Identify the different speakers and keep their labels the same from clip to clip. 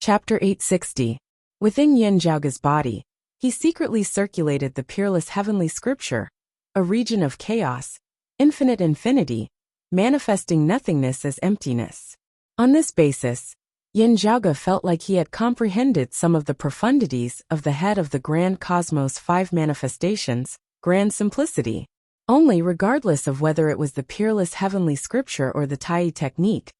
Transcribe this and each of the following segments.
Speaker 1: Chapter 860. Within Yin Zhaoge's body, he secretly circulated the peerless heavenly scripture, a region of chaos, infinite infinity, manifesting nothingness as emptiness. On this basis, Yin Zhaoge felt like he had comprehended some of the profundities of the head of the grand cosmos' 5 manifestations, grand simplicity. Only regardless of whether it was the peerless heavenly scripture or the Tai technique,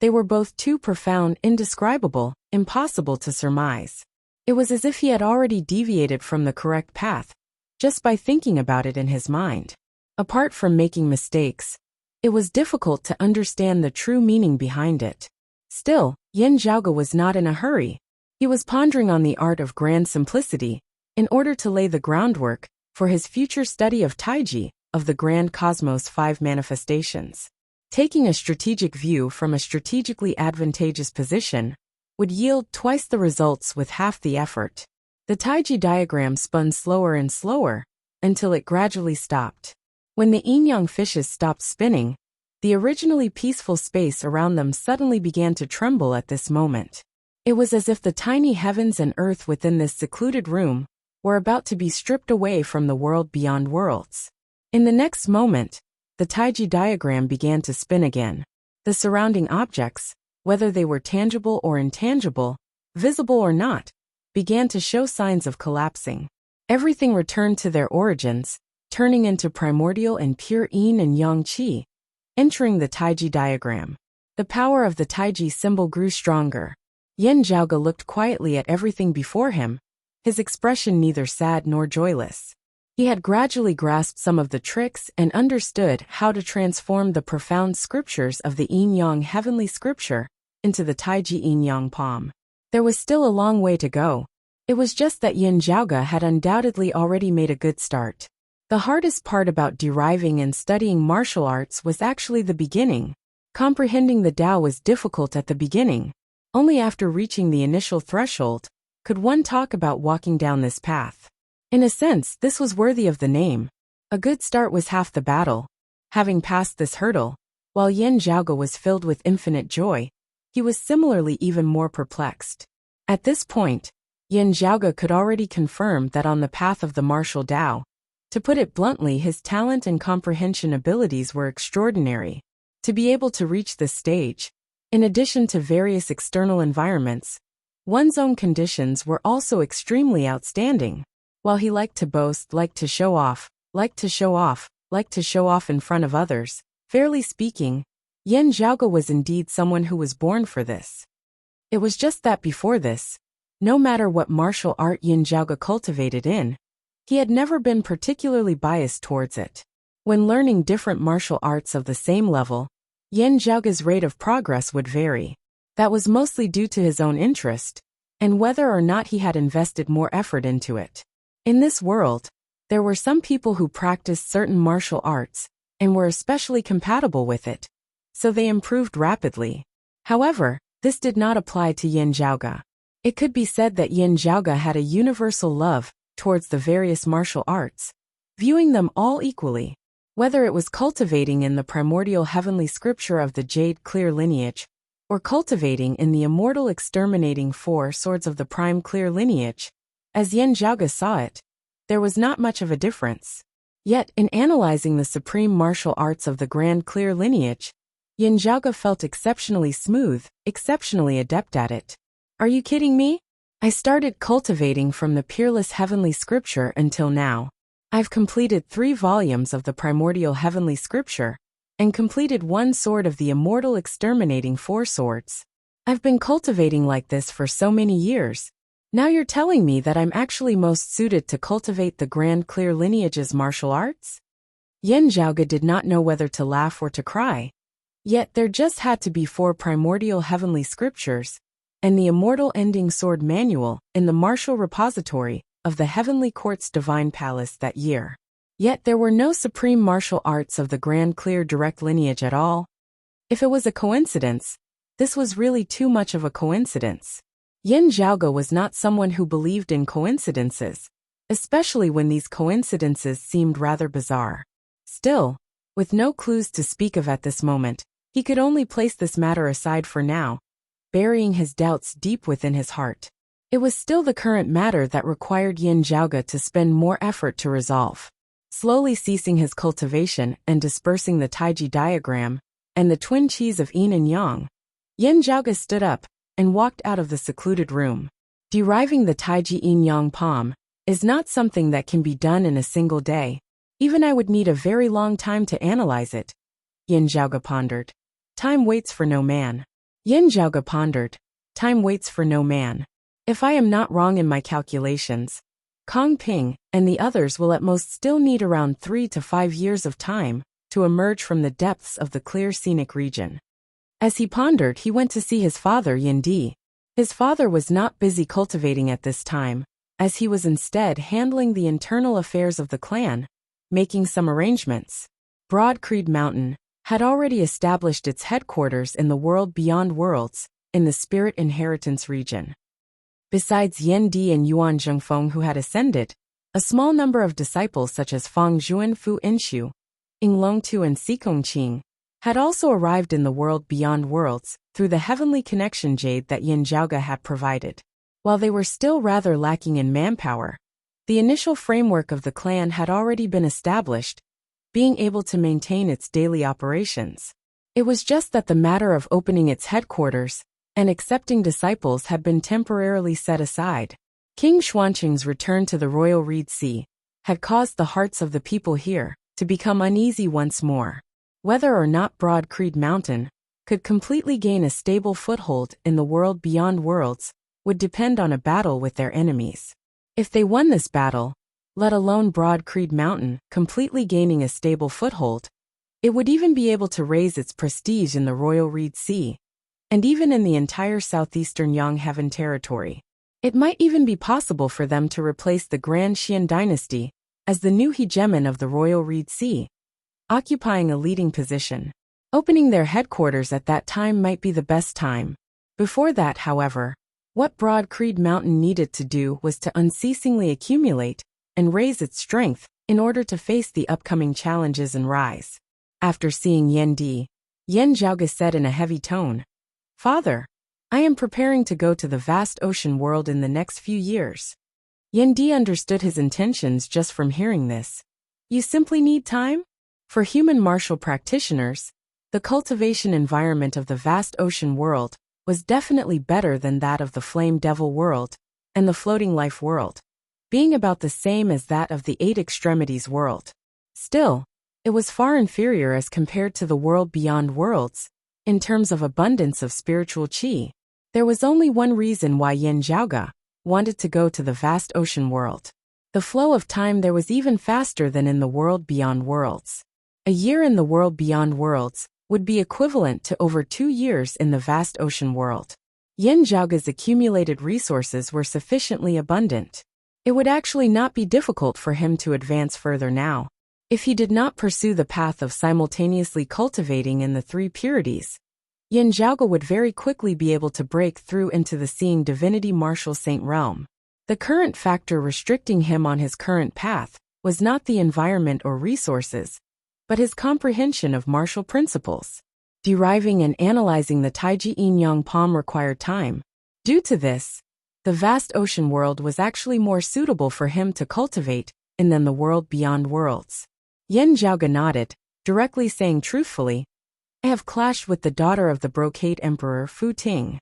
Speaker 1: they were both too profound, indescribable, impossible to surmise. It was as if he had already deviated from the correct path, just by thinking about it in his mind. Apart from making mistakes, it was difficult to understand the true meaning behind it. Still, Yin Zhaoge was not in a hurry. He was pondering on the art of grand simplicity, in order to lay the groundwork for his future study of Taiji, of the grand cosmos' 5 manifestations. Taking a strategic view from a strategically advantageous position would yield twice the results with half the effort. The Taiji diagram spun slower and slower, until it gradually stopped. When the yin-yang fishes stopped spinning, the originally peaceful space around them suddenly began to tremble at this moment. It was as if the tiny heavens and earth within this secluded room were about to be stripped away from the world beyond worlds. In the next moment, the Taiji diagram began to spin again. The surrounding objects, whether they were tangible or intangible, visible or not, began to show signs of collapsing. Everything returned to their origins, turning into primordial and pure yin and yang qi, entering the Taiji diagram. The power of the Taiji symbol grew stronger. Yin Zhaoge looked quietly at everything before him, his expression neither sad nor joyless. He had gradually grasped some of the tricks and understood how to transform the profound scriptures of the yin-yang heavenly scripture into the Taiji yin-yang palm. There was still a long way to go. It was just that Yin Zhaoge had undoubtedly already made a good start. The hardest part about deriving and studying martial arts was actually the beginning. Comprehending the Tao was difficult at the beginning. Only after reaching the initial threshold could one talk about walking down this path. In a sense, this was worthy of the name. A good start was half the battle. Having passed this hurdle, while Yin Zhaoge was filled with infinite joy, he was similarly even more perplexed. At this point, Yin Zhaoge could already confirm that on the path of the martial Tao, to put it bluntly, his talent and comprehension abilities were extraordinary. To be able to reach this stage, in addition to various external environments, one's own conditions were also extremely outstanding. While he liked to boast, liked to show off in front of others, fairly speaking, Yin Zhaoge was indeed someone who was born for this. It was just that before this, no matter what martial art Yin Zhaoge cultivated in, he had never been particularly biased towards it. When learning different martial arts of the same level, Yin Zhaoge's rate of progress would vary. That was mostly due to his own interest, and whether or not he had invested more effort into it. In this world, there were some people who practiced certain martial arts and were especially compatible with it, so they improved rapidly. However, this did not apply to Yin Zhaoge. It could be said that Yin Zhaoge had a universal love towards the various martial arts, viewing them all equally. Whether it was cultivating in the primordial heavenly scripture of the Jade Clear lineage, or cultivating in the immortal exterminating 4 swords of the Prime Clear lineage, as Yin Zhaoge saw it, there was not much of a difference. Yet, in analyzing the supreme martial arts of the Grand Clear lineage, Yin Zhaoge felt exceptionally smooth, exceptionally adept at it. Are you kidding me? I started cultivating from the peerless heavenly scripture until now. I've completed 3 volumes of the primordial heavenly scripture, and completed 1 sword of the immortal exterminating 4 swords. I've been cultivating like this for so many years. Now you're telling me that I'm actually most suited to cultivate the Grand Clear lineage's martial arts? Yin Zhaoge did not know whether to laugh or to cry. Yet there just had to be 4 primordial heavenly scriptures, and the immortal ending sword manual in the martial repository of the Heavenly Court's Divine Palace that year. Yet there were no supreme martial arts of the Grand Clear direct lineage at all. If it was a coincidence, this was really too much of a coincidence. Yin Zhaoge was not someone who believed in coincidences, especially when these coincidences seemed rather bizarre. Still, with no clues to speak of at this moment, he could only place this matter aside for now. burying his doubts deep within his heart. It was still the current matter that required Yin Zhaoge to spend more effort to resolve. Slowly ceasing his cultivation and dispersing the Taiji diagram and the twin qis of yin and yang, Yin Zhaoge stood up and walked out of the secluded room. Deriving the Taiji yin-yang palm is not something that can be done in a single day. Even I would need a very long time to analyze it. Yin Zhaoge pondered. Time waits for no man. Yin Zhaoge pondered. Time waits for no man. If I am not wrong in my calculations, Kong Ping and the others will at most still need around 3 to 5 years of time to emerge from the depths of the clear scenic region. As he pondered, he went to see his father Yin Di. His father was not busy cultivating at this time, as he was instead handling the internal affairs of the clan, making some arrangements. Broad Creed Mountain had already established its headquarters in the world beyond worlds, in the Spirit Inheritance region. Besides Yin Di and Yuan Zhengfeng who had ascended, a small number of disciples such as Fang Zhuan Fu Inshu, Ing Long Tu and Sikong Qing had also arrived in the world beyond worlds through the heavenly connection jade that Yin Zhaoge had provided. While they were still rather lacking in manpower, the initial framework of the clan had already been established, being able to maintain its daily operations. It was just that the matter of opening its headquarters and accepting disciples had been temporarily set aside. King Xuanqing's return to the royal Reed Sea had caused the hearts of the people here to become uneasy once more. Whether or not Broad Creed Mountain could completely gain a stable foothold in the world beyond worlds would depend on a battle with their enemies. If they won this battle, let alone Broad Creed Mountain completely gaining a stable foothold, it would even be able to raise its prestige in the royal Reed Sea, and even in the entire southeastern Yang Heaven territory. It might even be possible for them to replace the Grand Xian dynasty as the new hegemon of the royal Reed Sea, occupying a leading position. Opening their headquarters at that time might be the best time. Before that, however, what Broad Creed Mountain needed to do was to unceasingly accumulate and raise its strength in order to face the upcoming challenges and rise. After seeing Yin Di, Yin Zhaoge said in a heavy tone, "Father, I am preparing to go to the vast ocean world in the next few years." Yin Di understood his intentions just from hearing this. You simply need time? For human martial practitioners, the cultivation environment of the vast ocean world was definitely better than that of the Flame Devil world and the Floating Life world, being about the same as that of the Eight Extremities world. Still, it was far inferior as compared to the world beyond worlds, in terms of abundance of spiritual qi. There was only one reason why Yin Zhaoge wanted to go to the vast ocean world. The flow of time there was even faster than in the world beyond worlds. A year in the world beyond worlds would be equivalent to over 2 years in the vast ocean world. Yin Zhaoge's accumulated resources were sufficiently abundant. It would actually not be difficult for him to advance further now. If he did not pursue the path of simultaneously cultivating in the 3 purities, Yin Zhaoge would very quickly be able to break through into the Seeing Divinity Martial Saint realm. The current factor restricting him on his current path was not the environment or resources, but his comprehension of martial principles. Deriving and analyzing the Taiji yin-yang palm required time. Due to this, the vast ocean world was actually more suitable for him to cultivate in than the world beyond worlds. Yin Zhaoge nodded, directly saying truthfully, I have clashed with the daughter of the Brocade Emperor Fu Ting.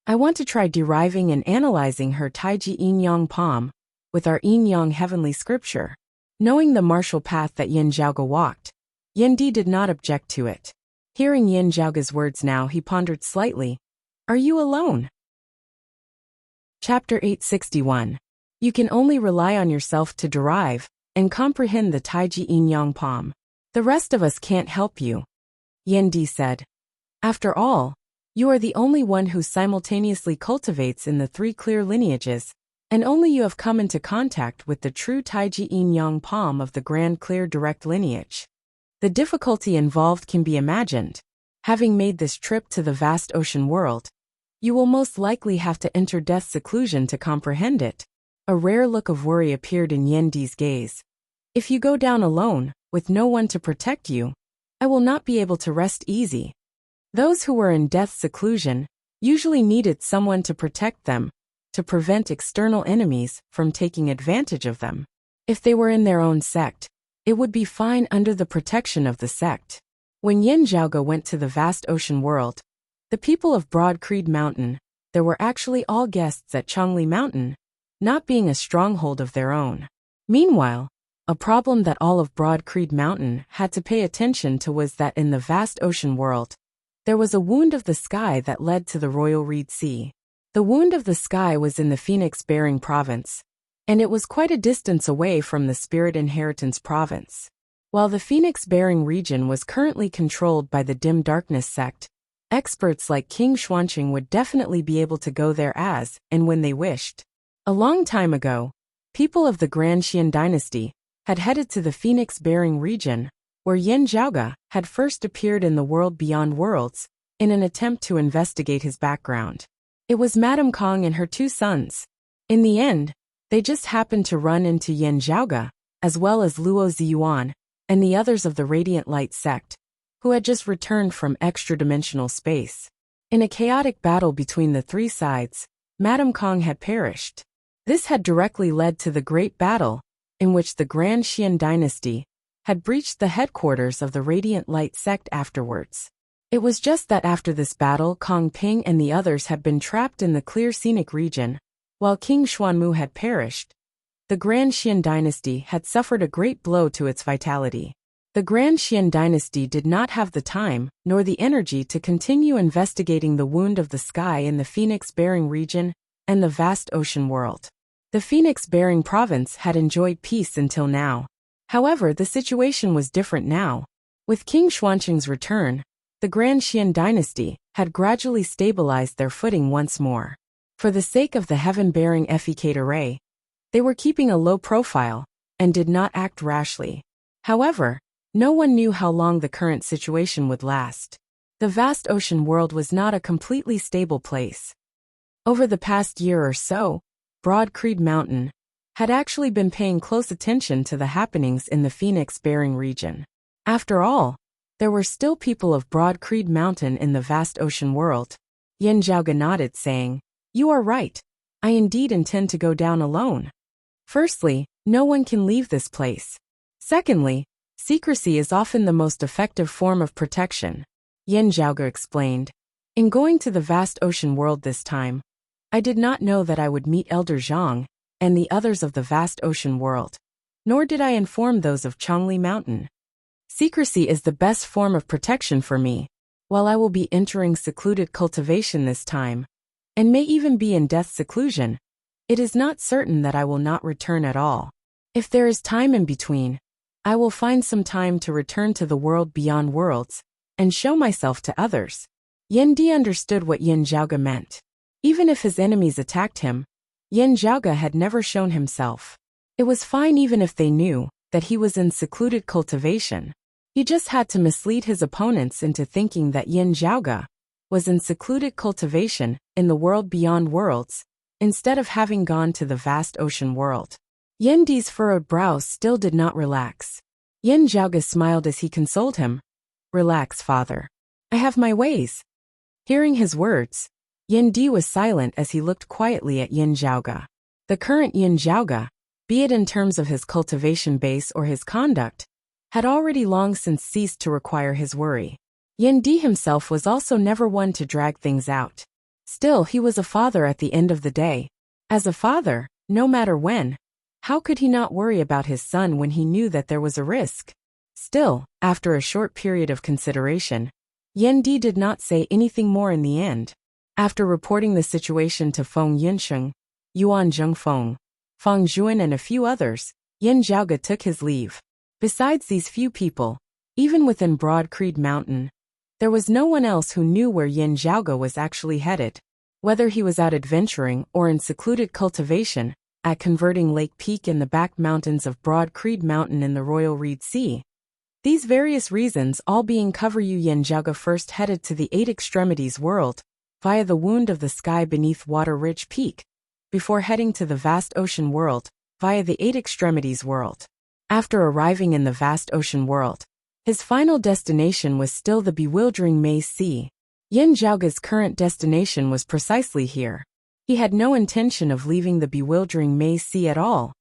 Speaker 1: I want to try deriving and analyzing her Taiji yin-yang palm with our yin-yang heavenly scripture. Knowing the martial path that Yin Zhaoge walked, Yin Di did not object to it. Hearing Yin Zhaoge's words now, he pondered slightly. Are you alone? Chapter 861. You can only rely on yourself to derive and comprehend the Taiji yin-yang palm. The rest of us can't help you. Yin Di said. After all, you are the only one who simultaneously cultivates in the 3 clear lineages, and only you have come into contact with the true Taiji yin-yang palm of the Grand Clear Direct lineage. The difficulty involved can be imagined. Having made this trip to the vast ocean world, you will most likely have to enter death's seclusion to comprehend it. A rare look of worry appeared in Yin Di's gaze. If you go down alone, with no one to protect you, I will not be able to rest easy. Those who were in death's seclusion usually needed someone to protect them, to prevent external enemies from taking advantage of them. If they were in their own sect, it would be fine under the protection of the sect. When Yin Zhaoge went to the vast ocean world, the people of Broad Creed Mountain, there were actually all guests at Chongli Mountain, not being a stronghold of their own. Meanwhile, a problem that all of Broad Creed Mountain had to pay attention to was that in the vast ocean world, there was a wound of the sky that led to the Royal Reed Sea. The wound of the sky was in the Phoenix-bearing province, and it was quite a distance away from the Spirit Inheritance province. While the Phoenix-bearing region was currently controlled by the Dim Darkness sect, experts like King Xuanqing would definitely be able to go there as and when they wished. A long time ago, people of the Grand Xian dynasty had headed to the Phoenix-bearing region, where Yin Zhaoge had first appeared in the world beyond worlds, in an attempt to investigate his background. It was Madame Kong and her 2 sons. In the end, they just happened to run into Yin Zhaoge, as well as Luo Ziyuan, and the others of the Radiant Light sect, who had just returned from extra-dimensional space. In a chaotic battle between the 3 sides, Madame Kong had perished. This had directly led to the Great Battle, in which the Grand Xian dynasty had breached the headquarters of the Radiant Light sect afterwards. It was just that after this battle, Kong Ping and the others had been trapped in the clear scenic region, while King Xuanmu had perished. The Grand Xian dynasty had suffered a great blow to its vitality. The Grand Xian dynasty did not have the time nor the energy to continue investigating the wound of the sky in the Phoenix-bearing region and the vast ocean world. The Phoenix-bearing province had enjoyed peace until now. However, the situation was different now. With King Xuanqing's return, the Grand Xian dynasty had gradually stabilized their footing once more. For the sake of the heaven-bearing Efficate array, they were keeping a low profile and did not act rashly. However, no one knew how long the current situation would last. The vast ocean world was not a completely stable place. Over the past year or so, Broad Creed Mountain had actually been paying close attention to the happenings in the Phoenix-bearing region. After all, there were still people of Broad Creed Mountain in the vast ocean world. Yin Zhaoge nodded, saying, "You are right. I indeed intend to go down alone. Firstly, no one can leave this place. Secondly, secrecy is often the most effective form of protection," Yin Zhaoge explained. "In going to the vast ocean world this time, I did not know that I would meet Elder Zhang and the others of the vast ocean world, nor did I inform those of Chongli Mountain. Secrecy is the best form of protection for me, while I will be entering secluded cultivation this time, and may even be in death seclusion. It is not certain that I will not return at all. If there is time in between, I will find some time to return to the world beyond worlds and show myself to others." Yin Di understood what Yin Zhaoge meant. Even if his enemies attacked him, Yin Zhaoge had never shown himself. It was fine even if they knew that he was in secluded cultivation. He just had to mislead his opponents into thinking that Yin Zhaoge was in secluded cultivation in the world beyond worlds, instead of having gone to the vast ocean world. Yin Di's furrowed brows still did not relax. Yin Zhaoge smiled as he consoled him. "Relax, father. I have my ways." Hearing his words, Yin Di was silent as he looked quietly at Yin Zhaoge. The current Yin Zhaoge, be it in terms of his cultivation base or his conduct, had already long since ceased to require his worry. Yin Di himself was also never one to drag things out. Still, he was a father at the end of the day. As a father, no matter when, how could he not worry about his son when he knew that there was a risk? Still, after a short period of consideration, Yin Di did not say anything more in the end. After reporting the situation to Feng Yunsheng, Yuan Zhengfeng, Feng Zhuan and a few others, Yin Zhaoge took his leave. Besides these few people, even within Broad Creed Mountain, there was no one else who knew where Yin Zhaoge was actually headed. Whether he was out adventuring or in secluded cultivation, at Converting Lake Peak in the back mountains of Broad Creed Mountain in the Royal Reed Sea. These various reasons all being cover Yin Zhaoge first headed to the Eight Extremities world, via the wound of the sky beneath Water Ridge Peak, before heading to the vast ocean world, via the Eight Extremities world. After arriving in the vast ocean world, his final destination was still the bewildering Maze Sea. Yin Zhaoge's current destination was precisely here. He had no intention of leaving the bewildering Mei Sea at all,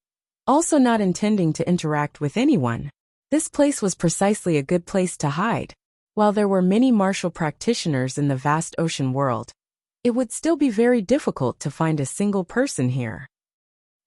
Speaker 1: also not intending to interact with anyone. This place was precisely a good place to hide. While there were many martial practitioners in the vast ocean world, it would still be very difficult to find a single person here.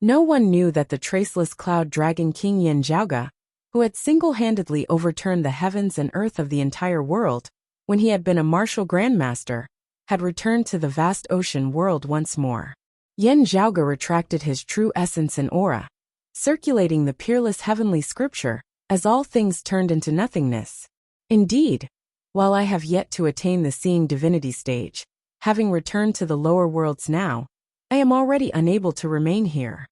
Speaker 1: No one knew that the traceless cloud dragon King Yin Zhaoge, who had single-handedly overturned the heavens and earth of the entire world, when he had been a martial grandmaster, had returned to the vast ocean world once more. Yin Zhaoge retracted his true essence and aura, circulating the peerless heavenly scripture, as all things turned into nothingness. Indeed, while I have yet to attain the seeing divinity stage, having returned to the lower worlds now, I am already unable to remain here.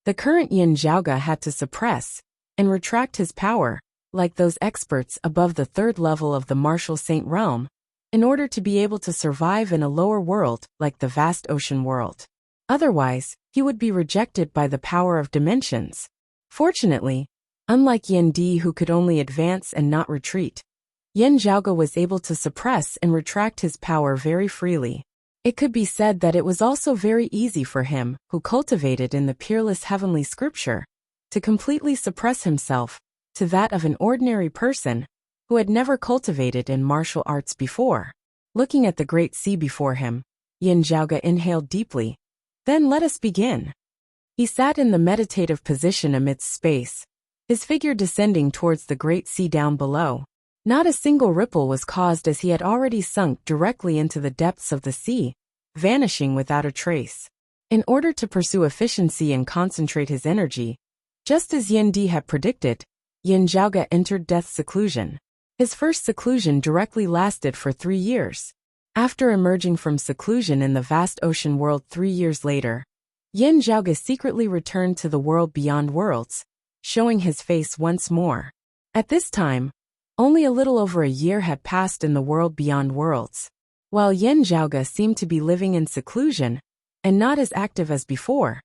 Speaker 1: The current Yin Zhaoge had to suppress and retract his power, like those experts above the third level of the martial saint realm, in order to be able to survive in a lower world like the vast ocean world. Otherwise, he would be rejected by the power of dimensions. Fortunately, unlike Yin Di who could only advance and not retreat, Yin Zhaoge was able to suppress and retract his power very freely. It could be said that it was also very easy for him, who cultivated in the peerless heavenly scripture, to completely suppress himself to that of an ordinary person who had never cultivated in martial arts before. Looking at the great sea before him, Yin Zhaoge inhaled deeply. Then let us begin. He sat in the meditative position amidst space, his figure descending towards the great sea down below. Not a single ripple was caused as he had already sunk directly into the depths of the sea, vanishing without a trace. In order to pursue efficiency and concentrate his energy, just as Yin Di had predicted, Yin Zhaoge entered death's seclusion. His first seclusion directly lasted for 3 years. After emerging from seclusion in the vast ocean world 3 years later, Yin Zhaoge secretly returned to the world beyond worlds, showing his face once more. At this time, only a little over a year had passed in the world beyond worlds. While Yin Zhaoge seemed to be living in seclusion, and not as active as before,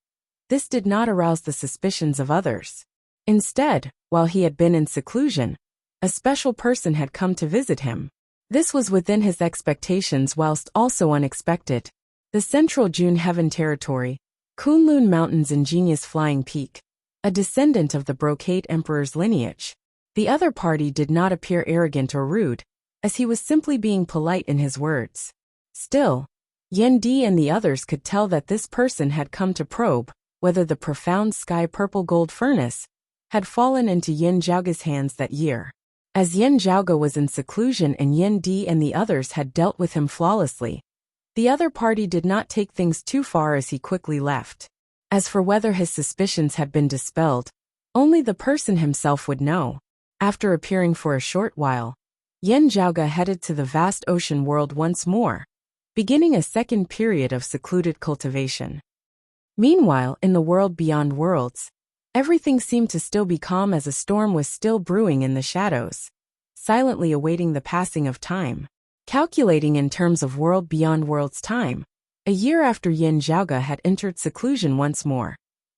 Speaker 1: this did not arouse the suspicions of others. Instead, while he had been in seclusion, a special person had come to visit him. This was within his expectations whilst also unexpected. The central June Heaven territory, Kunlun Mountain's ingenious flying peak, a descendant of the Brocade Emperor's lineage. The other party did not appear arrogant or rude, as he was simply being polite in his words. Still, Yin Di and the others could tell that this person had come to probe whether the profound sky purple gold furnace had fallen into Yin Zhaoge's hands that year. As Yin Zhaoge was in seclusion and Yin Di and the others had dealt with him flawlessly, the other party did not take things too far as he quickly left. As for whether his suspicions had been dispelled, only the person himself would know. After appearing for a short while, Yin Zhaoge headed to the vast ocean world once more, beginning a second period of secluded cultivation. Meanwhile, in the world beyond worlds, everything seemed to still be calm as a storm was still brewing in the shadows, silently awaiting the passing of time. Calculating in terms of world beyond worlds time, a year after Yin Zhaoge had entered seclusion once more,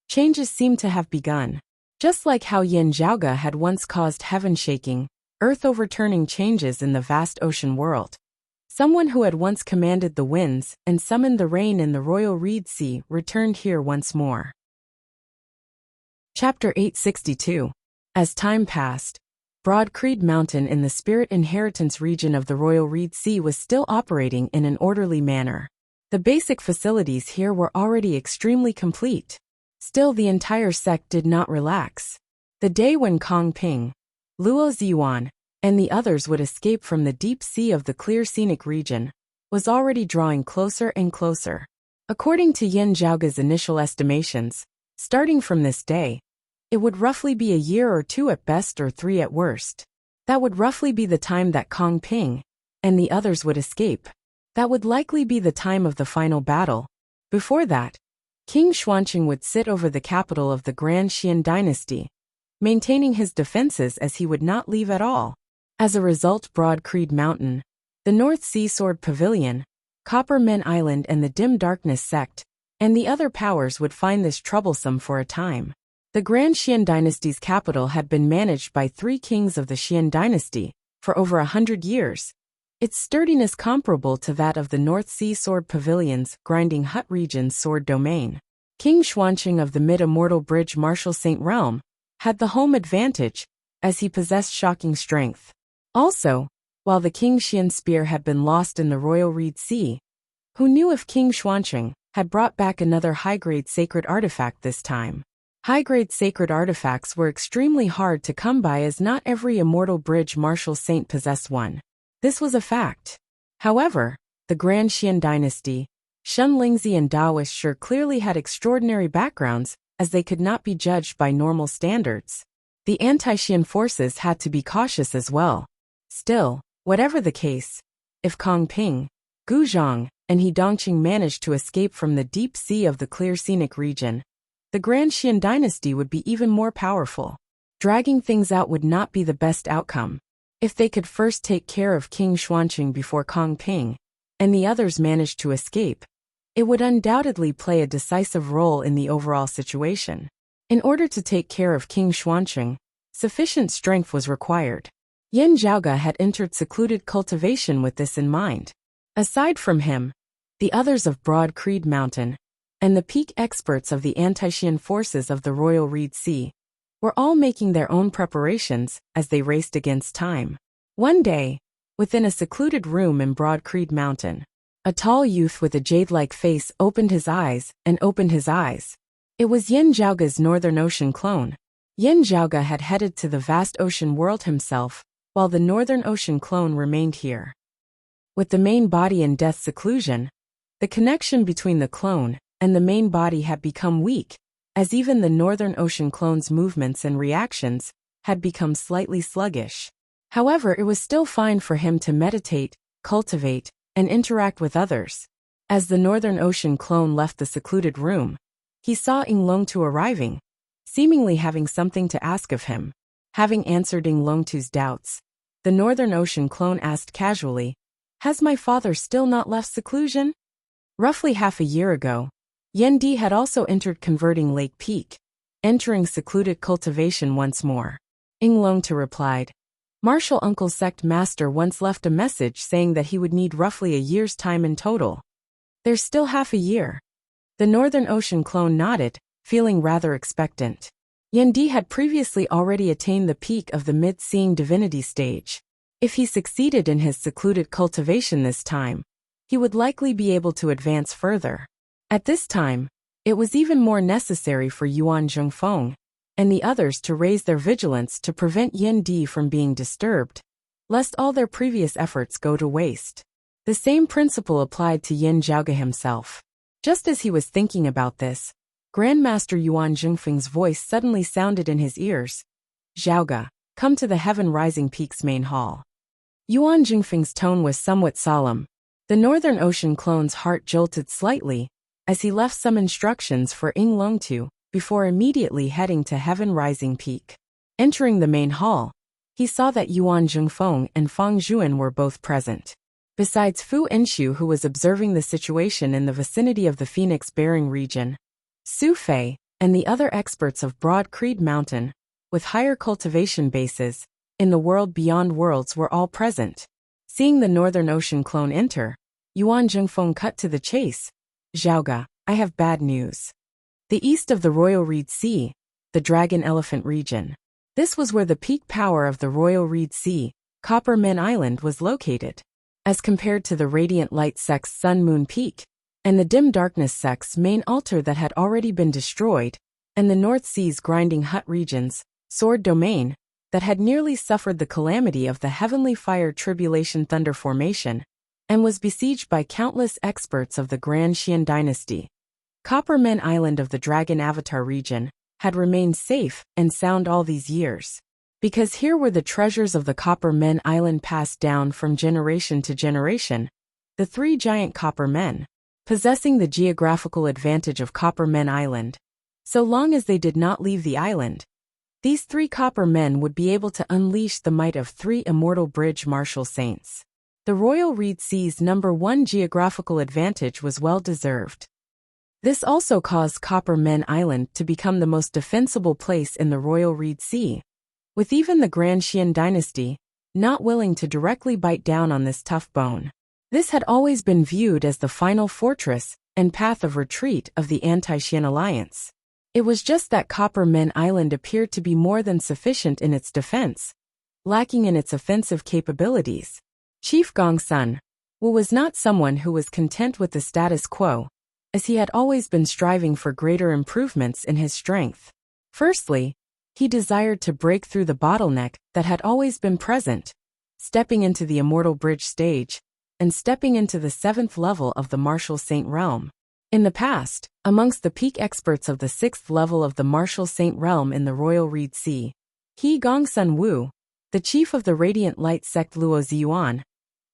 Speaker 1: changes seemed to have begun. Just like how Yin Zhaoge had once caused heaven-shaking, earth-overturning changes in the vast ocean world, someone who had once commanded the winds and summoned the rain in the royal reed sea returned here once more. Chapter 862. As time passed, Broad Creed Mountain in the Spirit Inheritance region of the Royal Reed Sea was still operating in an orderly manner. The basic facilities here were already extremely complete. Still, the entire sect did not relax. The day when Kong Ping, Luo Ziyuan, and the others would escape from the deep sea of the clear scenic region was already drawing closer and closer. According to Yin Zhaoge's initial estimations, starting from this day, it would roughly be a year or 2 at best or 3 at worst. That would roughly be the time that Kong Ping and the others would escape. That would likely be the time of the final battle. Before that, King Xuanqing would sit over the capital of the Grand Xian dynasty, maintaining his defenses as he would not leave at all. As a result, Broad Creed Mountain, the North Sea Sword Pavilion, Copper Men Island and the Dim Darkness sect, and the other powers would find this troublesome for a time. The Grand Xian dynasty's capital had been managed by 3 kings of the Xian dynasty for over 100 years, its sturdiness comparable to that of the North Sea Sword Pavilion's Grinding Hut region's sword domain. King Xuanqing of the Mid-Immortal Bridge Martial Saint Realm had the home advantage, as he possessed shocking strength. Also, while the King Xian spear had been lost in the Royal Reed Sea, who knew if King Xuanqing had brought back another high-grade sacred artifact this time? High-grade sacred artifacts were extremely hard to come by, as not every Immortal Bridge Martial Saint possessed one. This was a fact. However, the Grand Xian dynasty, Shen Lingzi and Daoist sure clearly had extraordinary backgrounds, as they could not be judged by normal standards. The anti-Xian forces had to be cautious as well. Still, whatever the case, if Kong Ping, Gu Zhang, and He Dongqing managed to escape from the deep sea of the clear scenic region, the Grand Xian dynasty would be even more powerful. Dragging things out would not be the best outcome. If they could first take care of King Xuanqing before Kong Ping, and the others managed to escape, it would undoubtedly play a decisive role in the overall situation. In order to take care of King Xuanqing, sufficient strength was required. Yin Zhaoge had entered secluded cultivation with this in mind. Aside from him, the others of Broad Creed Mountain, and the peak experts of the anti-Xian forces of the Royal Reed Sea, were all making their own preparations as they raced against time. One day, within a secluded room in Broad Creed Mountain, a tall youth with a jade-like face opened his eyes and opened his eyes. It was Yin Zhaoge's Northern Ocean clone. Yin Zhaoge had headed to the vast ocean world himself, while the Northern Ocean clone remained here. With the main body in death seclusion, the connection between the clone and the main body had become weak, as even the Northern Ocean clone's movements and reactions had become slightly sluggish. However, it was still fine for him to meditate, cultivate, and interact with others. As the Northern Ocean clone left the secluded room, he saw Ying Longtu arriving, seemingly having something to ask of him. Having answered Ying Longtu's doubts, the Northern Ocean clone asked casually, "Has my father still not left seclusion?" Roughly half a year ago, Yen Di had also entered converting Lake Peak, entering secluded cultivation once more. Ying Longtu replied, "Martial Uncle Sect Master once left a message saying that he would need roughly a year's time in total. There's still half a year." The Northern Ocean clone nodded, feeling rather expectant. Yen Di had previously already attained the peak of the mid-seeing divinity stage. If he succeeded in his secluded cultivation this time, he would likely be able to advance further. At this time, it was even more necessary for Yuan Zhongfeng and the others to raise their vigilance to prevent Yen Di from being disturbed, lest all their previous efforts go to waste. The same principle applied to Yin Zhaoge himself. Just as he was thinking about this, Grandmaster Yuan Zhongfeng's voice suddenly sounded in his ears. "Zhaoge, come to the Heaven Rising Peak's main hall." Yuan Zhongfeng's tone was somewhat solemn. The Northern Ocean clone's heart jolted slightly, as he left some instructions for Ying Longtu before immediately heading to Heaven Rising Peak. Entering the main hall, he saw that Yuan Zhongfeng and Fang Zhuan were both present. Besides Fu Enshu, who was observing the situation in the vicinity of the Phoenix-bearing region, Su Fei and the other experts of Broad Creed Mountain, with higher cultivation bases in the world beyond worlds, were all present. Seeing the Northern Ocean clone enter, Yuan Zhongfeng cut to the chase. "Zhaoge, I have bad news. The east of the Royal Reed Sea, the Dragon Elephant region. This was where the peak power of the Royal Reed Sea, Copper Men Island, was located. As compared to the Radiant Light sect's Sun Moon Peak, and the Dim Darkness sect's main altar that had already been destroyed, and the North Sea's Grinding Hut region's Sword Domain, that had nearly suffered the calamity of the Heavenly Fire Tribulation Thunder Formation, and was besieged by countless experts of the Grand Xian dynasty. Copper Men Island of the Dragon Avatar region had remained safe and sound all these years, because here were the treasures of the Copper Men Island passed down from generation to generation. The three giant Copper Men, possessing the geographical advantage of Copper Men Island, so long as they did not leave the island, these three Copper Men would be able to unleash the might of three Immortal Bridge Martial Saints. The Royal Reed Sea's #1 geographical advantage was well deserved. This also caused Copper Men Island to become the most defensible place in the Royal Reed Sea, with even the Grand Xian dynasty not willing to directly bite down on this tough bone. This had always been viewed as the final fortress and path of retreat of the anti-Xian alliance. It was just that Copper Men Island appeared to be more than sufficient in its defense, lacking in its offensive capabilities. Chief Gongsun Wu was not someone who was content with the status quo, as he had always been striving for greater improvements in his strength. Firstly, he desired to break through the bottleneck that had always been present, stepping into the Immortal Bridge stage, and stepping into the 7th level of the Martial Saint Realm. In the past, amongst the peak experts of the 6th level of the Martial Saint Realm in the Royal Reed Sea, he Gongsun Wu, the chief of the Radiant Light sect Luo Ziyuan,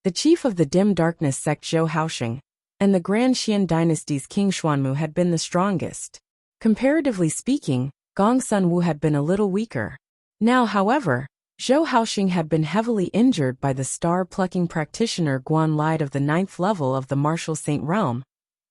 Speaker 1: the chief of the Dim Darkness sect Zhou Haoxing, and the Grand Xian dynasty's King Xuanmu had been the strongest. Comparatively speaking, Gongsun Wu had been a little weaker. Now, however, Zhou Haoxing had been heavily injured by the star-plucking practitioner Guan Lide of the 9th level of the Martial Saint Realm,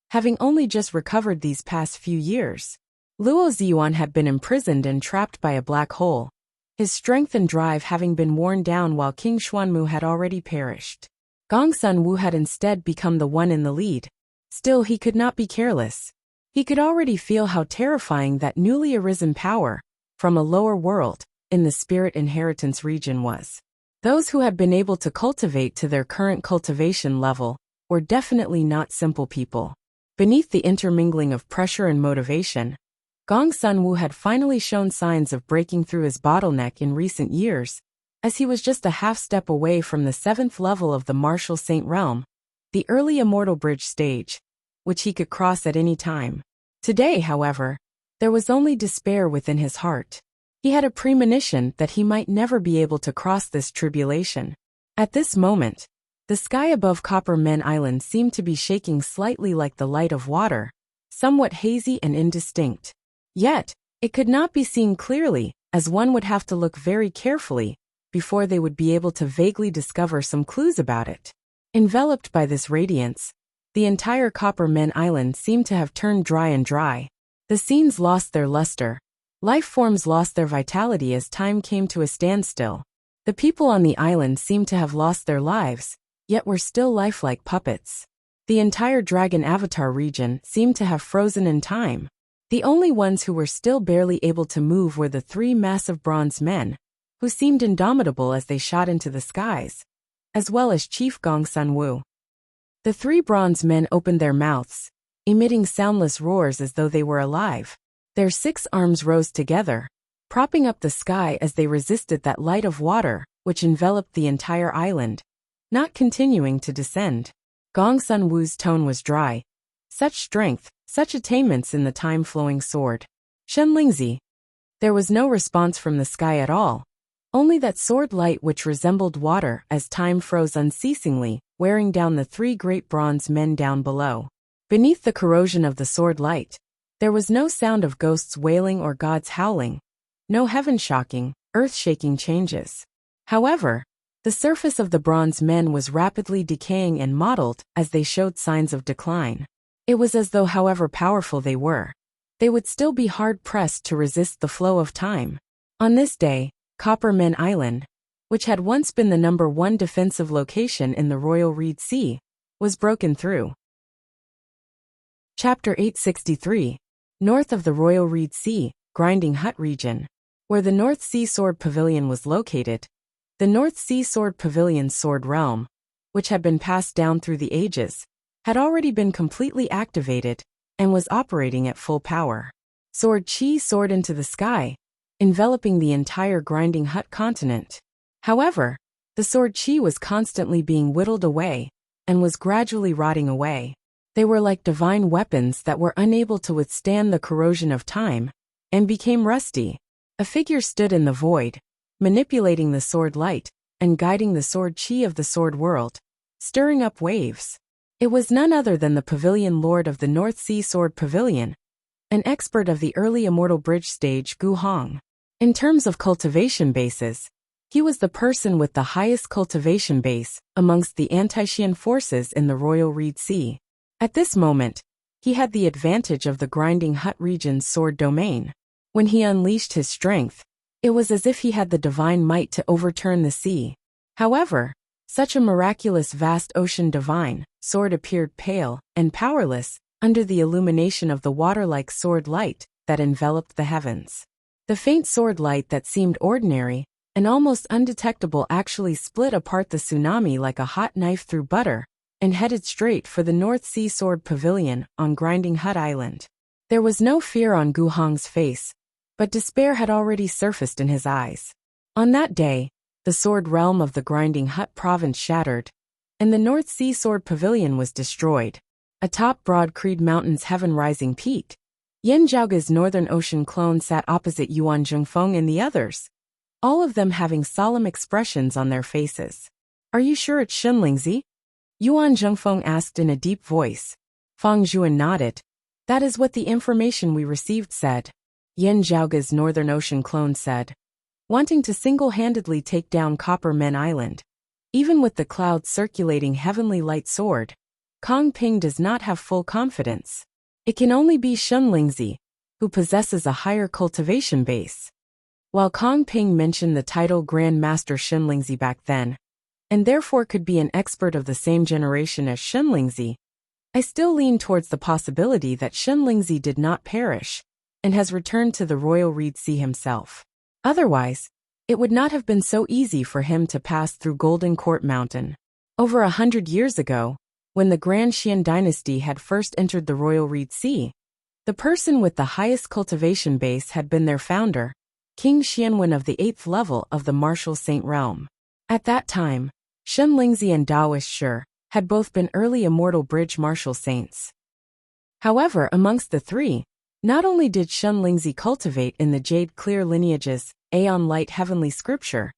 Speaker 1: having only just recovered these past few years. Luo Ziyuan had been imprisoned and trapped by a black hole, his strength and drive having been worn down while King Xuanmu had already perished. Gongsun Wu had instead become the one in the lead. Still, he could not be careless. He could already feel how terrifying that newly arisen power, from a lower world, in the spirit inheritance region was. Those who had been able to cultivate to their current cultivation level were definitely not simple people. Beneath the intermingling of pressure and motivation, Gongsun Wu had finally shown signs of breaking through his bottleneck in recent years, as he was just a half step away from the 7th level of the Martial Saint Realm, the early Immortal Bridge stage, which he could cross at any time. Today, however, there was only despair within his heart. He had a premonition that he might never be able to cross this tribulation. At this moment, the sky above Copper Men Island seemed to be shaking slightly like the light of water, somewhat hazy and indistinct. Yet, it could not be seen clearly, as one would have to look very carefully before they would be able to vaguely discover some clues about it. Enveloped by this radiance, the entire Copper Men Island seemed to have turned dry and dry. The scenes lost their luster. Life forms lost their vitality as time came to a standstill. The people on the island seemed to have lost their lives, yet were still lifelike puppets. The entire Dragon Avatar region seemed to have frozen in time. The only ones who were still barely able to move were the 3 massive bronze men, who seemed indomitable as they shot into the skies, as well as Chief Gongsun Wu. The 3 bronze men opened their mouths, emitting soundless roars as though they were alive. Their 6 arms rose together, propping up the sky as they resisted that light of water which enveloped the entire island, not continuing to descend. Gongsun Wu's tone was dry. Such strength, such attainments in the time-flowing sword. Shenlingzi. There was no response from the sky at all, only that sword light which resembled water as time froze unceasingly, wearing down the 3 great bronze men down below. Beneath the corrosion of the sword light, there was no sound of ghosts wailing or gods howling, no heaven-shocking, earth-shaking changes. However, the surface of the bronze men was rapidly decaying and mottled as they showed signs of decline. It was as though, however powerful they were, they would still be hard-pressed to resist the flow of time. On this day, Copper Men Island, which had once been the #1 defensive location in the Royal Reed Sea, was broken through. Chapter 863. North of the Royal Reed Sea, Grinding Hut region, where the North Sea Sword Pavilion was located. The North Sea Sword Pavilion's sword realm, which had been passed down through the ages, had already been completely activated and was operating at full power. Sword Qi soared into the sky, enveloping the entire Grinding Hut continent. However, the Sword Qi was constantly being whittled away and was gradually rotting away. They were like divine weapons that were unable to withstand the corrosion of time and became rusty. A figure stood in the void, manipulating the sword light and guiding the sword Qi of the sword world, stirring up waves. It was none other than the Pavilion Lord of the North Sea Sword Pavilion, an expert of the early Immortal Bridge stage Gu Hong. In terms of cultivation bases, he was the person with the highest cultivation base amongst the anti-Xian forces in the Royal Reed Sea. At this moment, he had the advantage of the Grinding Hut region's sword domain. When he unleashed his strength, it was as if he had the divine might to overturn the sea. However, such a miraculous vast ocean divine sword appeared pale and powerless under the illumination of the water-like sword light that enveloped the heavens. The faint sword light that seemed ordinary and almost undetectable actually split apart the tsunami like a hot knife through butter and headed straight for the North Sea Sword Pavilion on Grinding Hut Island. There was no fear on Gu Hong's face, but despair had already surfaced in his eyes. On that day, the sword realm of the Grinding Hut province shattered, and the North Sea Sword Pavilion was destroyed. Atop Broad Creed Mountain's heaven-rising peak, Yin Zhaoge's Northern Ocean clone sat opposite Yuan Zhengfeng and the others, all of them having solemn expressions on their faces. "Are you sure it's Shenlingzi?" Yuan Zhengfeng asked in a deep voice. Fang Zhuan nodded. "That is what the information we received said," Yin Zhaoge's Northern Ocean clone said. Wanting to single-handedly take down Copper Men Island, even with the cloud circulating heavenly light sword, Kong Ping does not have full confidence. It can only be Shenlingzi, who possesses a higher cultivation base. While Kong Ping mentioned the title Grand Master Shenlingzi back then, and therefore could be an expert of the same generation as Shenlingzi, I still lean towards the possibility that Shenlingzi did not perish and has returned to the Royal Reed Sea himself. Otherwise, it would not have been so easy for him to pass through Golden Court Mountain. Over 100 years ago, when the Grand Xian dynasty had first entered the Royal Reed Sea, the person with the highest cultivation base had been their founder, King Xianwen of the 8th level of the Martial Saint realm. At that time, Shenlingzi and Daoist Shi had both been early immortal bridge martial saints. However, amongst the three, not only did Shenlingzi cultivate in the Jade Clear lineage's Aeon Light heavenly scripture,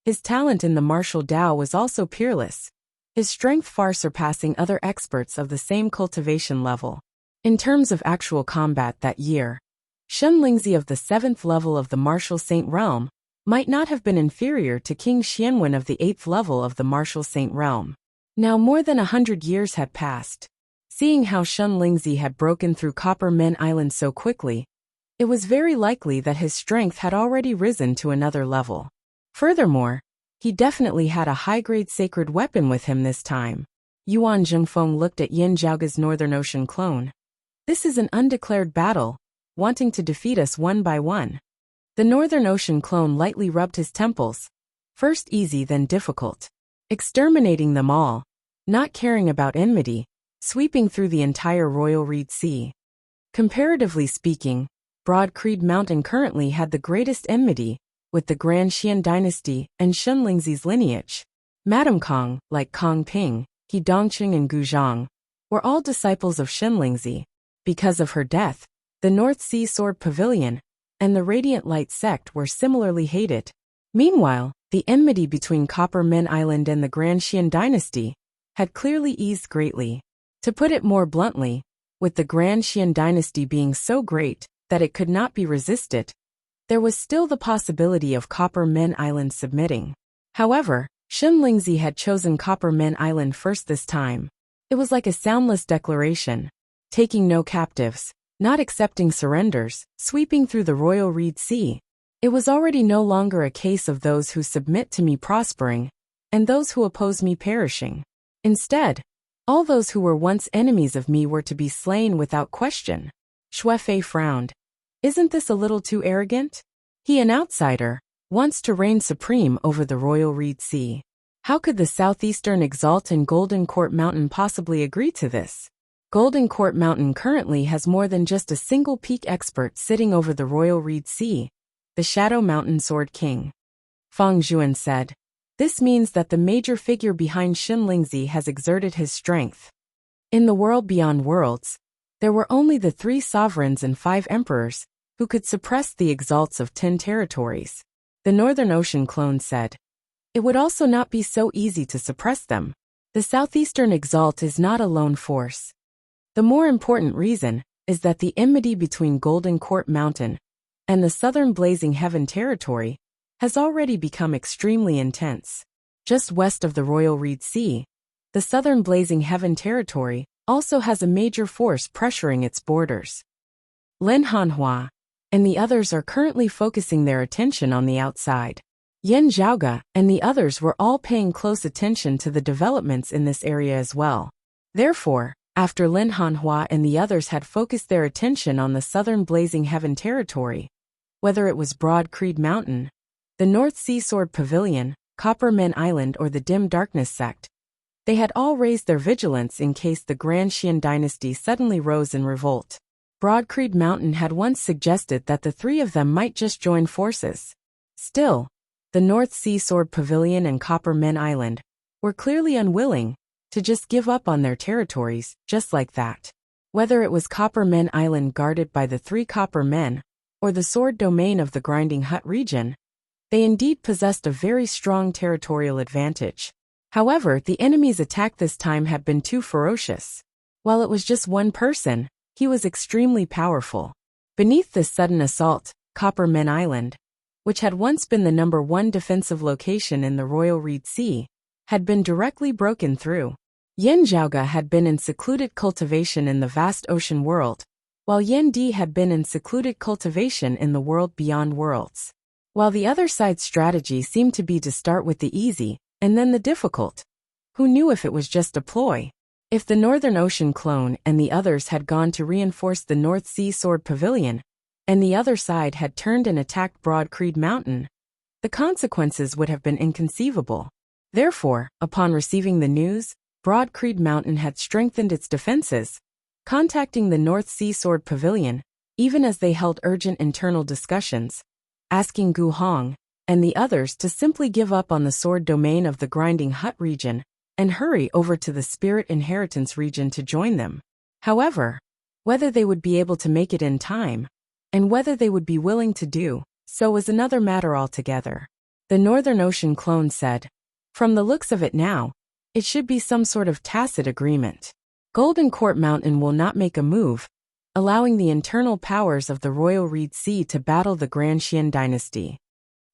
Speaker 1: his talent in the martial Dao was also peerless, his strength far surpassing other experts of the same cultivation level. In terms of actual combat that year, Shenlingzi of the 7th level of the Martial Saint realm might not have been inferior to King Xianwen of the 8th level of the Martial Saint realm. Now more than 100 years had passed. Seeing how Shenlingzi had broken through Copper Men Island so quickly, it was very likely that his strength had already risen to another level. Furthermore, he definitely had a high-grade sacred weapon with him this time. Yuan Zhengfeng looked at Yin Zhaoge's Northern Ocean clone. "This is an undeclared battle, wanting to defeat us one by one." The Northern Ocean clone lightly rubbed his temples. First easy, then difficult. Exterminating them all, not caring about enmity, sweeping through the entire Royal Reed Sea. Comparatively speaking, Broad Creed Mountain currently had the greatest enmity with the Grand Xian dynasty and Shenlingzi's lineage. Madame Kong, like Kong Ping, He Dongqing and Gu Zhang, were all disciples of Shenlingzi. Because of her death, the North Sea Sword Pavilion and the Radiant Light sect were similarly hated. Meanwhile, the enmity between Copper Men Island and the Grand Xian dynasty had clearly eased greatly. To put it more bluntly, with the Grand Xian dynasty being so great that it could not be resisted, there was still the possibility of Copper Men Island submitting. However, Shenlingzi had chosen Copper Men Island first this time. It was like a soundless declaration, taking no captives, not accepting surrenders, sweeping through the Royal Reed Sea. It was already no longer a case of those who submit to me prospering, and those who oppose me perishing. Instead, all those who were once enemies of me were to be slain without question. Xuefei frowned. Isn't this a little too arrogant? He, an outsider, wants to reign supreme over the Royal Reed Sea. How could the Southeastern Exalt and Golden Court Mountain possibly agree to this? Golden Court Mountain currently has more than just a single peak expert sitting over the Royal Reed Sea, the Shadow Mountain Sword King. Fang Zhuan said. This means that the major figure behind Shenlingzi has exerted his strength. In the world beyond worlds, there were only the 3 sovereigns and 5 emperors who could suppress the exalts of 10 territories. The Northern Ocean clone said. It would also not be so easy to suppress them. The Southeastern Exalt is not a lone force. The more important reason is that the enmity between Golden Court Mountain and the Southern Blazing Heaven territory has already become extremely intense. Just west of the Royal Reed Sea, the Southern Blazing Heaven territory also has a major force pressuring its borders. Lin Hanhua and the others are currently focusing their attention on the outside. Yen Zhaoge and the others were all paying close attention to the developments in this area as well. Therefore, after Lin Hanhua and the others had focused their attention on the southern Blazing Heaven territory, whether it was Broad Creed Mountain, the North Sea Sword Pavilion, Copper Men Island or the Dim Darkness Sect, they had all raised their vigilance in case the Grand Xian dynasty suddenly rose in revolt. Broad Creed Mountain had once suggested that the three of them might just join forces. Still, the North Sea Sword Pavilion and Copper Men Island were clearly unwilling to just give up on their territories just like that. Whether it was Copper Men Island guarded by the three Copper Men or the sword domain of the Grinding Hut region, they indeed possessed a very strong territorial advantage. However, the enemy's attack this time had been too ferocious. While it was just one person, he was extremely powerful. Beneath this sudden assault, Copper Men Island, which had once been the #1 defensive location in the Royal Reed Sea, had been directly broken through. Yen Zhaoge had been in secluded cultivation in the vast ocean world, while Yen Di had been in secluded cultivation in the world beyond worlds. While the other side's strategy seemed to be to start with the easy, and then the difficult. Who knew if it was just a ploy? If the Northern Ocean clone and the others had gone to reinforce the North Sea Sword Pavilion, and the other side had turned and attacked Broad Creed Mountain, the consequences would have been inconceivable. Therefore, upon receiving the news, Broad Creed Mountain had strengthened its defenses, contacting the North Sea Sword Pavilion, even as they held urgent internal discussions, asking Gu Hong and the others to simply give up on the sword domain of the Grinding Hut region and hurry over to the Spirit Inheritance region to join them. However, whether they would be able to make it in time, and whether they would be willing to do so was another matter altogether. The Northern Ocean clone said, "From the looks of it now, it should be some sort of tacit agreement. Golden Court Mountain will not make a move, allowing the internal powers of the Royal Reed Sea to battle the Grand Xian dynasty.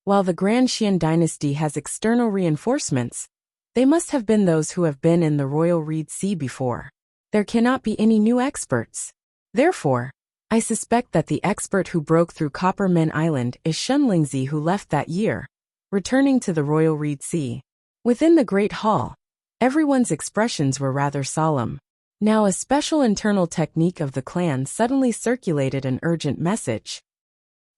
Speaker 1: While the Grand Xian dynasty has external reinforcements, they must have been those who have been in the Royal Reed Sea before. There cannot be any new experts. Therefore, I suspect that the expert who broke through Copper Men Island is Shunlingzi, who left that year, returning to the Royal Reed Sea." Within the Great Hall, everyone's expressions were rather solemn. Now a special internal technique of the clan suddenly circulated an urgent message.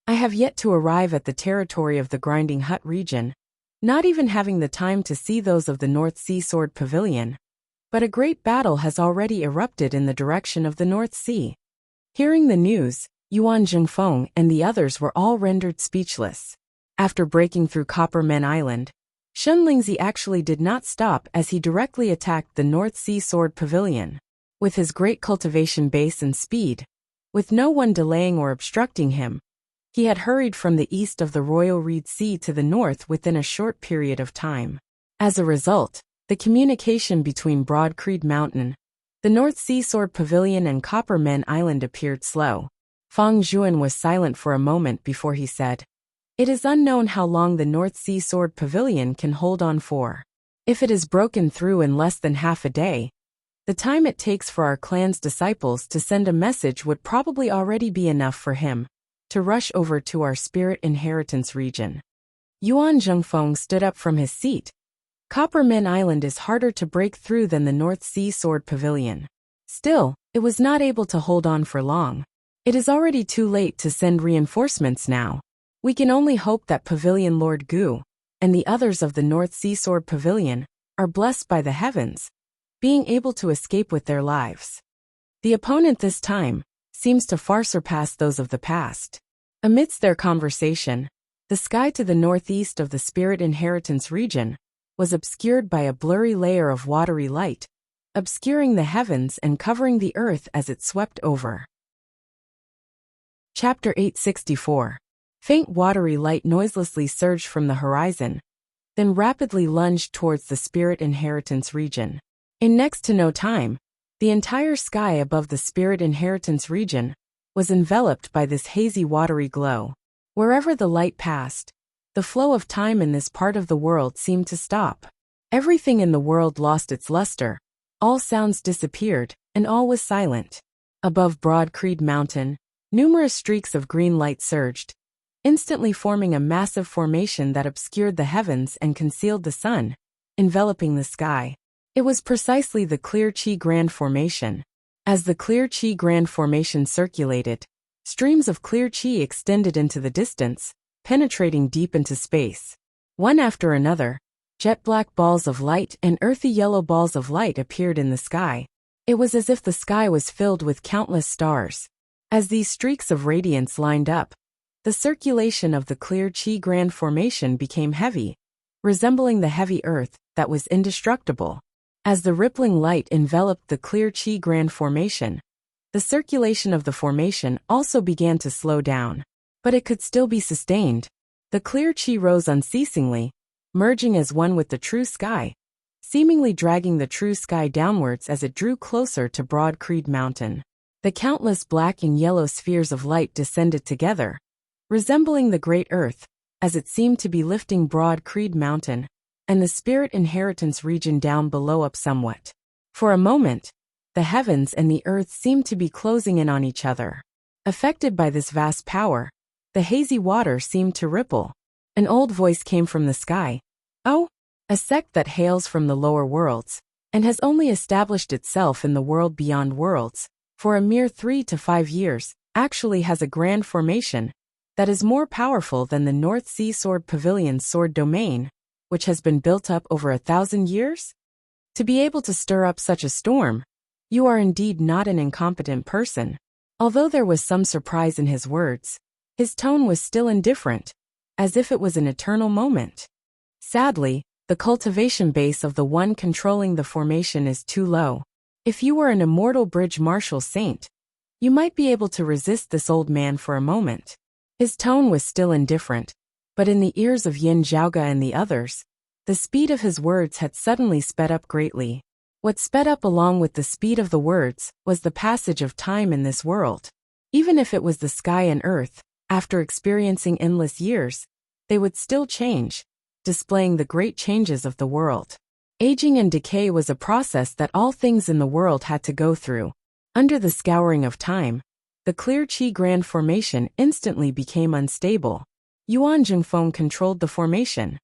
Speaker 1: "I have yet to arrive at the territory of the Grinding Hut region, not even having the time to see those of the North Sea Sword Pavilion, but a great battle has already erupted in the direction of the North Sea." Hearing the news, Yuan Zhengfeng and the others were all rendered speechless. After breaking through Copper Men Island, Shunlingzi actually did not stop as he directly attacked the North Sea Sword Pavilion. With his great cultivation base and speed, with no one delaying or obstructing him, he had hurried from the east of the Royal Reed Sea to the north within a short period of time. As a result, the communication between Broad Creed Mountain, the North Sea Sword Pavilion and Copper Men Island appeared slow. Fang Zhuan was silent for a moment before he said, "It is unknown how long the North Sea Sword Pavilion can hold on for. If it is broken through in less than half a day, the time it takes for our clan's disciples to send a message would probably already be enough for him to rush over to our Spirit Inheritance region." Yuan Zhengfeng stood up from his seat. "Copper Men Island is harder to break through than the North Sea Sword Pavilion. Still, it was not able to hold on for long. It is already too late to send reinforcements now. We can only hope that Pavilion Lord Gu and the others of the North Sea Sword Pavilion are blessed by the heavens, being able to escape with their lives. The opponent this time seems to far surpass those of the past." Amidst their conversation, the sky to the northeast of the Spirit Inheritance region was obscured by a blurry layer of watery light, obscuring the heavens and covering the earth as it swept over. Chapter 864. Faint watery light noiselessly surged from the horizon, then rapidly lunged towards the Spirit Inheritance region. In next to no time, the entire sky above the Spirit Inheritance region was enveloped by this hazy watery glow. Wherever the light passed, the flow of time in this part of the world seemed to stop. Everything in the world lost its luster, all sounds disappeared, and all was silent. Above Broad Creed Mountain, numerous streaks of green light surged, instantly forming a massive formation that obscured the heavens and concealed the sun, enveloping the sky. It was precisely the Clear Chi Grand Formation. As the Clear Chi Grand Formation circulated, streams of clear chi extended into the distance, penetrating deep into space. One after another, jet-black balls of light and earthy yellow balls of light appeared in the sky. It was as if the sky was filled with countless stars. As these streaks of radiance lined up, the circulation of the Clear Chi Grand Formation became heavy, resembling the heavy earth that was indestructible. As the rippling light enveloped the Clear Chi Grand Formation, the circulation of the formation also began to slow down. But it could still be sustained. The clear chi rose unceasingly, merging as one with the true sky, seemingly dragging the true sky downwards as it drew closer to Broad Creed Mountain. The countless black and yellow spheres of light descended together, resembling the great earth, as it seemed to be lifting Broad Creed Mountain and the spirit inheritance region down below up somewhat. For a moment, the heavens and the earth seemed to be closing in on each other. Affected by this vast power, the hazy water seemed to ripple. An old voice came from the sky. "Oh, a sect that hails from the lower worlds, and has only established itself in the world beyond worlds, for a mere 3 to 5 years, actually has a grand formation that is more powerful than the North Sea Sword Pavilion's sword domain, which has been built up over 1,000 years? To be able to stir up such a storm, you are indeed not an incompetent person." Although there was some surprise in his words, his tone was still indifferent, as if it was an eternal moment. Sadly, the cultivation base of the one controlling the formation is too low. If you were an immortal bridge martial saint, you might be able to resist this old man for a moment. His tone was still indifferent, but in the ears of Yin Zhaoga and the others, the speed of his words had suddenly sped up greatly. What sped up along with the speed of the words was the passage of time in this world. Even if it was the sky and earth, after experiencing endless years, they would still change, displaying the great changes of the world. Aging and decay was a process that all things in the world had to go through. Under the scouring of time, the Clear Chi Grand Formation instantly became unstable. Yuan Jingfeng controlled the formation.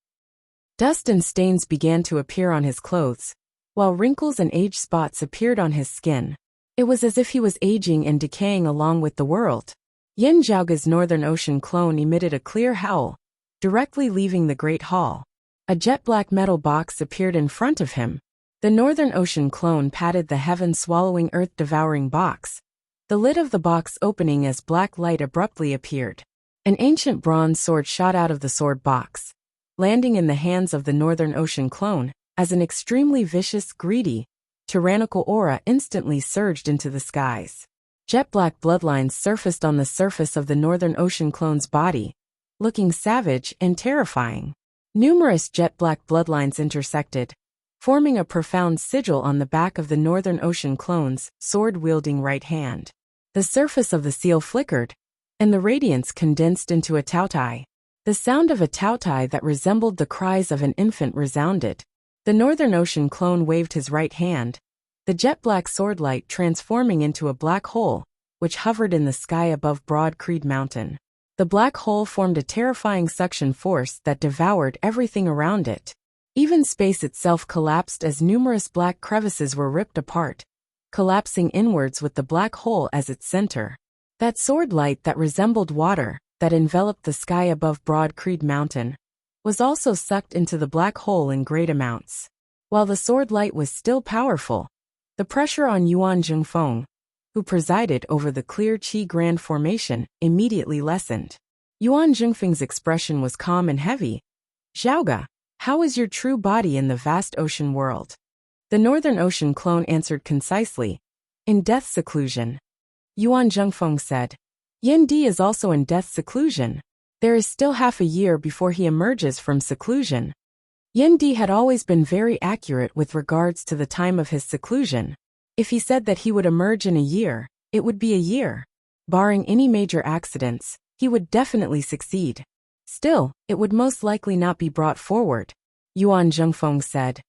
Speaker 1: Dust and stains began to appear on his clothes, while wrinkles and age spots appeared on his skin. It was as if he was aging and decaying along with the world. Yin Zhaoga's Northern Ocean clone emitted a clear howl, directly leaving the Great Hall. A jet-black metal box appeared in front of him. The Northern Ocean clone patted the heaven-swallowing earth-devouring box, the lid of the box opening as black light abruptly appeared. An ancient bronze sword shot out of the sword box, landing in the hands of the Northern Ocean clone, as an extremely vicious, greedy, tyrannical aura instantly surged into the skies. Jet-black bloodlines surfaced on the surface of the Northern Ocean clone's body, looking savage and terrifying. Numerous jet-black bloodlines intersected, forming a profound sigil on the back of the Northern Ocean clone's sword-wielding right hand. The surface of the seal flickered, and the radiance condensed into a tautai. The sound of a tautai that resembled the cries of an infant resounded. The Northern Ocean clone waved his right hand, the jet-black sword light transforming into a black hole, which hovered in the sky above Broad Creed Mountain. The black hole formed a terrifying suction force that devoured everything around it. Even space itself collapsed as numerous black crevices were ripped apart, collapsing inwards with the black hole as its center. That sword light that resembled water, that enveloped the sky above Broad Creed Mountain, was also sucked into the black hole in great amounts. While the sword light was still powerful, the pressure on Yuan Jingfeng, who presided over the Clear Chi Grand Formation, immediately lessened. Yuan Jingfeng's expression was calm and heavy. "Zhaoga, how is your true body in the vast ocean world?" The Northern Ocean clone answered concisely, "In death seclusion." Yuan Jingfeng said, "Yin Di is also in death seclusion. There is still half a year before he emerges from seclusion." Yin Di had always been very accurate with regards to the time of his seclusion. If he said that he would emerge in a year, it would be a year. Barring any major accidents, he would definitely succeed. Still, it would most likely not be brought forward. Yuan Jingfeng said,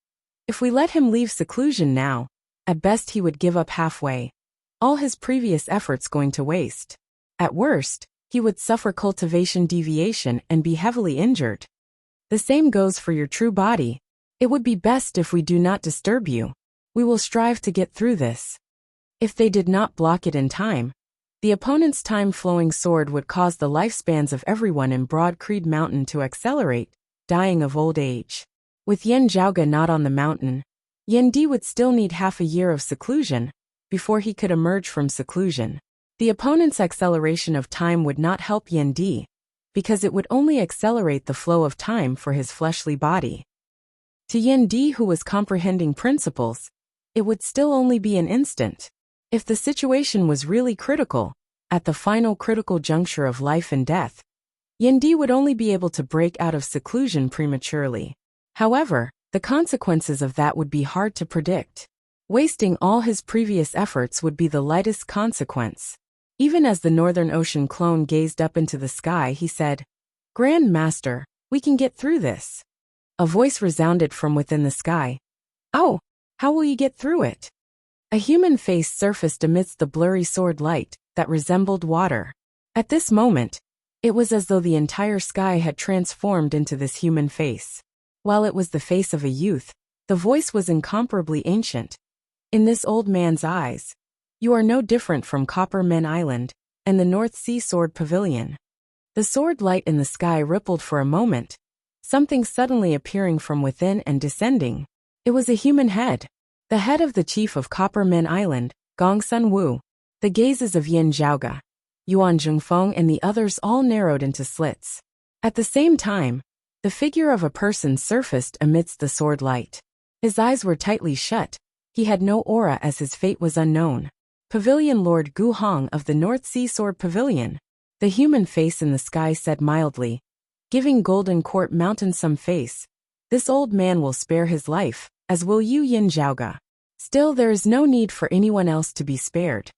Speaker 1: "If we let him leave seclusion now, at best he would give up halfway. All his previous efforts going to waste. At worst, he would suffer cultivation deviation and be heavily injured. The same goes for your true body. It would be best if we do not disturb you. We will strive to get through this. If they did not block it in time, the opponent's time-flowing sword would cause the lifespans of everyone in Broad Creed Mountain to accelerate, dying of old age. With Yen Zhaoge not on the mountain, Yen Di would still need half a year of seclusion before he could emerge from seclusion. The opponent's acceleration of time would not help Yen Di, because it would only accelerate the flow of time for his fleshly body. To Yen Di, who was comprehending principles, it would still only be an instant. If the situation was really critical, at the final critical juncture of life and death, Yen Di would only be able to break out of seclusion prematurely. However, the consequences of that would be hard to predict. Wasting all his previous efforts would be the lightest consequence. Even as the Northern Ocean clone gazed up into the sky, he said, "Grand Master, we can get through this." A voice resounded from within the sky. "Oh, how will you get through it?" A human face surfaced amidst the blurry sword light that resembled water. At this moment, it was as though the entire sky had transformed into this human face. While it was the face of a youth, the voice was incomparably ancient. In this old man's eyes, you are no different from Copper Men Island and the North Sea Sword Pavilion. The sword light in the sky rippled for a moment, something suddenly appearing from within and descending. It was a human head. The head of the chief of Copper Men Island, Gong Sun Wu. The gazes of Yen Zhaoge, Yuan Zhongfeng and the others all narrowed into slits. At the same time, the figure of a person surfaced amidst the sword light. His eyes were tightly shut. He had no aura as his fate was unknown. Pavilion Lord Gu Hong of the North Sea Sword Pavilion. The human face in the sky said mildly, giving Golden Court Mountain some face. "This old man will spare his life, as will you, Yen Zhaoge. Still, there is no need for anyone else to be spared.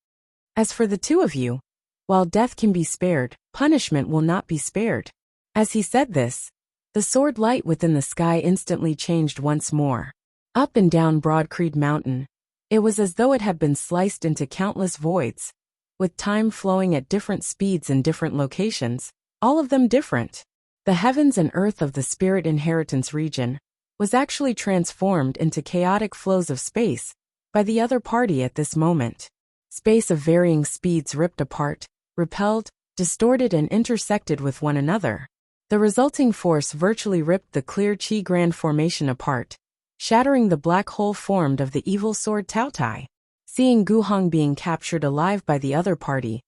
Speaker 1: As for the two of you, while death can be spared, punishment will not be spared." As he said this, the sword light within the sky instantly changed once more. Up and down Broad Creed Mountain, it was as though it had been sliced into countless voids, with time flowing at different speeds in different locations, all of them different. The heavens and earth of the spirit inheritance region was actually transformed into chaotic flows of space by the other party at this moment. Space of varying speeds ripped apart, repelled, distorted and intersected with one another. The resulting force virtually ripped the clear Qi Grand Formation apart, shattering the black hole formed of the evil sword Taotai. Seeing Gu Hong being captured alive by the other party,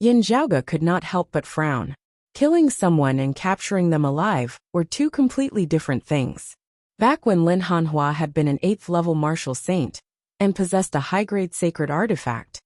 Speaker 1: Yen Zhaoge could not help but frown. Killing someone and capturing them alive were two completely different things. Back when Lin Hanhua had been an 8th-level martial saint and possessed a high-grade sacred artifact,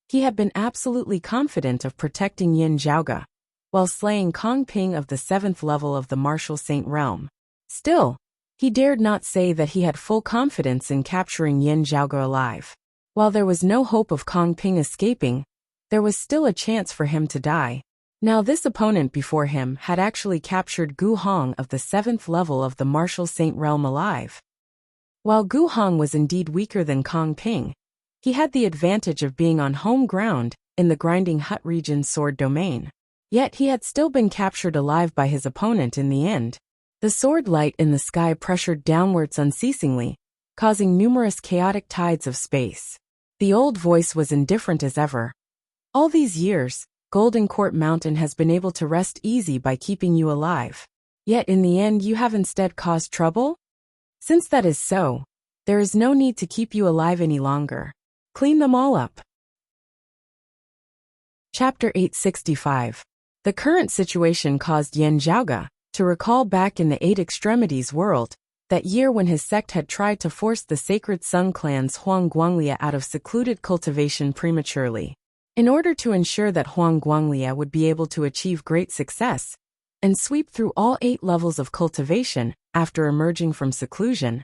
Speaker 1: he had been absolutely confident of protecting Yen Zhaoge, while slaying Kong Ping of the 7th level of the martial saint realm. Still, he dared not say that he had full confidence in capturing Yen Zhaoge alive. While there was no hope of Kong Ping escaping, there was still a chance for him to die. Now this opponent before him had actually captured Gu Hong of the 7th level of the martial saint realm alive. While Gu Hong was indeed weaker than Kong Ping, he had the advantage of being on home ground in the Grinding Hut region's sword domain. Yet he had still been captured alive by his opponent in the end. The sword light in the sky pressured downwards unceasingly, causing numerous chaotic tides of space. The old voice was indifferent as ever. "All these years, Golden Court Mountain has been able to rest easy by keeping you alive. Yet in the end you have instead caused trouble? Since that is so, there is no need to keep you alive any longer. Clean them all up." Chapter 865. The current situation caused Yen Zhaoge to recall back in the Eight Extremities world, that year when his sect had tried to force the sacred Sung clan's Huang Guanglia out of secluded cultivation prematurely. In order to ensure that Huang Guanglia would be able to achieve great success and sweep through all 8 levels of cultivation after emerging from seclusion,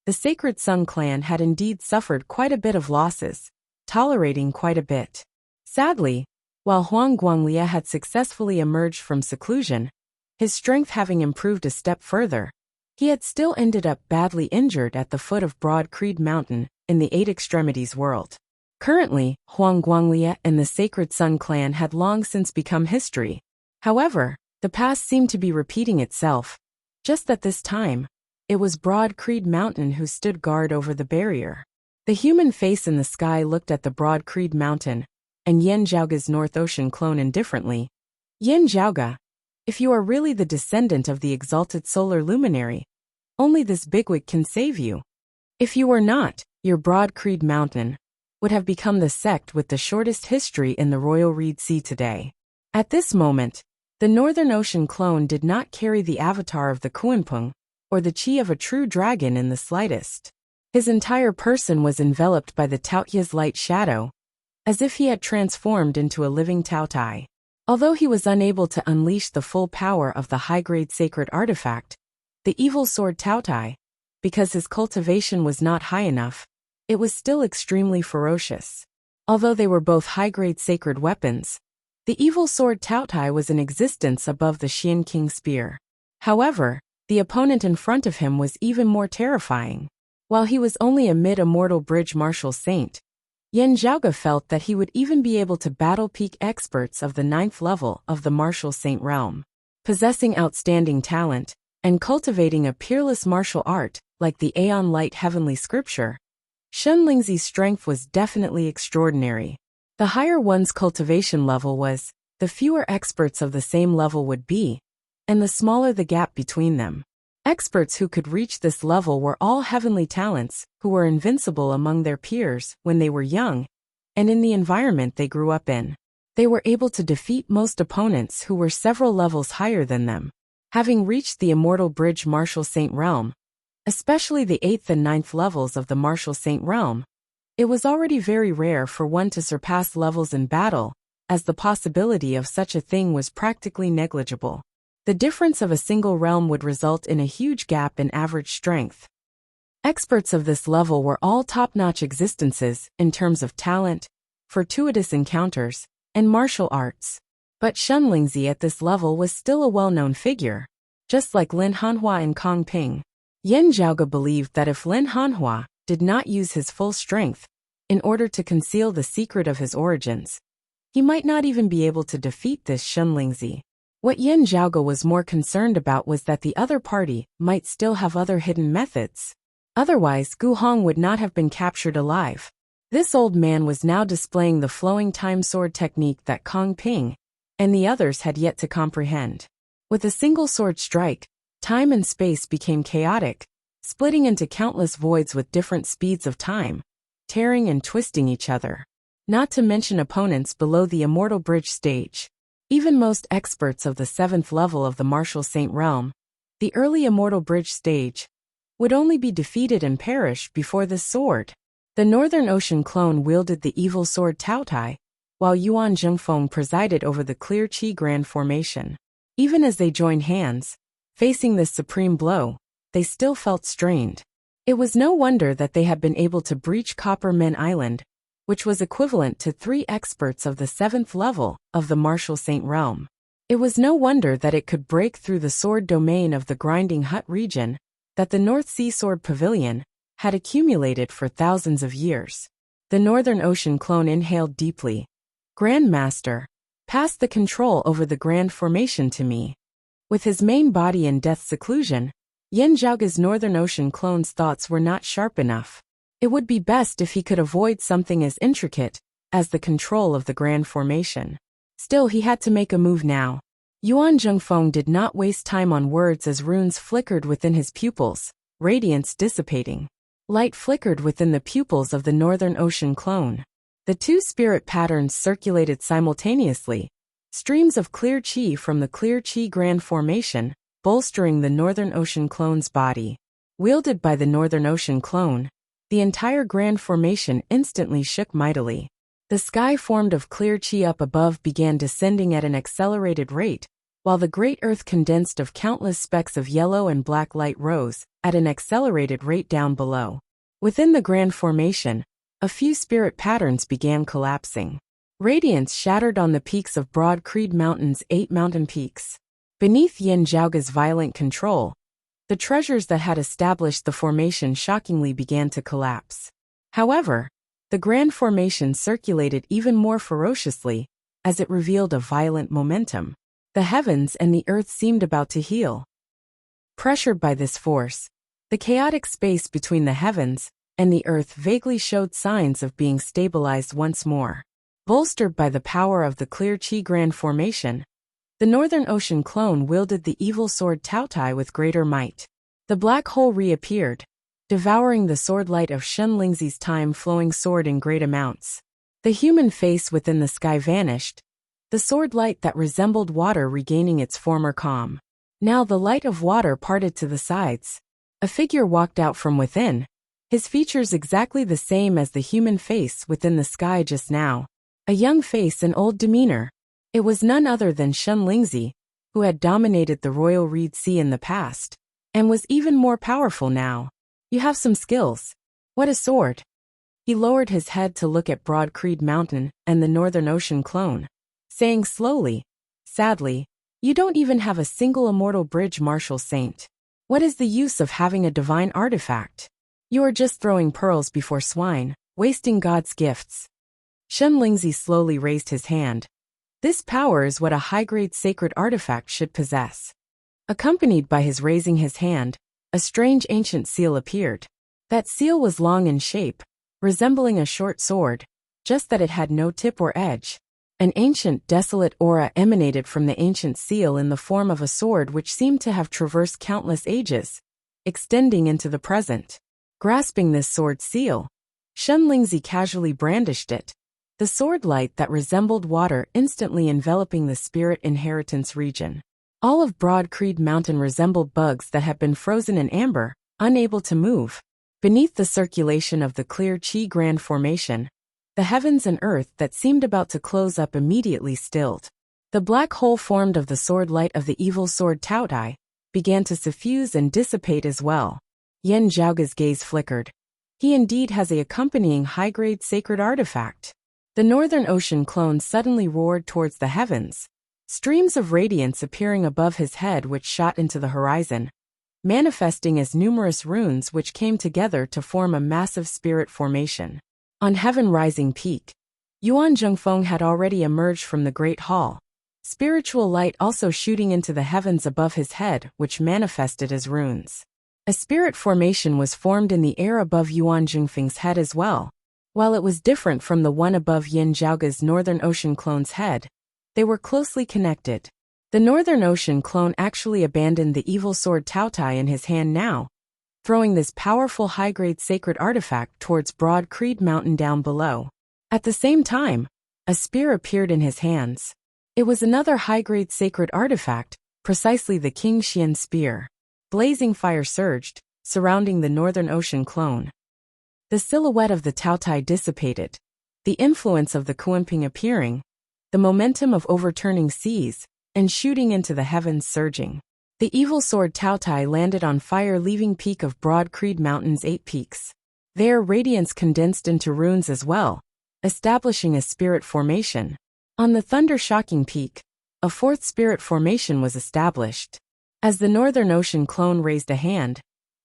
Speaker 1: the sacred Sung clan had indeed suffered quite a bit of losses, tolerating quite a bit. Sadly, while Huang Guanglia had successfully emerged from seclusion, his strength having improved a step further, he had still ended up badly injured at the foot of Broad Creed Mountain in the Eight Extremities world. Currently, Huang Guanglia and the Sacred Sun clan had long since become history, However, the past seemed to be repeating itself. Just at this time, it was Broad Creed Mountain who stood guard over the barrier. The human face in the sky looked at the Broad Creed Mountain and Yin Zhaoga's North Ocean clone indifferently. Yin Zhaoga, if you are really the descendant of the exalted solar luminary, only this bigwig can save you. If you were not, your Broad Creed Mountain would have become the sect with the shortest history in the Royal Reed Sea today. At this moment, the Northern Ocean clone did not carry the avatar of the Kuanpeng or the chi of a true dragon in the slightest. His entire person was enveloped by the Taotia's light shadow, as if he had transformed into a living Taotai. Although he was unable to unleash the full power of the high-grade sacred artifact, the evil sword Taotai, because his cultivation was not high enough, it was still extremely ferocious. Although they were both high-grade sacred weapons, the evil sword Taotai was in existence above the Xian King spear. However, the opponent in front of him was even more terrifying. While he was only a mid-immortal bridge martial saint, Yin Zhaoga felt that he would even be able to battle peak experts of the 9th level of the martial saint realm. Possessing outstanding talent and cultivating a peerless martial art like the Aeon Light Heavenly Scripture, Shen Lingzi's strength was definitely extraordinary. The higher one's cultivation level was, the fewer experts of the same level would be, and the smaller the gap between them. Experts who could reach this level were all heavenly talents who were invincible among their peers when they were young, and in the environment they grew up in. They were able to defeat most opponents who were several levels higher than them. Having reached the immortal bridge martial saint realm, especially the 8th and 9th levels of the martial saint realm, it was already very rare for one to surpass levels in battle, as the possibility of such a thing was practically negligible. The difference of a single realm would result in a huge gap in average strength. Experts of this level were all top-notch existences in terms of talent, fortuitous encounters, and martial arts. But Shen Lingzi at this level was still a well-known figure. Just like Lin Hanhua and Kong Ping, Yin Zhaoga believed that if Lin Hanhua did not use his full strength in order to conceal the secret of his origins, he might not even be able to defeat this Shen Lingzi. What Yin Zhaoga was more concerned about was that the other party might still have other hidden methods. Otherwise, Gu Hong would not have been captured alive. This old man was now displaying the flowing time sword technique that Kong Ping and the others had yet to comprehend. With a single sword strike, time and space became chaotic, splitting into countless voids with different speeds of time, tearing and twisting each other. Not to mention opponents below the immortal bridge stage. Even most experts of the 7th level of the martial saint realm, the early immortal bridge stage, would only be defeated and perish before this sword. The Northern Ocean clone wielded the evil sword Taotai, while Yuan Zhengfeng presided over the clear Qi Grand Formation. Even as they joined hands, facing this supreme blow, they still felt strained. It was no wonder that they had been able to breach Copper Men Island, which was equivalent to 3 experts of the 7th level of the martial saint realm. It was no wonder that it could break through the sword domain of the Grinding Hut region that the North Sea Sword Pavilion had accumulated for thousands of years. The Northern Ocean clone inhaled deeply. Grand Master, pass the control over the Grand Formation to me. With his main body in death seclusion, Yin Zhaoga's Northern Ocean clone's thoughts were not sharp enough. It would be best if he could avoid something as intricate as the control of the Grand Formation. Still, he had to make a move now. Yuan Zhengfeng did not waste time on words as runes flickered within his pupils, radiance dissipating. Light flickered within the pupils of the Northern Ocean clone. The 2 spirit patterns circulated simultaneously, streams of clear qi from the clear qi Grand Formation, bolstering the Northern Ocean clone's body. Wielded by the Northern Ocean clone, the entire Grand Formation instantly shook mightily. The sky formed of clear qi up above began descending at an accelerated rate, while the great earth condensed of countless specks of yellow and black light rose at an accelerated rate down below. Within the Grand Formation, a few spirit patterns began collapsing. Radiance shattered on the peaks of Broad Creed Mountain's 8 mountain peaks. Beneath Yin Zhaoga's violent control, the treasures that had established the formation shockingly began to collapse. However, the Grand Formation circulated even more ferociously, as it revealed a violent momentum. The heavens and the earth seemed about to heal. Pressured by this force, the chaotic space between the heavens and the earth vaguely showed signs of being stabilized once more. Bolstered by the power of the clear Qi Grand Formation, the Northern Ocean clone wielded the evil sword Taotai with greater might. The black hole reappeared, devouring the sword light of Shen Lingzi's time-flowing sword in great amounts. The human face within the sky vanished, the sword light that resembled water regaining its former calm. Now the light of water parted to the sides. A figure walked out from within, his features exactly the same as the human face within the sky just now. A young face and old demeanor. It was none other than Shen Lingzi, who had dominated the Royal Reed Sea in the past, and was even more powerful now. You have some skills. What a sword. He lowered his head to look at Broad Creed Mountain and the Northern Ocean clone, saying slowly, sadly, you don't even have a single immortal bridge, Martial Saint. What is the use of having a divine artifact? You are just throwing pearls before swine, wasting God's gifts. Shen Lingzi slowly raised his hand. This power is what a high-grade sacred artifact should possess. Accompanied by his raising his hand, a strange ancient seal appeared. That seal was long in shape, resembling a short sword, just that it had no tip or edge. An ancient, desolate aura emanated from the ancient seal in the form of a sword which seemed to have traversed countless ages, extending into the present. Grasping this sword seal, Shen Lingzi casually brandished it, the sword light that resembled water instantly enveloping the spirit inheritance region. All of Broad Creed Mountain resembled bugs that had been frozen in amber, unable to move. Beneath the circulation of the clear Qi Grand Formation, the heavens and earth that seemed about to close up immediately stilled. The black hole formed of the sword light of the evil sword Taotai began to suffuse and dissipate as well. Yen Zhaoge's gaze flickered. He indeed has a accompanying high-grade sacred artifact. The Northern Ocean clone suddenly roared towards the heavens, streams of radiance appearing above his head which shot into the horizon, manifesting as numerous runes which came together to form a massive spirit formation. On Heaven Rising Peak, Yuan Zhengfeng had already emerged from the Great Hall, spiritual light also shooting into the heavens above his head which manifested as runes. A spirit formation was formed in the air above Yuan Zhengfeng's head as well. While it was different from the one above Yen Zhaoge's Northern Ocean clone's head, they were closely connected. The Northern Ocean clone actually abandoned the evil sword Taotai in his hand now, throwing this powerful high-grade sacred artifact towards Broad Creed Mountain down below. At the same time, a spear appeared in his hands. It was another high-grade sacred artifact, precisely the King Xian spear. Blazing fire surged, surrounding the Northern Ocean clone. The silhouette of the Taotai dissipated, the influence of the Kuanping appearing, the momentum of overturning seas, and shooting into the heavens surging. The evil sword Taotai landed on fire leaving peak of Broad Creed Mountain's 8 peaks. There radiance condensed into runes as well, establishing a spirit formation. On the thunder-shocking peak, a 4th spirit formation was established. As the Northern Ocean clone raised a hand,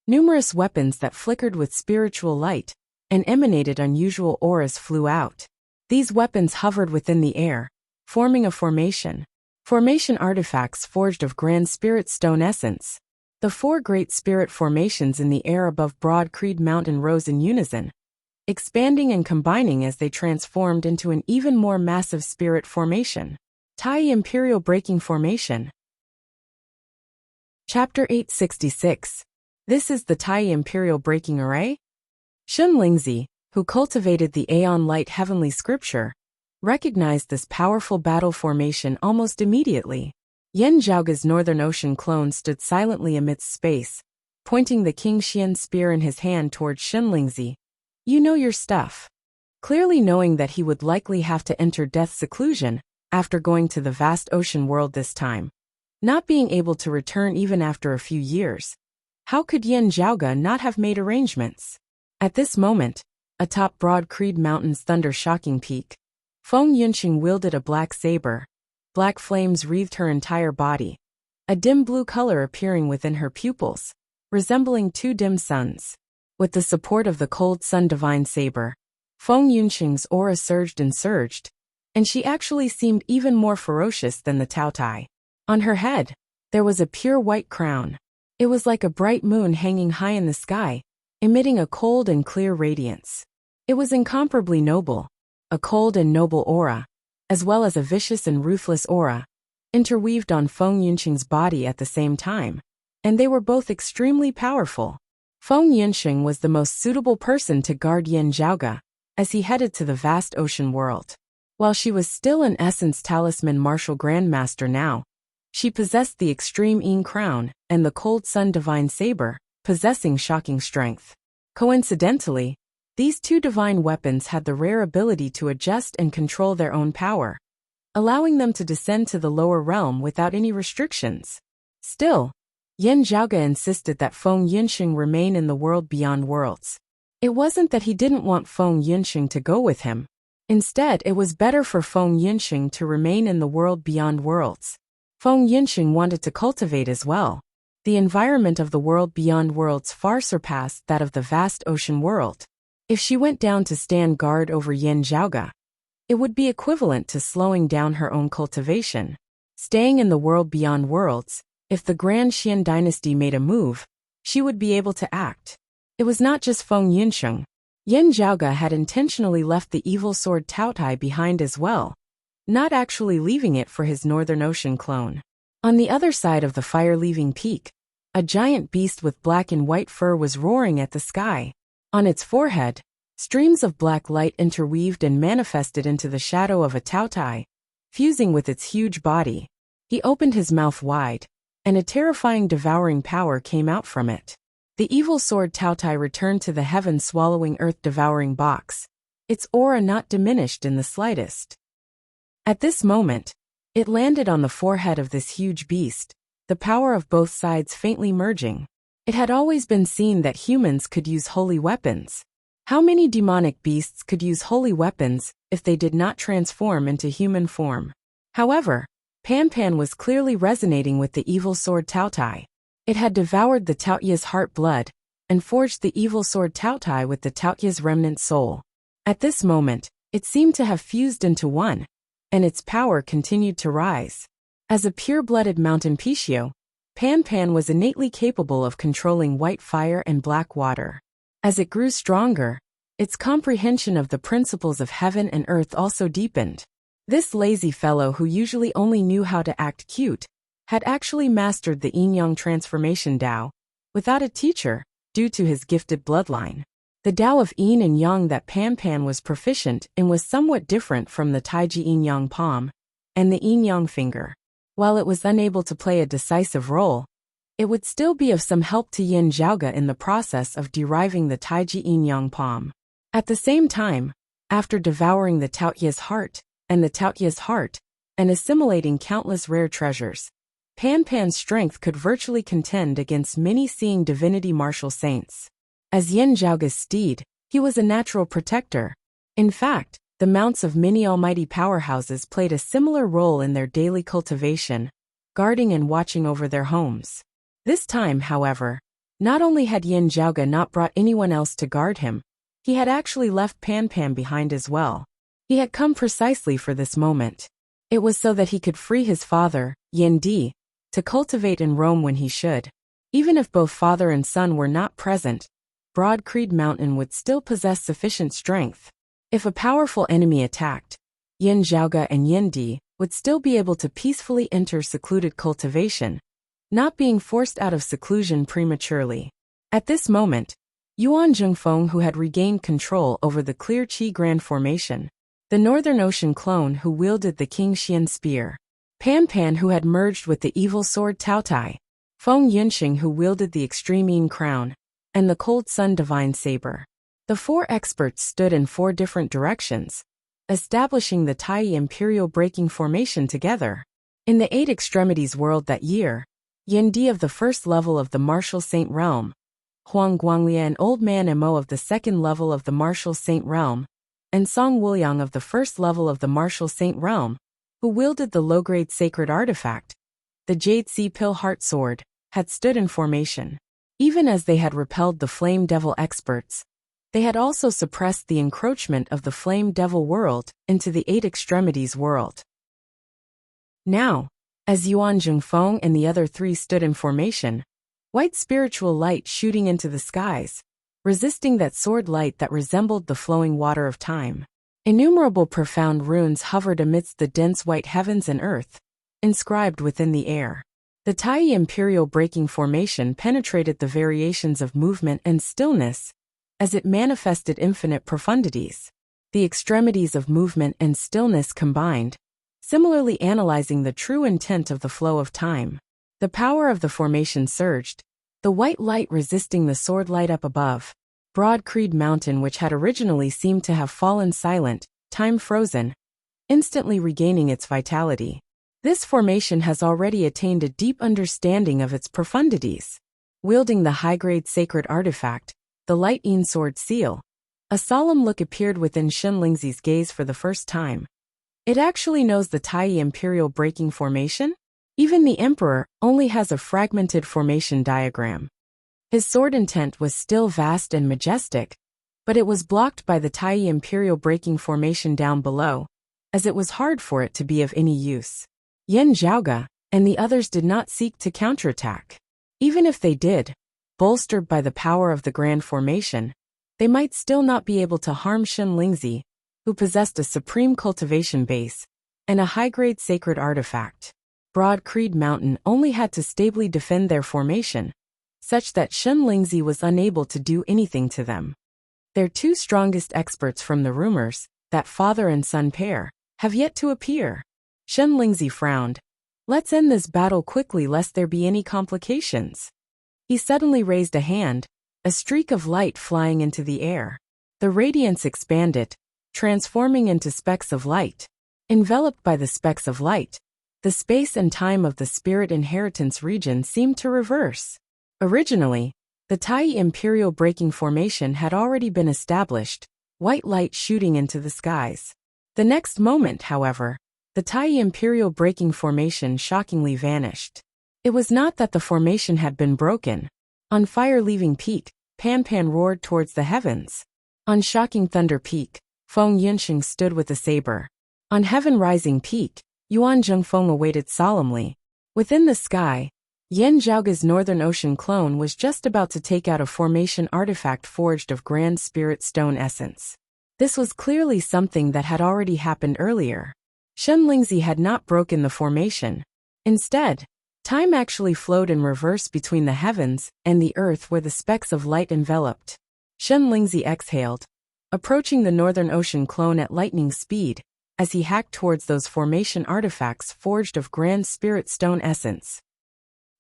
Speaker 1: numerous weapons that flickered with spiritual light and emanated unusual auras flew out. These weapons hovered within the air, forming a formation. Formation artifacts forged of grand spirit stone essence. The 4 great spirit formations in the air above Broad Creed Mountain rose in unison, expanding and combining as they transformed into an even more massive spirit formation. Tai Imperial Breaking Formation. Chapter 866. This is the Tai Imperial Breaking Array? Shen Lingzi, who cultivated the Aeon Light Heavenly Scripture, recognized this powerful battle formation almost immediately. Yen Zhaoge's Northern Ocean clone stood silently amidst space, pointing the King Xian spear in his hand towards Shen Lingzi. You know your stuff. Clearly knowing that he would likely have to enter death's seclusion after going to the vast ocean world this time, not being able to return even after a few years. How could Yen Zhaoge not have made arrangements? At this moment, atop Broad Creed Mountain's thunder-shocking peak, Feng Yunqing wielded a black saber. Black flames wreathed her entire body, a dim blue color appearing within her pupils, resembling 2 dim suns. With the support of the cold sun divine saber, Feng Yunqing's aura surged, and she actually seemed even more ferocious than the Taotai. On her head, there was a pure white crown. It was like a bright moon hanging high in the sky, emitting a cold and clear radiance. It was incomparably noble, a cold and noble aura, as well as a vicious and ruthless aura, interweaved on Feng Yunqing's body at the same time, and they were both extremely powerful. Feng Yunqing was the most suitable person to guard Yin Zhaoge as he headed to the vast ocean world. While she was still in essence talisman martial grandmaster now, she possessed the extreme Yin crown and the cold sun divine saber, possessing shocking strength. Coincidentally, these two divine weapons had the rare ability to adjust and control their own power, allowing them to descend to the lower realm without any restrictions. Still, Yin Zhaoge insisted that Feng Yunqing remain in the world beyond worlds. It wasn't that he didn't want Feng Yunqing to go with him. Instead, it was better for Feng Yunqing to remain in the world beyond worlds. Feng Yunqing wanted to cultivate as well. The environment of the world beyond worlds far surpassed that of the vast ocean world. If she went down to stand guard over Yin Zhaoge, it would be equivalent to slowing down her own cultivation. Staying in the world beyond worlds, if the Grand Xian dynasty made a move, she would be able to act. It was not just Feng Yunqing. Yin Zhaoge had intentionally left the evil sword Taotai behind as well, not actually leaving it for his Northern Ocean clone. On the other side of the fire-leaving peak, a giant beast with black and white fur was roaring at the sky. On its forehead, streams of black light interweaved and manifested into the shadow of a Taotai, fusing with its huge body. He opened his mouth wide, and a terrifying devouring power came out from it. The evil sword Taotai returned to the heaven-swallowing earth-devouring box, its aura not diminished in the slightest. At this moment, it landed on the forehead of this huge beast, the power of both sides faintly merging. It had always been seen that humans could use holy weapons. How many demonic beasts could use holy weapons if they did not transform into human form? However, Pan Pan was clearly resonating with the evil sword Taotai. It had devoured the Taoya's heart blood and forged the evil sword Taotai with the Taoya's remnant soul. At this moment, it seemed to have fused into one, and its power continued to rise. As a pure-blooded mountain Pishio, Pan Pan was innately capable of controlling white fire and black water. As it grew stronger, its comprehension of the principles of heaven and earth also deepened. This lazy fellow who usually only knew how to act cute, had actually mastered the Yin-Yang transformation Tao, without a teacher, due to his gifted bloodline. The Tao of Yin and Yang that Pan Pan was proficient in was somewhat different from the Taiji Yin-Yang palm and the Yin-Yang finger. While it was unable to play a decisive role, it would still be of some help to Yin Zhaoge in the process of deriving the Taiji Yin-Yang palm. At the same time, after devouring the Taoya's heart and the Taoya's heart, and assimilating countless rare treasures, Pan Pan's strength could virtually contend against many seeing divinity martial saints. As Yin Zhaoge's steed, he was a natural protector. In fact, the mounts of many almighty powerhouses played a similar role in their daily cultivation, guarding and watching over their homes. This time, however, not only had Yin Zhaoge not brought anyone else to guard him, he had actually left Pan Pan behind as well. He had come precisely for this moment. It was so that he could free his father, Yin Di, to cultivate and roam when he should. Even if both father and son were not present, Broad Creed Mountain would still possess sufficient strength. If a powerful enemy attacked, Yin Zhaoge and Yin Di would still be able to peacefully enter secluded cultivation, not being forced out of seclusion prematurely. At this moment, Yuan Zhengfeng, who had regained control over the Clear Qi Grand Formation, the Northern Ocean clone who wielded the King Xian spear, Pan Pan, who had merged with the evil sword Taotai, Feng Yunqing, who wielded the extreme Yin crown, and the cold sun divine saber. The four experts stood in four different directions, establishing the Tai Imperial Breaking Formation together. In the Eight Extremities world that year, Yin Di of the first level of the Martial Saint Realm, Huang Guanglia and Old Man Mo of the second level of the Martial Saint Realm, and Song Wuliang of the first level of the Martial Saint Realm, who wielded the low-grade sacred artifact, the Jade Sea Pill Heart Sword, had stood in formation. Even as they had repelled the Flame Devil experts, they had also suppressed the encroachment of the Flame Devil world into the Eight Extremities world. Now, As Yuan Zhengfeng and the other three stood in formation, white spiritual light shooting into the skies, resisting that sword light that resembled the flowing water of time. Innumerable profound runes hovered amidst the dense white heavens and earth, inscribed within the air. The Tai Imperial breaking formation penetrated the variations of movement and stillness, as it manifested infinite profundities. The extremities of movement and stillness combined, similarly analyzing the true intent of the flow of time. The power of the formation surged, the white light resisting the sword light up above. Broad Creed Mountain, which had originally seemed to have fallen silent, time frozen, instantly regaining its vitality. This formation has already attained a deep understanding of its profundities. Wielding the high-grade sacred artifact, the Light Yin Sword Seal, a solemn look appeared within Shen Lingzi's gaze for the first time. It actually knows the Tai Imperial breaking formation? Even the Emperor only has a fragmented formation diagram. His sword intent was still vast and majestic, but it was blocked by the Tai Imperial breaking formation down below, as it was hard for it to be of any use. Yen Zhaoge and the others did not seek to counterattack. Even if they did, bolstered by the power of the Grand Formation, they might still not be able to harm Shen Lingzi, who possessed a supreme cultivation base and a high-grade sacred artifact. Broad Creed Mountain only had to stably defend their formation, such that Shen Lingzi was unable to do anything to them. Their two strongest experts from the rumors, that father and son pair, have yet to appear. Shen Lingzi frowned. Let's end this battle quickly lest there be any complications. He suddenly raised a hand, a streak of light flying into the air. The radiance expanded, transforming into specks of light. Enveloped by the specks of light, the space and time of the spirit inheritance region seemed to reverse. Originally, the Tai Imperial breaking formation had already been established, white light shooting into the skies. The next moment, however, the Tai Imperial breaking formation shockingly vanished. It was not that the formation had been broken. On fire-leaving peak, Pan Pan roared towards the heavens. On shocking thunder peak, Feng Yunxing stood with a saber. On heaven-rising peak, Yuan Zhengfeng awaited solemnly. Within the sky, Yen Zhaoge's Northern Ocean clone was just about to take out a formation artifact forged of Grand Spirit Stone essence. This was clearly something that had already happened earlier. Shen Lingzi had not broken the formation. Instead, time actually flowed in reverse between the heavens and the earth where the specks of light enveloped. Shen Lingzi exhaled, approaching the Northern Ocean clone at lightning speed, as he hacked towards those formation artifacts forged of Grand Spirit Stone essence.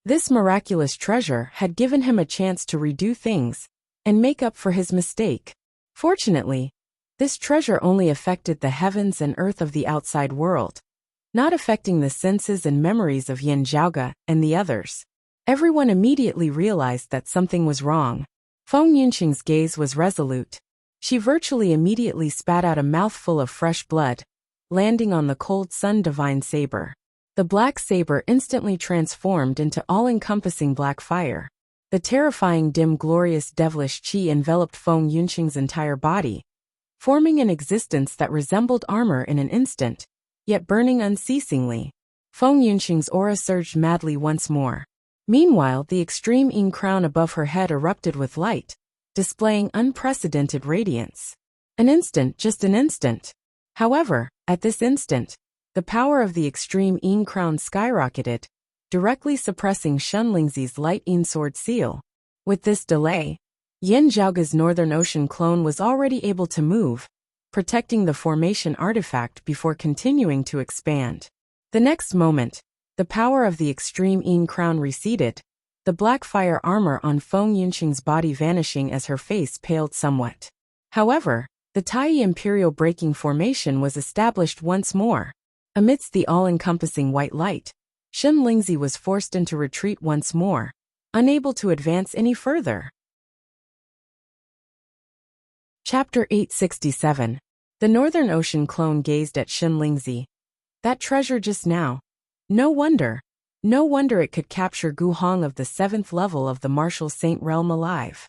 Speaker 1: This miraculous treasure had given him a chance to redo things and make up for his mistake. Fortunately, this treasure only affected the heavens and earth of the outside world, not affecting the senses and memories of Yen Zhaoge and the others. Everyone immediately realized that something was wrong. Feng Yunxing's gaze was resolute. She virtually immediately spat out a mouthful of fresh blood, landing on the cold sun divine saber. The black saber instantly transformed into all-encompassing black fire. The terrifying dim glorious devilish qi enveloped Feng Yunxing's entire body, forming an existence that resembled armor in an instant, yet burning unceasingly. Feng Yunxing's aura surged madly once more. Meanwhile, the extreme Yin crown above her head erupted with light, displaying unprecedented radiance. An instant, just an instant. However, at this instant, the power of the extreme Yin crown skyrocketed, directly suppressing Shen Lingzi's Light Yin Sword Seal. With this delay, Yen Zhaoge's Northern Ocean clone was already able to move, protecting the formation artifact before continuing to expand. The next moment, the power of the extreme Yin crown receded, the black fire armor on Feng Yunxing's body vanishing as her face paled somewhat. However, the Tai Imperial breaking formation was established once more. Amidst the all-encompassing white light, Shen Lingzi was forced into retreat once more, unable to advance any further. Chapter 867. The Northern Ocean clone gazed at Shen Lingzi. That treasure just now. No wonder it could capture Gu Hong of the 7th level of the Martial Saint realm alive.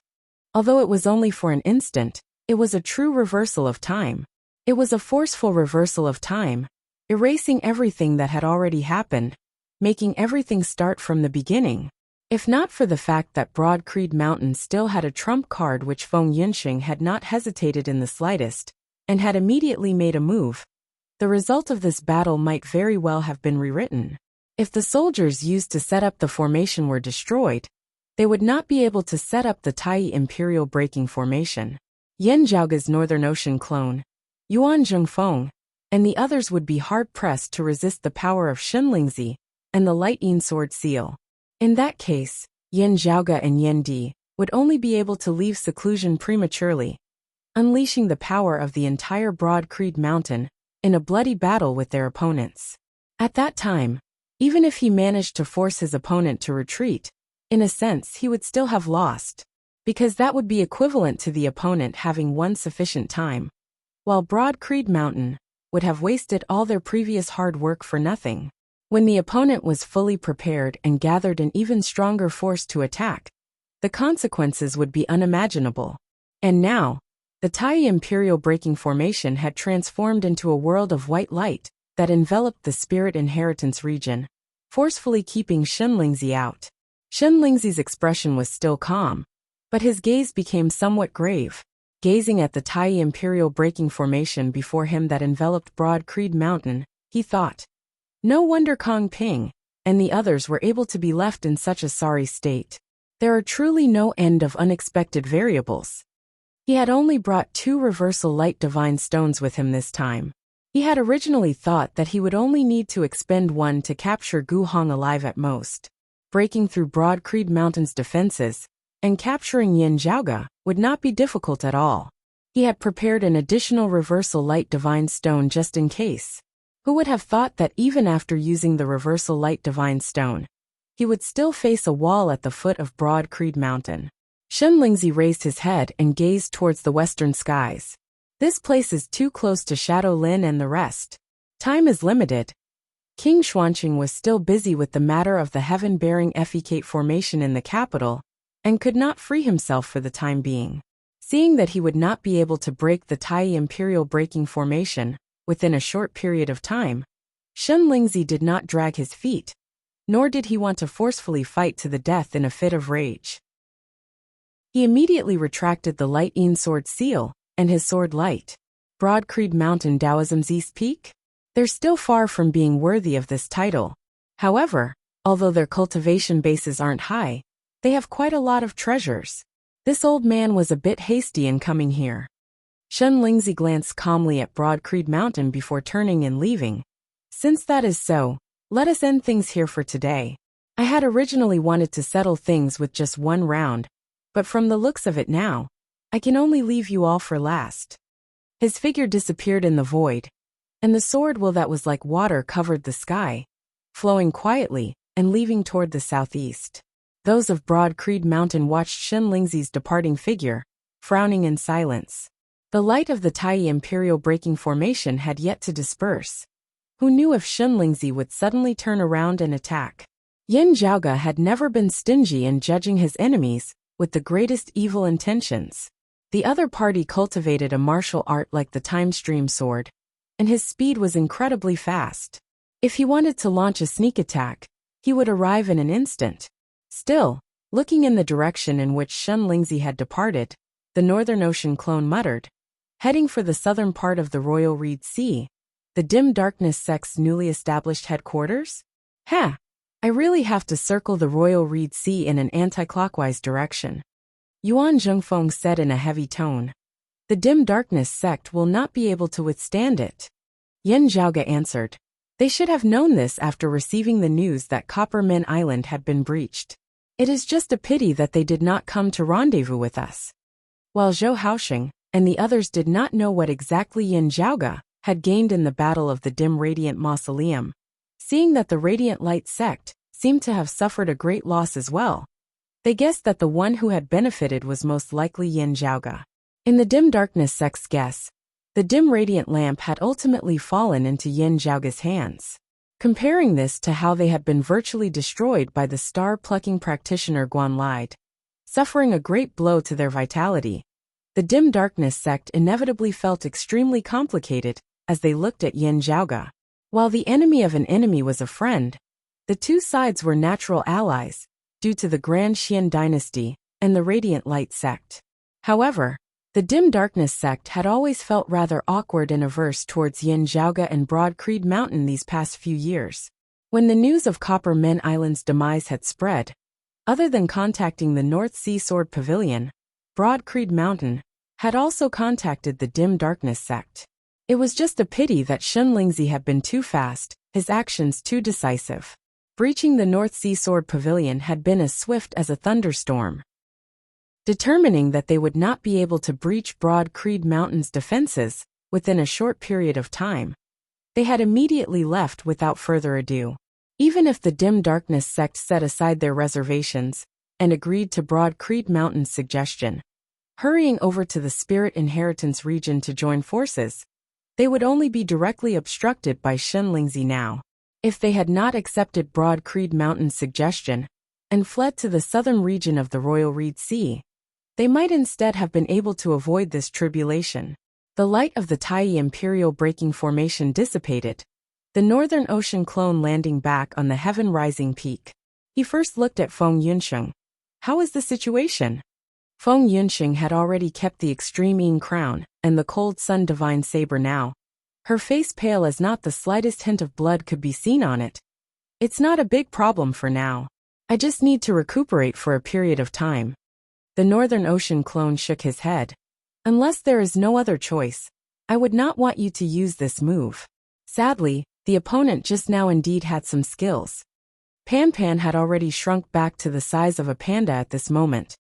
Speaker 1: Although it was only for an instant, it was a true reversal of time. It was a forceful reversal of time, erasing everything that had already happened, making everything start from the beginning. If not for the fact that Broad Creed Mountain still had a trump card which Feng Yinxing had not hesitated in the slightest, and had immediately made a move, the result of this battle might very well have been rewritten. If the soldiers used to set up the formation were destroyed, they would not be able to set up the Tai Imperial Breaking Formation. Yan Zhaoge's Northern Ocean clone, Yuan Zhengfeng, and the others would be hard-pressed to resist the power of Shenlingzi and the Light Yin Sword Seal. In that case, Yan Zhaoge and Yan Di would only be able to leave seclusion prematurely, unleashing the power of the entire Broad Creed Mountain in a bloody battle with their opponents. At that time, even if he managed to force his opponent to retreat, in a sense he would still have lost, because that would be equivalent to the opponent having won sufficient time, while Broad Creed Mountain would have wasted all their previous hard work for nothing. When the opponent was fully prepared and gathered an even stronger force to attack, the consequences would be unimaginable. And now, the Tai Imperial Breaking Formation had transformed into a world of white light that enveloped the Spirit Inheritance region, forcefully keeping Shenlingzi out. Shenlingzi's expression was still calm, but his gaze became somewhat grave, gazing at the Tai Imperial Breaking Formation before him that enveloped Broad Creed Mountain. He thought, no wonder Kong Ping and the others were able to be left in such a sorry state. There are truly no end of unexpected variables. He had only brought 2 reversal light divine stones with him this time. He had originally thought that he would only need to expend one to capture Gu Hong alive at most. Breaking through Broad Creed Mountain's defenses and capturing Yan Zhaoge would not be difficult at all. He had prepared an additional reversal light divine stone just in case. Who would have thought that even after using the reversal light divine stone, he would still face a wall at the foot of Broad Creed Mountain? Shenlingzi raised his head and gazed towards the western skies. This place is too close to Shadow Lin and the rest. Time is limited. King Xuanqing was still busy with the matter of the heaven-bearing Effecate formation in the capital, and could not free himself for the time being. Seeing that he would not be able to break the Tai Imperial Breaking Formation within a short period of time, Shenlingzi did not drag his feet, nor did he want to forcefully fight to the death in a fit of rage. He immediately retracted the Light Yin Sword Seal and his sword light. Broad Creed Mountain Taoism's East Peak? They're still far from being worthy of this title. However, although their cultivation bases aren't high, they have quite a lot of treasures. This old man was a bit hasty in coming here. Shenlingzi glanced calmly at Broad Creed Mountain before turning and leaving. Since that is so, let us end things here for today. I had originally wanted to settle things with just one round, but from the looks of it now, I can only leave you all for last. His figure disappeared in the void, and the sword will that was like water covered the sky, flowing quietly and leaving toward the southeast. Those of Broad Creed Mountain watched Shenlingzi's departing figure, frowning in silence. The light of the Tai Imperial Breaking Formation had yet to disperse. Who knew if Shenlingzi would suddenly turn around and attack? Yan Zhaoge had never been stingy in judging his enemies with the greatest evil intentions. The other party cultivated a martial art like the Time Stream Sword, and his speed was incredibly fast. If he wanted to launch a sneak attack, he would arrive in an instant. Still, looking in the direction in which Shenlingzi had departed, the Northern Ocean clone muttered, heading for the southern part of the Royal Reed Sea, the Dim Darkness sect's newly established headquarters? I really have to circle the Royal Reed Sea in an anti-clockwise direction. Yuan Zhengfeng said in a heavy tone. The Dim Darkness sect will not be able to withstand it. Yan Zhaoge answered. They should have known this after receiving the news that Copperman Island had been breached. It is just a pity that they did not come to rendezvous with us. While Zhou Haoxing and the others did not know what exactly Yan Zhaoge had gained in the Battle of the Dim Radiant Mausoleum, seeing that the Radiant Light sect seemed to have suffered a great loss as well, they guessed that the one who had benefited was most likely Yan Zhaoge. In the Dim Darkness sect's guess, the dim radiant lamp had ultimately fallen into Yan Zhaoge's hands. Comparing this to how they had been virtually destroyed by the star-plucking practitioner Guan Lide, suffering a great blow to their vitality, the Dim Darkness sect inevitably felt extremely complicated as they looked at Yan Zhaoge. While the enemy of an enemy was a friend, The two sides were natural allies, due to the Grand Xian dynasty and the Radiant Light sect. However, the Dim Darkness sect had always felt rather awkward and averse towards Yin Zhaoge and Broad Creed Mountain these past few years. When the news of Copper Men Island's demise had spread, other than contacting the North Sea Sword Pavilion, Broad Creed Mountain had also contacted the Dim Darkness sect. It was just a pity that Shen Lingzi had been too fast, his actions too decisive. Breaching the North Sea Sword Pavilion had been as swift as a thunderstorm. Determining that they would not be able to breach Broad Creed Mountain's defenses within a short period of time, they had immediately left without further ado. Even if the Dim Darkness sect set aside their reservations and agreed to Broad Creed Mountain's suggestion, hurrying over to the Spirit Inheritance region to join forces, they would only be directly obstructed by Shen Lingzi now. If they had not accepted Broad Creed Mountain's suggestion and fled to the southern region of the Royal Reed Sea, they might instead have been able to avoid this tribulation. The light of the Tai Imperial Breaking Formation dissipated, the Northern Ocean clone landing back on the Heaven Rising peak. He first looked at Feng Yunsheng. How is the situation? Feng Yunsheng had already kept the Extreme Yin crown and the Cold Sun Divine Saber now, her face pale as not the slightest hint of blood could be seen on it. It's not a big problem for now. I just need to recuperate for a period of time. The Northern Ocean clone shook his head. Unless there is no other choice, I would not want you to use this move. Sadly, the opponent just now indeed had some skills. Pan Pan had already shrunk back to the size of a panda at this moment,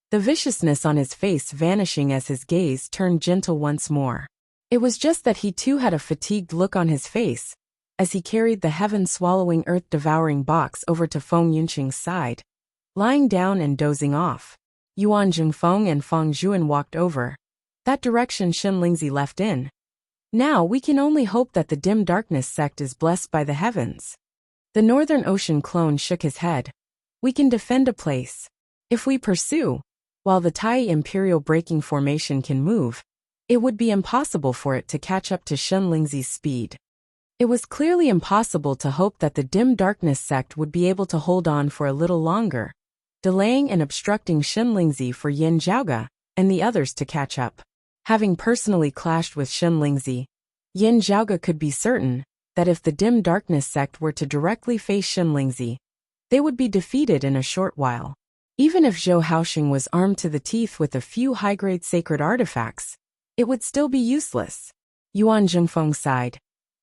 Speaker 1: the viciousness on his face vanishing as his gaze turned gentle once more. It was just that he too had a fatigued look on his face, as he carried the heaven-swallowing earth-devouring box over to Feng Yunsheng's side, lying down and dozing off. Yuan Zhengfeng and Feng Zhuan walked over, that direction Shen Lingzi left in. Now we can only hope that the Dim Darkness sect is blessed by the heavens. The Northern Ocean clone shook his head. We can defend a place. If we pursue, while the Tai Imperial Breaking Formation can move, it would be impossible for it to catch up to Shen Lingzi's speed. It was clearly impossible to hope that the Dim Darkness sect would be able to hold on for a little longer, delaying and obstructing Shen Lingzi for Yin Zhaoge and the others to catch up. Having personally clashed with Shen Lingzi, Yin Zhaoge could be certain that if the Dim Darkness sect were to directly face Shen Lingzi, they would be defeated in a short while. Even if Zhou Haoxing was armed to the teeth with a few high-grade sacred artifacts, it would still be useless. Yuan Zhengfeng sighed.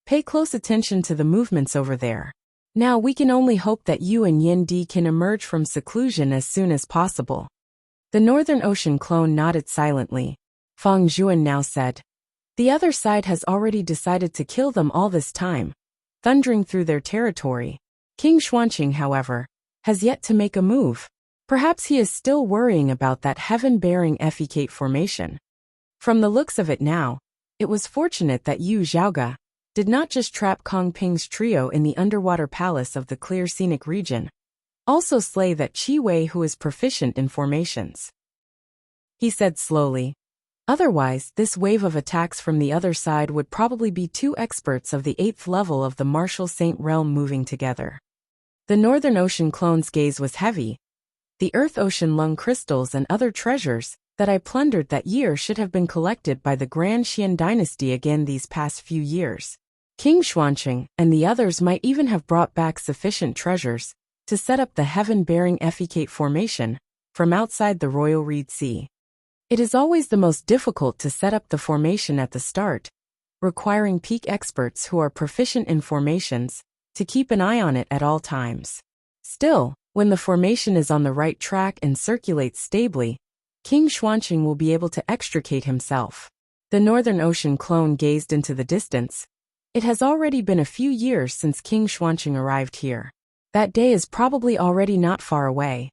Speaker 1: Pay close attention to the movements over there. Now we can only hope that you and Yin Di can emerge from seclusion as soon as possible. The Northern Ocean clone nodded silently. Feng Zhuan now said, the other side has already decided to kill them all this time, thundering through their territory. King Xuanqing, however, has yet to make a move. Perhaps he is still worrying about that heaven-bearing effecate formation. From the looks of it now, it was fortunate that Yu Zhaoge did not just trap Kong Ping's trio in the underwater palace of the clear scenic region, also slay that Qi Wei who is proficient in formations. He said slowly. Otherwise, this wave of attacks from the other side would probably be two experts of the 8th level of the Martial Saint realm moving together. The Northern Ocean clone's gaze was heavy. The Earth Ocean lung crystals and other treasures that I plundered that year should have been collected by the Grand Xian dynasty again these past few years. King Xuanqing and the others might even have brought back sufficient treasures to set up the heaven-bearing effecate formation from outside the Royal Reed Sea. It is always the most difficult to set up the formation at the start, requiring peak experts who are proficient in formations to keep an eye on it at all times. Still, when the formation is on the right track and circulates stably, King Xuanqing will be able to extricate himself. The Northern Ocean clone gazed into the distance. It has already been a few years since King Xuanqing arrived here. That day is probably already not far away.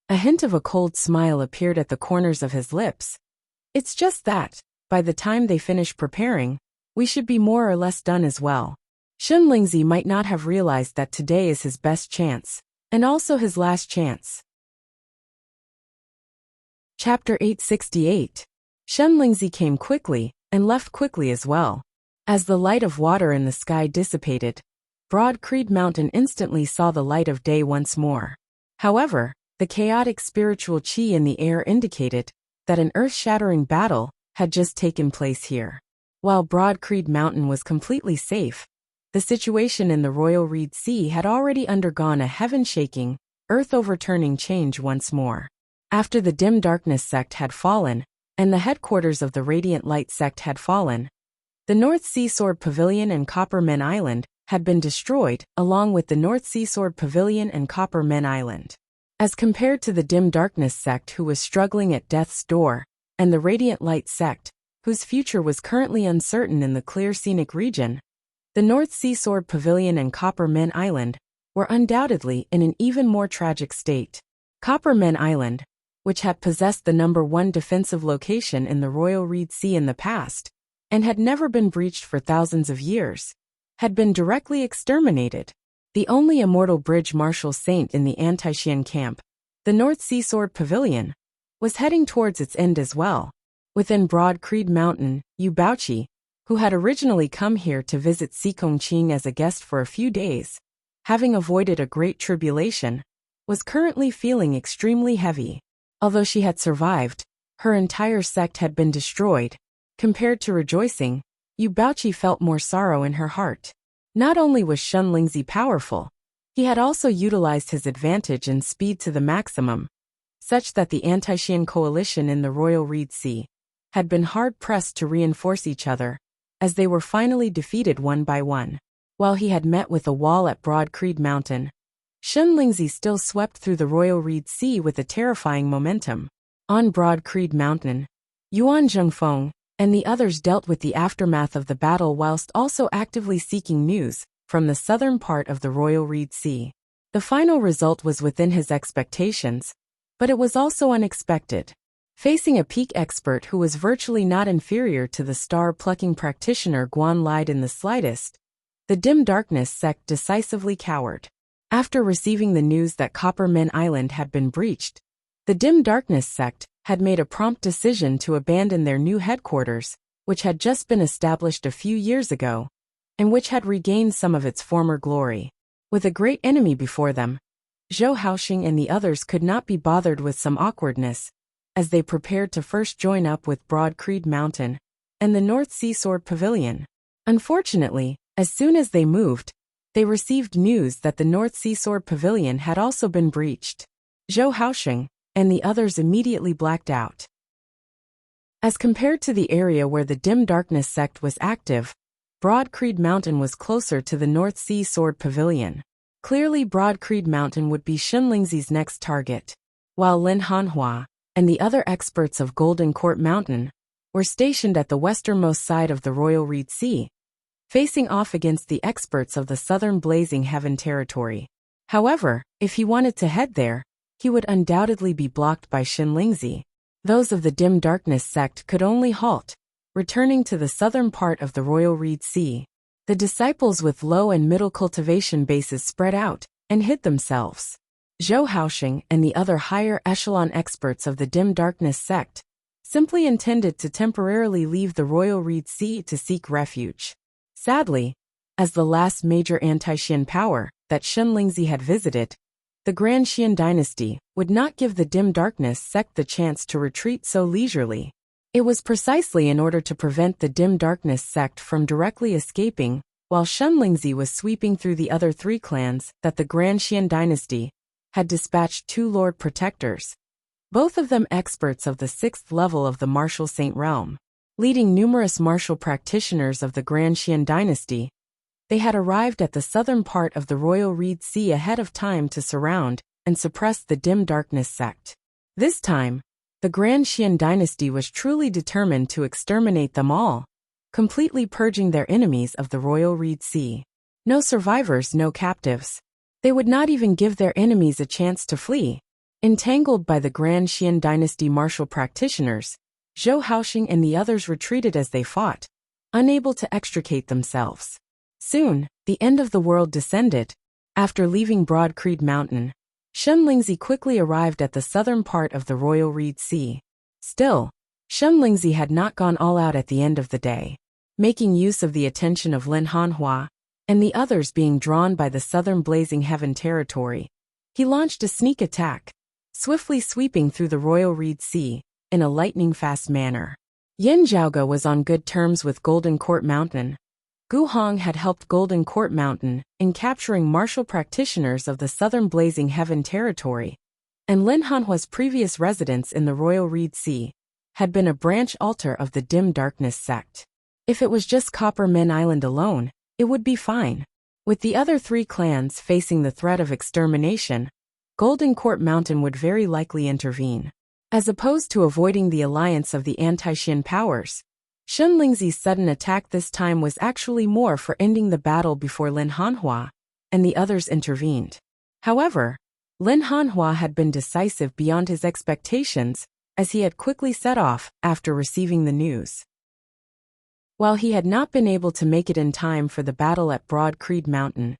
Speaker 1: A hint of a cold smile appeared at the corners of his lips. It's just that, by the time they finish preparing, we should be more or less done as well. Shen Lingzi might not have realized that today is his best chance, and also his last chance. Chapter 868. Shen Lingzi came quickly, and left quickly as well. As the light of water in the sky dissipated, Broad Creed Mountain instantly saw the light of day once more. However, the chaotic spiritual chi in the air indicated that an earth-shattering battle had just taken place here. While Broad Creed Mountain was completely safe, the situation in the Royal Reed Sea had already undergone a heaven-shaking, earth-overturning change once more. After the Dim Darkness sect had fallen, and the headquarters of the Radiant Light sect had fallen, the North Sea Sword Pavilion and Copper Men Island had been destroyed, along with the North Sea Sword Pavilion and Copper Men Island. As compared to the Dim Darkness sect, who was struggling at death's door, and the Radiant Light sect, whose future was currently uncertain in the clear scenic region, the North Sea Sword Pavilion and Copper Men Island were undoubtedly in an even more tragic state. Copper Men Island, which had possessed the #1 defensive location in the Royal Reed Sea in the past, and had never been breached for thousands of years, had been directly exterminated. The only immortal bridge martial saint in the Anti-Xian camp, the North Sea Sword Pavilion, was heading towards its end as well. Within Broad Creed Mountain, Yu Baoqi, who had originally come here to visit Xikongqing as a guest for a few days, having avoided a great tribulation, was currently feeling extremely heavy. Although she had survived, her entire sect had been destroyed. Compared to rejoicing, Yu Baoqi felt more sorrow in her heart. Not only was Shen Lingzi powerful, he had also utilized his advantage and speed to the maximum, such that the Anti-Xian coalition in the Royal Reed Sea had been hard-pressed to reinforce each other, as they were finally defeated one by one. While he had met with a wall at Broad Creed Mountain, Shen Lingzi still swept through the Royal Reed Sea with a terrifying momentum. On Broad Creed Mountain, Yuan Zhengfeng and the others dealt with the aftermath of the battle whilst also actively seeking news from the southern part of the Royal Reed Sea. The final result was within his expectations, but it was also unexpected. Facing a peak expert who was virtually not inferior to the star-plucking practitioner Guan Lied in the slightest, the Dim Darkness sect decisively cowered. After receiving the news that Copper Men Island had been breached, the Dim Darkness sect had made a prompt decision to abandon their new headquarters, which had just been established a few years ago, and which had regained some of its former glory. With a great enemy before them, Zhou Haoxing and the others could not be bothered with some awkwardness, as they prepared to first join up with Broad Creed Mountain and the North Sea Sword Pavilion. Unfortunately, as soon as they moved, they received news that the North Sea Sword Pavilion had also been breached. Zhou Haoxing and the others immediately blacked out. As compared to the area where the Dim Darkness sect was active, Broad Creed Mountain was closer to the North Sea Sword Pavilion. Clearly, Broad Creed Mountain would be Shen Lingzi's next target, while Lin Hanhua and the other experts of Golden Court Mountain were stationed at the westernmost side of the Royal Reed Sea, facing off against the experts of the southern Blazing Heaven territory. However, if he wanted to head there, he would undoubtedly be blocked by Shen Lingzi. Those of the Dim Darkness sect could only halt, returning to the southern part of the Royal Reed Sea. The disciples with low and middle cultivation bases spread out and hid themselves. Zhou Haoxing and the other higher echelon experts of the Dim Darkness sect simply intended to temporarily leave the Royal Reed Sea to seek refuge. Sadly, as the last major anti-Xian power that Shen Lingzi had visited, the Grand Xian dynasty would not give the Dim Darkness sect the chance to retreat so leisurely. It was precisely in order to prevent the Dim Darkness sect from directly escaping while Shen Lingzi was sweeping through the other three clans that the Grand Xian dynasty had dispatched 2 Lord Protectors, both of them experts of the 6th level of the Martial Saint realm. Leading numerous martial practitioners of the Grand Xian dynasty, they had arrived at the southern part of the Royal Reed Sea ahead of time to surround and suppress the Dim Darkness sect. This time, the Grand Xian dynasty was truly determined to exterminate them all, completely purging their enemies of the Royal Reed Sea. No survivors, no captives. They would not even give their enemies a chance to flee. Entangled by the Grand Xian dynasty martial practitioners, Zhou Haoxing and the others retreated as they fought, unable to extricate themselves. Soon, the end of the world descended. After leaving Broad Creed Mountain, Shen Lingzi quickly arrived at the southern part of the Royal Reed Sea. Still, Shen Lingzi had not gone all out at the end of the day. Making use of the attention of Lin Hanhua and the others being drawn by the southern blazing heaven territory, he launched a sneak attack, swiftly sweeping through the royal reed sea in a lightning-fast manner. Yin Zhaoge was on good terms with Golden Court Mountain. Gu Hong had helped Golden Court Mountain in capturing martial practitioners of the southern blazing heaven territory, and Lin Hanhua's previous residence in the royal reed sea had been a branch altar of the dim darkness sect. If it was just Copper Men Island alone, it would be fine. With the other 3 clans facing the threat of extermination, Golden Court Mountain would very likely intervene. As opposed to avoiding the alliance of the anti-Xin powers, Shun Lingzi's sudden attack this time was actually more for ending the battle before Lin Hanhua and the others intervened. However, Lin Hanhua had been decisive beyond his expectations, as he had quickly set off after receiving the news. While he had not been able to make it in time for the battle at Broad Creed Mountain,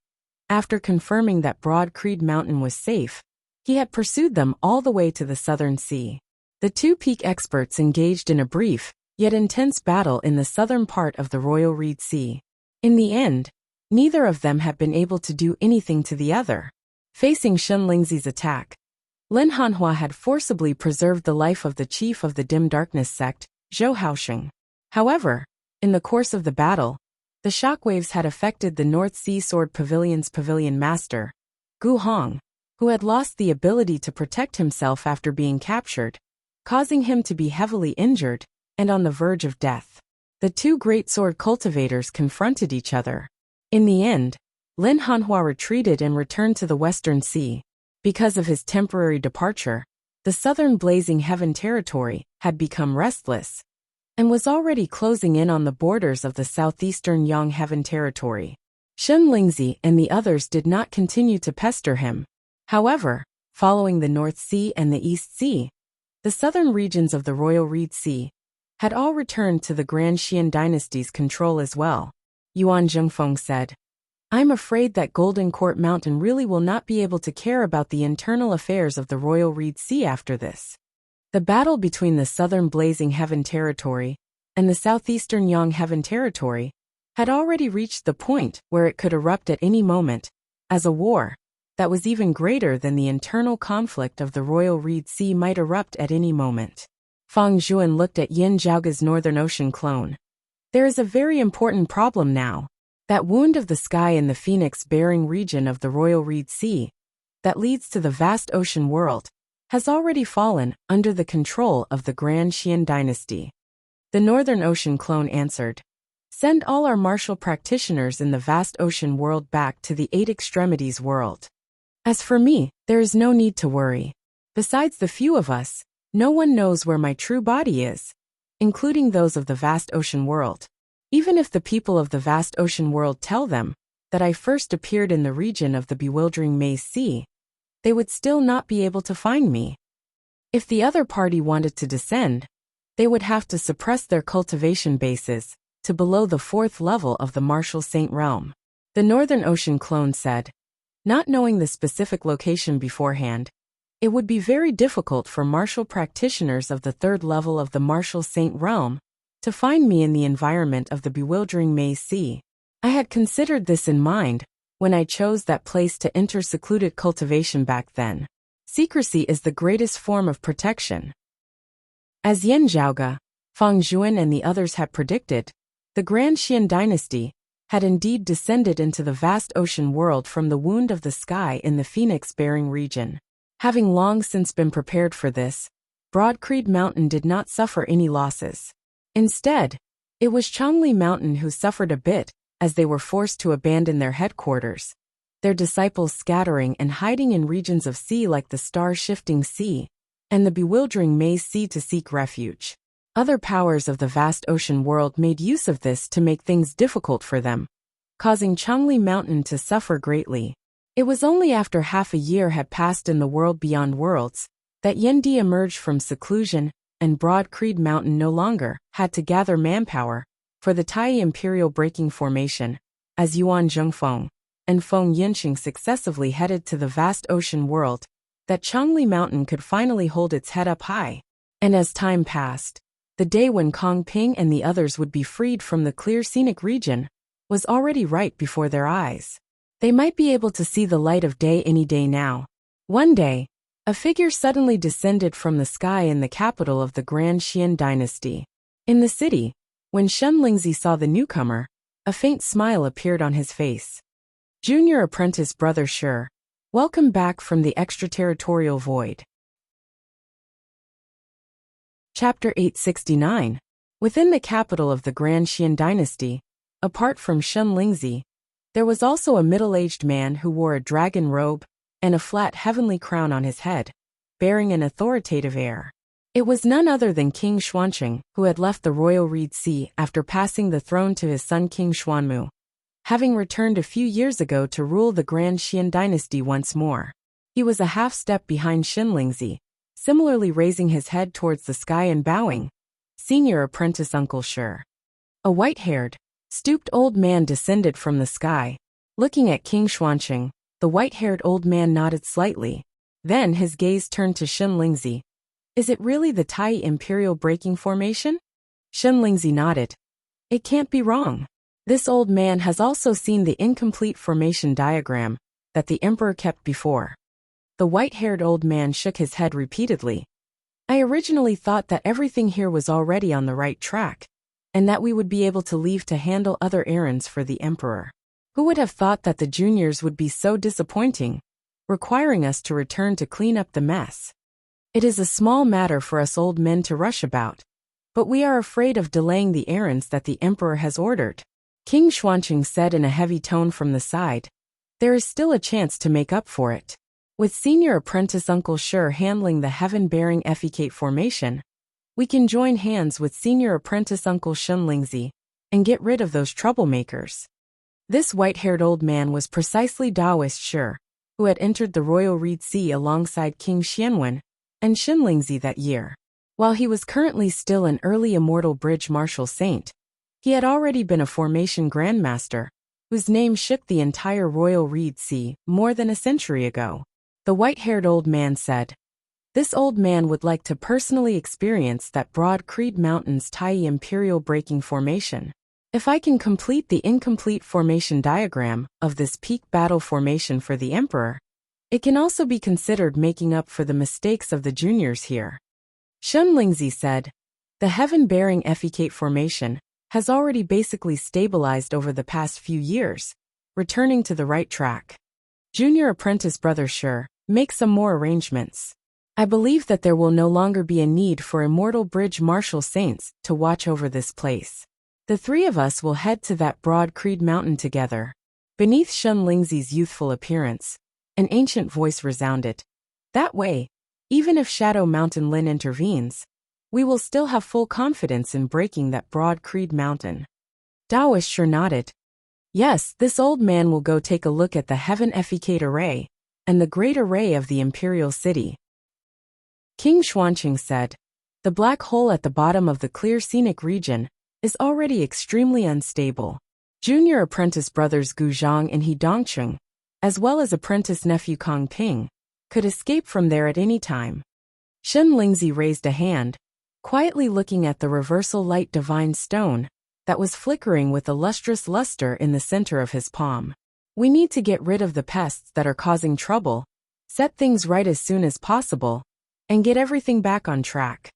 Speaker 1: after confirming that Broad Creed Mountain was safe, he had pursued them all the way to the southern sea. The 2 peak experts engaged in a brief, yet intense battle in the southern part of the royal reed sea. In the end, neither of them had been able to do anything to the other. Facing Shun Lingzi's attack, Lin Hanhua had forcibly preserved the life of the chief of the dim darkness sect, Zhou Haosheng. However, in the course of the battle, the shockwaves had affected the North Sea Sword Pavilion's pavilion master, Gu Hong, who had lost the ability to protect himself after being captured, causing him to be heavily injured and on the verge of death. The 2 great sword cultivators confronted each other. In the end, Lin Hanhua retreated and returned to the Western Sea. Because of his temporary departure, the southern blazing heaven territory had become restless and was already closing in on the borders of the southeastern Yang Heaven territory. Shun Lingzi and the others did not continue to pester him. However, following the North Sea and the East Sea, the southern regions of the Royal Reed Sea had all returned to the Grand Xian dynasty's control as well. Yuan Zhengfeng said, "I'm afraid that Golden Court Mountain really will not be able to care about the internal affairs of the Royal Reed Sea after this." The battle between the southern blazing heaven territory and the southeastern Yang Heaven territory had already reached the point where it could erupt at any moment, as a war that was even greater than the internal conflict of the Royal Reed Sea might erupt at any moment. Fang Zhuan looked at Yin Zhaoge's Northern Ocean clone. "There is a very important problem now. That wound of the sky in the phoenix-bearing region of the Royal Reed Sea, that leads to the vast ocean world, has already fallen under the control of the Grand Xian dynasty." The Northern Ocean clone answered, "Send all our martial practitioners in the vast ocean world back to the 8 extremities world. As for me, there is no need to worry. Besides the few of us, no one knows where my true body is, including those of the vast ocean world. Even if the people of the vast ocean world tell them that I first appeared in the region of the bewildering Maze Sea, they would still not be able to find me. If the other party wanted to descend, they would have to suppress their cultivation bases to below the 4th level of the Martial Saint realm." The Northern Ocean clone said, "Not knowing the specific location beforehand, it would be very difficult for martial practitioners of the 3rd level of the Martial Saint realm to find me in the environment of the bewildering Maze Sea. I had considered this in mind when I chose that place to enter secluded cultivation back then. Secrecy is the greatest form of protection." As Yin Zhaoge, Fang Zhuan and the others had predicted, the Grand Xian dynasty had indeed descended into the vast ocean world from the wound of the sky in the phoenix-bearing region. Having long since been prepared for this, Broad Creed Mountain did not suffer any losses. Instead, it was Changli Mountain who suffered a bit, as they were forced to abandon their headquarters, their disciples scattering and hiding in regions of sea like the star-shifting sea and the bewildering Maze Sea to seek refuge. Other powers of the vast ocean world made use of this to make things difficult for them, causing Changli Mountain to suffer greatly. It was only after half a year had passed in the world beyond worlds that Yendi emerged from seclusion, and Broad Creed Mountain no longer had to gather manpower for the Tai Imperial Breaking Formation, as Yuan Zhengfeng and Feng Yinqing successively headed to the vast ocean world, that Changli Mountain could finally hold its head up high. And as time passed, the day when Kong Ping and the others would be freed from the clear scenic region was already right before their eyes. They might be able to see the light of day any day now. One day, a figure suddenly descended from the sky in the capital of the Grand Xian dynasty. In the city, when Shen Lingzi saw the newcomer, a faint smile appeared on his face. Junior apprentice Brother Shi, welcome back from the extraterritorial void. Chapter 869. Within the capital of the Grand Xian dynasty, apart from Shen Lingzi, there was also a middle-aged man who wore a dragon robe and a flat heavenly crown on his head, bearing an authoritative air. It was none other than King Xuanqing, who had left the royal Reed Sea after passing the throne to his son King Xuanmu, having returned a few years ago to rule the Grand Xian dynasty once more. He was a half-step behind Shen Lingzi, similarly raising his head towards the sky and bowing. Senior apprentice Uncle Shi. A white-haired, stooped old man descended from the sky. Looking at King Xuanqing, the white-haired old man nodded slightly. Then his gaze turned to Shen Lingzi. Is it really the Tai Imperial Breaking Formation? Shen Lingzi nodded. It can't be wrong. This old man has also seen the incomplete formation diagram that the Emperor kept before. The white-haired old man shook his head repeatedly. I originally thought that everything here was already on the right track, and that we would be able to leave to handle other errands for the Emperor. Who would have thought that the juniors would be so disappointing, requiring us to return to clean up the mess? It is a small matter for us old men to rush about, but we are afraid of delaying the errands that the Emperor has ordered. King Xuanqing said in a heavy tone from the side. There is still a chance to make up for it. With senior apprentice Uncle Shi handling the heaven-bearing Effecate formation, we can join hands with senior apprentice Uncle Shen Lingzi and get rid of those troublemakers. This white-haired old man was precisely Daoist Shi, who had entered the royal Reed Sea alongside King Xianwen and Shen Lingzi that year. While he was currently still an early immortal bridge martial saint, he had already been a formation grandmaster, whose name shook the entire royal Reed Sea more than a century ago. The white-haired old man said, This old man would like to personally experience that Broad Creed Mountain's Tai Imperial Breaking Formation. If I can complete the incomplete formation diagram of this peak battle formation for the Emperor, it can also be considered making up for the mistakes of the juniors here. Shen Lingzi said, The heaven-bearing Effecate formation has already basically stabilized over the past few years, returning to the right track. Junior apprentice Brother Shi, make some more arrangements. I believe that there will no longer be a need for immortal bridge martial saints to watch over this place. The three of us will head to that Broad Creed Mountain together. Beneath Shen Lingzi's youthful appearance, an ancient voice resounded. That way, even if Shadow Mountain Lin intervenes, we will still have full confidence in breaking that Broad Creed Mountain. Daoist Shi nodded. Yes, this old man will go take a look at the Heaven Effecate Array and the Great Array of the Imperial City. King Xuanqing said, The black hole at the bottom of the clear scenic region is already extremely unstable. Junior apprentice brothers Gu Zhang and He Dongcheng, as well as apprentice nephew Kong Ping, could escape from there at any time. Shen Lingzi raised a hand, quietly looking at the reversal light divine stone that was flickering with a lustrous luster in the center of his palm. We need to get rid of the pests that are causing trouble, set things right as soon as possible, and get everything back on track.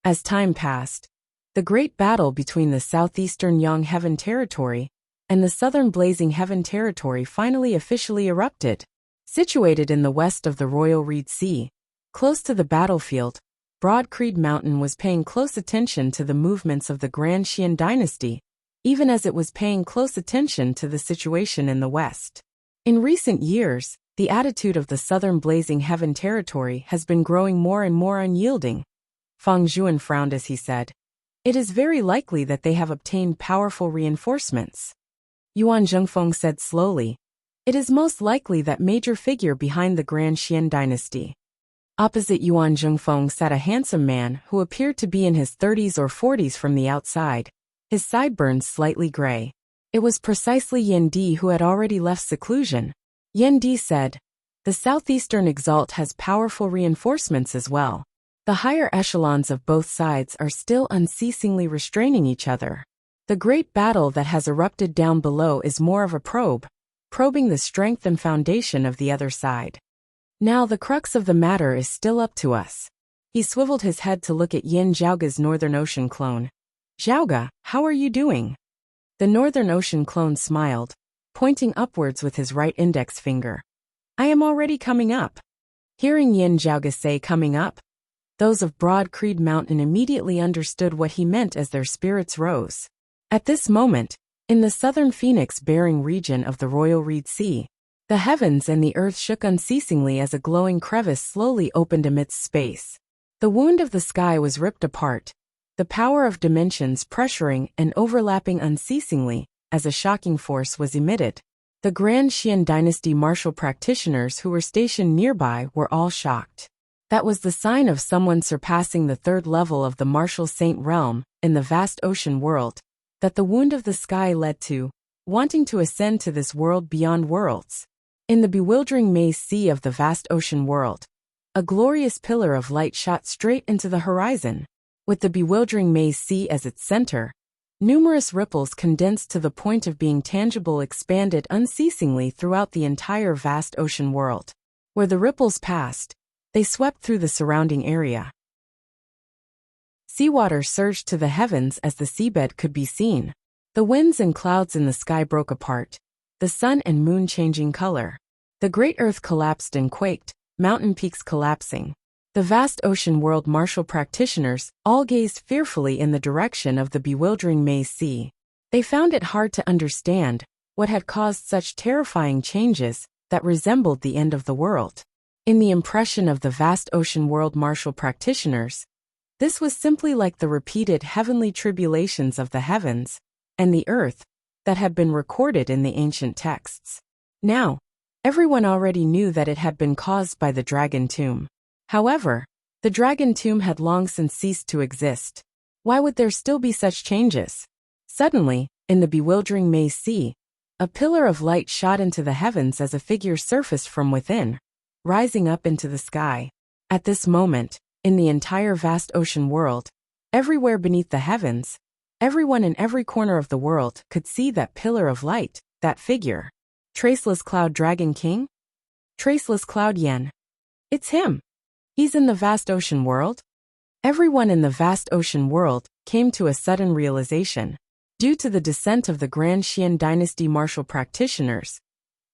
Speaker 1: As time passed, the great battle between the southeastern Yang Heaven Territory and the southern Blazing Heaven Territory finally officially erupted. Situated in the west of the Royal Reed Sea, close to the battlefield, Broad Creed Mountain was paying close attention to the movements of the Grand Xian dynasty, even as it was paying close attention to the situation in the west. In recent years, the attitude of the southern Blazing Heaven Territory has been growing more and more unyielding. Fang Zhuan frowned as he said, It is very likely that they have obtained powerful reinforcements. Yuan Zhengfeng said slowly, It is most likely that major figure behind the Grand Xian dynasty. Opposite Yuan Zhengfeng sat a handsome man who appeared to be in his 30s or 40s from the outside, his sideburns slightly gray. It was precisely Yan Di who had already left seclusion. Yan Di said, The southeastern exalt has powerful reinforcements as well. The higher echelons of both sides are still unceasingly restraining each other. The great battle that has erupted down below is more of a probe, probing the strength and foundation of the other side. Now the crux of the matter is still up to us. He swiveled his head to look at Yin Zhaoge's Northern Ocean clone. Zhaoge, how are you doing? The Northern Ocean clone smiled, pointing upwards with his right index finger. I am already coming up. Hearing Yin Zhaoge say coming up, those of Broad Creed Mountain immediately understood what he meant as their spirits rose. At this moment, in the southern Phoenix-bearing region of the Royal Reed Sea, the heavens and the earth shook unceasingly as a glowing crevice slowly opened amidst space. The wound of the sky was ripped apart, the power of dimensions pressuring and overlapping unceasingly as a shocking force was emitted. The Grand Xian Dynasty martial practitioners who were stationed nearby were all shocked. That was the sign of someone surpassing the third level of the martial saint realm in the vast ocean world, that the wound of the sky led to, wanting to ascend to this world beyond worlds. In the bewildering maze sea of the vast ocean world, a glorious pillar of light shot straight into the horizon. With the bewildering maze sea as its center, numerous ripples condensed to the point of being tangible expanded unceasingly throughout the entire vast ocean world. Where the ripples passed, they swept through the surrounding area. Seawater surged to the heavens as the seabed could be seen. The winds and clouds in the sky broke apart, the sun and moon changing color. The great earth collapsed and quaked, mountain peaks collapsing. The vast ocean world martial practitioners all gazed fearfully in the direction of the bewildering maze sea. They found it hard to understand what had caused such terrifying changes that resembled the end of the world. In the impression of the vast ocean world martial practitioners, this was simply like the repeated heavenly tribulations of the heavens and the earth that had been recorded in the ancient texts. Now, everyone already knew that it had been caused by the dragon tomb. However, the dragon tomb had long since ceased to exist. Why would there still be such changes? Suddenly, in the bewildering maze sea, a pillar of light shot into the heavens as a figure surfaced from within, rising up into the sky. At this moment, in the entire vast ocean world, everywhere beneath the heavens, everyone in every corner of the world could see that pillar of light, that figure. Traceless Cloud Dragon King? Traceless Cloud Yen. It's him. He's in the vast ocean world? Everyone in the vast ocean world came to a sudden realization. Due to the descent of the Grand Xian Dynasty martial practitioners,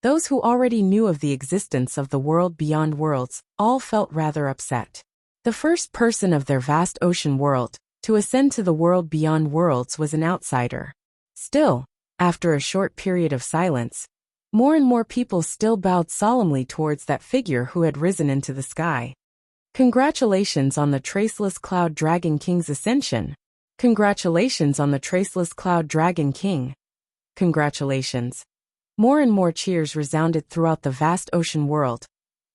Speaker 1: those who already knew of the existence of the world beyond worlds all felt rather upset. The first person of their vast ocean world to ascend to the world beyond worlds was an outsider. Still, after a short period of silence, more and more people still bowed solemnly towards that figure who had risen into the sky. Congratulations on the Traceless Cloud Dragon King's ascension. Congratulations on the Traceless Cloud Dragon King. Congratulations. More and more cheers resounded throughout the vast ocean world,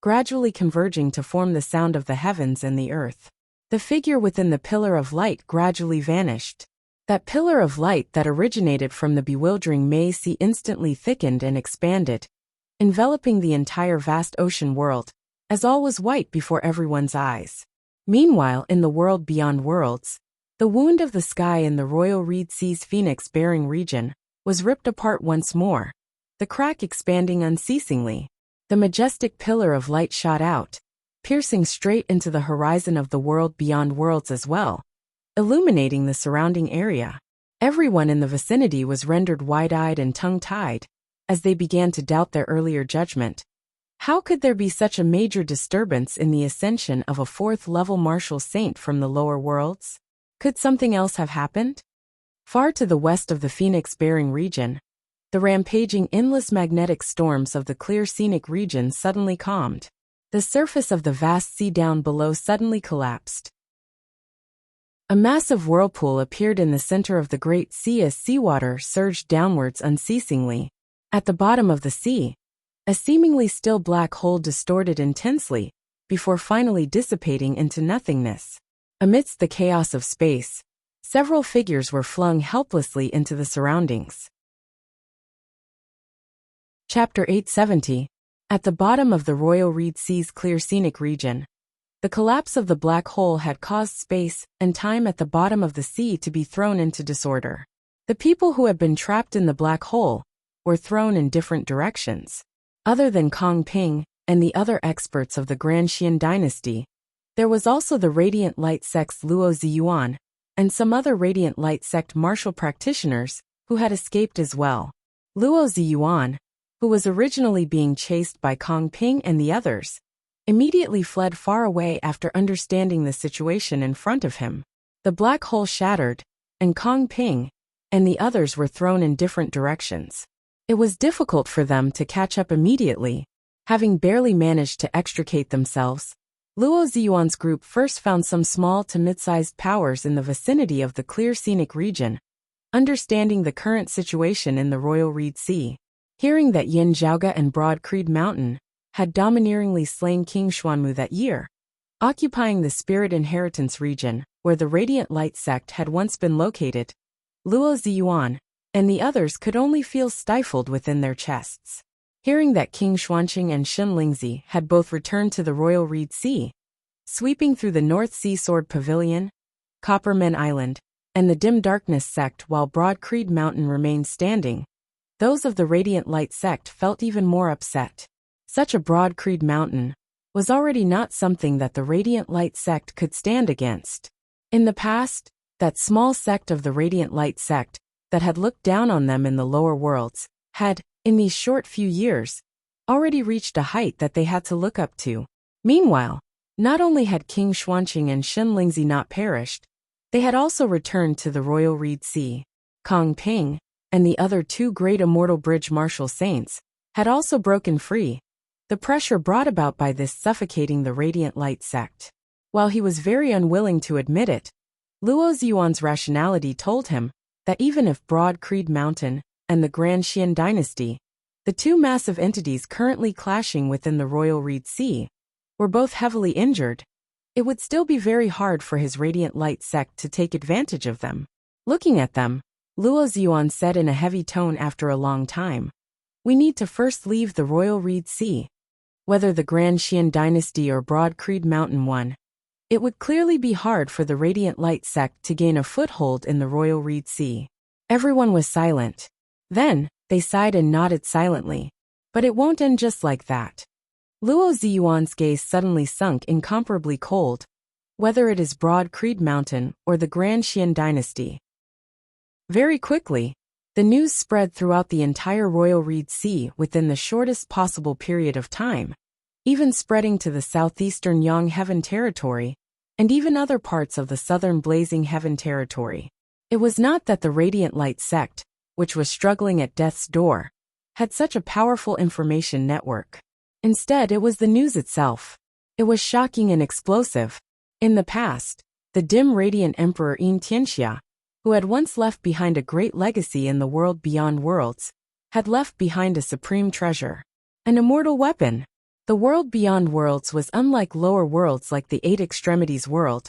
Speaker 1: gradually converging to form the sound of the heavens and the earth. The figure within the pillar of light gradually vanished. That pillar of light that originated from the bewildering maze sea instantly thickened and expanded, enveloping the entire vast ocean world, as all was white before everyone's eyes. Meanwhile, in the world beyond worlds, the wound of the sky in the Royal Reed Sea's Phoenix-bearing region was ripped apart once more, the crack expanding unceasingly. The majestic pillar of light shot out, piercing straight into the horizon of the world beyond worlds as well, illuminating the surrounding area. Everyone in the vicinity was rendered wide-eyed and tongue-tied, as they began to doubt their earlier judgment. How could there be such a major disturbance in the ascension of a fourth-level martial saint from the lower worlds? Could something else have happened? Far to the west of the Phoenix-bearing region, the rampaging endless magnetic storms of the clear scenic region suddenly calmed. The surface of the vast sea down below suddenly collapsed. A massive whirlpool appeared in the center of the great sea as seawater surged downwards unceasingly. At the bottom of the sea, a seemingly still black hole distorted intensely, before finally dissipating into nothingness. Amidst the chaos of space, several figures were flung helplessly into the surroundings. Chapter 870. At the bottom of the Royal Reed Sea's clear scenic region, the collapse of the black hole had caused space and time at the bottom of the sea to be thrown into disorder. The people who had been trapped in the black hole were thrown in different directions. Other than Kong Ping and the other experts of the Grand Xian dynasty, there was also the Radiant Light Sect's Luo Ziyuan and some other Radiant Light Sect martial practitioners who had escaped as well. Luo Ziyuan, who was originally being chased by Kong Ping and the others, immediately fled far away after understanding the situation in front of him. The black hole shattered, and Kong Ping and the others were thrown in different directions. It was difficult for them to catch up immediately. Having barely managed to extricate themselves, Luo Ziyuan's group first found some small to mid-sized powers in the vicinity of the clear scenic region, understanding the current situation in the Royal Reed Sea. Hearing that Yin Zhaoga and Broad Creed Mountain had domineeringly slain King Xuanmu that year, occupying the Spirit Inheritance region where the Radiant Light Sect had once been located, Luo Ziyuan and the others could only feel stifled within their chests. Hearing that King Xuanqing and Shen Lingzi had both returned to the Royal Reed Sea, sweeping through the North Sea Sword Pavilion, Copperman Island, and the Dim Darkness Sect while Broad Creed Mountain remained standing, those of the Radiant Light Sect felt even more upset. Such a Broad Creed Mountain was already not something that the Radiant Light Sect could stand against. In the past, that small sect of the Radiant Light Sect that had looked down on them in the lower worlds had, in these short few years, already reached a height that they had to look up to. Meanwhile, not only had King Xuanqing and Shen Lingzi not perished, they had also returned to the Royal Reed Sea. Kong Ping and the other two great immortal bridge martial saints had also broken free, the pressure brought about by this suffocating the Radiant Light Sect. While he was very unwilling to admit it, Luo Ziyuan's rationality told him that even if Broad Creed Mountain and the Grand Xian dynasty, the two massive entities currently clashing within the Royal Reed Sea, were both heavily injured, it would still be very hard for his Radiant Light Sect to take advantage of them. Looking at them, Luo Ziyuan said in a heavy tone after a long time, "We need to first leave the Royal Reed Sea. Whether the Grand Xian dynasty or Broad Creed Mountain won, it would clearly be hard for the Radiant Light Sect to gain a foothold in the Royal Reed Sea." Everyone was silent. Then, they sighed and nodded silently. But it won't end just like that. Luo Ziyuan's gaze suddenly sunk incomparably cold, whether it is Broad Creed Mountain or the Grand Xian dynasty. Very quickly, the news spread throughout the entire Royal Reed Sea within the shortest possible period of time, even spreading to the southeastern Yang Heaven territory, and even other parts of the southern Blazing Heaven territory. It was not that the Radiant Light Sect, which was struggling at death's door, had such a powerful information network. Instead, it was the news itself. It was shocking and explosive. In the past, the dim radiant Emperor Yin Tianxia, who had once left behind a great legacy in the world beyond worlds, had left behind a supreme treasure, an immortal weapon. The world beyond worlds was unlike lower worlds like the Eight Extremities world,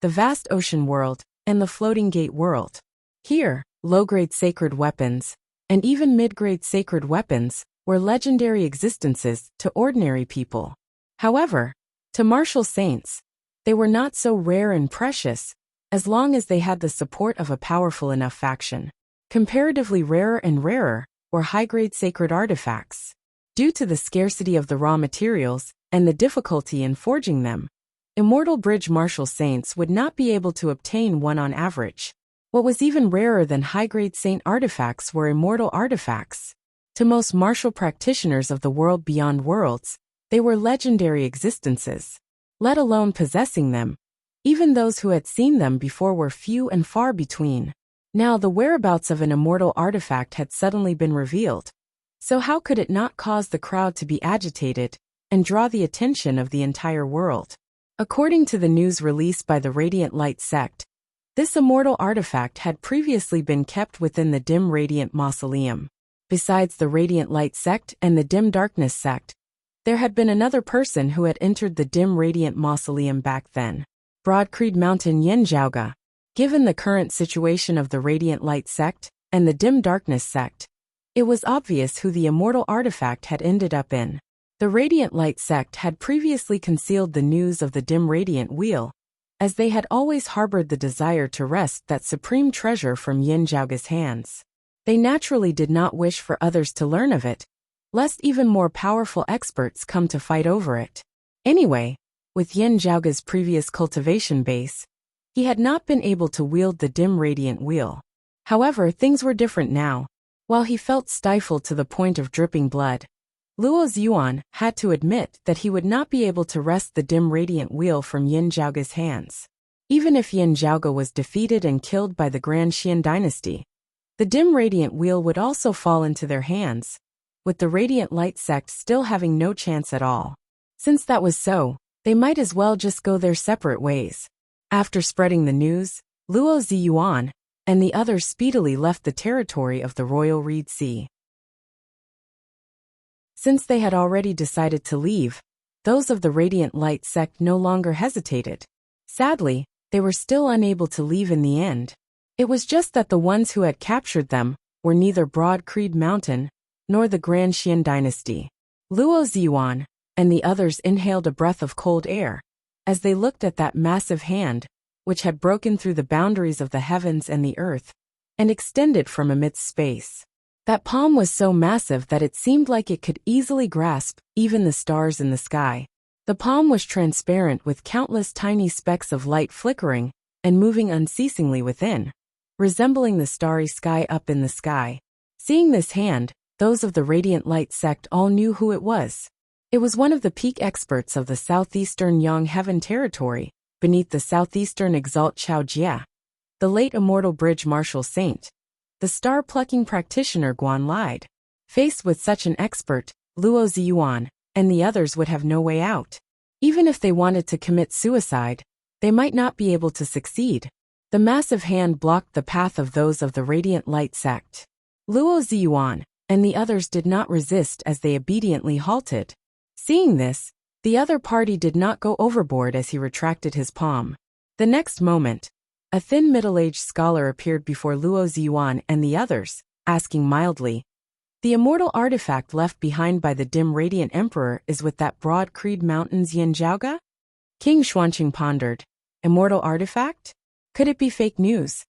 Speaker 1: the vast ocean world, and the floating gate world. Here, low-grade sacred weapons, and even mid-grade sacred weapons, were legendary existences to ordinary people. However, to martial saints, they were not so rare and precious, as long as they had the support of a powerful enough faction. Comparatively rarer and rarer were high-grade sacred artifacts. Due to the scarcity of the raw materials and the difficulty in forging them, immortal bridge martial saints would not be able to obtain one on average. What was even rarer than high-grade saint artifacts were immortal artifacts. To most martial practitioners of the world beyond worlds, they were legendary existences. Let alone possessing them, even those who had seen them before were few and far between. Now the whereabouts of an immortal artifact had suddenly been revealed. So how could it not cause the crowd to be agitated and draw the attention of the entire world? According to the news released by the Radiant Light Sect, this immortal artifact had previously been kept within the Dim Radiant Mausoleum. Besides the Radiant Light Sect and the Dim Darkness Sect, there had been another person who had entered the Dim Radiant Mausoleum back then. Broad Creed Mountain Yin Zhaoga. Given the current situation of the Radiant Light Sect and the Dim Darkness Sect, it was obvious who the immortal artifact had ended up in. The Radiant Light Sect had previously concealed the news of the Dim Radiant Wheel, as they had always harbored the desire to wrest that supreme treasure from Yin Zhaoge's hands. They naturally did not wish for others to learn of it, lest even more powerful experts come to fight over it. Anyway, with Yin Zhaoge's previous cultivation base, he had not been able to wield the dim radiant wheel. However, things were different now. While he felt stifled to the point of dripping blood, Luo Ziyuan had to admit that he would not be able to wrest the dim radiant wheel from Yin Zhaoge's hands. Even if Yin Zhaoge was defeated and killed by the Grand Xian dynasty, the dim radiant wheel would also fall into their hands, with the Radiant Light sect still having no chance at all. Since that was so, they might as well just go their separate ways. After spreading the news, Luo Ziyuan and the others speedily left the territory of the Royal Reed Sea. Since they had already decided to leave, those of the Radiant Light sect no longer hesitated. Sadly, they were still unable to leave in the end. It was just that the ones who had captured them were neither Broad Creed Mountain nor the Grand Xian dynasty. Luo Ziyuan and the others inhaled a breath of cold air as they looked at that massive hand, which had broken through the boundaries of the heavens and the earth and extended from amidst space. That palm was so massive that it seemed like it could easily grasp even the stars in the sky. The palm was transparent with countless tiny specks of light flickering and moving unceasingly within, resembling the starry sky up in the sky. Seeing this hand, those of the Radiant Light sect all knew who it was. It was one of the peak experts of the southeastern Yang Heaven territory, beneath the southeastern Exalt Chao Jia, the late immortal bridge martial saint, the star-plucking practitioner Guan Lide. Faced with such an expert, Luo Ziyuan and the others would have no way out. Even if they wanted to commit suicide, they might not be able to succeed. The massive hand blocked the path of those of the Radiant Light sect. Luo Ziyuan and the others did not resist as they obediently halted. Seeing this, the other party did not go overboard as he retracted his palm. The next moment, a thin middle-aged scholar appeared before Luo Ziyuan and the others, asking mildly, "The immortal artifact left behind by the dim radiant emperor is with that Broad Creed Mountain's Yin Zhaoge?" King Xuanqing pondered. Immortal artifact? Could it be fake news?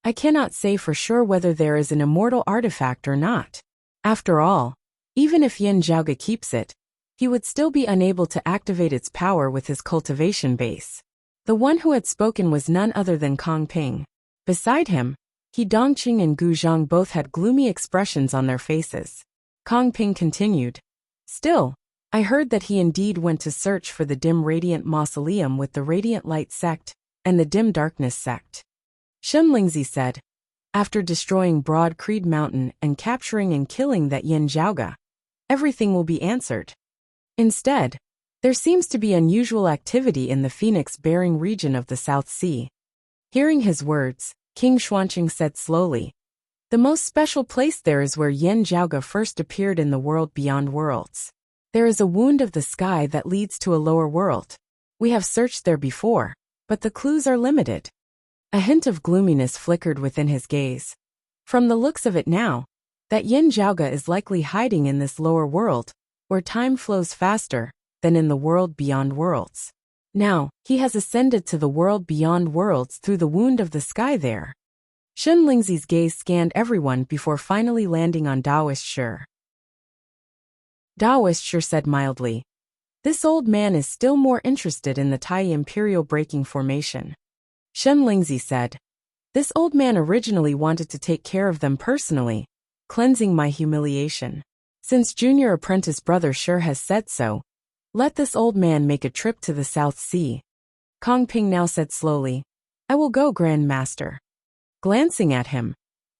Speaker 1: I cannot say for sure whether there is an immortal artifact or not. After all, even if Yin Zhaoge keeps it, he would still be unable to activate its power with his cultivation base. The one who had spoken was none other than Kong Ping. Beside him, He Dongqing and Gu Zhang both had gloomy expressions on their faces. Kong Ping continued. Still, I heard that he indeed went to search for the dim radiant mausoleum with the Radiant Light sect and the dim darkness sect. Shen Lingzi said, after destroying Broad Creed Mountain and capturing and killing that Yin Zhaoge, everything will be answered. Instead, there seems to be unusual activity in the phoenix-bearing region of the South Sea. Hearing his words, King Xuanqing said slowly, the most special place there is where Yin Zhaoge first appeared in the world beyond worlds. There is a wound of the sky that leads to a lower world. We have searched there before, but the clues are limited. A hint of gloominess flickered within his gaze. From the looks of it now, that Yin Zhaoge is likely hiding in this lower world, where time flows faster than in the world beyond worlds. Now, he has ascended to the world beyond worlds through the wound of the sky there. Shen Lingzi's gaze scanned everyone before finally landing on Daoist Shi. Daoist Shi said mildly, this old man is still more interested in the Tai Imperial breaking formation. Shen Lingzi said, this old man originally wanted to take care of them personally, cleansing my humiliation. Since junior apprentice brother Shi has said so, let this old man make a trip to the South Sea. Kong Ping now said slowly, I will go, Grand Master. Glancing at him,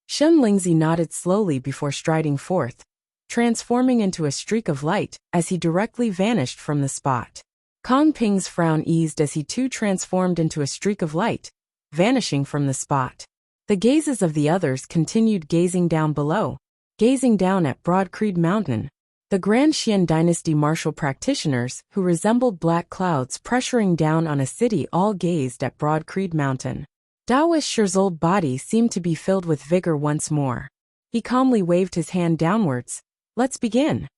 Speaker 1: Shen Lingzi nodded slowly before striding forth, transforming into a streak of light as he directly vanished from the spot. Kong Ping's frown eased as he too transformed into a streak of light, vanishing from the spot. The gazes of the others continued gazing down below, gazing down at Broad Creed Mountain. The Grand Xian dynasty martial practitioners who resembled black clouds pressuring down on a city all gazed at Broad Creed Mountain. Daoist Shi's old body seemed to be filled with vigor once more. He calmly waved his hand downwards. Let's begin.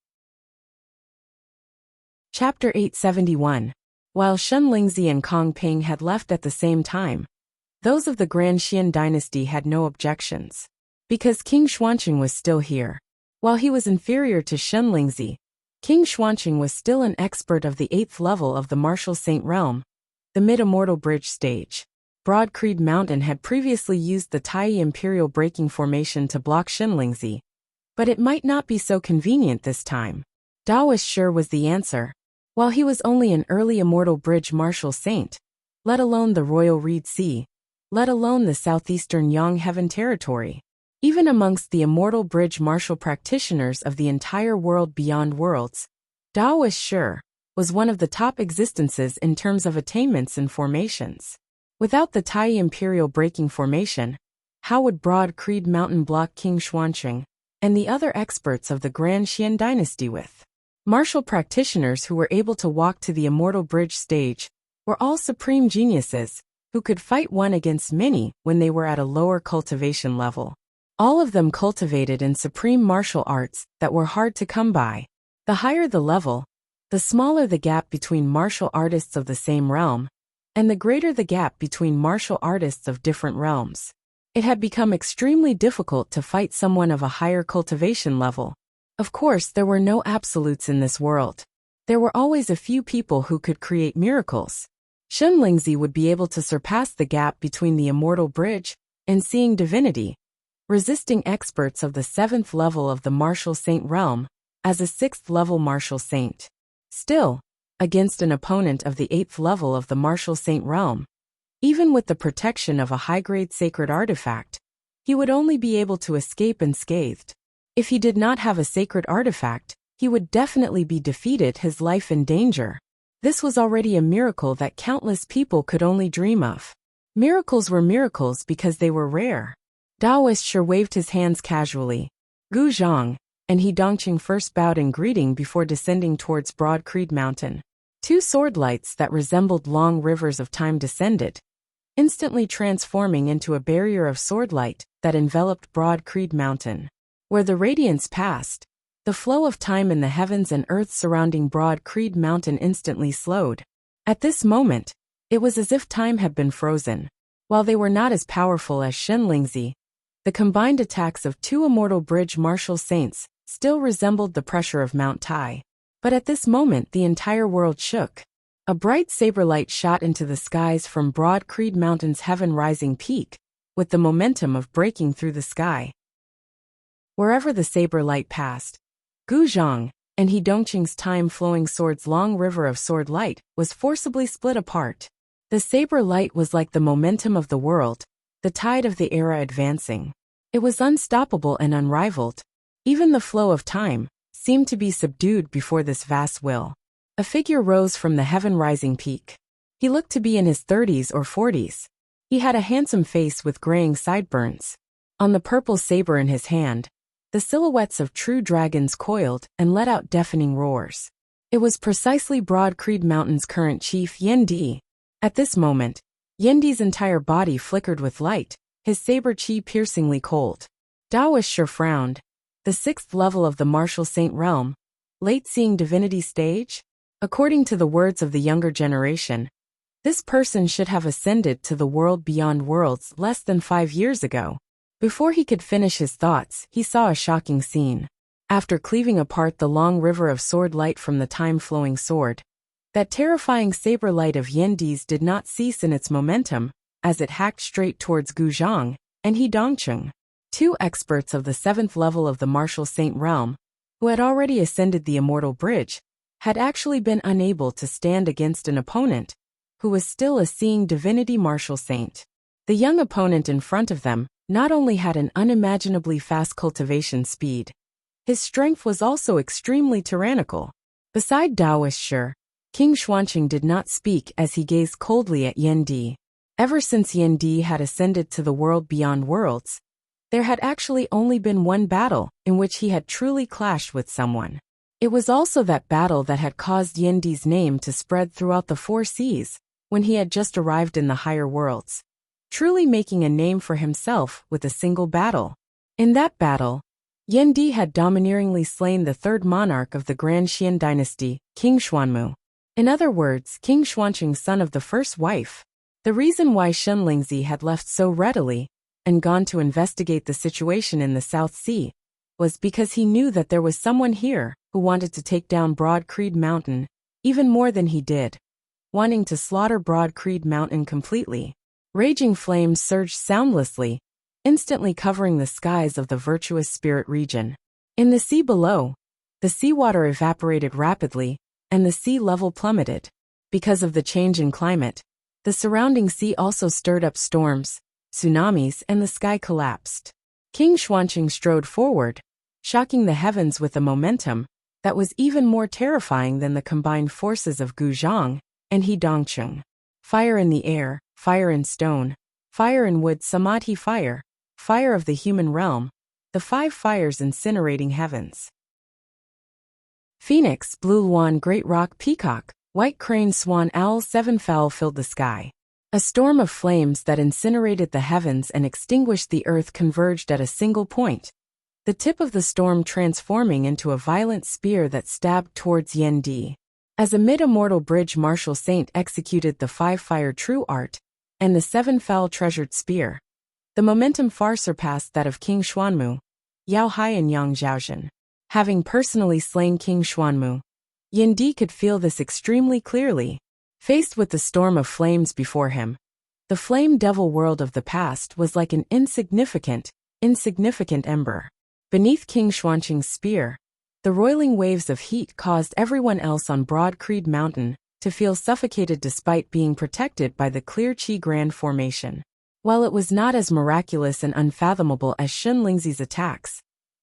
Speaker 1: Chapter 871. while Shen Lingzi and Kong Ping had left at the same time. Those of the Grand Xian dynasty had no objections, because King Xuanqing was still here. While he was inferior to Shen Lingzi, King Xuanqing was still an expert of the 8th level of the martial saint realm, the mid-immortal bridge stage. Broad Creed Mountain had previously used the Tai Imperial Breaking Formation to block Shen Lingzi, but it might not be so convenient this time. Daoist sure was the answer. While he was only an early immortal bridge martial saint, let alone the Royal Reed Sea, let alone the southeastern Yang Heaven territory, even amongst the immortal bridge martial practitioners of the entire world beyond worlds, Daoist sure was one of the top existences in terms of attainments and formations. Without the Tai Imperial Breaking Formation, how would Broad Creed Mountain block King Xuanqing and the other experts of the Grand Xian dynasty with? Martial practitioners who were able to walk to the immortal bridge stage were all supreme geniuses who could fight one against many when they were at a lower cultivation level. All of them cultivated in supreme martial arts that were hard to come by. The higher the level, the smaller the gap between martial artists of the same realm, and the greater the gap between martial artists of different realms. It had become extremely difficult to fight someone of a higher cultivation level. Of course, there were no absolutes in this world. There were always a few people who could create miracles. Shen Lingzi would be able to surpass the gap between the immortal bridge and seeing divinity, resisting experts of the 7th level of the martial saint realm as a 6th level martial saint. Still, against an opponent of the 8th level of the martial saint realm, even with the protection of a high-grade sacred artifact, he would only be able to escape unscathed. If he did not have a sacred artifact, he would definitely be defeated, his life in danger. This was already a miracle that countless people could only dream of. Miracles were miracles because they were rare. Daoist sure waved his hands casually. Gu Zhang and He Dongqing first bowed in greeting before descending towards Broad Creed Mountain. 2 sword lights that resembled long rivers of time descended, instantly transforming into a barrier of sword light that enveloped Broad Creed Mountain. Where the radiance passed, the flow of time in the heavens and earth surrounding Broad Creed Mountain instantly slowed. At this moment, it was as if time had been frozen. While they were not as powerful as Shen Lingzi, the combined attacks of 2 immortal bridge martial saints still resembled the pressure of Mount Tai. But at this moment the entire world shook. A bright saber light shot into the skies from Broad Creed Mountain's heaven-rising peak, with the momentum of breaking through the sky. Wherever the saber light passed, Gu Zhang and He Dongqing's time-flowing sword's long river of sword light was forcibly split apart. The saber light was like the momentum of the world, the tide of the era advancing. It was unstoppable and unrivaled. Even the flow of time seemed to be subdued before this vast will. A figure rose from the heaven-rising peak. He looked to be in his 30s or 40s. He had a handsome face with graying sideburns. On the purple saber in his hand, the silhouettes of true dragons coiled and let out deafening roars. It was precisely Broad Creed Mountain's current chief, Yan Di. At this moment, Yan Di's entire body flickered with light, his saber chi piercingly cold. Daoist sure frowned. The 6th level of the martial saint realm, late seeing divinity stage? According to the words of the younger generation, this person should have ascended to the world beyond worlds less than 5 years ago. Before he could finish his thoughts, he saw a shocking scene. After cleaving apart the long river of sword light from the time-flowing sword, that terrifying saber light of Yan Di's did not cease in its momentum, as it hacked straight towards Gu Zhang and He Dongqing, 2 experts of the 7th level of the martial saint realm, who had already ascended the immortal bridge, had actually been unable to stand against an opponent who was still a seeing divinity martial saint. The young opponent in front of them not only had an unimaginably fast cultivation speed, his strength was also extremely tyrannical. Beside Daoist sure, King Xuanqing did not speak as he gazed coldly at Yan Di. Ever since Yan Di had ascended to the world beyond worlds, there had actually only been one battle in which he had truly clashed with someone. It was also that battle that had caused Yan Di's name to spread throughout the 4 seas when he had just arrived in the higher worlds, truly making a name for himself with a single battle. In that battle, Yan Di had domineeringly slain the 3rd monarch of the Grand Xian dynasty, King Xuanmu. In other words, King Xuanqing's son of the first wife. The reason why Shenlingzi had left so readily and gone to investigate the situation in the South Sea was because he knew that there was someone here who wanted to take down Broad Creed Mountain even more than he did, wanting to slaughter Broad Creed Mountain completely. Raging flames surged soundlessly, instantly covering the skies of the virtuous spirit region. In the sea below, the seawater evaporated rapidly, and the sea level plummeted. Because of the change in climate, the surrounding sea also stirred up storms, tsunamis, and the sky collapsed. King Xuanqing strode forward, shocking the heavens with a momentum that was even more terrifying than the combined forces of Gu Zhang and He Dongcheng. Fire in the air, fire in stone, fire in wood, samadhi fire, fire of the human realm, the 5 fires incinerating heavens. Phoenix, blue swan, great rock, peacock, white crane, swan, owl, 7 fowl filled the sky. A storm of flames that incinerated the heavens and extinguished the earth converged at a single point, the tip of the storm transforming into a violent spear that stabbed towards Yan Di. As a mid-immortal bridge martial saint executed the 5-fire true art and the 7-foul treasured spear, the momentum far surpassed that of King Xuanmu, Yao Hai and Yang Zhaozhen. Having personally slain King Xuanmu, Yan Di could feel this extremely clearly. Faced with the storm of flames before him, the flame devil world of the past was like an insignificant ember. Beneath King Xuanqing's spear, the roiling waves of heat caused everyone else on Broad Creed Mountain to feel suffocated despite being protected by the clear Qi Grand Formation. While it was not as miraculous and unfathomable as Shenlingzi's attacks,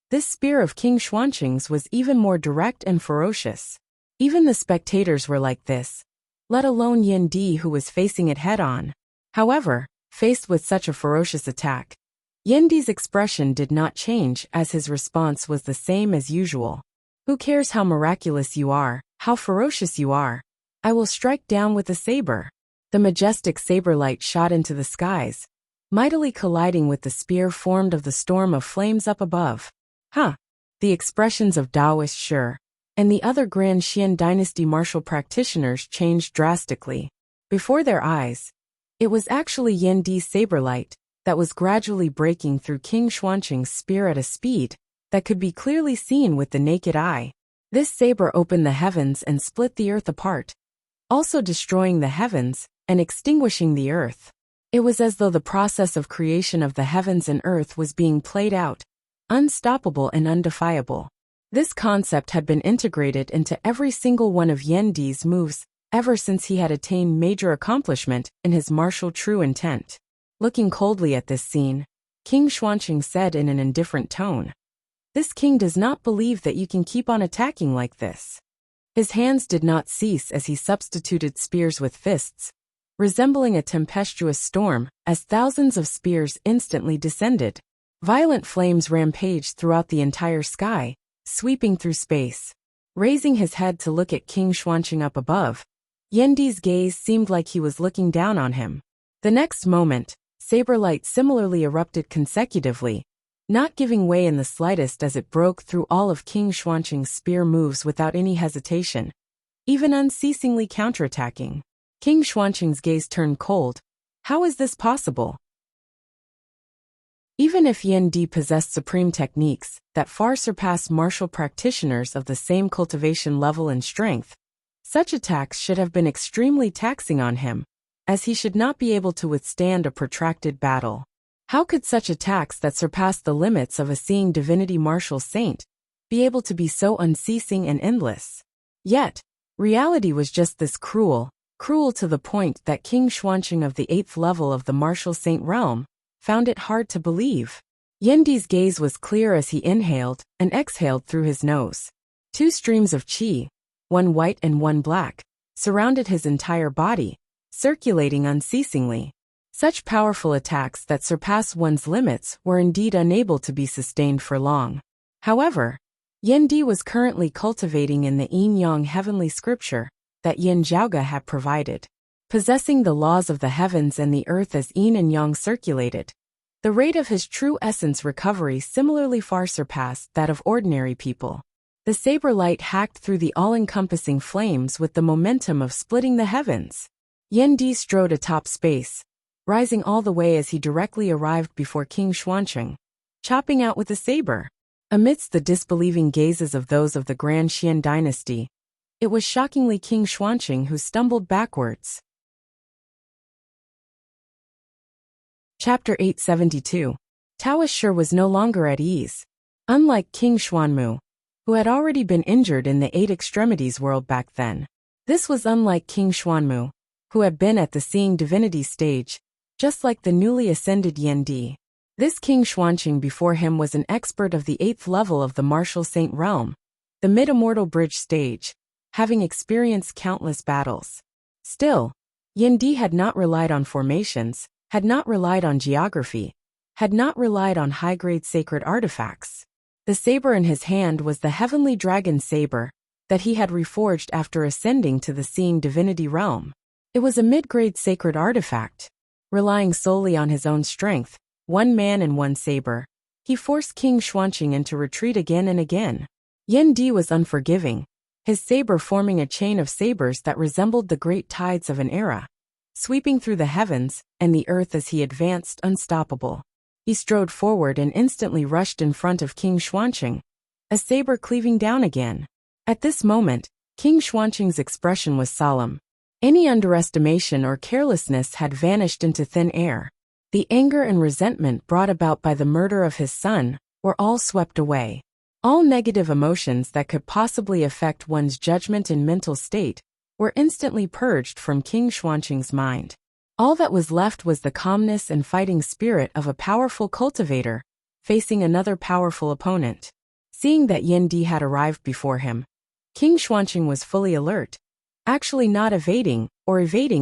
Speaker 1: this spear of King Xuanqing's was even more direct and ferocious. Even the spectators were like this, let alone Yan Di, who was facing it head-on. However, faced with such a ferocious attack, Yan Di's expression did not change, as his response was the same as usual. Who cares how miraculous you are, how ferocious you are? I will strike down with a saber. The majestic saber light shot into the skies, mightily colliding with the spear formed of the storm of flames up above. The expressions of Daoist Shi and the other Grand Xian dynasty martial practitioners changed drastically. Before their eyes, it was actually Yan Di's saber light that was gradually breaking through King Xuanqing's spear at a speed that could be clearly seen with the naked eye. This saber opened the heavens and split the earth apart, also destroying the heavens and extinguishing the earth. It was as though the process of creation of the heavens and earth was being played out, unstoppable and undefiable. This concept had been integrated into every single one of Yan Di's moves ever since he had attained major accomplishment in his martial true intent. Looking coldly at this scene, King Xuanqing said in an indifferent tone, "This king does not believe that you can keep on attacking like this." His hands did not cease as he substituted spears with fists, resembling a tempestuous storm, as thousands of spears instantly descended. Violent flames rampaged throughout the entire sky, sweeping through space. Raising his head to look at King Xuanqing up above, Yan Di's gaze seemed like he was looking down on him. The next moment, saber light similarly erupted consecutively, not giving way in the slightest as it broke through all of King Xuanqing's spear moves without any hesitation, even unceasingly counterattacking. King Xuanqing's gaze turned cold. How is this possible? Even if Yan Di possessed supreme techniques that far surpassed martial practitioners of the same cultivation level and strength, such attacks should have been extremely taxing on him, as he should not be able to withstand a protracted battle. How could such attacks that surpassed the limits of a seeing divinity martial saint be able to be so unceasing and endless? Yet, reality was just this cruel to the point that King Xuanqing of the 8th level of the martial saint realm found it hard to believe. Yan Di's gaze was clear as he inhaled and exhaled through his nose. 2 streams of qi, one white and one black, surrounded his entire body, circulating unceasingly. Such powerful attacks that surpass one's limits were indeed unable to be sustained for long. However, Yan Di was currently cultivating in the yin-yang heavenly scripture that Yin Zhaoge had provided. Possessing the laws of the heavens and the earth as yin and yang circulated, the rate of his true essence recovery similarly far surpassed that of ordinary people. The saber light hacked through the all-encompassing flames with the momentum of splitting the heavens. Yan Di strode atop space, rising all the way as he directly arrived before King Xuancheng, chopping out with a saber. Amidst the disbelieving gazes of those of the Grand Xian dynasty, it was shockingly King Xuancheng who stumbled backwards. Chapter 872. Taoist Shi was no longer at ease. Unlike King Xuanmu, who had already been injured in the Eight Extremities world back then, this was unlike King Xuanmu, who had been at the Seeing Divinity stage, just like the newly ascended Yan Di. This King Xuancheng before him was an expert of the 8th level of the Martial Saint realm, the Mid-Immortal Bridge stage, having experienced countless battles. Still, Yan Di had not relied on formations, had not relied on geography, had not relied on high-grade sacred artifacts. The saber in his hand was the heavenly dragon saber that he had reforged after ascending to the Seeing Divinity realm. It was a mid-grade sacred artifact. Relying solely on his own strength, one man and one saber, he forced King Xuancheng into retreat again and again. Yan Di was unforgiving, his saber forming a chain of sabers that resembled the great tides of an era, sweeping through the heavens and the earth as he advanced unstoppable. He strode forward and instantly rushed in front of King Xuancheng, a saber cleaving down again. At this moment, King Xuancheng's expression was solemn. Any underestimation or carelessness had vanished into thin air. The anger and resentment brought about by the murder of his son were all swept away. All negative emotions that could possibly affect one's judgment and mental state were instantly purged from King Xuancheng's mind. All that was left was the calmness and fighting spirit of a powerful cultivator, facing another powerful opponent. Seeing that Yan Di had arrived before him, King Xuancheng was fully alert, actually not evading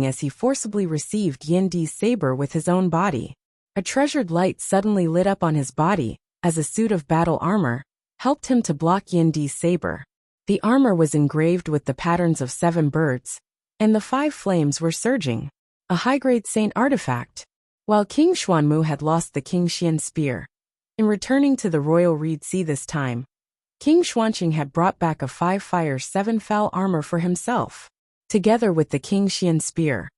Speaker 1: as he forcibly received Yan Di's saber with his own body. A treasured light suddenly lit up on his body, as a suit of battle armor helped him to block Yan Di's saber. The armor was engraved with the patterns of 7 birds, and the 5 flames were surging. A high-grade saint artifact. While King Xuanmu had lost the King Xian spear, in returning to the royal Reed Sea this time, King Xuancheng had brought back a 5-fire 7-foul armor for himself. Together with the King Xian spear,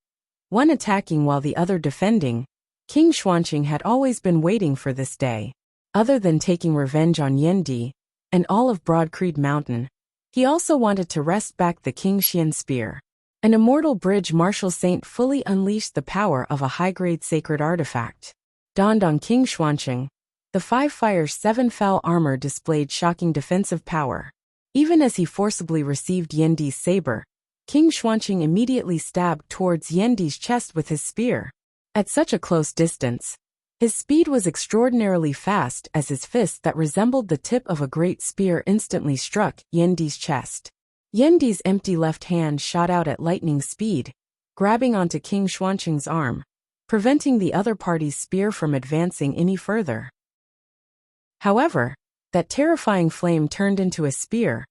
Speaker 1: one attacking while the other defending, King Xuancheng had always been waiting for this day. Other than taking revenge on Yan Di and all of Broad Creed Mountain, he also wanted to wrest back the King Xian spear. An immortal bridge martial saint fully unleashed the power of a high-grade sacred artifact. Dawned on King Xuancheng, the 5-fire 7-foul armor displayed shocking defensive power. Even as he forcibly received Yan Di's saber, King Xuancheng immediately stabbed towards Yan Di's chest with his spear. At such a close distance, his speed was extraordinarily fast as his fist that resembled the tip of a great spear instantly struck Yan Di's chest. Yan Di's empty left hand shot out at lightning speed, grabbing onto King Xuancheng's arm, preventing the other party's spear from advancing any further. However, that terrifying flame turned into a spear,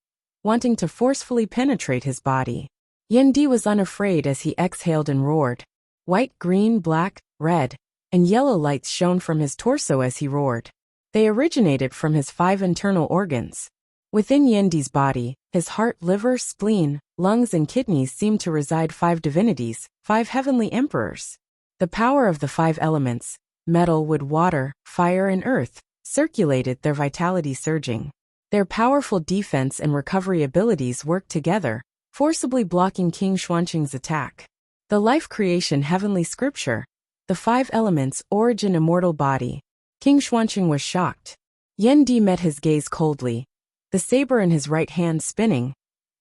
Speaker 1: wanting to forcefully penetrate his body. Yan Di was unafraid as he exhaled and roared. White, green, black, red, and yellow lights shone from his torso as he roared. They originated from his 5 internal organs. Within Yan Di's body, his heart, liver, spleen, lungs and kidneys seemed to reside 5 divinities, 5 heavenly emperors. The power of the 5 elements, metal, wood, water, fire and earth, circulated, their vitality surging. Their powerful defense and recovery abilities worked together, forcibly blocking King Xuancheng's attack. The life creation heavenly scripture, the 5 elements, origin immortal body. King Xuancheng was shocked. Yan Di met his gaze coldly, the saber in his right hand spinning,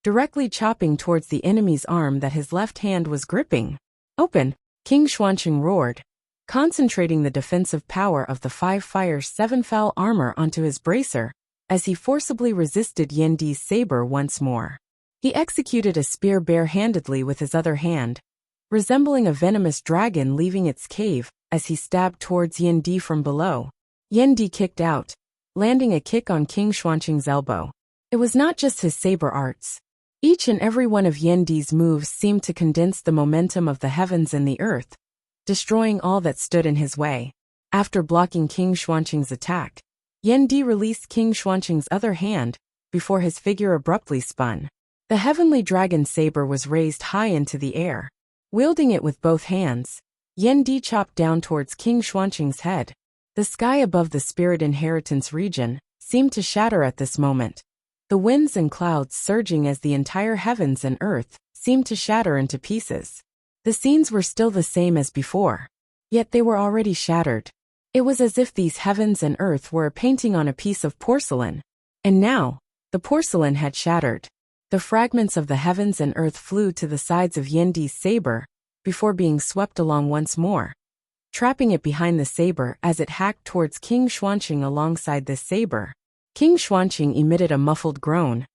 Speaker 1: directly chopping towards the enemy's arm that his left hand was gripping. Open! King Xuancheng roared, concentrating the defensive power of the 5-fire 7-foul armor onto his bracer, as he forcibly resisted Yan Di's saber once more. He executed a spear bare-handedly with his other hand, resembling a venomous dragon leaving its cave, as he stabbed towards Yan Di from below. Yan Di kicked out, landing a kick on King Xuancheng's elbow. It was not just his saber arts. Each and every one of Yan Di's moves seemed to condense the momentum of the heavens and the earth, destroying all that stood in his way. After blocking King Xuancheng's attack, Yan Di released King Xuancheng's other hand, before his figure abruptly spun. The heavenly dragon saber was raised high into the air. Wielding it with both hands, Yan Di chopped down towards King Xuanqing's head. The sky above the spirit inheritance region seemed to shatter at this moment. The winds and clouds surging as the entire heavens and earth seemed to shatter into pieces. The scenes were still the same as before, yet they were already shattered. It was as if these heavens and earth were a painting on a piece of porcelain, and now, the porcelain had shattered. The fragments of the heavens and earth flew to the sides of Yandi's saber, before being swept along once more, trapping it behind the saber as it hacked towards King Xuanqing alongside this saber. King Xuanqing emitted a muffled groan,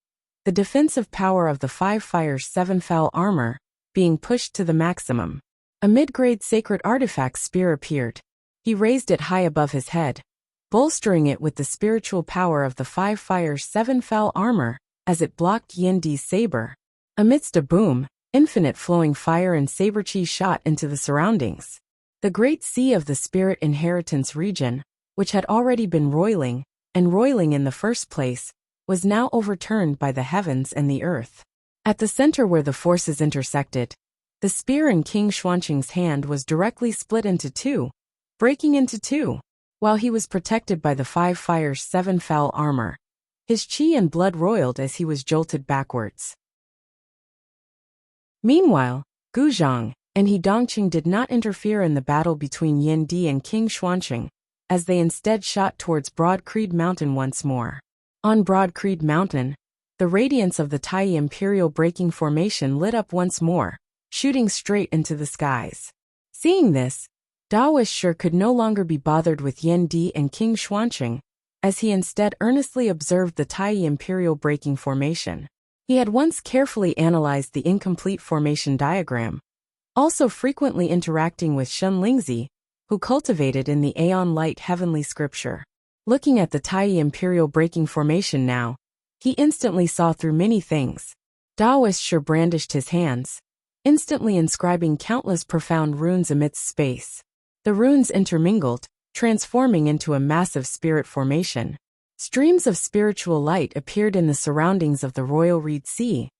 Speaker 1: the defensive power of the 5 Fire's 7 Foul armor being pushed to the maximum. A mid-grade sacred artifact spear appeared. He raised it high above his head, bolstering it with the spiritual power of the 5 Fire's 7 Foul armor as it blocked Yandi's saber. Amidst a boom, infinite flowing fire and saber chi shot into the surroundings. The great sea of the spirit inheritance region, which had already been roiling in the first place, was now overturned by the heavens and the earth. At the center where the forces intersected, the spear in King Xuanqing's hand was directly split into two, breaking into two. While he was protected by the 5 Fire's 7 Foul armor, his chi and blood roiled as he was jolted backwards. Meanwhile, Gu Zhang and He Dongqing did not interfere in the battle between Yan Di and King Xuanqing, as they instead shot towards Broad Creed Mountain once more. On Broad Creed Mountain, the radiance of the Tai Imperial Breaking Formation lit up once more, shooting straight into the skies. Seeing this, Daoist Shi could no longer be bothered with Yan Di and King Xuanqing, as he instead earnestly observed the Tai Imperial Breaking Formation. He had once carefully analyzed the incomplete formation diagram, also frequently interacting with Shen Lingzi, who cultivated in the Aeon Light Heavenly Scripture. Looking at the Tai Imperial Breaking Formation now, he instantly saw through many things. Daoist Shi brandished his hands, instantly inscribing countless profound runes amidst space. The runes intermingled, transforming into a massive spirit formation. Streams of spiritual light appeared in the surroundings of the Royal Reed Sea,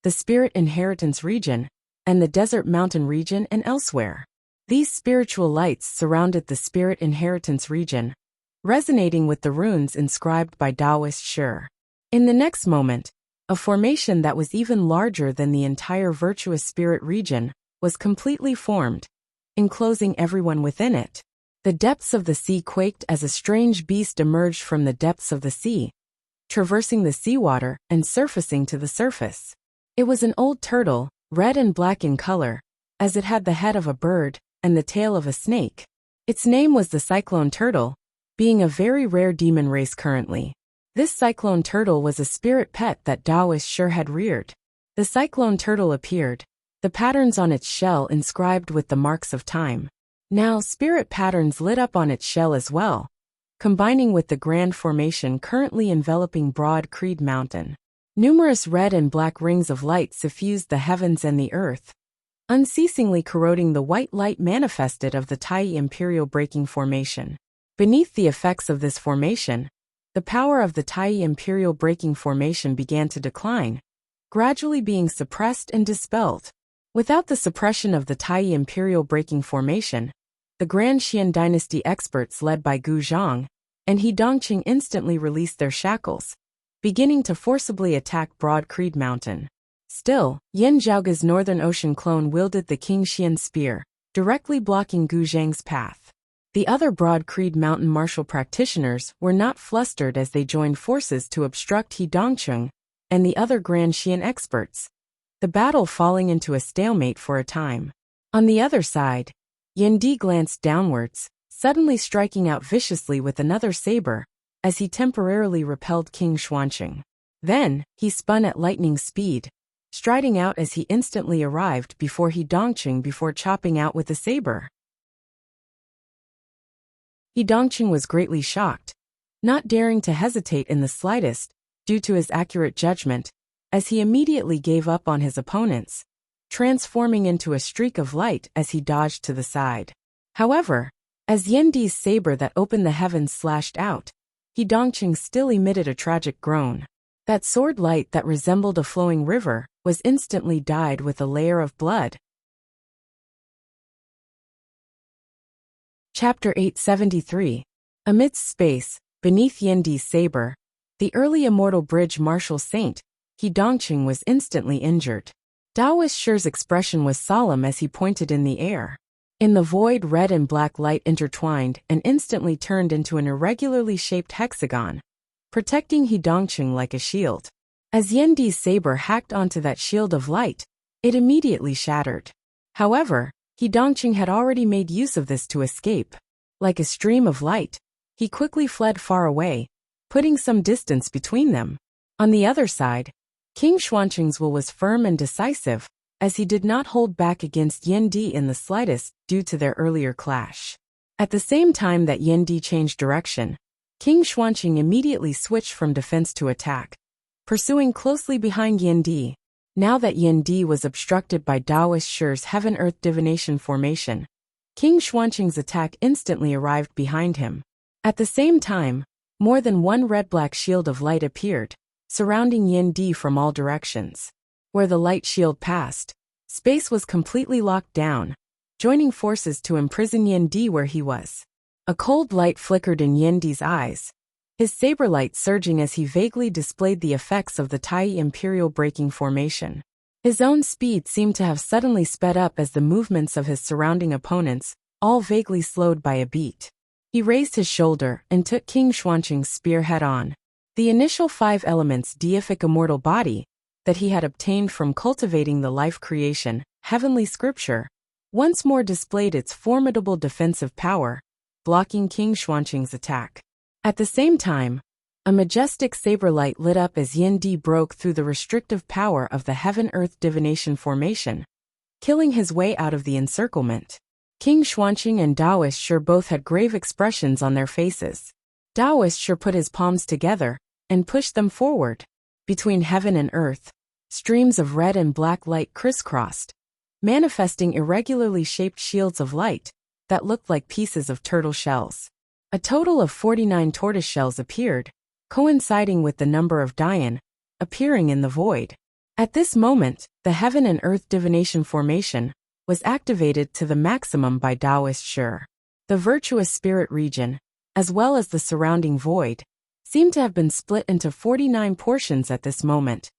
Speaker 1: the Spirit Inheritance region, and the Desert Mountain region and elsewhere. These spiritual lights surrounded the Spirit Inheritance region, resonating with the runes inscribed by Daoist Shi. In the next moment, a formation that was even larger than the entire Virtuous Spirit region was completely formed, enclosing everyone within it. The depths of the sea quaked as a strange beast emerged from the depths of the sea, traversing the seawater and surfacing to the surface. It was an old turtle, red and black in color, as it had the head of a bird and the tail of a snake. Its name was the Cyclone Turtle, being a very rare demon race currently. This Cyclone Turtle was a spirit pet that Daoist Shi had reared. The Cyclone Turtle appeared, the patterns on its shell inscribed with the marks of time. Now spirit patterns lit up on its shell as well, combining with the grand formation currently enveloping Broad Creed Mountain. Numerous red and black rings of light suffused the heavens and the earth, unceasingly corroding the white light manifested of the Tai Imperial Breaking Formation. Beneath the effects of this formation, the power of the Tai Imperial Breaking Formation began to decline, gradually being suppressed and dispelled. Without the suppression of the Tai Imperial Breaking Formation, the Grand Xian Dynasty experts led by Gu Zhang and He Dongqing instantly released their shackles, beginning to forcibly attack Broad Creed Mountain. Still, Yan Zhaoge's Northern Ocean clone wielded the King Xian spear, directly blocking Gu Zhang's path. The other Broad Creed Mountain martial practitioners were not flustered as they joined forces to obstruct He Dongqing and the other Grand Xian experts, the battle falling into a stalemate for a time. On the other side, Yan Di glanced downwards, suddenly striking out viciously with another saber, as he temporarily repelled King Xuanqing. Then, he spun at lightning speed, striding out as he instantly arrived before He Dongqing before chopping out with a saber. He Dongqing was greatly shocked, not daring to hesitate in the slightest, due to his accurate judgment, as he immediately gave up on his opponents, transforming into a streak of light as he dodged to the side. However, as Yan Di's saber that opened the heavens slashed out, He Dongqing still emitted a tragic groan. That sword light that resembled a flowing river was instantly dyed with a layer of blood. Chapter 873. Amidst space, beneath Yandi's saber, the early immortal bridge martial saint, He Dongqing, was instantly injured. Daoist Shi's expression was solemn as he pointed in the air. In the void, red and black light intertwined and instantly turned into an irregularly shaped hexagon, protecting He Dongqing like a shield. As Yandi's saber hacked onto that shield of light, it immediately shattered. However, He Dongqing had already made use of this to escape. Like a stream of light, he quickly fled far away, putting some distance between them. On the other side, King Xuanqing's will was firm and decisive, as he did not hold back against Yandi in the slightest due to their earlier clash. At the same time that Yandi changed direction, King Xuanqing immediately switched from defense to attack, pursuing closely behind Yandi. Now that Yandi was obstructed by Daoist Shi's heaven-earth divination formation, King Xuanqing's attack instantly arrived behind him. At the same time, more than one red-black shield of light appeared, surrounding Yandi from all directions. Where the light shield passed, space was completely locked down, joining forces to imprison Yandi where he was. A cold light flickered in Yandi's eyes, his saber light surging as he vaguely displayed the effects of the Tai Imperial breaking formation. His own speed seemed to have suddenly sped up as the movements of his surrounding opponents, all vaguely slowed by a beat. He raised his shoulder and took King Xuanqing's spear head-on. The initial 5 elements deific immortal body that he had obtained from cultivating the life creation, heavenly scripture, once more displayed its formidable defensive power, blocking King Xuanqing's attack. At the same time, a majestic saber light lit up as Yandi broke through the restrictive power of the heaven-earth divination formation, killing his way out of the encirclement. King Xuanqing and Daoist Shi both had grave expressions on their faces. Daoist Shi put his palms together and pushed them forward. Between heaven and earth, streams of red and black light crisscrossed, manifesting irregularly shaped shields of light that looked like pieces of turtle shells. A total of 49 tortoise shells appeared, coinciding with the number of Dian appearing in the void. At this moment, the heaven and earth divination formation was activated to the maximum by Daoist Shi. The virtuous spirit region, as well as the surrounding void, seemed to have been split into 49 portions at this moment,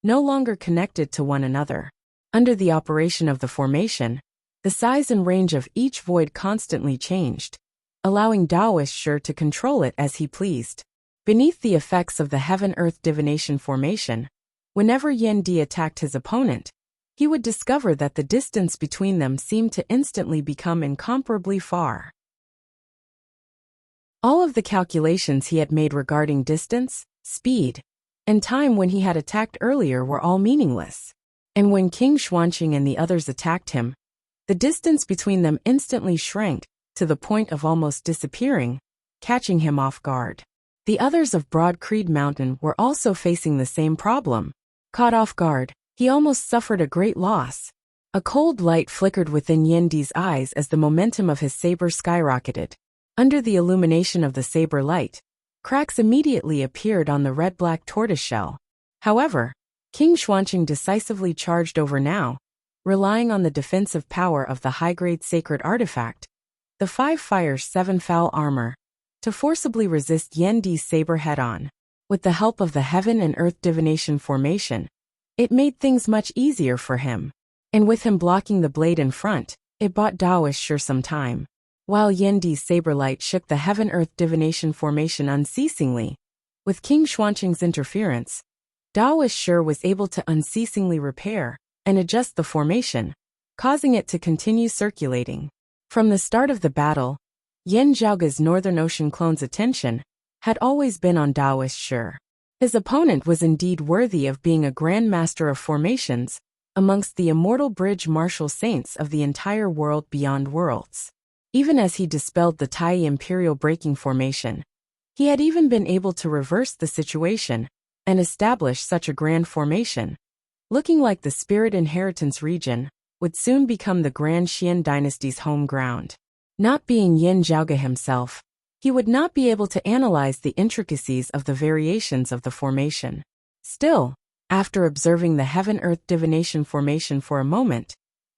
Speaker 1: no longer connected to one another. Under the operation of the formation, the size and range of each void constantly changed, allowing Daoist Shi to control it as he pleased. Beneath the effects of the heaven-earth divination formation, whenever Yandi attacked his opponent, he would discover that the distance between them seemed to instantly become incomparably far. All of the calculations he had made regarding distance, speed, and time when he had attacked earlier were all meaningless. And when King Xuanqing and the others attacked him, the distance between them instantly shrank to the point of almost disappearing, catching him off guard. The others of Broad Creed Mountain were also facing the same problem. Caught off guard, he almost suffered a great loss. A cold light flickered within Yandi's eyes as the momentum of his saber skyrocketed. Under the illumination of the saber light, cracks immediately appeared on the red-black tortoiseshell. However, King Xuanqing decisively charged over now, relying on the defensive power of the high-grade sacred artifact, the 5 Fires 7 Foul armor, to forcibly resist Yandi's saber head-on. With the help of the heaven and earth divination formation, it made things much easier for him. And with him blocking the blade in front, it bought Daoist Shi some time. While Yandi's saber light shook the heaven-earth divination formation unceasingly, with King Xuanqing's interference, Daoist Shi was able to unceasingly repair and adjust the formation, causing it to continue circulating. From the start of the battle, Yan Zhaoge's Northern Ocean clone's attention had always been on Daoist Shi. His opponent was indeed worthy of being a Grand Master of formations amongst the immortal bridge martial saints of the entire world beyond worlds. Even as he dispelled the Tai Imperial breaking formation, he had even been able to reverse the situation and establish such a grand formation, looking like the Spirit Inheritance region would soon become the Grand Xian dynasty's home ground. Not being Yan Zhaoge himself, he would not be able to analyze the intricacies of the variations of the formation. Still, after observing the heaven-earth divination formation for a moment,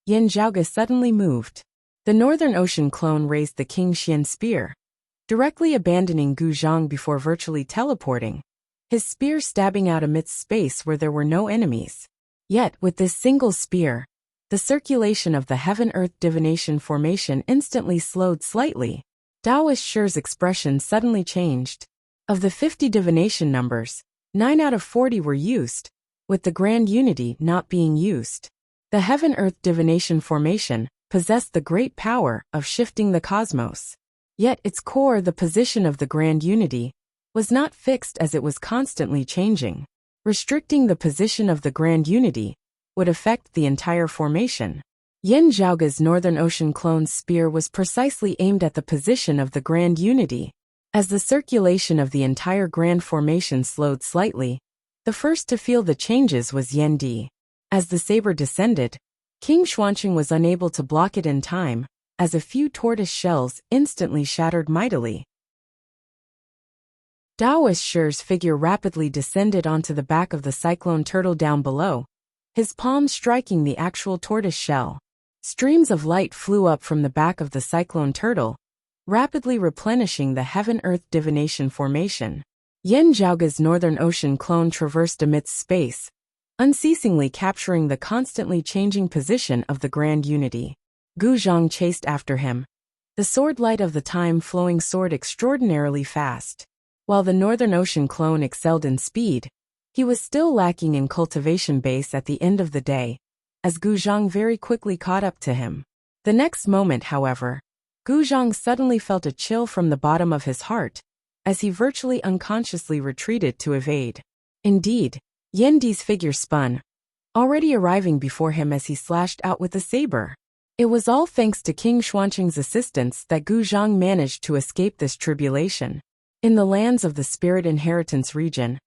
Speaker 1: Yin Zhaoge suddenly moved. The Northern Ocean clone raised the King Xian spear, directly abandoning Gu Zhang before virtually teleporting, his spear stabbing out amidst space where there were no enemies. Yet, with this single spear, the circulation of the heaven-earth divination formation instantly slowed slightly. Taoist Shi's expression suddenly changed. Of the 50 divination numbers, 9 out of 40 were used, with the grand unity not being used. The heaven-earth divination formation possessed the great power of shifting the cosmos. Yet its core, the position of the grand unity, was not fixed as it was constantly changing. Restricting the position of the grand unity would affect the entire formation. Yin Zhaoge's Northern Ocean clone's spear was precisely aimed at the position of the grand unity. As the circulation of the entire grand formation slowed slightly, the first to feel the changes was Yan Di. As the saber descended, King Xuanqing was unable to block it in time, as a few tortoise shells instantly shattered mightily. Taoist Shi's figure rapidly descended onto the back of the cyclone turtle down below, his palm striking the actual tortoise shell. Streams of light flew up from the back of the cyclone turtle, rapidly replenishing the heaven-earth divination formation. Yin Zhaoge's Northern Ocean clone traversed amidst space, unceasingly capturing the constantly changing position of the grand unity. Gu Zhang chased after him, the sword light of the time-flowing sword extraordinarily fast. While the Northern Ocean clone excelled in speed, he was still lacking in cultivation base at the end of the day, as Gu Zhang very quickly caught up to him. The next moment, however, Gu Zhang suddenly felt a chill from the bottom of his heart, as he virtually unconsciously retreated to evade. Indeed, Yan Di's figure spun, already arriving before him as he slashed out with a saber. It was all thanks to King Xuanqing's assistance that Gu Zhang managed to escape this tribulation. In the lands of the Spirit Inheritance region,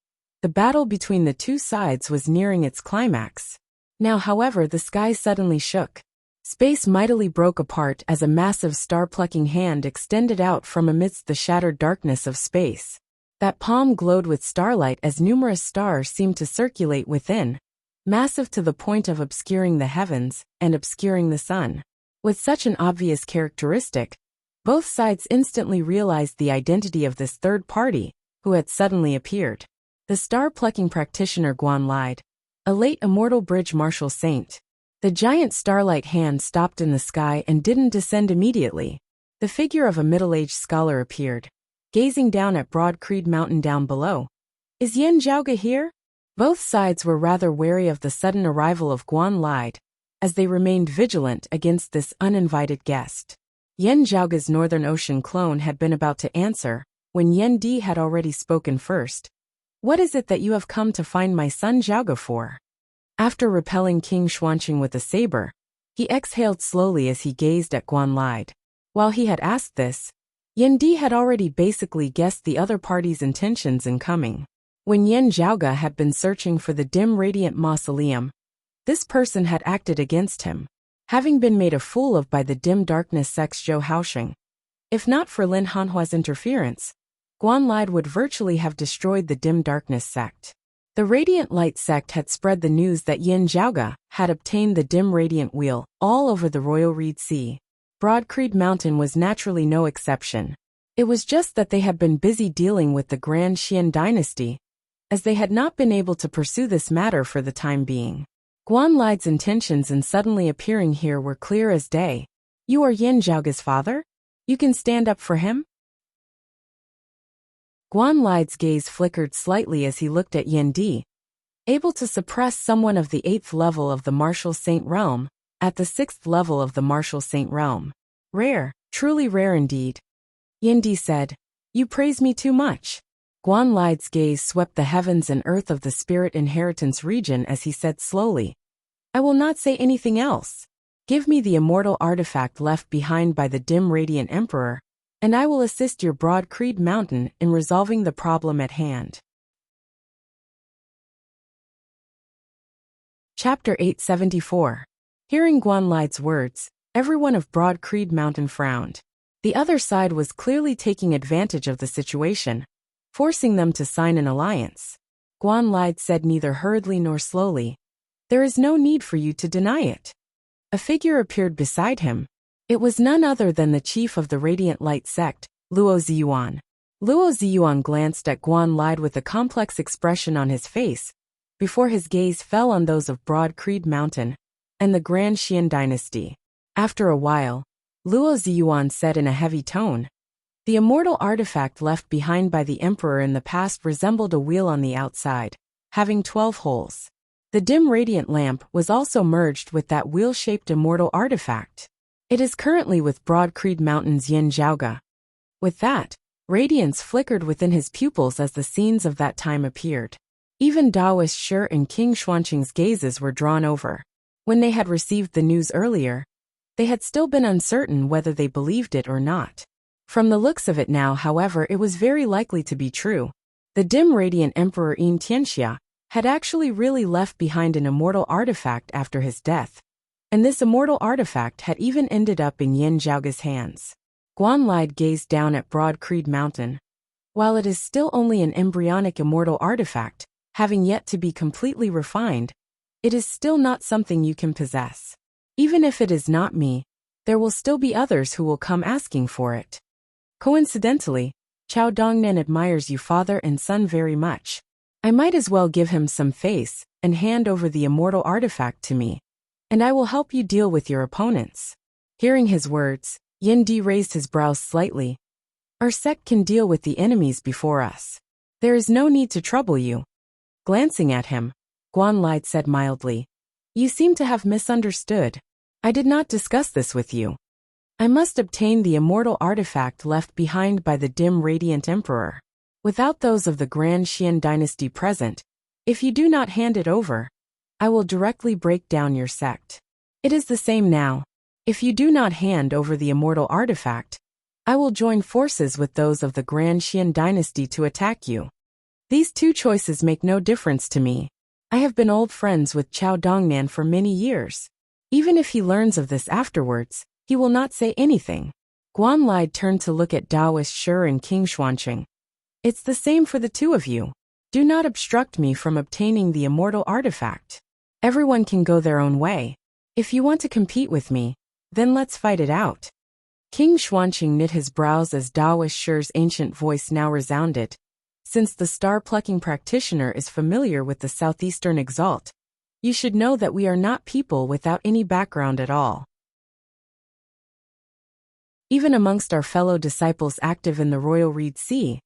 Speaker 1: the battle between the two sides was nearing its climax. Now, however, the sky suddenly shook. Space mightily broke apart as a massive star-plucking hand extended out from amidst the shattered darkness of space. That palm glowed with starlight as numerous stars seemed to circulate within, massive to the point of obscuring the heavens and obscuring the sun. With such an obvious characteristic, both sides instantly realized the identity of this third party, who had suddenly appeared. The star-plucking practitioner Guan Lide, a late immortal bridge martial saint. The giant starlight hand stopped in the sky and didn't descend immediately. The figure of a middle-aged scholar appeared, gazing down at Broad Creed Mountain down below. Is Yin Zhaoge here? Both sides were rather wary of the sudden arrival of Guan Lide, as they remained vigilant against this uninvited guest. Yin Zhaoge's Northern Ocean clone had been about to answer, when Yan Di had already spoken first. What is it that you have come to find my son Zhaoge for? After repelling King Xuanqing with a saber, he exhaled slowly as he gazed at Guan Lide. While he had asked this, Yan Di had already basically guessed the other party's intentions in coming. When Yin Zhaoge had been searching for the dim radiant mausoleum, this person had acted against him, having been made a fool of by the dim darkness sect's Zhou Haoxing. If not for Lin Hanhua's interference, Guan Lide would virtually have destroyed the dim darkness sect. The Radiant Light sect had spread the news that Yin Zhaoge had obtained the dim radiant wheel all over the Royal Reed Sea. Broad Creed Mountain was naturally no exception. It was just that they had been busy dealing with the Grand Xian dynasty, as they had not been able to pursue this matter for the time being. Guan Lide's intentions in suddenly appearing here were clear as day. You are Yin Zhaoge's father? You can stand up for him? Guan Lide's gaze flickered slightly as he looked at Yan Di, able to suppress someone of the 8th level of the Martial Saint realm, at the 6th level of the Martial Saint realm. Rare, truly rare indeed. Yan Di said, You praise me too much. Guan Lide's gaze swept the heavens and earth of the Spirit Inheritance region as he said slowly, I will not say anything else. Give me the immortal artifact left behind by the dim radiant emperor, and I will assist your Broad Creed Mountain in resolving the problem at hand. Chapter 874. Hearing Guan Lide's words, everyone of Broad Creed Mountain frowned. The other side was clearly taking advantage of the situation, forcing them to sign an alliance. Guanlide said neither hurriedly nor slowly. There is no need for you to deny it. A figure appeared beside him. It was none other than the chief of the Radiant Light sect, Luo Ziyuan. Luo Ziyuan glanced at Guanlide with a complex expression on his face, before his gaze fell on those of Broad Creed Mountain and the Grand Xian dynasty. After a while, Luo Ziyuan said in a heavy tone, "The immortal artifact left behind by the emperor in the past resembled a wheel on the outside, having 12 holes. The dim radiant lamp was also merged with that wheel-shaped immortal artifact. It is currently with Broad Creed Mountain's Yin Zhaoga." With that, radiance flickered within his pupils as the scenes of that time appeared. Even Daoist Shi and King Xuanqing's gazes were drawn over. When they had received the news earlier, they had still been uncertain whether they believed it or not. From the looks of it now, however, it was very likely to be true. The dim radiant Emperor Yin Tianxia had actually really left behind an immortal artifact after his death, and this immortal artifact had even ended up in Yin Zhaoga's hands. Guanlide gazed down at Broad Creed Mountain. While it is still only an embryonic immortal artifact, having yet to be completely refined, it is still not something you can possess. Even if it is not me, there will still be others who will come asking for it. Coincidentally, Chao Dongnan admires you father and son very much. I might as well give him some face and hand over the immortal artifact to me, and I will help you deal with your opponents. Hearing his words, Yin Di raised his brows slightly. Our sect can deal with the enemies before us. There is no need to trouble you. Glancing at him, Guanlide said mildly, "You seem to have misunderstood. I did not discuss this with you. I must obtain the immortal artifact left behind by the dim radiant emperor. Without those of the Grand Xian dynasty present, if you do not hand it over, I will directly break down your sect. It is the same now. If you do not hand over the immortal artifact, I will join forces with those of the Grand Xian dynasty to attack you. These two choices make no difference to me. I have been old friends with Chao Dongnan for many years. Even if he learns of this afterwards, he will not say anything." Guanlide turned to look at Daoist Shi and King Xuanqing. "It's the same for the two of you. Do not obstruct me from obtaining the immortal artifact. Everyone can go their own way. If you want to compete with me, then let's fight it out." King Xuanqing knit his brows as Daoist Shi's ancient voice now resounded. "Since the star-plucking practitioner is familiar with the Southeastern Exalt, you should know that we are not people without any background at all. Even amongst our fellow disciples active in the Royal Reed Sea,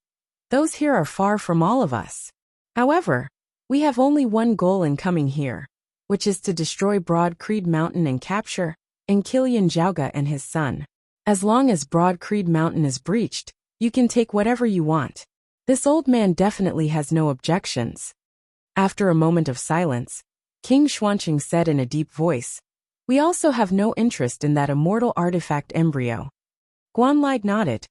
Speaker 1: those here are far from all of us. However, we have only one goal in coming here, which is to destroy Broad Creed Mountain and capture and kill Yin Zhaoga and his son. As long as Broad Creed Mountain is breached, you can take whatever you want. This old man definitely has no objections." After a moment of silence, King Xuanqing said in a deep voice, "We also have no interest in that immortal artifact embryo." Guanlide nodded.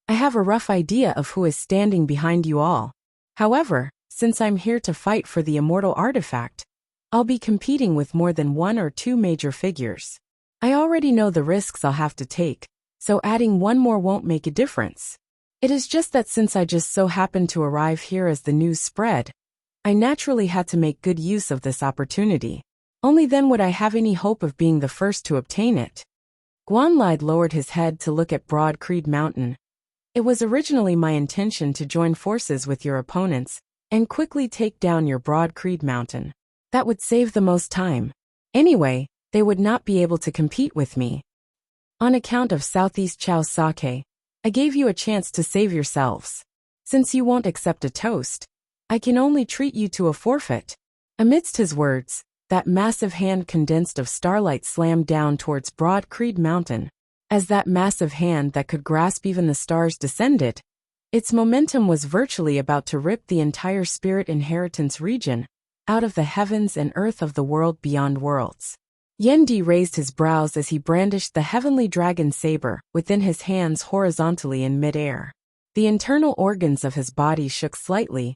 Speaker 1: "I have a rough idea of who is standing behind you all. However, since I'm here to fight for the immortal artifact, I'll be competing with more than one or two major figures. I already know the risks I'll have to take, so adding one more won't make a difference. It is just that since I just so happened to arrive here as the news spread, I naturally had to make good use of this opportunity. Only then would I have any hope of being the first to obtain it." Guanlide lowered his head to look at Broad Creed Mountain. "It was originally my intention to join forces with your opponents and quickly take down your Broad Creed Mountain. That would save the most time. Anyway, they would not be able to compete with me. On account of Southeast Chao's sake, I gave you a chance to save yourselves. Since you won't accept a toast, I can only treat you to a forfeit." Amidst his words, that massive hand condensed of starlight slammed down towards Broad Creed Mountain. As that massive hand that could grasp even the stars descended, its momentum was virtually about to rip the entire spirit inheritance region out of the heavens and earth of the world beyond worlds. Yendi raised his brows as he brandished the heavenly dragon saber within his hands horizontally in midair. The internal organs of his body shook slightly,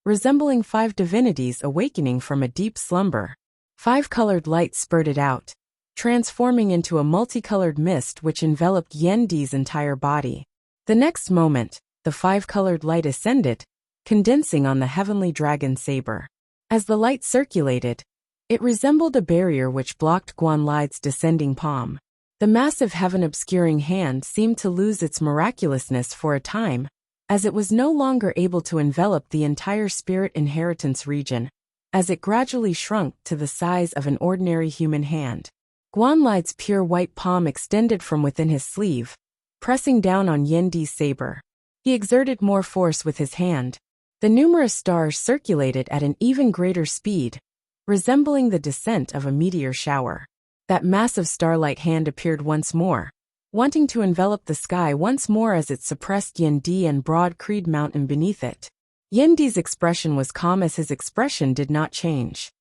Speaker 1: resembling 5 divinities awakening from a deep slumber. 5 colored lights spurted out, transforming into a multicolored mist which enveloped Yendi's entire body. The next moment, the 5 colored light ascended, condensing on the heavenly dragon saber. As the light circulated, it resembled a barrier which blocked Guanlide's descending palm. The massive heaven-obscuring hand seemed to lose its miraculousness for a time, as it was no longer able to envelop the entire spirit inheritance region, as it gradually shrunk to the size of an ordinary human hand. Guanlide's pure white palm extended from within his sleeve, pressing down on Yandi's saber. He exerted more force with his hand. The numerous stars circulated at an even greater speed, resembling the descent of a meteor shower. That massive starlight hand appeared once more, wanting to envelop the sky once more as it suppressed Yendi and Broad Creed Mountain beneath it. Yendi's expression was calm as his expression did not change.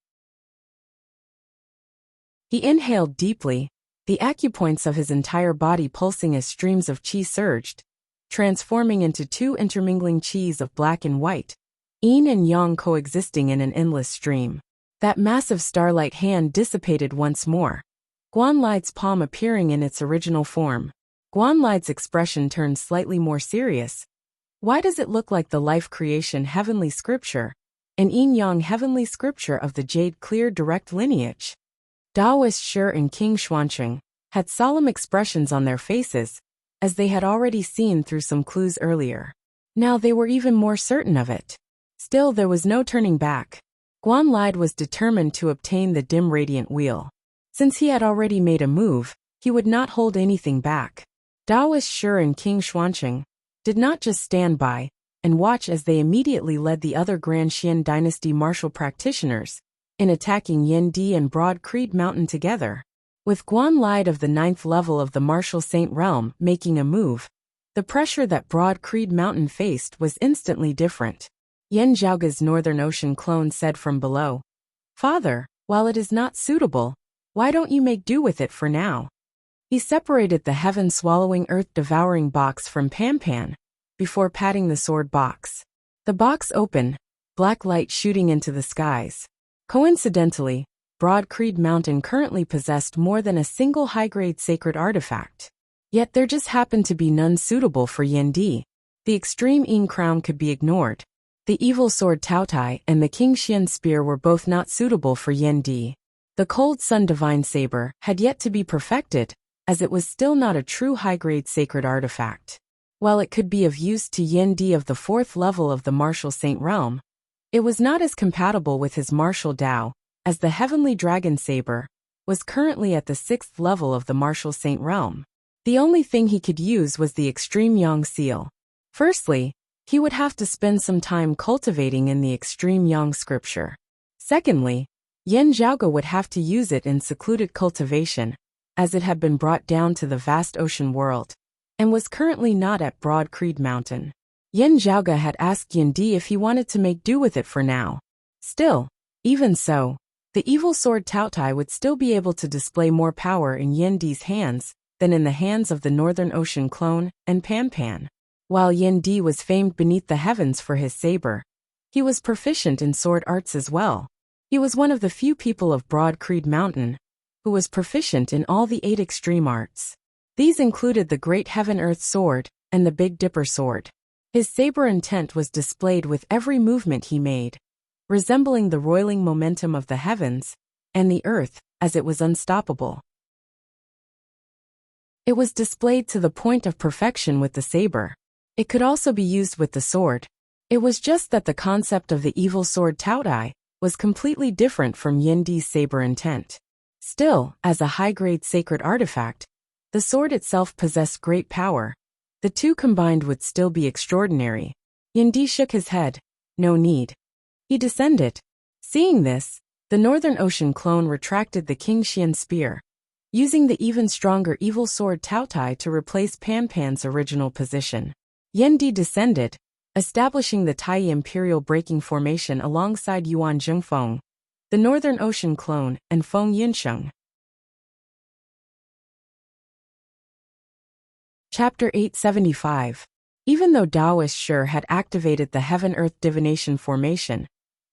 Speaker 1: He inhaled deeply, the acupoints of his entire body pulsing as streams of qi surged, transforming into two intermingling qis of black and white, yin and yang coexisting in an endless stream. That massive starlight hand dissipated once more, Guanlide's palm appearing in its original form. Guanlide's expression turned slightly more serious. Why does it look like the life creation heavenly scripture, an yin-yang heavenly scripture of the jade clear direct lineage? Taoist Shi and King Xuancheng had solemn expressions on their faces, as they had already seen through some clues earlier. Now they were even more certain of it. Still, there was no turning back. Guanlide was determined to obtain the dim radiant wheel. Since he had already made a move, he would not hold anything back. Taoist Shi and King Xuancheng did not just stand by and watch as they immediately led the other Grand Xian dynasty martial practitioners in attacking Yendi and Broad Creed Mountain together. With Guanlide of the 9th level of the martial saint realm making a move, the pressure that Broad Creed Mountain faced was instantly different. Yan Zhaoga's Northern Ocean clone said from below, "Father, while it is not suitable, why don't you make do with it for now?" He separated the heaven-swallowing earth-devouring box from Pan, before patting the sword box. The box opened, black light shooting into the skies. Coincidentally, Broad Creed Mountain currently possessed more than a single high-grade sacred artifact. Yet there just happened to be none suitable for Yendi. The extreme Yin crown could be ignored. The evil sword Taotai and the King Xian spear were both not suitable for Yendi. The cold sun divine saber had yet to be perfected, as it was still not a true high-grade sacred artifact. While it could be of use to Yendi of the 4th level of the martial saint realm, it was not as compatible with his martial Dao, as the heavenly dragon saber was currently at the 6th level of the martial saint realm. The only thing he could use was the extreme yang seal. Firstly, he would have to spend some time cultivating in the extreme yang scripture. Secondly, Yan Zhaoga would have to use it in secluded cultivation, as it had been brought down to the vast ocean world, and was currently not at Broad Creed Mountain. Yan Zhaoga had asked Yendi if he wanted to make do with it for now. Still, even so, the evil sword Taotai would still be able to display more power in Yendi's hands than in the hands of the Northern Ocean clone and Pan. While Yendi was famed beneath the heavens for his saber, he was proficient in sword arts as well. He was one of the few people of Broad Creed Mountain who was proficient in all the 8 extreme arts. These included the Great Heaven-Earth Sword and the Big Dipper Sword. His saber intent was displayed with every movement he made, resembling the roiling momentum of the heavens and the earth, as it was unstoppable. It was displayed to the point of perfection with the saber. It could also be used with the sword. It was just that the concept of the evil sword Taotai was completely different from Yendi's saber intent. Still, as a high-grade sacred artifact, the sword itself possessed great power. The two combined would still be extraordinary. Yendi shook his head. No need. He descended. Seeing this, the Northern Ocean clone retracted the King Xian spear, using the even stronger evil sword Taotai to replace Pan's original position. Yendi descended, establishing the Tai Imperial Breaking Formation alongside Yuan Zhengfeng, the Northern Ocean clone, and Feng Yinsheng. Chapter 875. Even though Taoist Shi had activated the Heaven-Earth Divination Formation,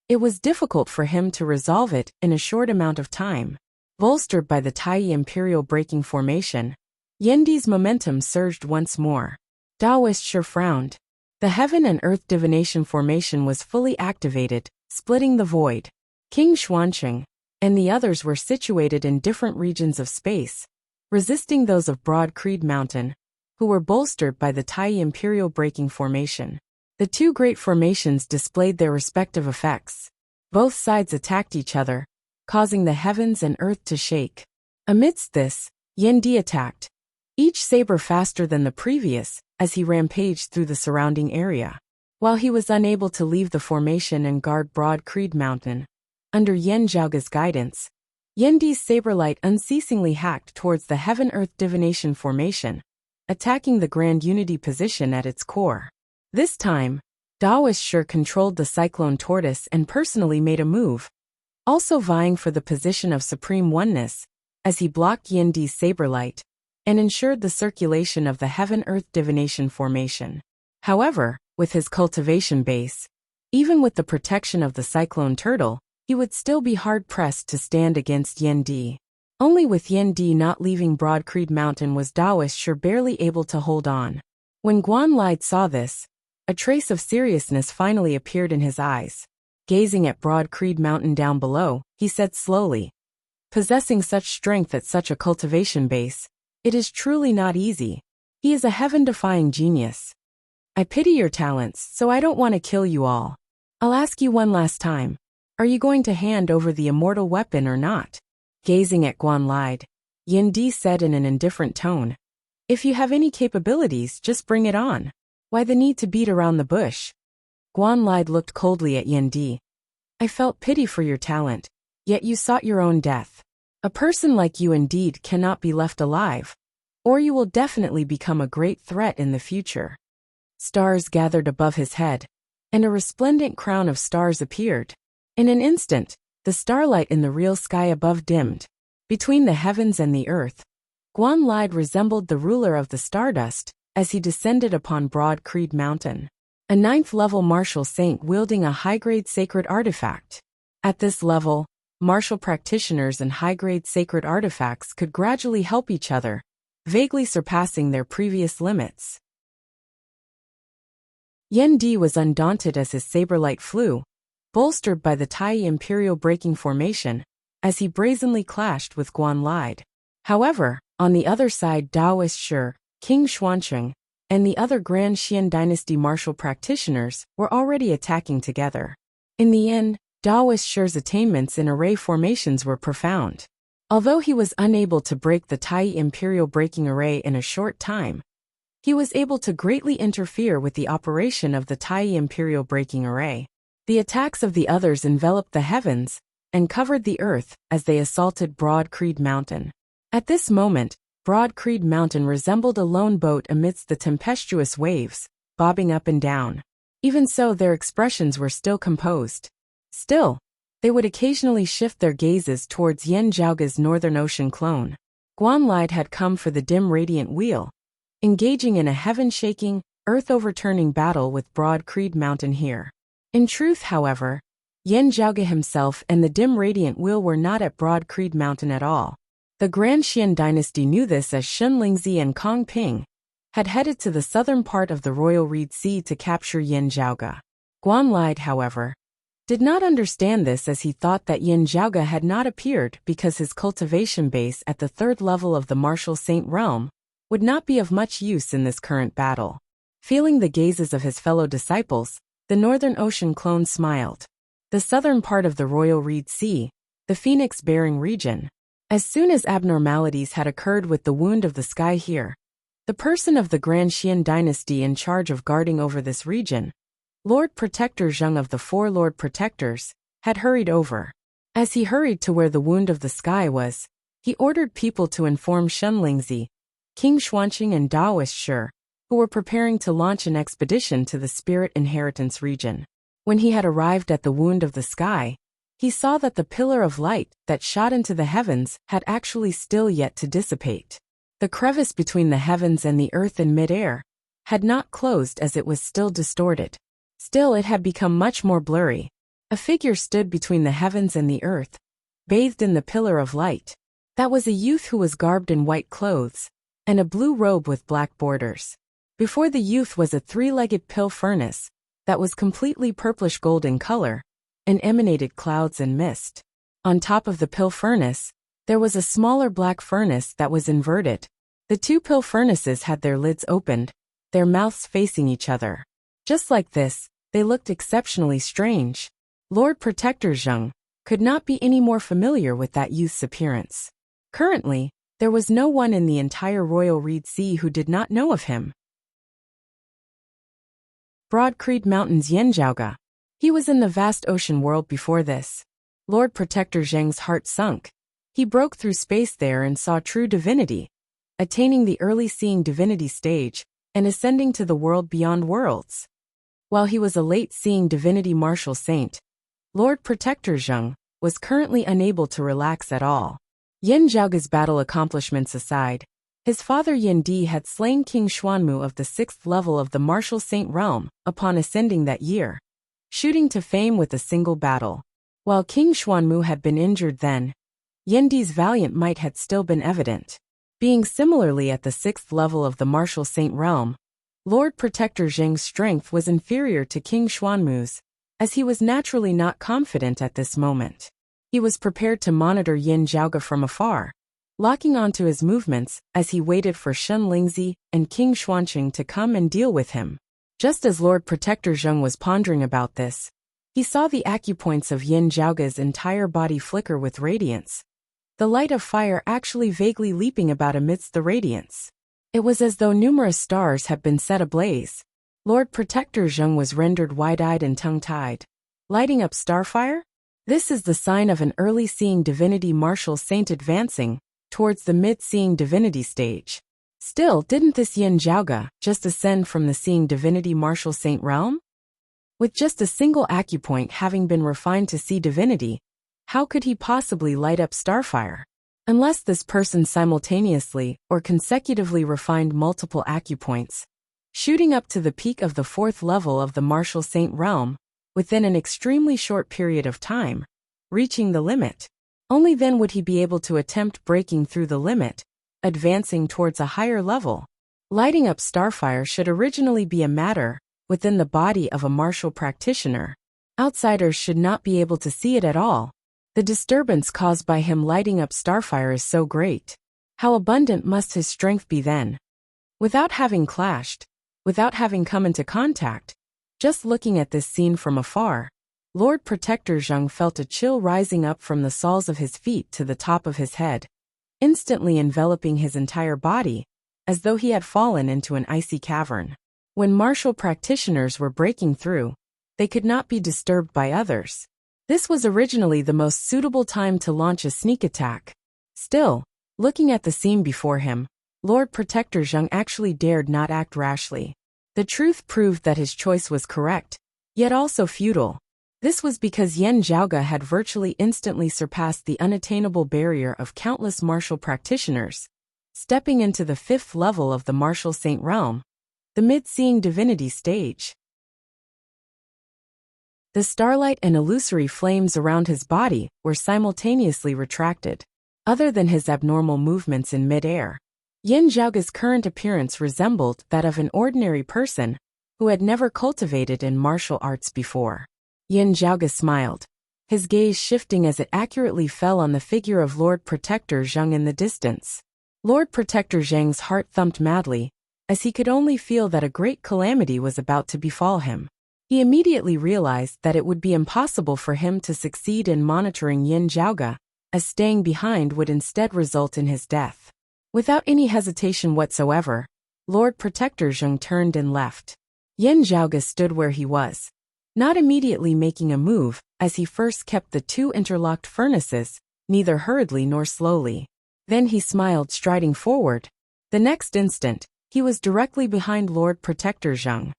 Speaker 1: it was difficult for him to resolve it in a short amount of time. Bolstered by the Tai Imperial Breaking Formation, Yendi's momentum surged once more. Taoist Shi frowned. The heaven and earth divination formation was fully activated, splitting the void. King Xuanqing and the others were situated in different regions of space, resisting those of Broad Creed Mountain, who were bolstered by the Tai Imperial Breaking Formation. The two great formations displayed their respective effects. Both sides attacked each other, causing the heavens and earth to shake. Amidst this, Yendi attacked, each saber faster than the previous, as he rampaged through the surrounding area. While he was unable to leave the formation and guard Broad Creed Mountain, under Yan Zhaoge's guidance, Yendi's saber-light unceasingly hacked towards the Heaven-Earth Divination Formation, attacking the Grand Unity position at its core. This time, Daoist Shi controlled the Cyclone Tortoise and personally made a move, also vying for the position of Supreme Oneness, as he blocked Yendi's saber-light and ensured the circulation of the Heaven-Earth Divination Formation. However, with his cultivation base, even with the protection of the Cyclone Turtle, he would still be hard-pressed to stand against Yendi. Only with Yendi not leaving Broad Creed Mountain was Daoist Shi barely able to hold on. When Guan Lide saw this, a trace of seriousness finally appeared in his eyes. Gazing at Broad Creed Mountain down below, he said slowly, "Possessing such strength at such a cultivation base, it is truly not easy. He is a heaven-defying genius. I pity your talents, so I don't want to kill you all. I'll ask you one last time. Are you going to hand over the immortal weapon or not?" Gazing at Guan Lide, Yendi said in an indifferent tone, "If you have any capabilities, just bring it on. Why the need to beat around the bush?" Guan Lide looked coldly at Yendi. "I felt pity for your talent, yet you sought your own death. A person like you indeed cannot be left alive, or you will definitely become a great threat in the future." Stars gathered above his head, and a resplendent crown of stars appeared. In an instant, the starlight in the real sky above dimmed. Between the heavens and the earth, Guan Lide resembled the ruler of the stardust as he descended upon Broad Creed Mountain. A 9th-level martial saint wielding a high-grade sacred artifact. At this level, martial practitioners and high-grade sacred artifacts could gradually help each other, vaguely surpassing their previous limits. Yendi was undaunted as his saber-light flew, bolstered by the Tai Imperial Breaking Formation, as he brazenly clashed with Guan Lide. However, on the other side, Daoist Shi, King Xuanqing, and the other Grand Xian Dynasty martial practitioners were already attacking together. In the end, Daoist Shi's attainments in array formations were profound. Although he was unable to break the Tai Imperial Breaking Array in a short time, he was able to greatly interfere with the operation of the Tai Imperial Breaking Array. The attacks of the others enveloped the heavens and covered the earth as they assaulted Broad Creed Mountain. At this moment, Broad Creed Mountain resembled a lone boat amidst the tempestuous waves, bobbing up and down. Even so, their expressions were still composed. Still, they would occasionally shift their gazes towards Yan Zhaoge's Northern Ocean clone. Guan Lide had come for the dim radiant wheel, engaging in a heaven-shaking, earth-overturning battle with Broad Creed Mountain here. In truth, however, Yan Zhaoge himself and the dim radiant wheel were not at Broad Creed Mountain at all. The Grand Xian Dynasty knew this as Shen Lingzi and Kong Ping had headed to the southern part of the Royal Reed Sea to capture Yan Zhaoge. Guan Lide, however, did not understand this, as he thought that Yan Zhaoge had not appeared because his cultivation base at the 3rd level of the Martial Saint realm would not be of much use in this current battle. Feeling the gazes of his fellow disciples, the Northern Ocean clone smiled. The southern part of the Royal Reed Sea, the Phoenix-bearing region. As soon as abnormalities had occurred with the Wound of the Sky here, the person of the Grand Xian Dynasty in charge of guarding over this region, Lord Protector Zheng of the 4 Lord Protectors, had hurried over. As he hurried to where the Wound of the Sky was, he ordered people to inform Shen Lingzi, King Xuanqing and Daoist Shi, who were preparing to launch an expedition to the Spirit Inheritance region. When he had arrived at the Wound of the Sky, he saw that the pillar of light that shot into the heavens had actually still yet to dissipate. The crevice between the heavens and the earth in mid-air had not closed, as it was still distorted. Still, it had become much more blurry. A figure stood between the heavens and the earth, bathed in the pillar of light. That was a youth who was garbed in white clothes and a blue robe with black borders. Before the youth was a three-legged pill furnace that was completely purplish gold in color and emanated clouds and mist. On top of the pill furnace, there was a smaller black furnace that was inverted. The two pill furnaces had their lids opened, their mouths facing each other. Just like this, they looked exceptionally strange. Lord Protector Zheng could not be any more familiar with that youth's appearance. Currently, there was no one in the entire Royal Reed Sea who did not know of him. Broad Creed Mountains Yanjiaoga. He was in the vast ocean world before this. Lord Protector Zheng's heart sunk. He broke through space there and saw true divinity, attaining the early seeing divinity stage and ascending to the world beyond worlds. While he was a late seeing divinity martial saint, Lord Protector Zheng was currently unable to relax at all. Yin Zhaoga's battle accomplishments aside, his father Yin Di had slain King Xuanmu of the 6th level of the martial saint realm upon ascending that year, shooting to fame with a single battle. While King Xuanmu had been injured then, Yin Di's valiant might had still been evident. Being similarly at the 6th level of the martial saint realm, Lord Protector Zheng's strength was inferior to King Xuanmu's, as he was naturally not confident at this moment. He was prepared to monitor Yin Zhaoga from afar, locking onto his movements as he waited for Shen Lingzi and King Xuanqing to come and deal with him. Just as Lord Protector Zheng was pondering about this, he saw the acupoints of Yin Zhaoga's entire body flicker with radiance, the light of fire actually vaguely leaping about amidst the radiance. It was as though numerous stars had been set ablaze. Lord Protector Zheng was rendered wide-eyed and tongue-tied. Lighting up starfire? This is the sign of an early seeing divinity martial saint advancing towards the mid-seeing divinity stage. Still, didn't this Yin Zhaoga just ascend from the seeing divinity martial saint realm? With just a single acupoint having been refined to see divinity, how could he possibly light up starfire? Unless this person simultaneously or consecutively refined multiple acupoints, shooting up to the peak of the 4th level of the martial saint realm within an extremely short period of time, reaching the limit. Only then would he be able to attempt breaking through the limit, advancing towards a higher level. Lighting up starfire should originally be a matter within the body of a martial practitioner. Outsiders should not be able to see it at all. The disturbance caused by him lighting up starfire is so great. How abundant must his strength be then? Without having clashed, without having come into contact, just looking at this scene from afar, Lord Protector Zheng felt a chill rising up from the soles of his feet to the top of his head, instantly enveloping his entire body, as though he had fallen into an icy cavern. When martial practitioners were breaking through, they could not be disturbed by others. This was originally the most suitable time to launch a sneak attack. Still, looking at the scene before him, Lord Protector Zheng actually dared not act rashly. The truth proved that his choice was correct, yet also futile. This was because Yin Zhaoga had virtually instantly surpassed the unattainable barrier of countless martial practitioners, stepping into the 5th level of the martial saint realm, the mid-seeing divinity stage. The starlight and illusory flames around his body were simultaneously retracted. Other than his abnormal movements in mid-air, Yin Zhaoga's current appearance resembled that of an ordinary person who had never cultivated in martial arts before. Yin Zhaoga smiled, his gaze shifting as it accurately fell on the figure of Lord Protector Zheng in the distance. Lord Protector Zheng's heart thumped madly, as he could only feel that a great calamity was about to befall him. He immediately realized that it would be impossible for him to succeed in monitoring Yin Zhaoga, as staying behind would instead result in his death. Without any hesitation whatsoever, Lord Protector Zheng turned and left. Yin Zhaoga stood where he was, not immediately making a move, as he first kept the two interlocked furnaces, neither hurriedly nor slowly. Then he smiled, striding forward. The next instant, he was directly behind Lord Protector Zheng.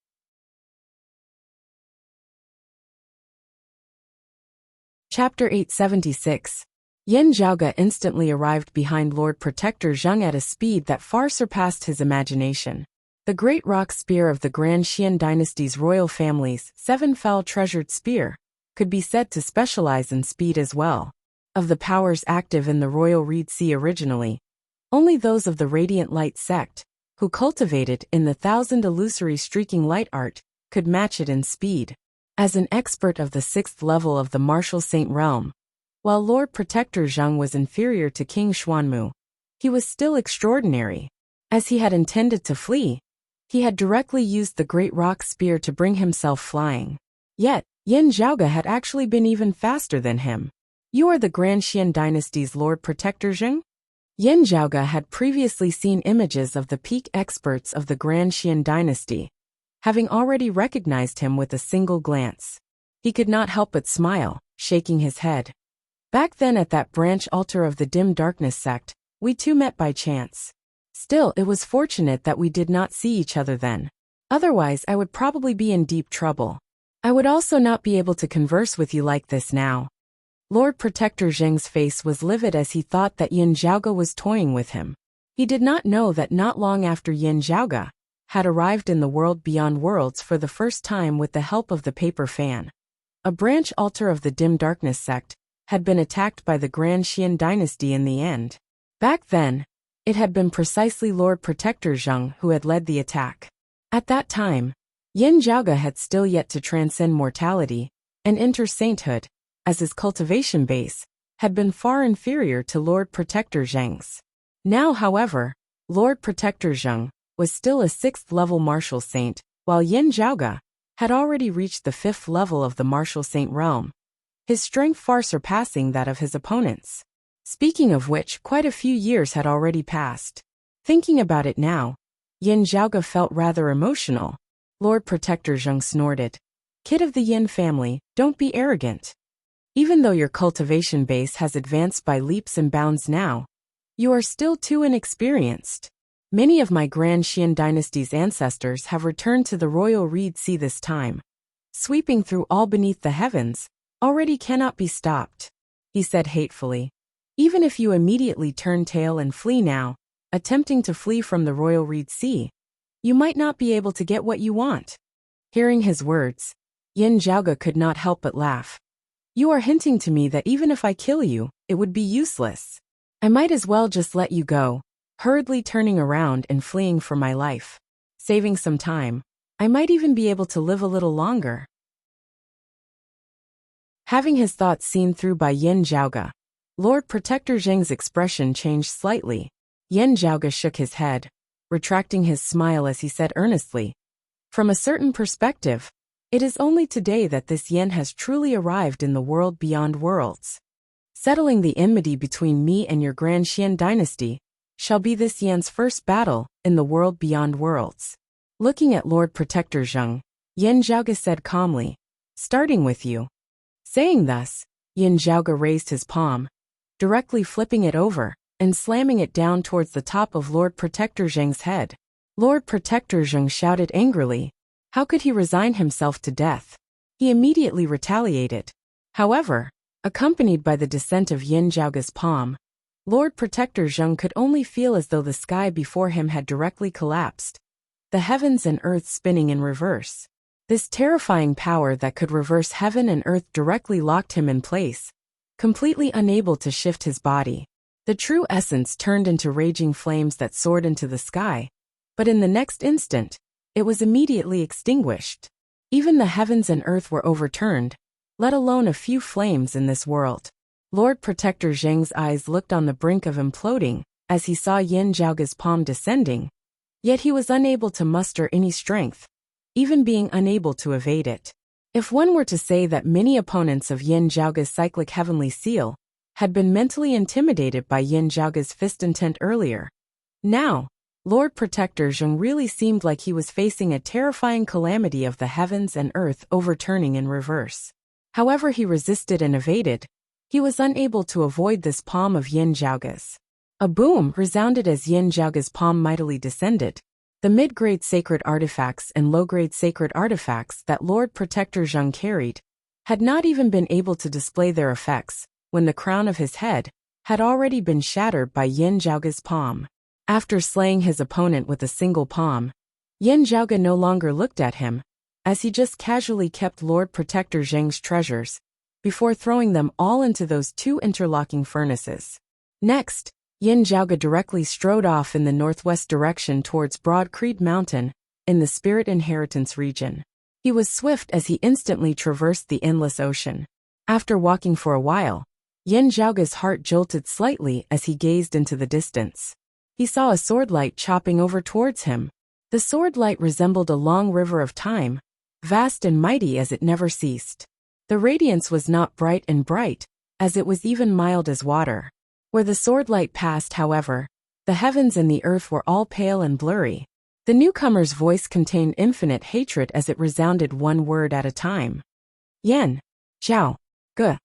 Speaker 1: Chapter 876. Yin Zhaoga instantly arrived behind Lord Protector Zheng at a speed that far surpassed his imagination. The great rock spear of the Grand Xian dynasty's royal family's 7-fowl treasured spear could be said to specialize in speed as well. Of the powers active in the Royal Reed Sea originally, only those of the Radiant Light sect who cultivated in the 1,000 illusory streaking light art, could match it in speed. As an expert of the 6th level of the martial saint realm, while Lord Protector Zheng was inferior to King Xuanmu, he was still extraordinary. As he had intended to flee, he had directly used the great rock spear to bring himself flying. Yet, Yin Zhaoge had actually been even faster than him. "You are the Grand Xian dynasty's Lord Protector Zheng?" Yin Zhaoge had previously seen images of the peak experts of the Grand Xian dynasty, having already recognized him with a single glance. He could not help but smile, shaking his head. "Back then at that branch altar of the dim darkness sect, we two met by chance. Still, it was fortunate that we did not see each other then. Otherwise, I would probably be in deep trouble. I would also not be able to converse with you like this now." Lord Protector Zheng's face was livid as he thought that Yin Zhaoge was toying with him. He did not know that not long after Yin Zhaoge had arrived in the world beyond worlds for the first time with the help of the paper fan, a branch altar of the dim darkness sect had been attacked by the Grand Xian dynasty in the end. Back then, it had been precisely Lord Protector Zheng who had led the attack. At that time, Yin Zhaoge had still yet to transcend mortality and enter sainthood, as his cultivation base had been far inferior to Lord Protector Zheng's. Now, however, Lord Protector Zheng was still a 6th level martial saint, while Yin Zhaoge had already reached the 5th level of the martial saint realm, his strength far surpassing that of his opponents. Speaking of which, quite a few years had already passed. Thinking about it now, Yin Zhaoge felt rather emotional. Lord Protector Zheng snorted. "Kid of the Yin family, don't be arrogant. Even though your cultivation base has advanced by leaps and bounds now, you are still too inexperienced. Many of my Grand Xian dynasty's ancestors have returned to the royal reed sea this time. Sweeping through all beneath the heavens already cannot be stopped," he said hatefully. "Even if you immediately turn tail and flee now, attempting to flee from the royal reed sea, you might not be able to get what you want." Hearing his words, Yin Zhaoge could not help but laugh. "You are hinting to me that even if I kill you, it would be useless. I might as well just let you go, hurriedly turning around and fleeing for my life. Saving some time, I might even be able to live a little longer." Having his thoughts seen through by Yin Zhaoge, Lord Protector Zheng's expression changed slightly. Yin Zhaoge shook his head, retracting his smile as he said earnestly, "From a certain perspective, it is only today that this yin has truly arrived in the world beyond worlds. Settling the enmity between me and your Grand Xian dynasty shall be this yan's first battle in the world beyond worlds." Looking at Lord Protector Zheng, Yin Zhaoge said calmly, "Starting with you." Saying thus, Yin Zhaoge raised his palm, directly flipping it over and slamming it down towards the top of Lord Protector Zheng's head. Lord Protector Zheng shouted angrily. How could he resign himself to death? He immediately retaliated. However, accompanied by the descent of Yin Zhaoge's palm, Lord Protector Zheng could only feel as though the sky before him had directly collapsed, the heavens and earth spinning in reverse. This terrifying power that could reverse heaven and earth directly locked him in place, completely unable to shift his body. The true essence turned into raging flames that soared into the sky, but in the next instant, it was immediately extinguished. Even the heavens and earth were overturned, let alone a few flames in this world. Lord Protector Zheng's eyes looked on the brink of imploding as he saw Yin Zhaoge's palm descending, yet he was unable to muster any strength, even being unable to evade it. If one were to say that many opponents of Yin Zhaoge's cyclic heavenly seal had been mentally intimidated by Yin Zhaoge's fist intent earlier, now, Lord Protector Zheng really seemed like he was facing a terrifying calamity of the heavens and earth overturning in reverse. However he resisted and evaded, he was unable to avoid this palm of Yin Zhaoge's. A boom resounded as Yin Zhaoge's palm mightily descended. The mid-grade sacred artifacts and low-grade sacred artifacts that Lord Protector Zheng carried had not even been able to display their effects when the crown of his head had already been shattered by Yin Zhaoge's palm. After slaying his opponent with a single palm, Yin Zhaoge no longer looked at him, as he just casually kept Lord Protector Zheng's treasures, before throwing them all into those two interlocking furnaces. Next, Yin Zhaoge directly strode off in the northwest direction towards Broad Creed Mountain, in the Spirit Inheritance region. He was swift as he instantly traversed the endless ocean. After walking for a while, Yin Zhaoge's heart jolted slightly as he gazed into the distance. He saw a sword light chopping over towards him. The sword light resembled a long river of time, vast and mighty as it never ceased. The radiance was not bright, as it was even mild as water. Where the sword light passed, however, the heavens and the earth were all pale and blurry. The newcomer's voice contained infinite hatred as it resounded one word at a time. Yin Zhaoge.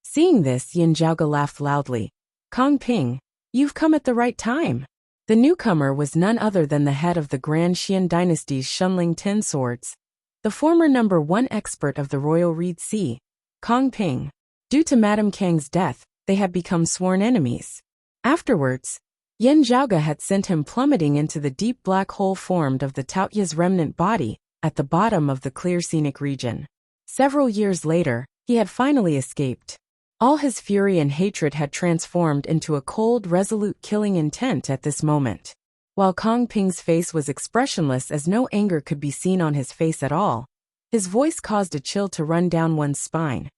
Speaker 1: Seeing this, Yin Zhaoge laughed loudly. Kong Ping, you've come at the right time. The newcomer was none other than the head of the Grand Xian dynasty's Shunling Tin Swords, the former #1 expert of the Royal Reed Sea, Kong Ping. Due to Madame Kang's death, they had become sworn enemies. Afterwards, Yin Zhaoge had sent him plummeting into the deep black hole formed of the Taoya's remnant body, at the bottom of the clear scenic region. Several years later, he had finally escaped. All his fury and hatred had transformed into a cold, resolute killing intent at this moment. While Kong Ping's face was expressionless as no anger could be seen on his face at all, his voice caused a chill to run down one's spine.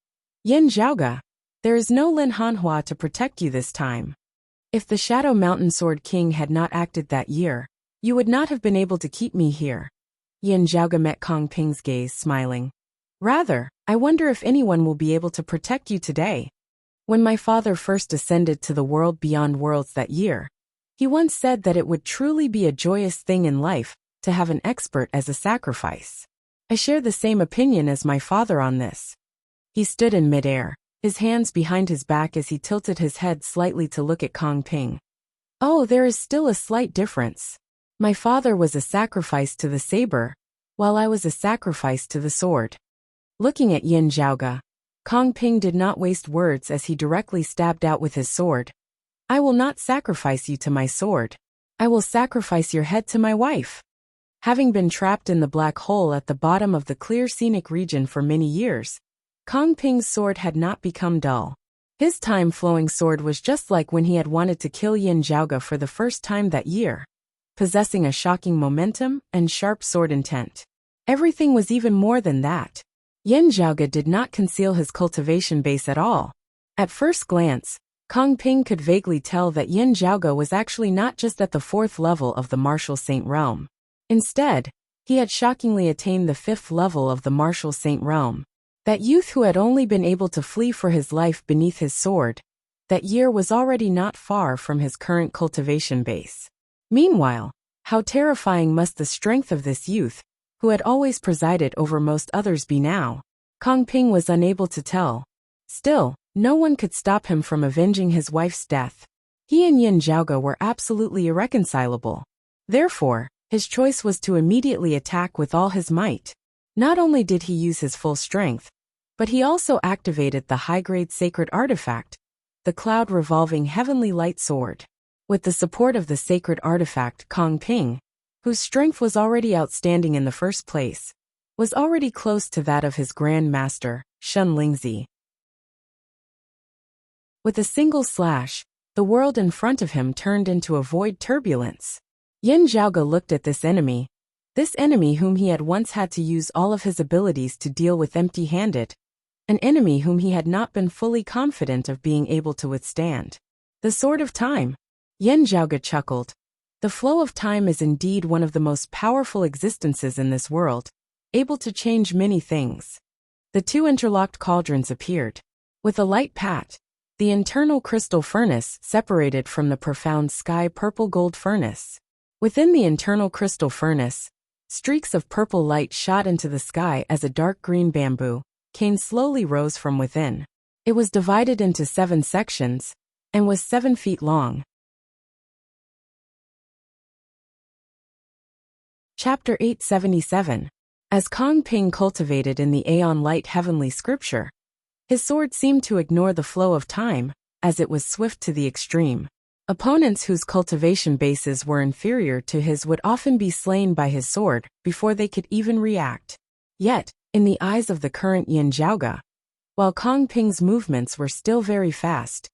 Speaker 1: Yin Zhaoge, there is no Lin Hanhua to protect you this time. If the Shadow Mountain Sword King had not acted that year, you would not have been able to keep me here. Yin Zhaoge met Kong Ping's gaze, smiling. Rather, I wonder if anyone will be able to protect you today. When my father first ascended to the world beyond worlds that year, he once said that it would truly be a joyous thing in life to have an expert as a sacrifice. I share the same opinion as my father on this. He stood in midair, his hands behind his back as he tilted his head slightly to look at Kong Ping. Oh, there is still a slight difference. My father was a sacrifice to the saber, while I was a sacrifice to the sword. Looking at Yin Zhaoge, Kong Ping did not waste words as he directly stabbed out with his sword. I will not sacrifice you to my sword. I will sacrifice your head to my wife. Having been trapped in the black hole at the bottom of the clear scenic region for many years, Kong Ping's sword had not become dull. His time-flowing sword was just like when he had wanted to kill Yin Zhaoge for the first time that year, possessing a shocking momentum and sharp sword intent. Everything was even more than that. Yin Zhaoge did not conceal his cultivation base at all. At first glance, Kong Ping could vaguely tell that Yin Zhaoge was actually not just at the 4th level of the Martial Saint Realm. Instead, he had shockingly attained the 5th level of the Martial Saint Realm. That youth who had only been able to flee for his life beneath his sword, that year was already not far from his current cultivation base. Meanwhile, how terrifying must the strength of this youth, who had always presided over most others, be now? Kong Ping was unable to tell. Still, no one could stop him from avenging his wife's death. He and Yin Zhaoge were absolutely irreconcilable. Therefore, his choice was to immediately attack with all his might. Not only did he use his full strength, but he also activated the high-grade sacred artifact, the cloud-revolving heavenly light sword. With the support of the sacred artifact, Kong Ping, whose strength was already outstanding in the first place, was already close to that of his Grand Master, Shun Lingzi. With a single slash, the world in front of him turned into a void turbulence. Yin Zhaoge looked at this enemy whom he had once had to use all of his abilities to deal with empty-handed, an enemy whom he had not been fully confident of being able to withstand. The Sword of Time. Yin Zhaoge chuckled. The flow of time is indeed one of the most powerful existences in this world, able to change many things. The two interlocked cauldrons appeared. With a light pat, the internal crystal furnace separated from the profound sky purple gold furnace. Within the internal crystal furnace, streaks of purple light shot into the sky as a dark green bamboo cane slowly rose from within. It was divided into 7 sections, and was 7 feet long. Chapter 877. As Kong Ping cultivated in the Aeon Light heavenly scripture, his sword seemed to ignore the flow of time, as it was swift to the extreme. Opponents whose cultivation bases were inferior to his would often be slain by his sword before they could even react. Yet, in the eyes of the current Yin Zhaoge, while Kong Ping's movements were still very fast,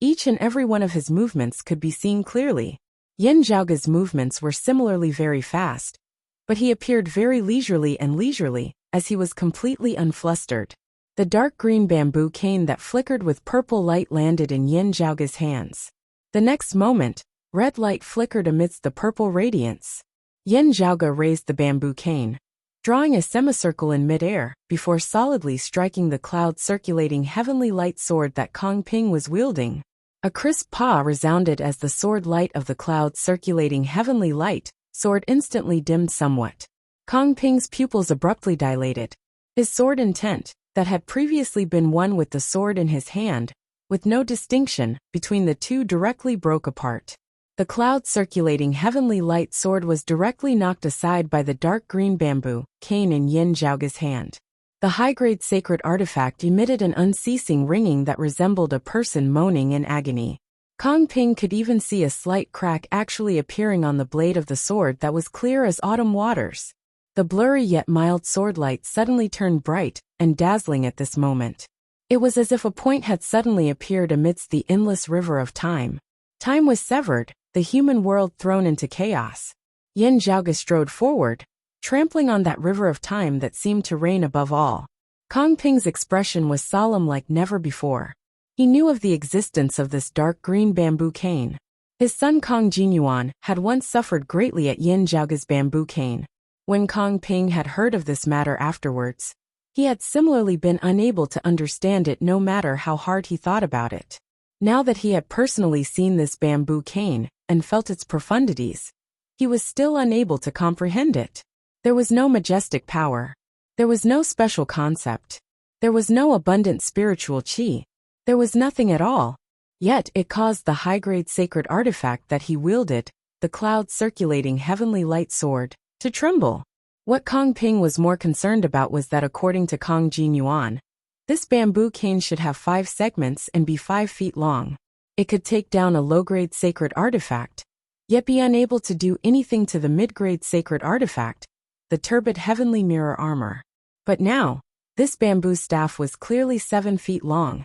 Speaker 1: Each and every one of his movements could be seen clearly. Yin Zhaoge's movements were similarly very fast, but he appeared very leisurely, as he was completely unflustered. The dark green bamboo cane that flickered with purple light landed in Yin Zhaoge's hands. The next moment, red light flickered amidst the purple radiance. Yin Zhaoge raised the bamboo cane, drawing a semicircle in midair, before solidly striking the cloud-circulating heavenly light sword that Kong Ping was wielding. A crisp "pa" resounded as the sword light of the cloud-circulating heavenly light sword instantly dimmed somewhat. Kong Ping's pupils abruptly dilated. His sword intent, that had previously been one with the sword in his hand, with no distinction between the two, directly broke apart. The cloud-circulating heavenly light sword was directly knocked aside by the dark green bamboo cane in Yin Zhaoge's hand. The high-grade sacred artifact emitted an unceasing ringing that resembled a person moaning in agony. Kong Ping could even see a slight crack actually appearing on the blade of the sword that was clear as autumn waters. The blurry yet mild sword light suddenly turned bright and dazzling at this moment. It was as if a point had suddenly appeared amidst the endless river of time. Time was severed, the human world thrown into chaos. Yin Zhaoge strode forward, trampling on that river of time that seemed to reign above all. Kong Ping's expression was solemn like never before. He knew of the existence of this dark green bamboo cane. His son Kong Jinyuan had once suffered greatly at Yin Zhaoge's bamboo cane. When Kong Ping had heard of this matter afterwards, he had similarly been unable to understand it no matter how hard he thought about it. Now that he had personally seen this bamboo cane and felt its profundities, he was still unable to comprehend it. There was no majestic power. There was no special concept. There was no abundant spiritual qi. There was nothing at all. Yet it caused the high-grade sacred artifact that he wielded, the cloud-circulating heavenly light sword, to tremble. What Kong Ping was more concerned about was that according to Kong Jinyuan, this bamboo cane should have 5 segments and be 5 feet long. It could take down a low-grade sacred artifact, yet be unable to do anything to the mid-grade sacred artifact, the turbid heavenly mirror armor. But now, this bamboo staff was clearly 7 feet long,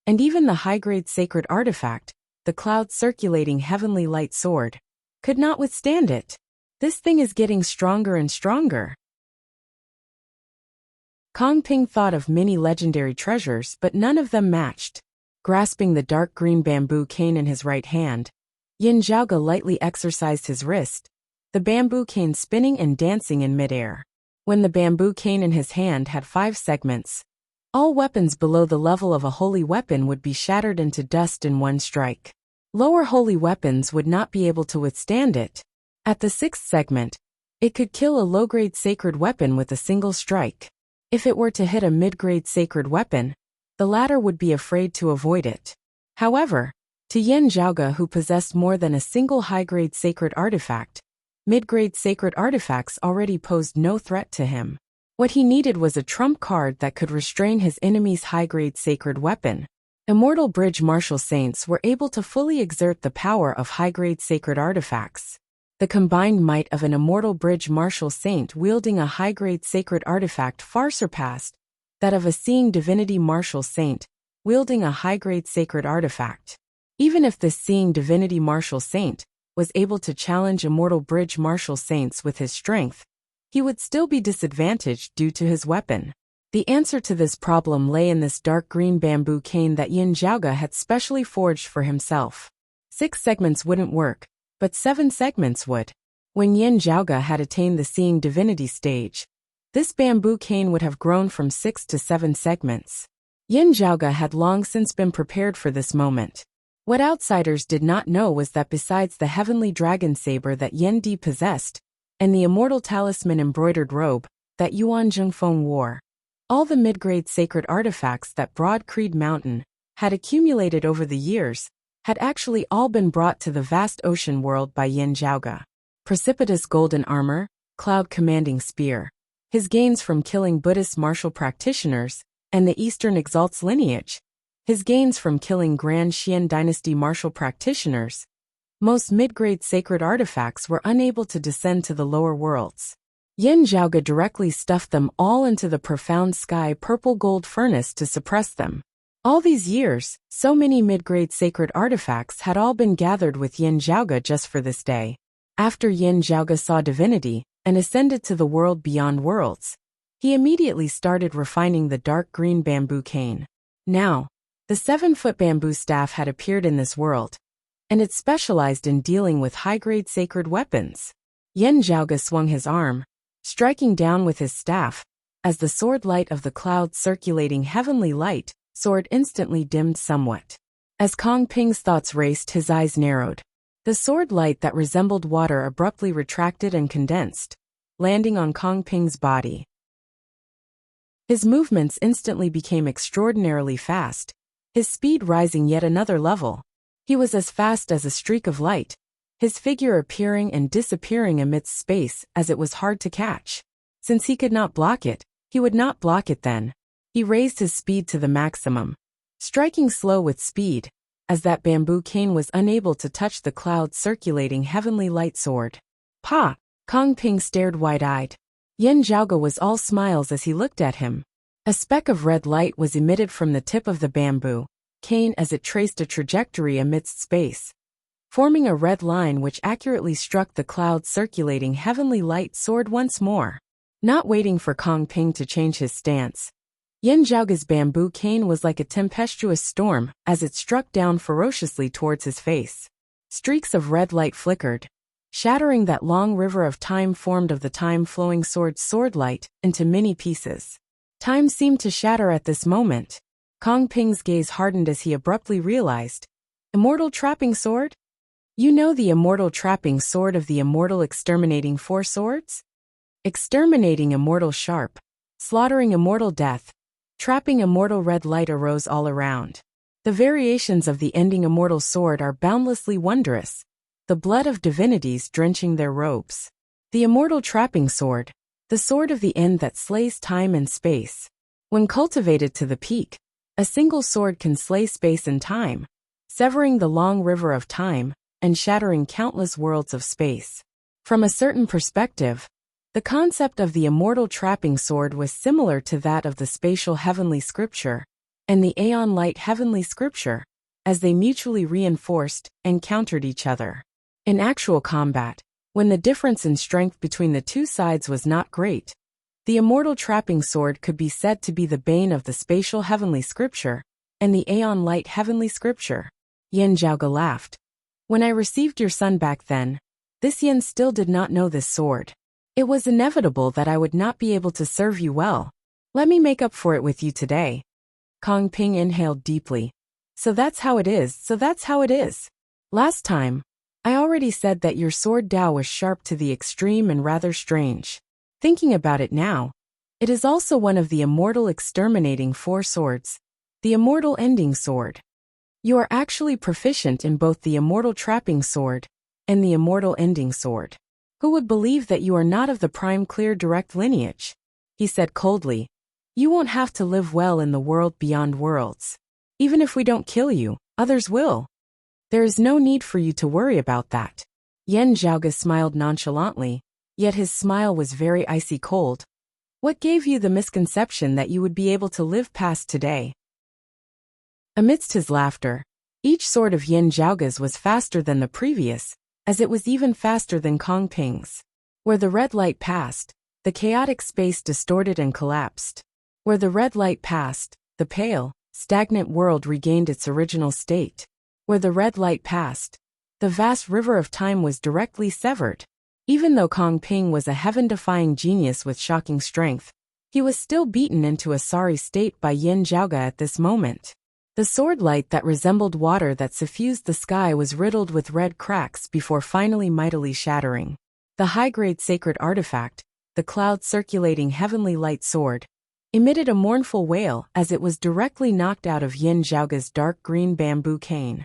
Speaker 1: and even the high-grade sacred artifact, the cloud-circulating heavenly light sword, could not withstand it. This thing is getting stronger and stronger. Kong Ping thought of many legendary treasures, but none of them matched. Grasping the dark green bamboo cane in his right hand, Yin Zhaoge lightly exercised his wrist, the bamboo cane spinning and dancing in midair. When the bamboo cane in his hand had 5 segments, all weapons below the level of a holy weapon would be shattered into dust in one strike. Lower holy weapons would not be able to withstand it. At the 6th segment, it could kill a low-grade sacred weapon with a single strike. If it were to hit a mid-grade sacred weapon, the latter would be afraid to avoid it. However, to Yin Zhaoge, who possessed more than a single high-grade sacred artifact, mid-grade sacred artifacts already posed no threat to him. What he needed was a trump card that could restrain his enemy's high-grade sacred weapon. Immortal Bridge Martial Saints were able to fully exert the power of high-grade sacred artifacts. The combined might of an Immortal Bridge Martial Saint wielding a high-grade sacred artifact far surpassed that of a Seeing Divinity Martial Saint wielding a high-grade sacred artifact. Even if this Seeing Divinity Martial Saint was able to challenge Immortal Bridge Martial Saints with his strength, he would still be disadvantaged due to his weapon. The answer to this problem lay in this dark green bamboo cane that Yin Zhaoge had specially forged for himself. 6 segments wouldn't work, but 7 segments would. When Yin Zhaoge had attained the Seeing Divinity stage, this bamboo cane would have grown from 6 to 7 segments. Yin Zhaoge had long since been prepared for this moment. What outsiders did not know was that besides the heavenly dragon saber that Yen Di possessed, and the immortal talisman embroidered robe that Yuan Zhengfeng wore, all the mid-grade sacred artifacts that Broad Creed Mountain had accumulated over the years had actually all been brought to the vast ocean world by Yin Zhaoge. Precipitous golden armor, cloud commanding spear, his gains from killing Buddhist martial practitioners and the Eastern Exalt's lineage, his gains from killing Grand Xian Dynasty martial practitioners. Most mid-grade sacred artifacts were unable to descend to the lower worlds. Yin Zhaoge directly stuffed them all into the profound sky purple gold furnace to suppress them. All these years, so many mid-grade sacred artifacts had all been gathered with Yin Zhaoge just for this day. After Yin Zhaoge saw divinity and ascended to the world beyond worlds, he immediately started refining the dark green bamboo cane. Now, the 7-foot bamboo staff had appeared in this world, and it specialized in dealing with high-grade sacred weapons. Yin Zhaoge swung his arm, striking down with his staff, as the sword light of the cloud circulating heavenly light sword instantly dimmed somewhat. As Kong Ping's thoughts raced, his eyes narrowed. The sword light that resembled water abruptly retracted and condensed, landing on Kong Ping's body. His movements instantly became extraordinarily fast, his speed rising yet another level. He was as fast as a streak of light, his figure appearing and disappearing amidst space as it was hard to catch. Since he could not block it, he would not block it then. He raised his speed to the maximum, striking slow with speed, as that bamboo cane was unable to touch the cloud circulating heavenly light sword. Pa! Kong Ping stared wide-eyed. Yin Zhaoge was all smiles as he looked at him. A speck of red light was emitted from the tip of the bamboo cane as it traced a trajectory amidst space, forming a red line which accurately struck the cloud circulating heavenly light sword once more. Not waiting for Kong Ping to change his stance, Yin Zhaoge's bamboo cane was like a tempestuous storm as it struck down ferociously towards his face. Streaks of red light flickered, shattering that long river of time formed of the time-flowing sword light into many pieces. Time seemed to shatter at this moment. Kong Ping's gaze hardened as he abruptly realized, "Immortal trapping sword? You know the immortal trapping sword of the immortal exterminating four swords? Exterminating immortal sharp, slaughtering immortal death, trapping immortal red light arose all around. The variations of the ending immortal sword are boundlessly wondrous, the blood of divinities drenching their robes. The immortal trapping sword, the sword of the end that slays time and space. When cultivated to the peak, a single sword can slay space and time, severing the long river of time and shattering countless worlds of space. From a certain perspective, the concept of the immortal trapping sword was similar to that of the spatial heavenly scripture and the aeon light heavenly scripture, as they mutually reinforced and countered each other. In actual combat, when the difference in strength between the two sides was not great, the immortal trapping sword could be said to be the bane of the spatial heavenly scripture and the aeon light heavenly scripture. Yin Zhaoge laughed. When I received your son back then, this Yin still did not know this sword. It was inevitable that I would not be able to serve you well. Let me make up for it with you today. Kong Ping inhaled deeply. So that's how it is. Last time, I already said that your sword Dao was sharp to the extreme and rather strange. Thinking about it now, it is also one of the immortal exterminating four swords, the immortal ending sword. You are actually proficient in both the immortal trapping sword and the immortal ending sword. Who would believe that you are not of the prime clear direct lineage? He said coldly. You won't have to live well in the world beyond worlds. Even if we don't kill you, others will. There is no need for you to worry about that. Yin Zhaoge smiled nonchalantly, yet his smile was very icy cold. What gave you the misconception that you would be able to live past today? Amidst his laughter, each sword of Yin Zhaoge's was faster than the previous, as it was even faster than Kong Ping's. Where the red light passed, the chaotic space distorted and collapsed. Where the red light passed, the pale, stagnant world regained its original state. Where the red light passed, the vast river of time was directly severed. Even though Kong Ping was a heaven-defying genius with shocking strength, he was still beaten into a sorry state by Yin Zhaoge at this moment. The sword light that resembled water that suffused the sky was riddled with red cracks before finally mightily shattering. The high-grade sacred artifact, the cloud-circulating heavenly light sword, emitted a mournful wail as it was directly knocked out of Yin Zhaoge's dark green bamboo cane.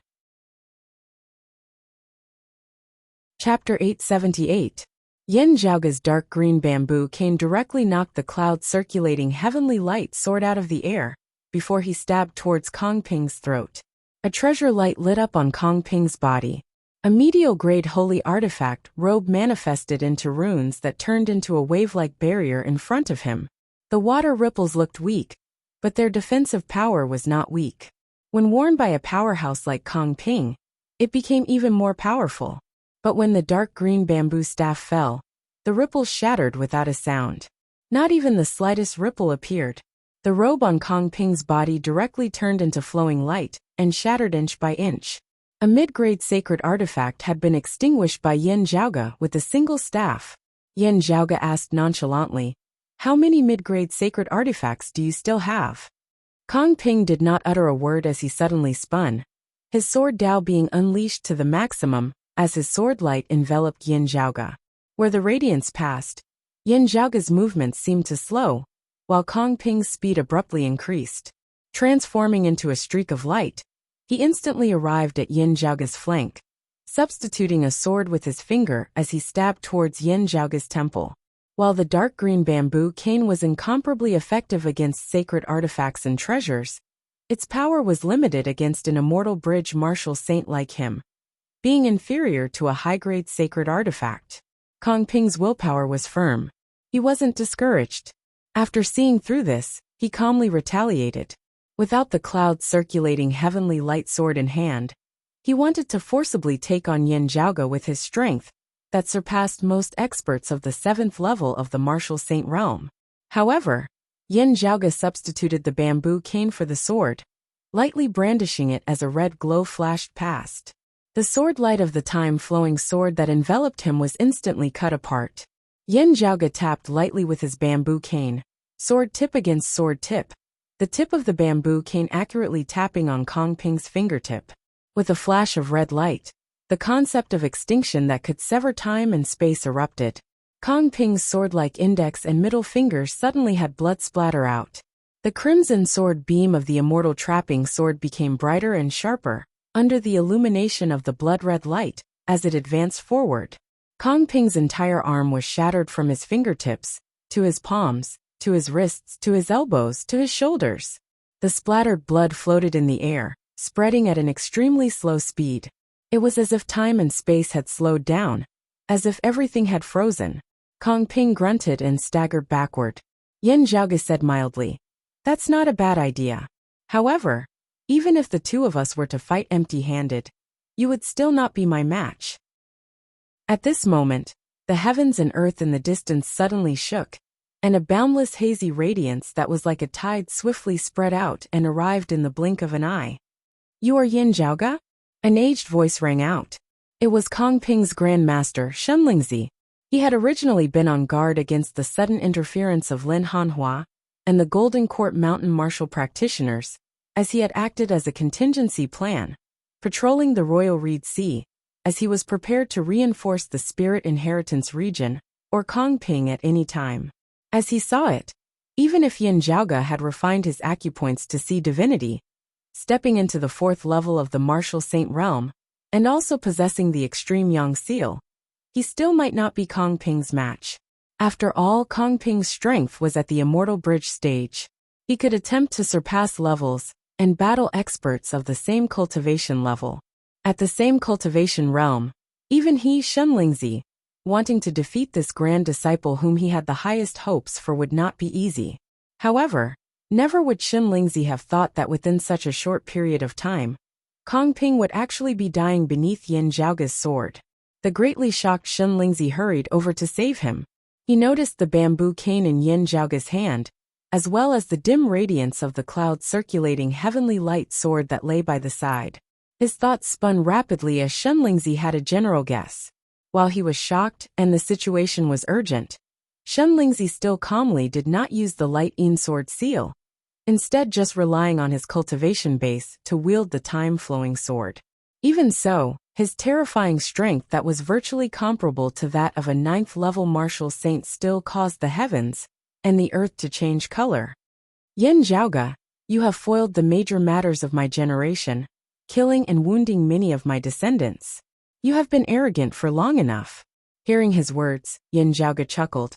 Speaker 1: Chapter 878. Yin Zhaoge's dark green bamboo cane directly knocked the cloud-circulating heavenly light sword out of the air, before he stabbed towards Kong Ping's throat. A treasure light lit up on Kong Ping's body. A medial-grade holy artifact robe manifested into runes that turned into a wave-like barrier in front of him. The water ripples looked weak, But their defensive power was not weak. When worn by a powerhouse like Kong Ping, it became even more powerful. But when the dark green bamboo staff fell, the ripples shattered without a sound. Not even the slightest ripple appeared. The robe on Kong Ping's body directly turned into flowing light and shattered inch by inch. A mid-grade sacred artifact had been extinguished by Yin Zhaoge with a single staff. Yin Zhaoge asked nonchalantly, "How many mid-grade sacred artifacts do you still have?" Kong Ping did not utter a word as he suddenly spun, his sword Dao being unleashed to the maximum as his sword light enveloped Yin Zhaoge. Where the radiance passed, Yin Zhaoge's movements seemed to slow, while Kong Ping's speed abruptly increased. Transforming into a streak of light, he instantly arrived at Yin Zhaoge's flank, substituting a sword with his finger as he stabbed towards Yin Zhaoge's temple. While the dark green bamboo cane was incomparably effective against sacred artifacts and treasures, its power was limited against an immortal bridge martial saint like him, being inferior to a high-grade sacred artifact. Kong Ping's willpower was firm. He wasn't discouraged. After seeing through this, he calmly retaliated. Without the cloud-circulating heavenly light sword in hand, he wanted to forcibly take on Yin Zhaoge with his strength that surpassed most experts of the 7th level of the martial saint realm. However, Yin Zhaoge substituted the bamboo cane for the sword, lightly brandishing it as a red glow flashed past. The sword light of the time-flowing sword that enveloped him was instantly cut apart. Yin Zhaoge tapped lightly with his bamboo cane, sword tip against sword tip, the tip of the bamboo cane accurately tapping on Kong Ping's fingertip. With a flash of red light, the concept of extinction that could sever time and space erupted. Kong Ping's sword-like index and middle fingers suddenly had blood splatter out. The crimson sword beam of the immortal trapping sword became brighter and sharper, under the illumination of the blood-red light, as it advanced forward. Kong Ping's entire arm was shattered from his fingertips, to his palms, to his wrists, to his elbows, to his shoulders. The splattered blood floated in the air, spreading at an extremely slow speed. It was as if time and space had slowed down, as if everything had frozen. Kong Ping grunted and staggered backward. Yin Zhaoge said mildly, "That's not a bad idea. However, even if the two of us were to fight empty-handed, you would still not be my match." At this moment, the heavens and earth in the distance suddenly shook, and a boundless hazy radiance that was like a tide swiftly spread out and arrived in the blink of an eye. "You are Yin Zhaoge?" An aged voice rang out. It was Kong Ping's Grand Master, Shenlingzi. He had originally been on guard against the sudden interference of Lin Hanhua and the Golden Court Mountain martial practitioners, as he had acted as a contingency plan, patrolling the Royal Reed Sea, as he was prepared to reinforce the Spirit Inheritance region, or Kong Ping at any time. As he saw it, even if Yin Zhaoge had refined his acupoints to see divinity, stepping into the 4th level of the martial saint realm, and also possessing the extreme Yang seal, he still might not be Kong Ping's match. After all, Kong Ping's strength was at the immortal bridge stage. He could attempt to surpass levels and battle experts of the same cultivation level. At the same cultivation realm, even he, Shenlingzi, wanting to defeat this grand disciple whom he had the highest hopes for would not be easy. However, never would Shenlingzi have thought that within such a short period of time, Kong Ping would actually be dying beneath Yin Zhaoge's sword. The greatly shocked Shenlingzi hurried over to save him. He noticed the bamboo cane in Yin Zhaoge's hand, as well as the dim radiance of the cloud-circulating heavenly light sword that lay by the side. His thoughts spun rapidly as Shenlingzi had a general guess. While he was shocked and the situation was urgent, Shenlingzi still calmly did not use the light Yin sword seal, instead just relying on his cultivation base to wield the time-flowing sword. Even so, his terrifying strength that was virtually comparable to that of a 9th-level martial saint still caused the heavens and the earth to change color. "Yin Zhaoge, you have foiled the major matters of my generation, killing and wounding many of my descendants. You have been arrogant for long enough." Hearing his words, Yin Zhaoge chuckled.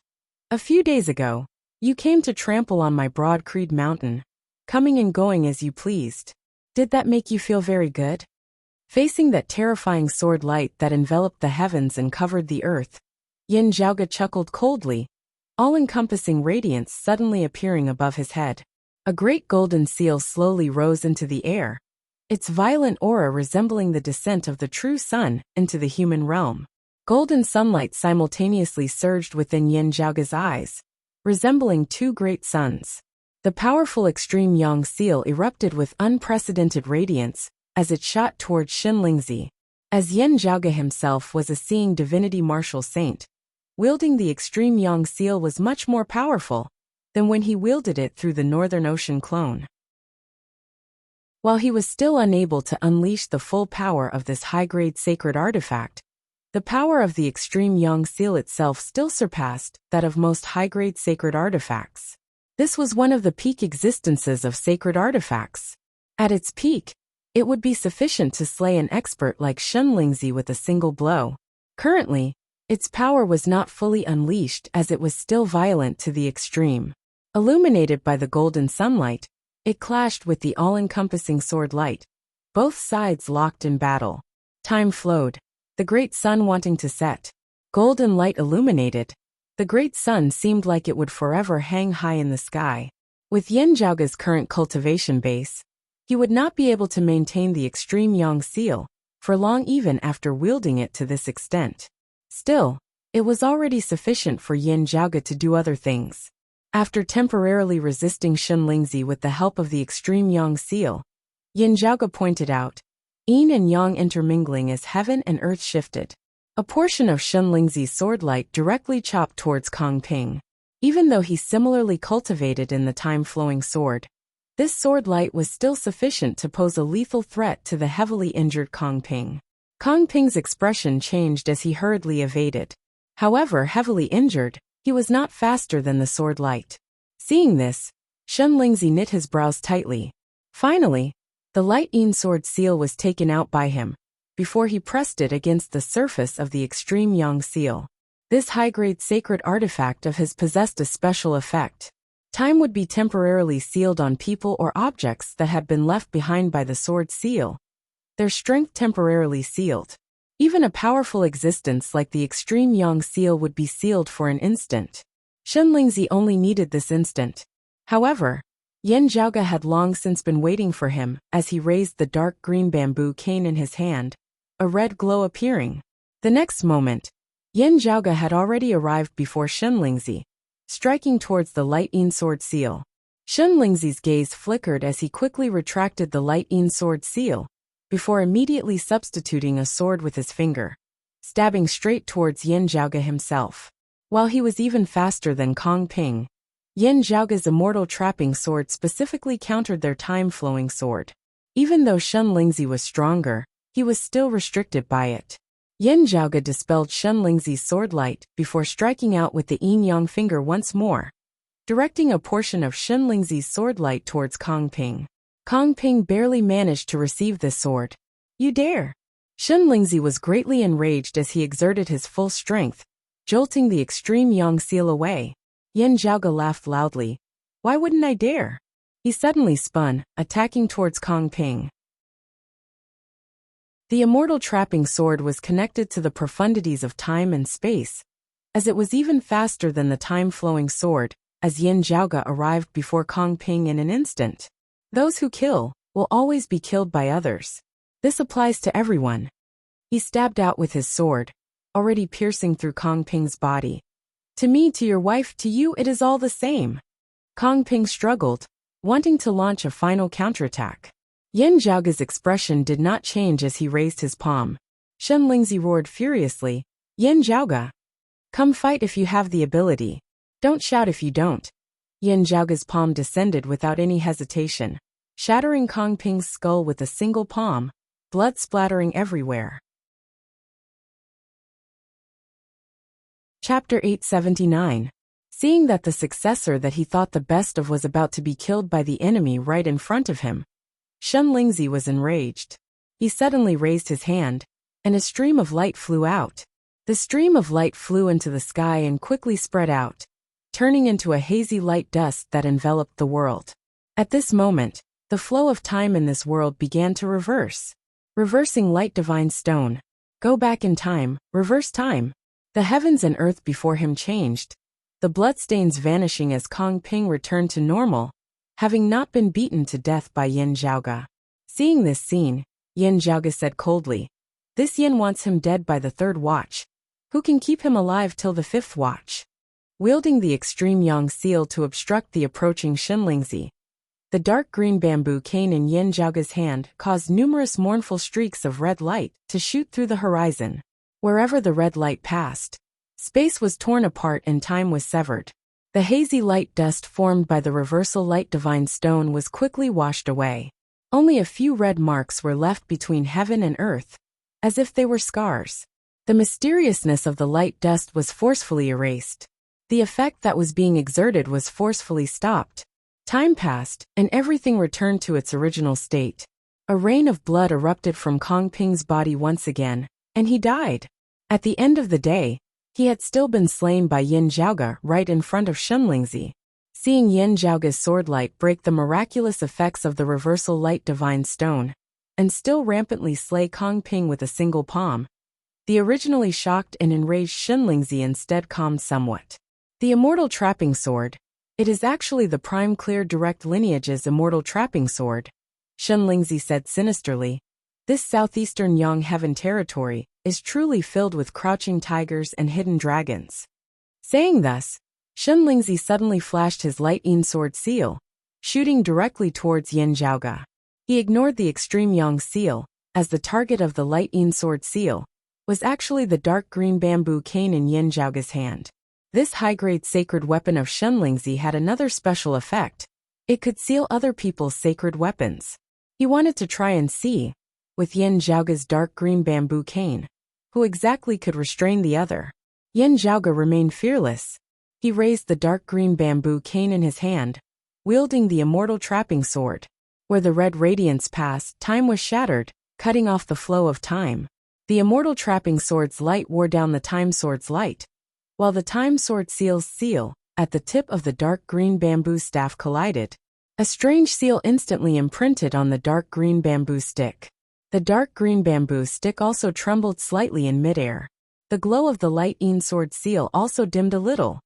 Speaker 1: "A few days ago, you came to trample on my broad Creed Mountain, coming and going as you pleased. Did that make you feel very good?" Facing that terrifying sword light that enveloped the heavens and covered the earth, Yin Zhaoge chuckled coldly, all-encompassing radiance suddenly appearing above his head. A great golden seal slowly rose into the air, its violent aura resembling the descent of the true sun into the human realm. Golden sunlight simultaneously surged within Yin Zhaoge's eyes, resembling two great suns. The powerful extreme yang seal erupted with unprecedented radiance as it shot towards Xinlingzi. As Yin Zhaoge himself was a seeing divinity martial saint, wielding the extreme yang seal was much more powerful than when he wielded it through the Northern Ocean clone. While he was still unable to unleash the full power of this high-grade sacred artifact, the power of the extreme yang seal itself still surpassed that of most high-grade sacred artifacts. This was one of the peak existences of sacred artifacts. At its peak, it would be sufficient to slay an expert like Xinlingzi with a single blow. Currently, its power was not fully unleashed as it was still violent to the extreme. Illuminated by the golden sunlight, it clashed with the all-encompassing sword light. Both sides locked in battle. Time flowed, the great sun wanting to set. Golden light illuminated. The great sun seemed like it would forever hang high in the sky. With Yin Zhaoge's current cultivation base, he would not be able to maintain the extreme yang seal for long even after wielding it to this extent. Still, it was already sufficient for Yin Zhaoge to do other things. After temporarily resisting Xinlingzi with the help of the extreme yang seal, Yin Zhaoge pointed out, yin and yang intermingling as heaven and earth shifted. A portion of Xinlingzi's sword light directly chopped towards Kong Ping. Even though he similarly cultivated in the time-flowing sword, this sword light was still sufficient to pose a lethal threat to the heavily injured Kong Ping. Kong Ping's expression changed as he hurriedly evaded. However heavily injured, he was not faster than the sword light. Seeing this, Xinlingzi knit his brows tightly. Finally, the light yin sword seal was taken out by him, before he pressed it against the surface of the extreme yang seal. This high-grade sacred artifact of his possessed a special effect. Time would be temporarily sealed on people or objects that had been left behind by the sword seal. Their strength temporarily sealed. Even a powerful existence like the extreme yang seal would be sealed for an instant. Xinlingzi only needed this instant. However, Yin Zhaoge had long since been waiting for him as he raised the dark green bamboo cane in his hand, a red glow appearing. The next moment, Yin Zhaoge had already arrived before Xinlingzi, striking towards the light yin sword seal. Xinlingzi's gaze flickered as he quickly retracted the light yin sword seal, before immediately substituting a sword with his finger, stabbing straight towards Yin Zhaoge himself. While he was even faster than Kong Ping, Yin Zhaoge's immortal trapping sword specifically countered their time-flowing sword. Even though Xinlingzi was stronger, he was still restricted by it. Yin Zhaoge dispelled Xinlingzi's sword light before striking out with the yin-yang finger once more, directing a portion of Xinlingzi's sword light towards Kong Ping. Kong Ping barely managed to receive this sword. "You dare!" Xinlingzi was greatly enraged as he exerted his full strength, jolting the extreme yang seal away. Yin Zhaoge laughed loudly. "Why wouldn't I dare?" He suddenly spun, attacking towards Kong Ping. The immortal trapping sword was connected to the profundities of time and space, as it was even faster than the time-flowing sword, as Yin Zhaoge arrived before Kong Ping in an instant. Those who kill will always be killed by others. This applies to everyone. He stabbed out with his sword, already piercing through Kong Ping's body. "To me, to your wife, to you, it is all the same." Kong Ping struggled, wanting to launch a final counterattack. Yin Zhaoge's expression did not change as he raised his palm. Xinlingzi roared furiously, "Yin Zhaoge! Come fight if you have the ability. Don't shout if you don't." Yin Zhaoge's palm descended without any hesitation, shattering Kong Ping's skull with a single palm, blood splattering everywhere. Chapter 879. Seeing that the successor that he thought the best of was about to be killed by the enemy right in front of him, Xinlingzi was enraged. He suddenly raised his hand, and a stream of light flew out. The stream of light flew into the sky and quickly spread out, turning into a hazy light dust that enveloped the world. At this moment, the flow of time in this world began to reverse. Reversing light divine stone. Go back in time, reverse time. The heavens and earth before him changed, the bloodstains vanishing as Kong Ping returned to normal, having not been beaten to death by Yin Zhaoge. Seeing this scene, Yin Zhaoge said coldly, "This Yin wants him dead by the 3rd watch. Who can keep him alive till the 5th watch?" Wielding the extreme yang seal to obstruct the approaching Shenlingzi, the dark green bamboo cane in Yin Zhaoge's hand caused numerous mournful streaks of red light to shoot through the horizon. Wherever the red light passed, space was torn apart and time was severed. The hazy light dust formed by the reversal light divine stone was quickly washed away. Only a few red marks were left between heaven and earth, as if they were scars. The mysteriousness of the light dust was forcefully erased. The effect that was being exerted was forcefully stopped. Time passed, and everything returned to its original state. A rain of blood erupted from Kong Ping's body once again, and he died. At the end of the day, he had still been slain by Yin Zhaoge right in front of Shenlingzi. Seeing Yin Zhaoge's sword light break the miraculous effects of the reversal light divine stone, and still rampantly slay Kong Ping with a single palm, the originally shocked and enraged Shenlingzi instead calmed somewhat. The immortal trapping sword. It is actually the prime clear direct lineage's immortal trapping sword, Shenlingzi said sinisterly. This southeastern Yang Heaven territory is truly filled with crouching tigers and hidden dragons. Saying thus, Shenlingzi suddenly flashed his light Yin sword seal, shooting directly towards Yin Zhaoge. He ignored the extreme Yang seal, as the target of the light Yin sword seal was actually the dark green bamboo cane in Yin Zhaoge's hand. This high-grade sacred weapon of Shenlingzi had another special effect. It could seal other people's sacred weapons. He wanted to try and see, with Yin Zhaoge's dark green bamboo cane, who exactly could restrain the other. Yin Zhaoge remained fearless. He raised the dark green bamboo cane in his hand, wielding the immortal trapping sword. Where the red radiance passed, time was shattered, cutting off the flow of time. The immortal trapping sword's light wore down the time sword's light, while the time sword seal's seal, at the tip of the dark green bamboo staff collided. A strange seal instantly imprinted on the dark green bamboo stick. The dark green bamboo stick also trembled slightly in midair. The glow of the light Yin sword seal also dimmed a little.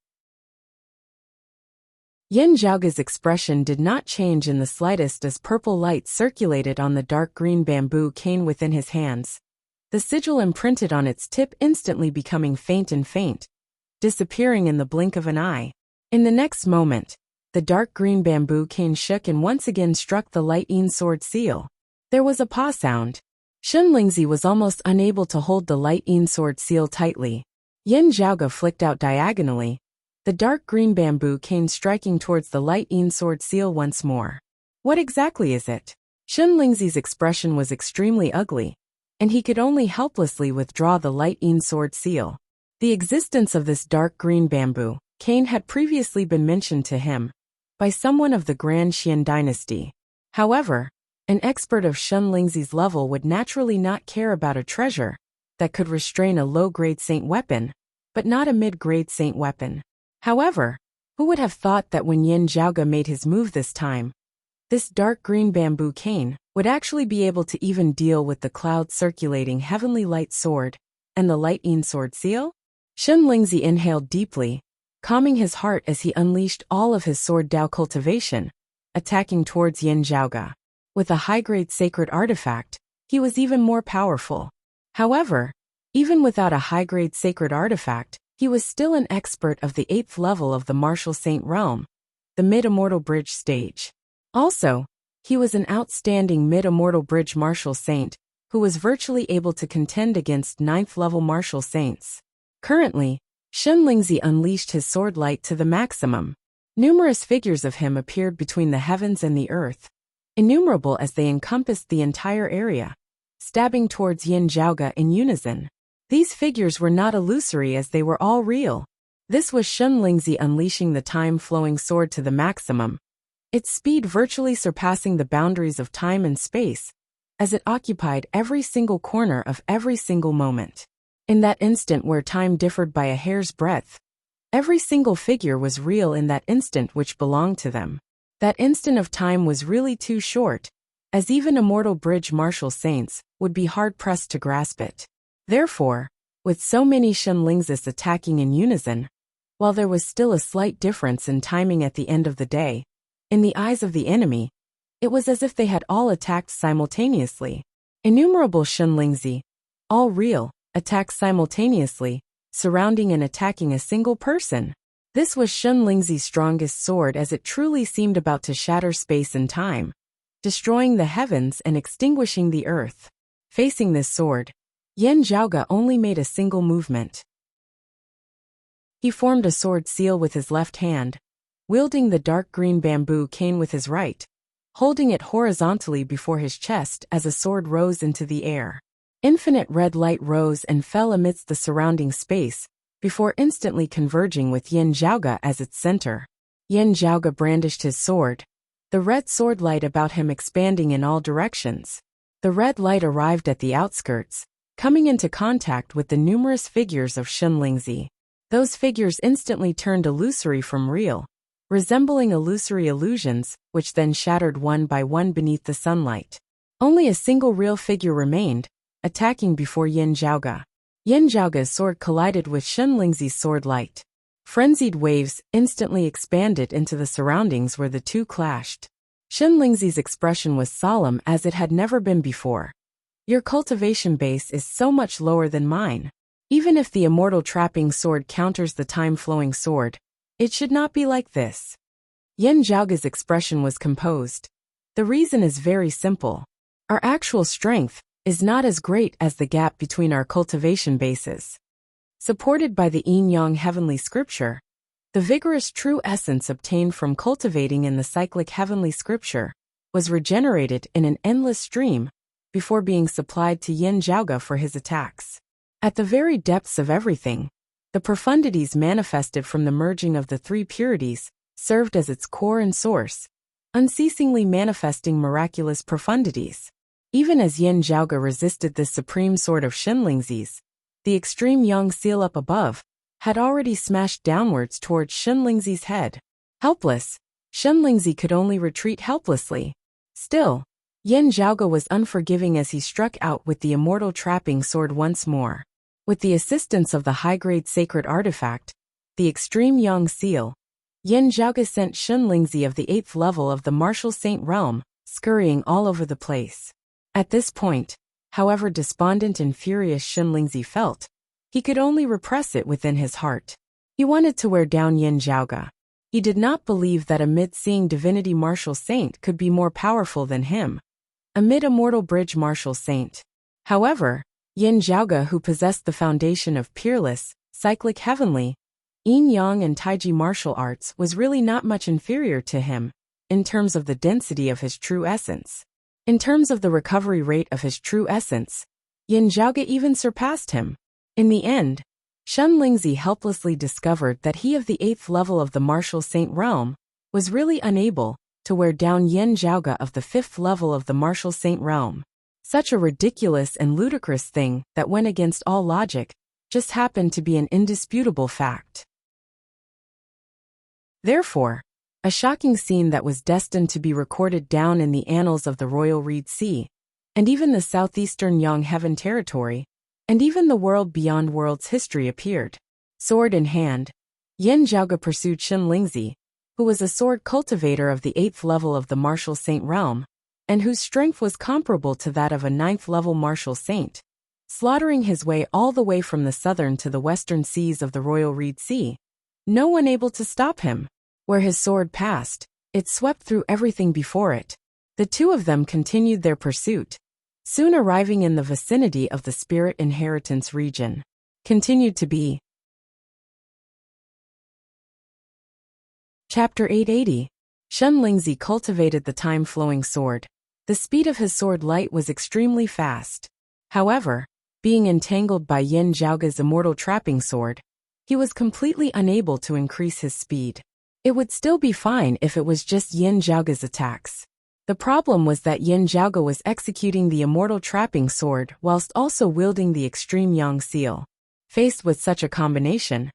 Speaker 1: Yin Zhaoge's expression did not change in the slightest as purple light circulated on the dark green bamboo cane within his hands. The sigil imprinted on its tip instantly becoming faint and faint, disappearing in the blink of an eye. In the next moment, the dark green bamboo cane shook and once again struck the light Yin sword seal. There was a paw sound. Shenlingzi was almost unable to hold the light Yin sword seal tightly. Yin Zhaoge flicked out diagonally, the dark green bamboo cane striking towards the light Yin sword seal once more. What exactly is it? Shenlingzi's expression was extremely ugly, and he could only helplessly withdraw the light Yin sword seal. The existence of this dark green bamboo cane had previously been mentioned to him by someone of the Grand Xian dynasty. However, an expert of Shenlingzi's level would naturally not care about a treasure that could restrain a low-grade saint weapon, but not a mid-grade saint weapon. However, who would have thought that when Yin Zhaoge made his move this time, this dark green bamboo cane would actually be able to even deal with the cloud-circulating heavenly light sword and the light Yin sword seal? Shenlingzi inhaled deeply, calming his heart as he unleashed all of his sword Dao cultivation, attacking towards Yin Zhaoge. With a high-grade sacred artifact, he was even more powerful. However, even without a high-grade sacred artifact, he was still an expert of the 8th level of the martial saint realm, the mid-immortal bridge stage. Also, he was an outstanding mid-immortal bridge martial saint, who was virtually able to contend against 9th level martial saints. Currently, Shenlingzi unleashed his sword light to the maximum. Numerous figures of him appeared between the heavens and the earth, innumerable as they encompassed the entire area, stabbing towards Yin Zhaoge in unison. These figures were not illusory as they were all real. This was Shenlingzi unleashing the time-flowing sword to the maximum, its speed virtually surpassing the boundaries of time and space, as it occupied every single corner of every single moment. In that instant where time differed by a hair's breadth, every single figure was real in that instant which belonged to them. That instant of time was really too short, as even immortal bridge martial saints would be hard-pressed to grasp it. Therefore, with so many Shenlingzis attacking in unison, while there was still a slight difference in timing at the end of the day, In the eyes of the enemy, it was as if they had all attacked simultaneously. Innumerable Shenlingzi, all real, attacked simultaneously, surrounding and attacking a single person. This was Shenlingzi's strongest sword, as it truly seemed about to shatter space and time, destroying the heavens and extinguishing the earth. Facing this sword, Yan Zhaoge only made a single movement. He formed a sword seal with his left hand, wielding the dark green bamboo cane with his right, holding it horizontally before his chest as a sword rose into the air. Infinite red light rose and fell amidst the surrounding space, before instantly converging with Yan Zhaoge as its center. Yan Zhaoge brandished his sword, the red sword light about him expanding in all directions. The red light arrived at the outskirts, coming into contact with the numerous figures of Shenlingzi. Those figures instantly turned illusory from real, resembling illusory illusions, which then shattered one by one beneath the sunlight. Only a single real figure remained, attacking before Yan Zhaoge. Yan Zhaoge's sword collided with Shenlingzi's sword light. Frenzied waves instantly expanded into the surroundings where the two clashed. Shenlingzi's expression was solemn as it had never been before. Your cultivation base is so much lower than mine. Even if the immortal trapping sword counters the time-flowing sword, it should not be like this. Yan Zhaoge's expression was composed. The reason is very simple. Our actual strength is not as great as the gap between our cultivation bases. Supported by the yin-yang heavenly scripture, the vigorous true essence obtained from cultivating in the cyclic heavenly scripture was regenerated in an endless stream before being supplied to Yan Zhaoge for his attacks. At the very depths of everything, the profundities manifested from the merging of the three purities served as its core and source, unceasingly manifesting miraculous profundities. Even as Yan Zhaoge resisted this supreme sword of Shenlingzi's, the extreme yang seal up above had already smashed downwards towards Shenlingzi's head. Helpless, Shenlingzi could only retreat helplessly. Still, Yan Zhaoge was unforgiving as he struck out with the immortal trapping sword once more. With the assistance of the high-grade sacred artifact, the extreme yang seal, Yan Zhaoge sent Shenlingzi of the 8th level of the martial saint realm, scurrying all over the place. At this point, however despondent and furious Shenlingzi felt, he could only repress it within his heart. He wanted to wear down Yan Zhaoge. He did not believe that a mid-seeing divinity martial saint could be more powerful than him, a mid-immortal bridge martial saint. However, Yan Zhaoge, who possessed the foundation of peerless, cyclic heavenly, yin-yang and taiji martial arts, was really not much inferior to him, in terms of the density of his true essence. In terms of the recovery rate of his true essence, Yan Zhaoge even surpassed him. In the end, Shenlingzi helplessly discovered that he of the 8th level of the martial saint realm was really unable to wear down Yan Zhaoge of the 5th level of the martial saint realm. Such a ridiculous and ludicrous thing that went against all logic just happened to be an indisputable fact. Therefore, a shocking scene that was destined to be recorded down in the annals of the Royal Reed Sea, and even the southeastern Yang Heaven territory, and even the world beyond worlds history appeared. Sword in hand, Yan Zhaoge pursued Shenlingzi, who was a sword cultivator of the 8th level of the martial saint realm, and whose strength was comparable to that of a 9th level martial saint, slaughtering his way all the way from the southern to the western seas of the Royal Reed Sea, no one able to stop him. Where his sword passed, it swept through everything before it. The two of them continued their pursuit, soon arriving in the vicinity of the Spirit Inheritance region. Continued to be. Chapter 880. Shenlingzi cultivated the time-flowing sword. The speed of his sword light was extremely fast. However, being entangled by Yan Zhaoge's immortal trapping sword, he was completely unable to increase his speed. It would still be fine if it was just Yan Zhaoge's attacks. The problem was that Yan Zhaoge was executing the immortal trapping sword whilst also wielding the extreme yang seal. Faced with such a combination,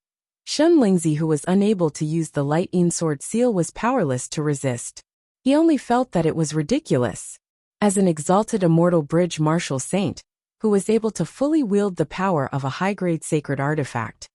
Speaker 1: Shenlingzi, who was unable to use the light yin sword seal, was powerless to resist. He only felt that it was ridiculous. As an exalted immortal bridge martial saint, who was able to fully wield the power of a high-grade sacred artifact,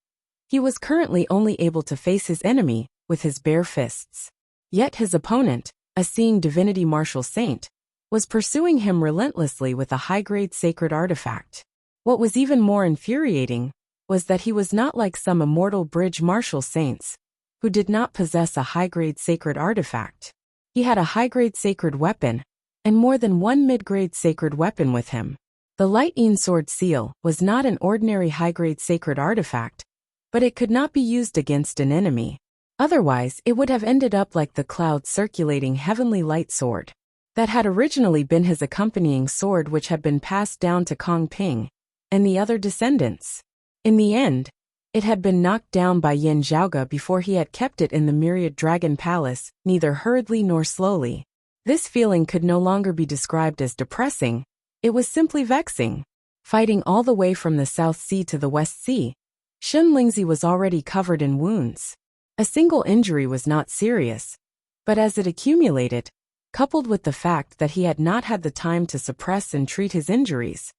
Speaker 1: he was currently only able to face his enemy with his bare fists. Yet his opponent, a seeing divinity martial saint, was pursuing him relentlessly with a high-grade sacred artifact. What was even more infuriating was that he was not like some immortal bridge martial saints, who did not possess a high-grade sacred artifact. He had a high-grade sacred weapon, and more than one mid-grade sacred weapon with him. The Light-Een Sword Seal was not an ordinary high-grade sacred artifact, but it could not be used against an enemy. Otherwise, it would have ended up like the cloud circulating heavenly light sword that had originally been his accompanying sword, which had been passed down to Kong Ping and the other descendants. In the end, it had been knocked down by Yin Zhaoge before he had kept it in the Myriad Dragon Palace, neither hurriedly nor slowly. This feeling could no longer be described as depressing, it was simply vexing. Fighting all the way from the South Sea to the West Sea, Shen Lingzi was already covered in wounds. A single injury was not serious, but as it accumulated, coupled with the fact that he had not had the time to suppress and treat his injuries,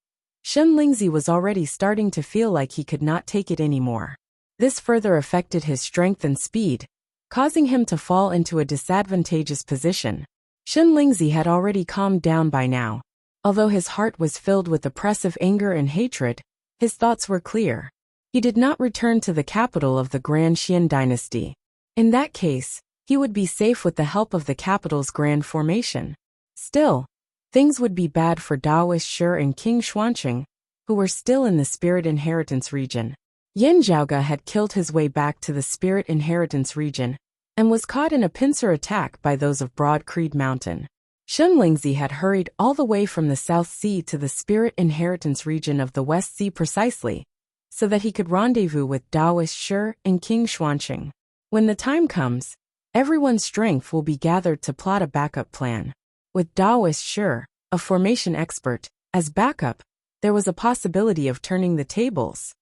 Speaker 1: Shen Lingzi was already starting to feel like he could not take it anymore. This further affected his strength and speed, causing him to fall into a disadvantageous position. Shen Lingzi had already calmed down by now. Although his heart was filled with oppressive anger and hatred, his thoughts were clear. He did not return to the capital of the Grand Xian dynasty. In that case, he would be safe with the help of the capital's grand formation. Still, things would be bad for Daoist Shi and King Xuanqing, who were still in the Spirit Inheritance region. Yin Zhaoge had killed his way back to the Spirit Inheritance region and was caught in a pincer attack by those of Broad Creed Mountain. Shen Lingzi had hurried all the way from the South Sea to the Spirit Inheritance region of the West Sea precisely, so that he could rendezvous with Daoist Shi and King Xuanqing. When the time comes, everyone's strength will be gathered to plot a backup plan. With Daoist Shi, a formation expert, as backup, there was a possibility of turning the tables.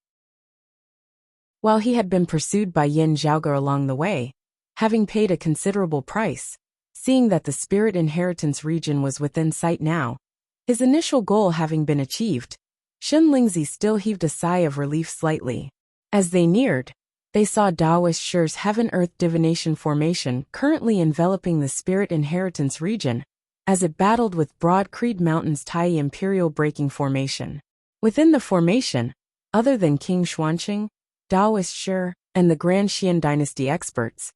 Speaker 1: While he had been pursued by Yin Zhaoge along the way, having paid a considerable price, seeing that the Spirit Inheritance region was within sight now, his initial goal having been achieved, Shen Lingzi still heaved a sigh of relief slightly. As they neared, they saw Daoist Shi's Heaven-Earth Divination Formation currently enveloping the Spirit Inheritance region, as it battled with Broad Creed Mountain's Tai Imperial Breaking Formation. Within the formation, other than King Xuanqing, Daoist Shi, and the Grand Xian dynasty experts,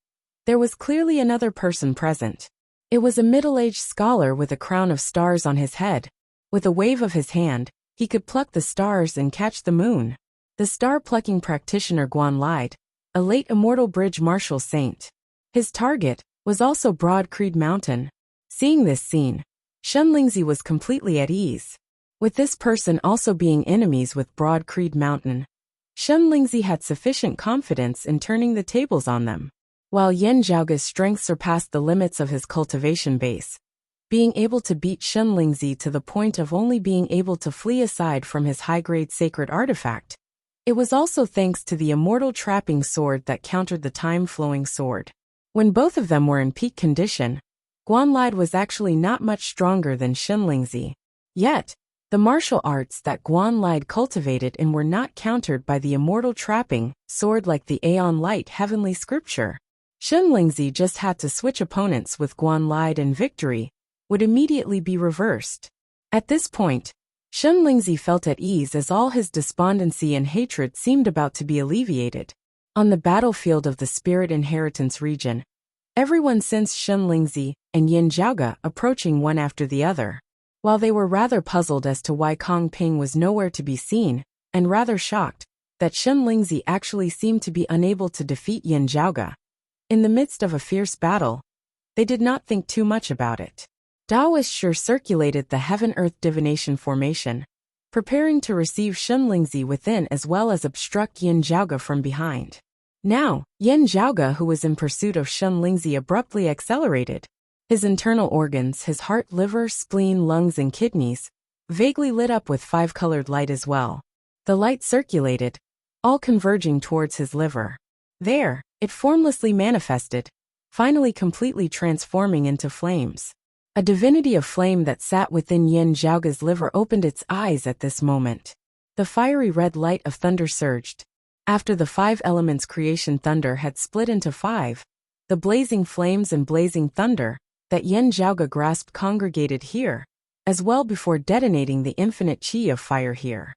Speaker 1: there was clearly another person present. It was a middle-aged scholar with a crown of stars on his head. With a wave of his hand, he could pluck the stars and catch the moon. The star-plucking practitioner Guan Lide, a late immortal bridge martial saint. His target was also Broad Creed Mountain. Seeing this scene, Shen Lingzi was completely at ease. With this person also being enemies with Broad Creed Mountain, Shen Lingzi had sufficient confidence in turning the tables on them. While Yin Zhaoge's strength surpassed the limits of his cultivation base, being able to beat Shen Lingzi to the point of only being able to flee aside from his high-grade sacred artifact, it was also thanks to the immortal trapping sword that countered the time-flowing sword. When both of them were in peak condition, Guan Lide was actually not much stronger than Shen Lingzi. Yet, the martial arts that Guan Lide cultivated in were not countered by the immortal trapping sword like the Aeon Light Heavenly Scripture. Shen Lingzi just had to switch opponents with Guan Lide, and victory would immediately be reversed. At this point, Shen Lingzi felt at ease as all his despondency and hatred seemed about to be alleviated. On the battlefield of the Spirit Inheritance region, everyone sensed Shen Lingzi and Yin Zhaoge approaching one after the other. While they were rather puzzled as to why Kong Ping was nowhere to be seen, and rather shocked that Shen Lingzi actually seemed to be unable to defeat Yin Zhaoge in the midst of a fierce battle, they did not think too much about it. Daoist Shi circulated the Heaven-Earth Divination Formation, preparing to receive Shen Lingzi within as well as obstruct Yin Zhaoge from behind. Now, Yin Zhaoge, who was in pursuit of Shen Lingzi, abruptly accelerated. His internal organs, his heart, liver, spleen, lungs, and kidneys, vaguely lit up with five-colored light as well. The light circulated, all converging towards his liver. There, it formlessly manifested, finally completely transforming into flames. A divinity of flame that sat within Yin Zhaoge's liver opened its eyes at this moment. The fiery red light of thunder surged. After the five elements creation thunder had split into five, The blazing flames and blazing thunder that Yen Zhaoge grasped congregated here, as well before detonating the infinite qi of fire here.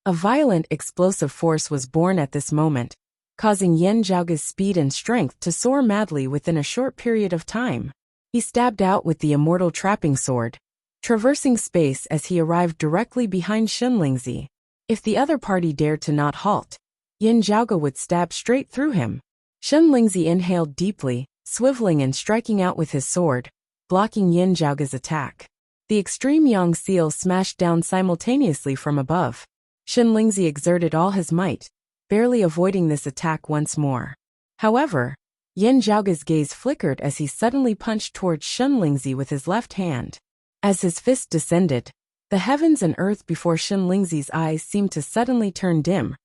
Speaker 1: A violent explosive force was born at this moment, causing Yen Zhaoge's speed and strength to soar madly within a short period of time. He stabbed out with the immortal trapping sword, traversing space as he arrived directly behind Xunlingzi. If the other party dared to not halt, Yen Zhaoge would stab straight through him. Xunlingzi inhaled deeply, swiveling and striking out with his sword, blocking Yen Zhaoge's attack. The extreme Yang seal smashed down simultaneously from above. Xunlingzi exerted all his might, barely avoiding this attack once more. However, Yen Zhaoge's gaze flickered as he suddenly punched towards Xunlingzi with his left hand. As his fist descended, the heavens and earth before Xunlingzi's eyes seemed to suddenly turn dim,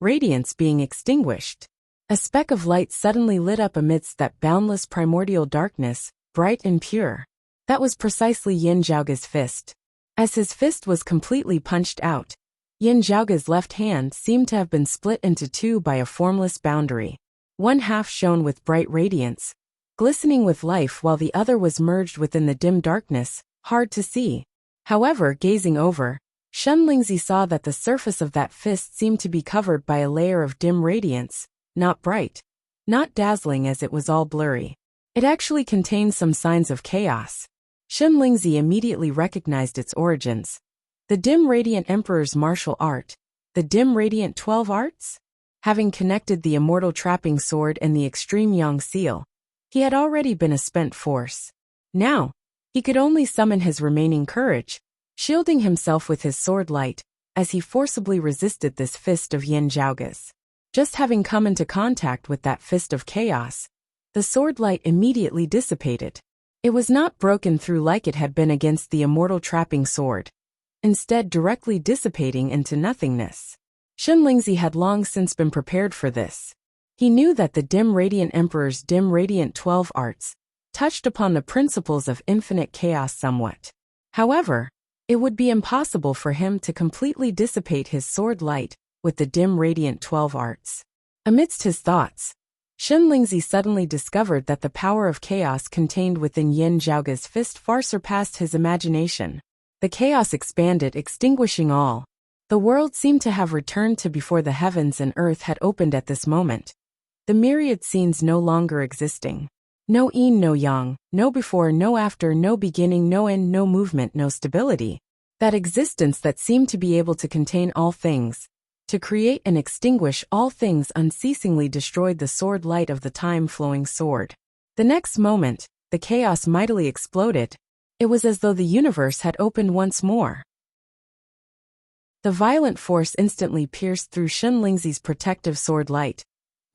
Speaker 1: radiance being extinguished. A speck of light suddenly lit up amidst that boundless primordial darkness, bright and pure. That was precisely Yen Zhaoge's fist. As his fist was completely punched out, Yen Zhaoge's left hand seemed to have been split into two by a formless boundary. One half shone with bright radiance, glistening with life, while the other was merged within the dim darkness, hard to see. However, gazing over, Xunlingzi saw that the surface of that fist seemed to be covered by a layer of dim radiance, not bright, not dazzling, as it was all blurry. It actually contained some signs of chaos. Xunlingzi immediately recognized its origins. The dim radiant emperor's martial art, the dim radiant 12 arts? Having connected the immortal trapping sword and the extreme Yang seal, he had already been a spent force. Now, he could only summon his remaining courage, shielding himself with his sword light, as he forcibly resisted this fist of Yen Zhaoge's. Just having come into contact with that fist of chaos, the sword light immediately dissipated. It was not broken through like it had been against the immortal trapping sword, instead directly dissipating into nothingness. Xunlingzi had long since been prepared for this. He knew that the dim radiant emperor's dim radiant 12 arts touched upon the principles of infinite chaos somewhat. However, it would be impossible for him to completely dissipate his sword light with the dim radiant 12 arts. Amidst his thoughts, Xunlingzi suddenly discovered that the power of chaos contained within Yen Zhaoge's fist far surpassed his imagination. The chaos expanded, extinguishing all. The world seemed to have returned to before the heavens and earth had opened at this moment. The myriad scenes no longer existing. No yin, no yang, no before, no after, no beginning, no end, no movement, no stability. That existence that seemed to be able to contain all things, to create and extinguish all things, unceasingly destroyed the sword light of the time-flowing sword. The next moment, the chaos mightily exploded. It was as though the universe had opened once more. The violent force instantly pierced through Xunlingzi's protective sword light,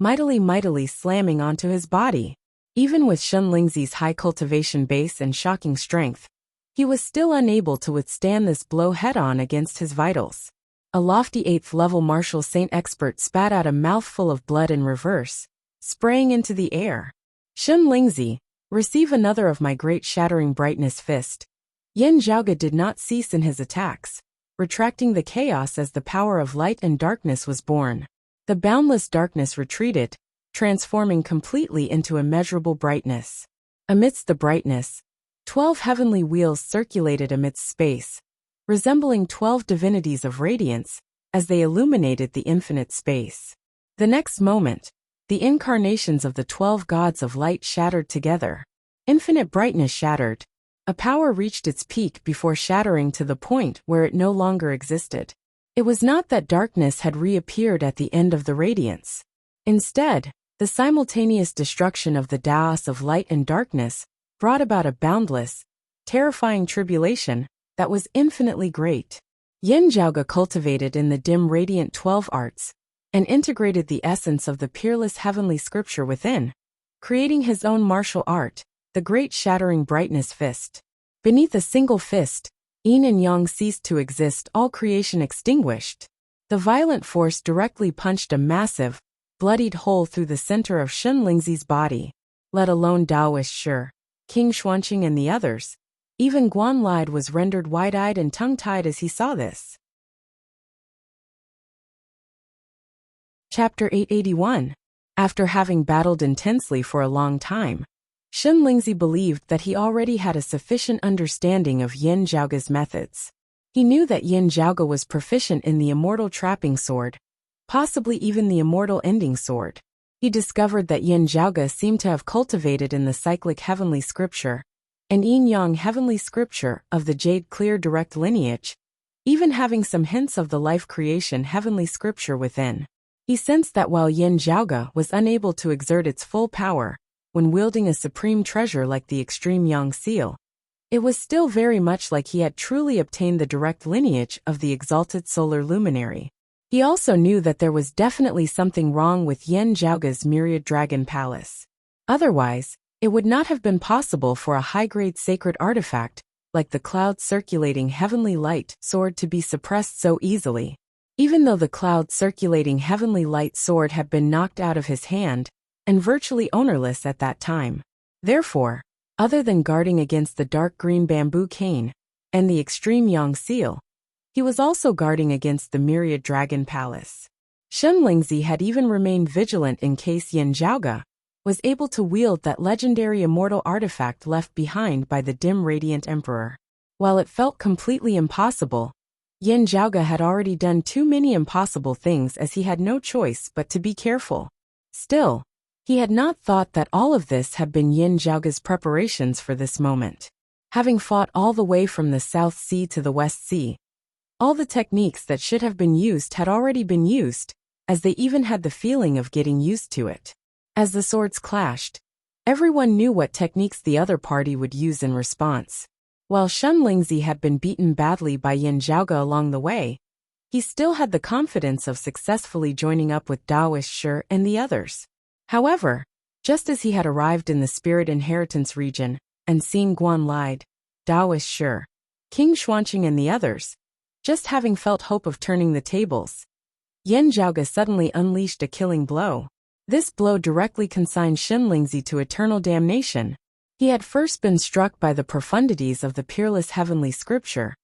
Speaker 1: mightily slamming onto his body. Even with Xunlingzi's high cultivation base and shocking strength, he was still unable to withstand this blow head-on against his vitals. A lofty 8th-level martial saint expert spat out a mouthful of blood in reverse, spraying into the air. Xunlingzi, receive another of my great shattering brightness fist. Yen Zhaoge did not cease in his attacks, retracting the chaos as the power of light and darkness was born. The boundless darkness retreated, transforming completely into immeasurable brightness. Amidst the brightness, 12 heavenly wheels circulated amidst space, resembling 12 divinities of radiance, as they illuminated the infinite space. The next moment, the incarnations of the 12 gods of light shattered together. Infinite brightness shattered. A power reached its peak before shattering to the point where it no longer existed. It was not that darkness had reappeared at the end of the radiance. Instead, the simultaneous destruction of the Taos of light and darkness brought about a boundless, terrifying tribulation that was infinitely great. Yen Zhaoge cultivated in the dim radiant 12 arts and integrated the essence of the peerless heavenly scripture within, creating his own martial art, the great shattering brightness fist. Beneath a single fist, yin and yang ceased to exist, all creation extinguished. The violent force directly punched a massive, bloodied hole through the center of Xunlingzi's body. Let alone Daoist Shi, King Xuanqing and the others. Even Guan Lide was rendered wide-eyed and tongue-tied as he saw this. Chapter 881. After having battled intensely for a long time, Shen Lingzi believed that he already had a sufficient understanding of Yin Zhaoge's methods. He knew that Yin Zhaoge was proficient in the immortal trapping sword, possibly even the immortal ending sword. He discovered that Yin Zhaoge seemed to have cultivated in the cyclic heavenly scripture and yin-yang heavenly scripture of the jade clear direct lineage, even having some hints of the life creation heavenly scripture within. He sensed that while Yin Zhaoge was unable to exert its full power when wielding a supreme treasure like the extreme yang seal, it was still very much like he had truly obtained the direct lineage of the exalted solar luminary. He also knew that there was definitely something wrong with Yin Zhaoge's myriad dragon palace. Otherwise, it would not have been possible for a high-grade sacred artifact like the cloud-circulating heavenly light sword to be suppressed so easily. Even though the cloud-circulating heavenly light sword had been knocked out of his hand and virtually ownerless at that time. Therefore, other than guarding against the dark green bamboo cane and the extreme yang seal, he was also guarding against the myriad dragon palace. Shen Lingzi had even remained vigilant in case Yin Zhaoge was able to wield that legendary immortal artifact left behind by the dim radiant emperor. While it felt completely impossible, Yin Zhaoge had already done too many impossible things as he had no choice but to be careful. Still, he had not thought that all of this had been Yin Zhaoge's preparations for this moment. Having fought all the way from the South Sea to the West Sea, all the techniques that should have been used had already been used, as they even had the feeling of getting used to it. As the swords clashed, everyone knew what techniques the other party would use in response. While Shen Lingzi had been beaten badly by Yin Zhaoge along the way, he still had the confidence of successfully joining up with Daoist Shi and the others. However, just as he had arrived in the Spirit Inheritance region and seen Guan Lide, Daoist Shi, King Xuanqing and the others, just having felt hope of turning the tables, Yin Zhaoge suddenly unleashed a killing blow. This blow directly consigned Shen Lingzi to eternal damnation. He had first been struck by the profundities of the peerless heavenly scripture,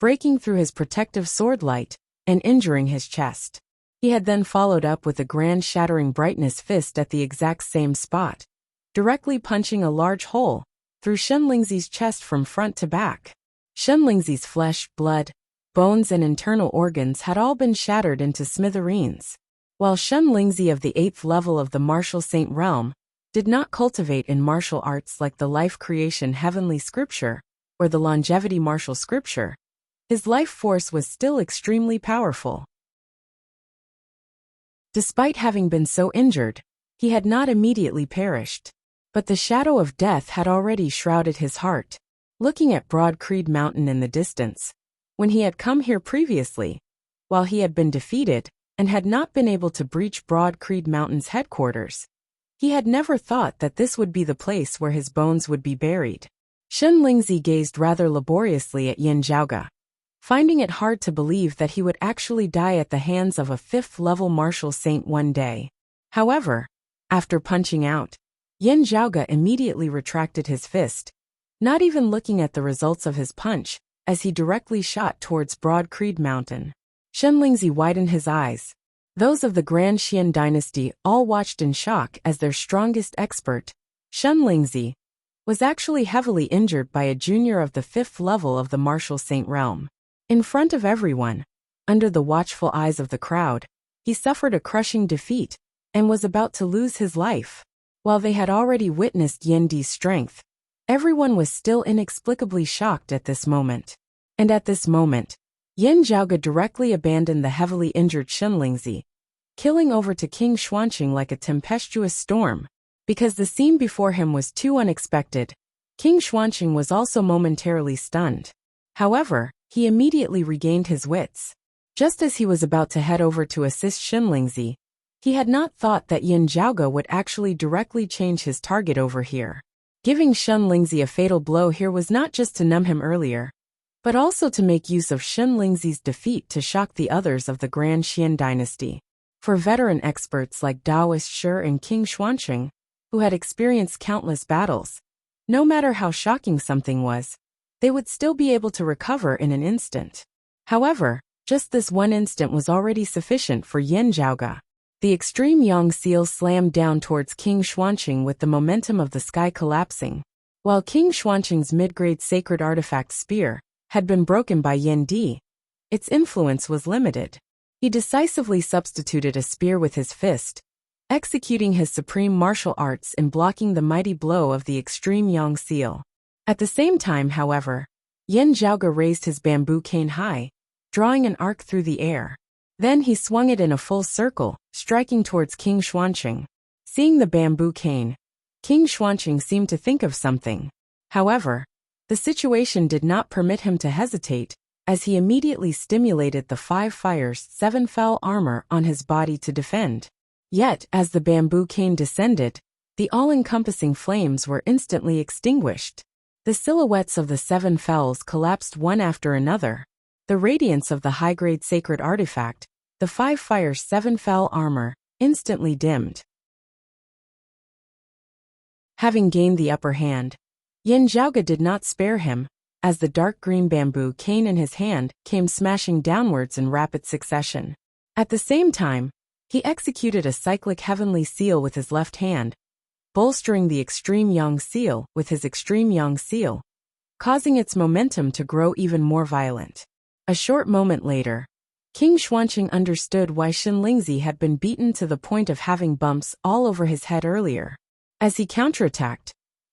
Speaker 1: breaking through his protective sword light and injuring his chest. He had then followed up with a grand shattering brightness fist at the exact same spot, directly punching a large hole through Shen Lingzi's chest from front to back. Shen Lingzi's flesh, blood, bones and internal organs had all been shattered into smithereens. While Shen Lingzi of the 8th level of the martial saint realm did not cultivate in martial arts like the life creation heavenly scripture or the longevity martial scripture, his life force was still extremely powerful. Despite having been so injured, he had not immediately perished, but the shadow of death had already shrouded his heart. Looking at Broad Creed Mountain in the distance, when he had come here previously, while he had been defeated and had not been able to breach Broad Creed Mountain's headquarters, he had never thought that this would be the place where his bones would be buried. Shen Lingzi gazed rather laboriously at Yin Zhaoge, finding it hard to believe that he would actually die at the hands of a 5th-level martial saint one day. However, after punching out, Yin Zhaoge immediately retracted his fist, not even looking at the results of his punch, as he directly shot towards Broad Creed Mountain. Shen Lingzi widened his eyes. Those of the Grand Xian dynasty all watched in shock as their strongest expert, Shen Lingzi, was actually heavily injured by a junior of the 5th level of the martial saint realm. In front of everyone, under the watchful eyes of the crowd, he suffered a crushing defeat and was about to lose his life. While they had already witnessed Yin Di's strength, everyone was still inexplicably shocked at this moment. And at this moment, Yin Zhaoge directly abandoned the heavily injured Shen Lingzi, killing over to King Xuanqing like a tempestuous storm. Because the scene before him was too unexpected, King Xuanqing was also momentarily stunned. However, he immediately regained his wits. Just as he was about to head over to assist Shen Lingzi, he had not thought that Yin Zhaoge would actually directly change his target over here. Giving Shen Lingzi a fatal blow here was not just to numb him earlier, but also to make use of Shen Lingzi's defeat to shock the others of the Grand Xian dynasty. For veteran experts like Daoist Shi and King Xuanqing, who had experienced countless battles, no matter how shocking something was, they would still be able to recover in an instant. However, just this one instant was already sufficient for Yin Zhaoge. The extreme yang seal slammed down towards King Xuanqing with the momentum of the sky collapsing. While King Xuanqing's mid-grade sacred artifact spear had been broken by Yin Di, its influence was limited. He decisively substituted a spear with his fist, executing his supreme martial arts in blocking the mighty blow of the extreme yang seal. At the same time, however, Yin Zhaoge raised his bamboo cane high, drawing an arc through the air. Then he swung it in a full circle, striking towards King Xuanqing. Seeing the bamboo cane, King Xuanqing seemed to think of something. However, the situation did not permit him to hesitate, as he immediately stimulated the 5 fires 7 fell armor on his body to defend. Yet, as the bamboo cane descended, the all-encompassing flames were instantly extinguished. The silhouettes of the 7 fells collapsed one after another. The radiance of the high-grade sacred artifact, the 5 fire 7 fell armor, instantly dimmed. Having gained the upper hand, Yin Zhaoge did not spare him, as the dark green bamboo cane in his hand came smashing downwards in rapid succession. At the same time, he executed a cyclic heavenly seal with his left hand, bolstering the extreme yang seal with his extreme yang seal, causing its momentum to grow even more violent. A short moment later, King Xuanqing understood why Xin Lingzi had been beaten to the point of having bumps all over his head earlier. As he counterattacked,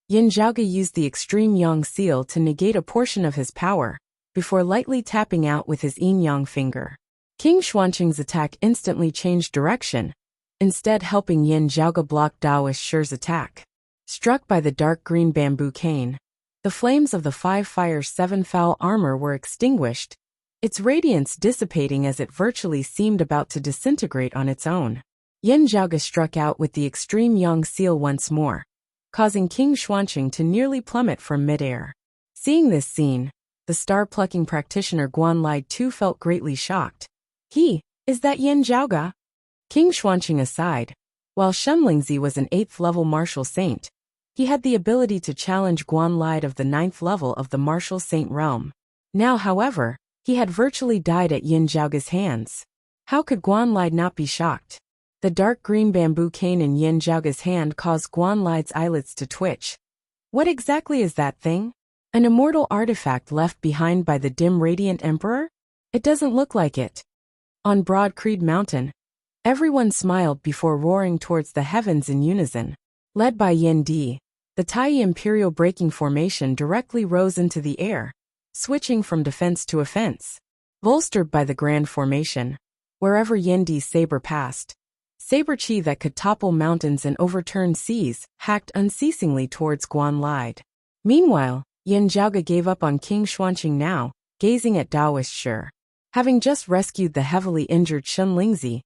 Speaker 1: Yin Zhaoge used the extreme yang seal to negate a portion of his power, before lightly tapping out with his yin-yang finger. King Xuanqing's attack instantly changed direction, instead helping Yin Zhaoge block Daoist Shi's attack. Struck by the dark green bamboo cane, the flames of the 5 fire 7 foul armor were extinguished, its radiance dissipating as it virtually seemed about to disintegrate on its own. Yin Zhaoge struck out with the extreme yang seal once more, causing King Xuanqing to nearly plummet from midair. Seeing this scene, the star-plucking practitioner Guan Lai too felt greatly shocked. Is that Yin Zhaoge? King Xuanqing aside, while Shen Lingzi was an 8th level martial saint, he had the ability to challenge Guan Lai of the 9th level of the martial saint realm. Now, however, he had virtually died at Yin Zhaoge's hands. How could Guan Lai not be shocked? The dark green bamboo cane in Yin Zhaoge's hand caused Guan Lai's eyelids to twitch. What exactly is that thing? An immortal artifact left behind by the dim radiant emperor? It doesn't look like it. On Broad Creed Mountain, everyone smiled before roaring towards the heavens in unison. Led by Yin Di, the Tai Imperial breaking formation directly rose into the air, switching from defense to offense. Bolstered by the grand formation, wherever Yin Di's saber passed, saber chi that could topple mountains and overturn seas hacked unceasingly towards Guan Lai. Meanwhile, Yin Zhaoge gave up on King Xuanqing now, gazing at Daoist Shi. Having just rescued the heavily injured Shen Lingzi,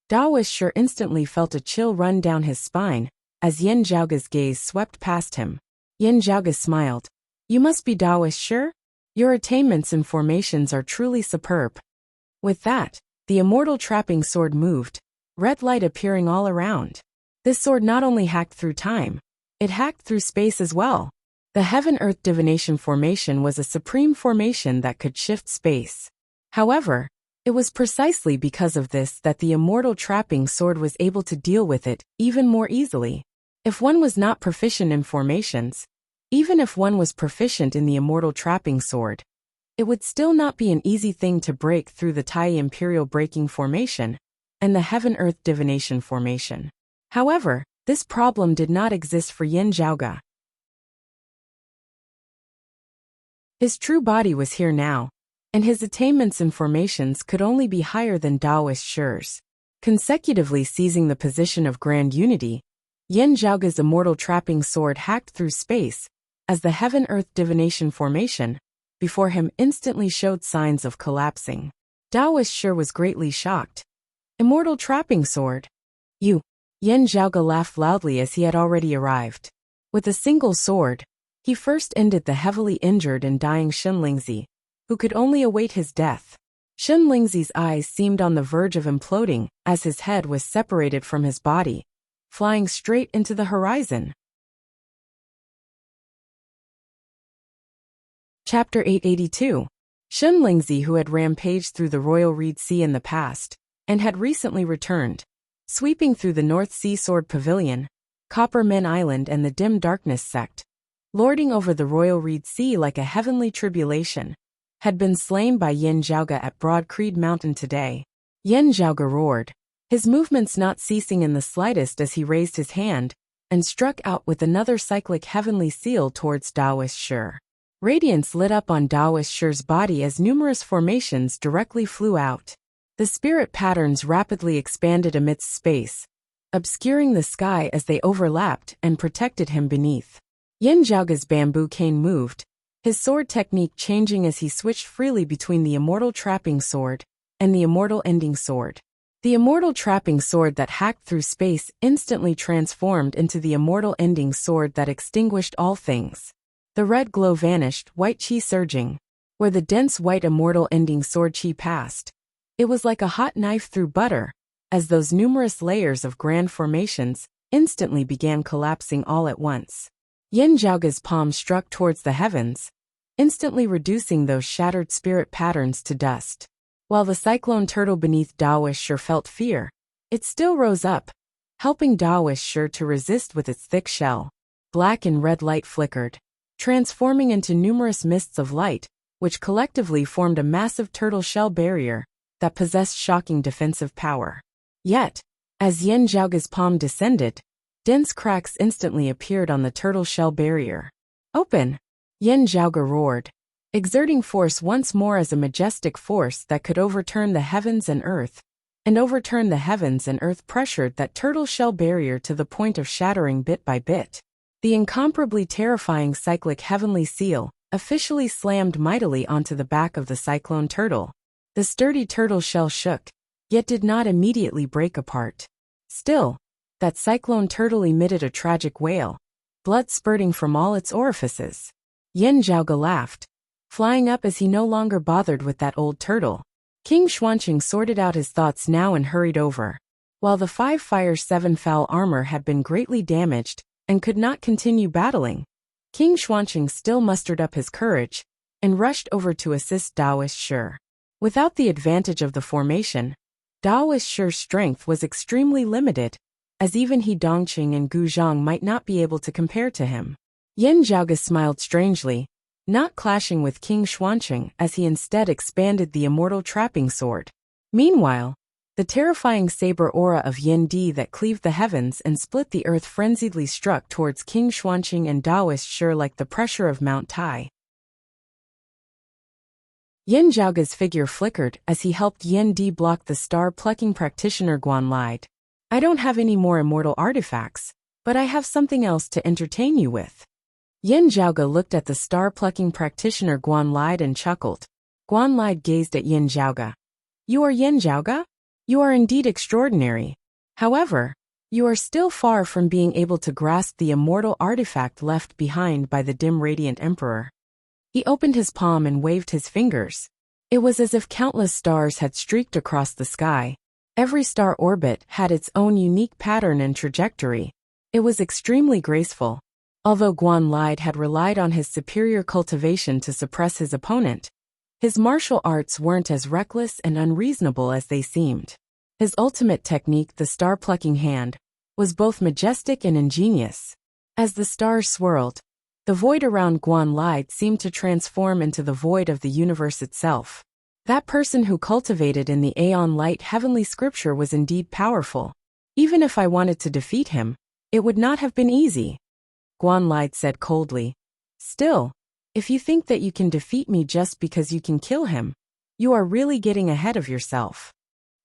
Speaker 1: Daoist Shi instantly felt a chill run down his spine as Yin Zhaoge's gaze swept past him. Yin Zhaoge smiled. You must be Daoist Shi? Your attainments and formations are truly superb. With that, the immortal trapping sword moved, red light appearing all around. This sword not only hacked through time, it hacked through space as well. The Heaven-Earth Divination formation was a supreme formation that could shift space. However, it was precisely because of this that the immortal trapping sword was able to deal with it even more easily. If one was not proficient in formations, even if one was proficient in the immortal trapping sword, it would still not be an easy thing to break through the Tai Imperial breaking formation and the Heaven-Earth Divination formation. However, this problem did not exist for Yin Zhaoge. His true body was here now, and his attainments and formations could only be higher than Daoist Shi's. Consecutively seizing the position of Grand Unity, Yin Zhaoge's immortal trapping sword hacked through space, as the Heaven-Earth Divination formation before him instantly showed signs of collapsing. Daoist Shi was greatly shocked. Immortal trapping sword? You! Yin Zhaoge laughed loudly as he had already arrived. With a single sword, he first ended the heavily injured and dying Shen Lingzi, who could only await his death. Shen Lingzi's eyes seemed on the verge of imploding as his head was separated from his body, flying straight into the horizon. Chapter 882. Shen Lingzi, who had rampaged through the Royal Reed Sea in the past, and had recently returned, sweeping through the North Sea Sword Pavilion, Copper Men Island and the Dim Darkness sect, lording over the Royal Reed Sea like a heavenly tribulation, had been slain by Yin Zhaoge at Broad Creed Mountain today. Yin Zhaoge roared, his movements not ceasing in the slightest as he raised his hand and struck out with another cyclic heavenly seal towards Daoist Shi. Radiance lit up on Daoist Shi's body as numerous formations directly flew out. The spirit patterns rapidly expanded amidst space, obscuring the sky as they overlapped and protected him beneath. Yin Zhaoge's bamboo cane moved, his sword technique changing as he switched freely between the immortal trapping sword and the immortal ending sword. The immortal trapping sword that hacked through space instantly transformed into the immortal ending sword that extinguished all things. The red glow vanished, white qi surging. Where the dense white immortal ending sword qi passed, it was like a hot knife through butter, as those numerous layers of grand formations instantly began collapsing all at once. Yin Zhaoge's palm struck towards the heavens, instantly reducing those shattered spirit patterns to dust. While the cyclone turtle beneath Daoist Shi felt fear, it still rose up, helping Daoist Shi to resist with its thick shell. Black and red light flickered, transforming into numerous mists of light, which collectively formed a massive turtle shell barrier that possessed shocking defensive power. Yet, as Yin Zhaoge's palm descended, dense cracks instantly appeared on the turtle shell barrier. Open! Yin Zhaoge roared, exerting force once more as a majestic force that could overturn the heavens and earth, and overturn the heavens and earth pressured that turtle shell barrier to the point of shattering bit by bit. The incomparably terrifying cyclic heavenly seal officially slammed mightily onto the back of the cyclone turtle. The sturdy turtle shell shook, yet did not immediately break apart. Still, that cyclone turtle emitted a tragic wail, blood spurting from all its orifices. Yin Zhaoge laughed, flying up as he no longer bothered with that old turtle. King Xuanqing sorted out his thoughts now and hurried over. While the 5 Fire 7 Foul armor had been greatly damaged and could not continue battling, King Xuanqing still mustered up his courage and rushed over to assist Daoist Shi. Without the advantage of the formation, Daoist Shi's strength was extremely limited, as even he Dongqing and Gu Zhang might not be able to compare to him. Yin Zhaoge smiled strangely, not clashing with King Xuanqing as he instead expanded the immortal trapping sword. Meanwhile, the terrifying saber aura of Yin Di that cleaved the heavens and split the earth frenziedly struck towards King Xuanqing and Daoist Shi like the pressure of Mount Tai. Yin Zhaoge's figure flickered as he helped Yin Di block the star-plucking practitioner Guan Lide. I don't have any more immortal artifacts, but I have something else to entertain you with. Yin Zhaoge looked at the star-plucking practitioner Guan Lide and chuckled. Guan Lide gazed at Yin Zhaoge. You are Yin Zhaoge? You are indeed extraordinary. However, you are still far from being able to grasp the immortal artifact left behind by the dim radiant emperor. He opened his palm and waved his fingers. It was as if countless stars had streaked across the sky. Every star orbit had its own unique pattern and trajectory. It was extremely graceful. Although Guan Lide had relied on his superior cultivation to suppress his opponent, his martial arts weren't as reckless and unreasonable as they seemed. His ultimate technique, the star-plucking hand, was both majestic and ingenious. As the stars swirled, the void around Guan Lide seemed to transform into the void of the universe itself. That person who cultivated in the Aeon Light heavenly scripture was indeed powerful. Even if I wanted to defeat him, it would not have been easy. Guan Lide said coldly. Still, if you think that you can defeat me just because you can kill him, you are really getting ahead of yourself.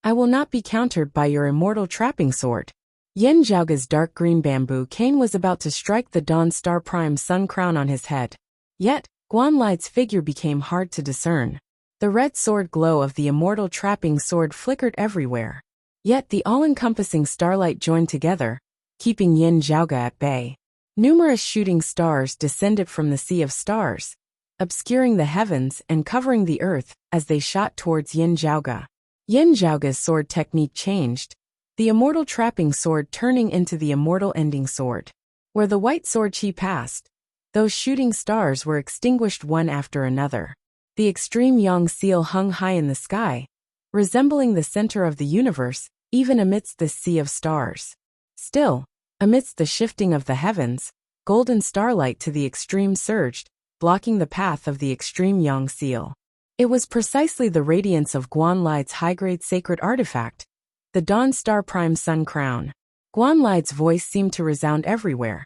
Speaker 1: I will not be countered by your immortal trapping sword. Yin Zhaoge's dark green bamboo cane was about to strike the Dawn Star Prime sun crown on his head. Yet, Guan Lide's figure became hard to discern. The red sword glow of the immortal trapping sword flickered everywhere. Yet the all-encompassing starlight joined together, keeping Yin Zhaoge at bay. Numerous shooting stars descended from the sea of stars, obscuring the heavens and covering the earth as they shot towards Yin Zhaoge. Yin Zhaoge's sword technique changed, the immortal trapping sword turning into the immortal ending sword. Where the white sword qi passed, those shooting stars were extinguished one after another. The extreme Yang seal hung high in the sky, resembling the center of the universe, even amidst this sea of stars. Still, amidst the shifting of the heavens, golden starlight to the extreme surged, blocking the path of the extreme Yang seal. It was precisely the radiance of Guanlai's high-grade sacred artifact, the Dawn Star Prime Sun Crown. Guanlai's voice seemed to resound everywhere.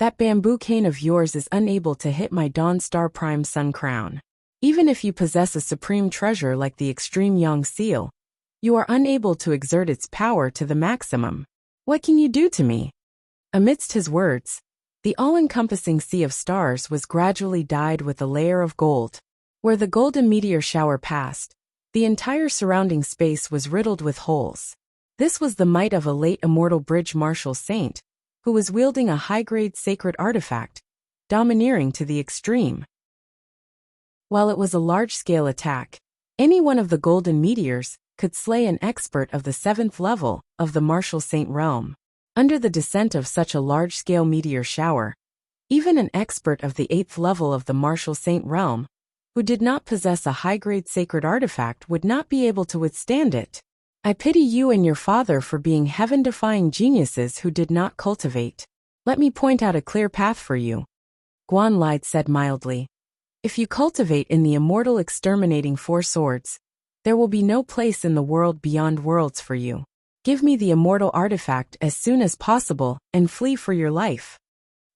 Speaker 1: That bamboo cane of yours is unable to hit my Dawn Star Prime Sun Crown. Even if you possess a supreme treasure like the extreme Yang seal, you are unable to exert its power to the maximum. What can you do to me? Amidst his words, the all-encompassing sea of stars was gradually dyed with a layer of gold. Where the golden meteor shower passed, the entire surrounding space was riddled with holes. This was the might of a late immortal bridge martial saint, who was wielding a high-grade sacred artifact, domineering to the extreme. While it was a large-scale attack, any one of the golden meteors could slay an expert of the 7th level of the martial saint realm. Under the descent of such a large-scale meteor shower, even an expert of the 8th level of the martial saint realm, who did not possess a high-grade sacred artifact, would not be able to withstand it. I pity you and your father for being heaven-defying geniuses who did not cultivate. Let me point out a clear path for you. Guanlai said mildly. If you cultivate in the immortal exterminating 4 swords, there will be no place in the world beyond worlds for you. Give me the immortal artifact as soon as possible and flee for your life.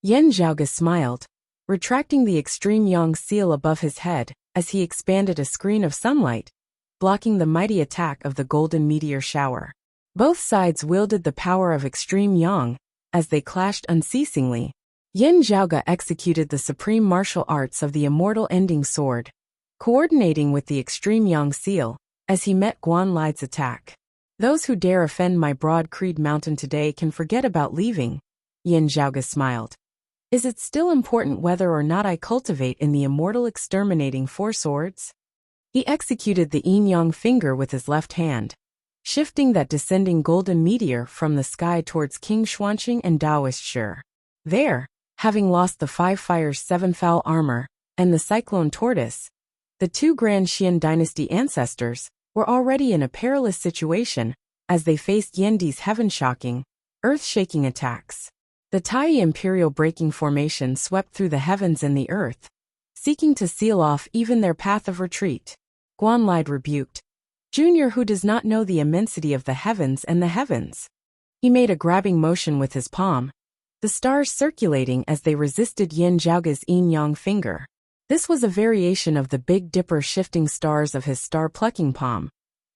Speaker 1: Yen Zhaoge smiled, retracting the extreme Yang seal above his head as he expanded a screen of sunlight, blocking the mighty attack of the golden meteor shower. Both sides wielded the power of extreme Yang as they clashed unceasingly. Yen Zhaoge executed the supreme martial arts of the immortal ending sword, coordinating with the extreme Yang seal as he met Guanlai's attack. Those who dare offend my broad creed mountain today can forget about leaving, Yen Zhaoge smiled. Is it still important whether or not I cultivate in the immortal exterminating 4 swords? He executed the yin-yang finger with his left hand, shifting that descending golden meteor from the sky towards King Xuanqing and Daoist Shi. There, having lost the 5 Fire's 7 Foul armor and the Cyclone Tortoise, the 2 Grand Xian dynasty ancestors were already in a perilous situation as they faced Yendi's heaven-shocking, earth-shaking attacks. The Tai Imperial breaking formation swept through the heavens and the earth, seeking to seal off even their path of retreat. Guanlai rebuked, Junior, who does not know the immensity of the heavens and the heavens. He made a grabbing motion with his palm, the stars circulating as they resisted Yen Zhaoge's yin-yang finger. This was a variation of the Big Dipper shifting stars of his star-plucking palm,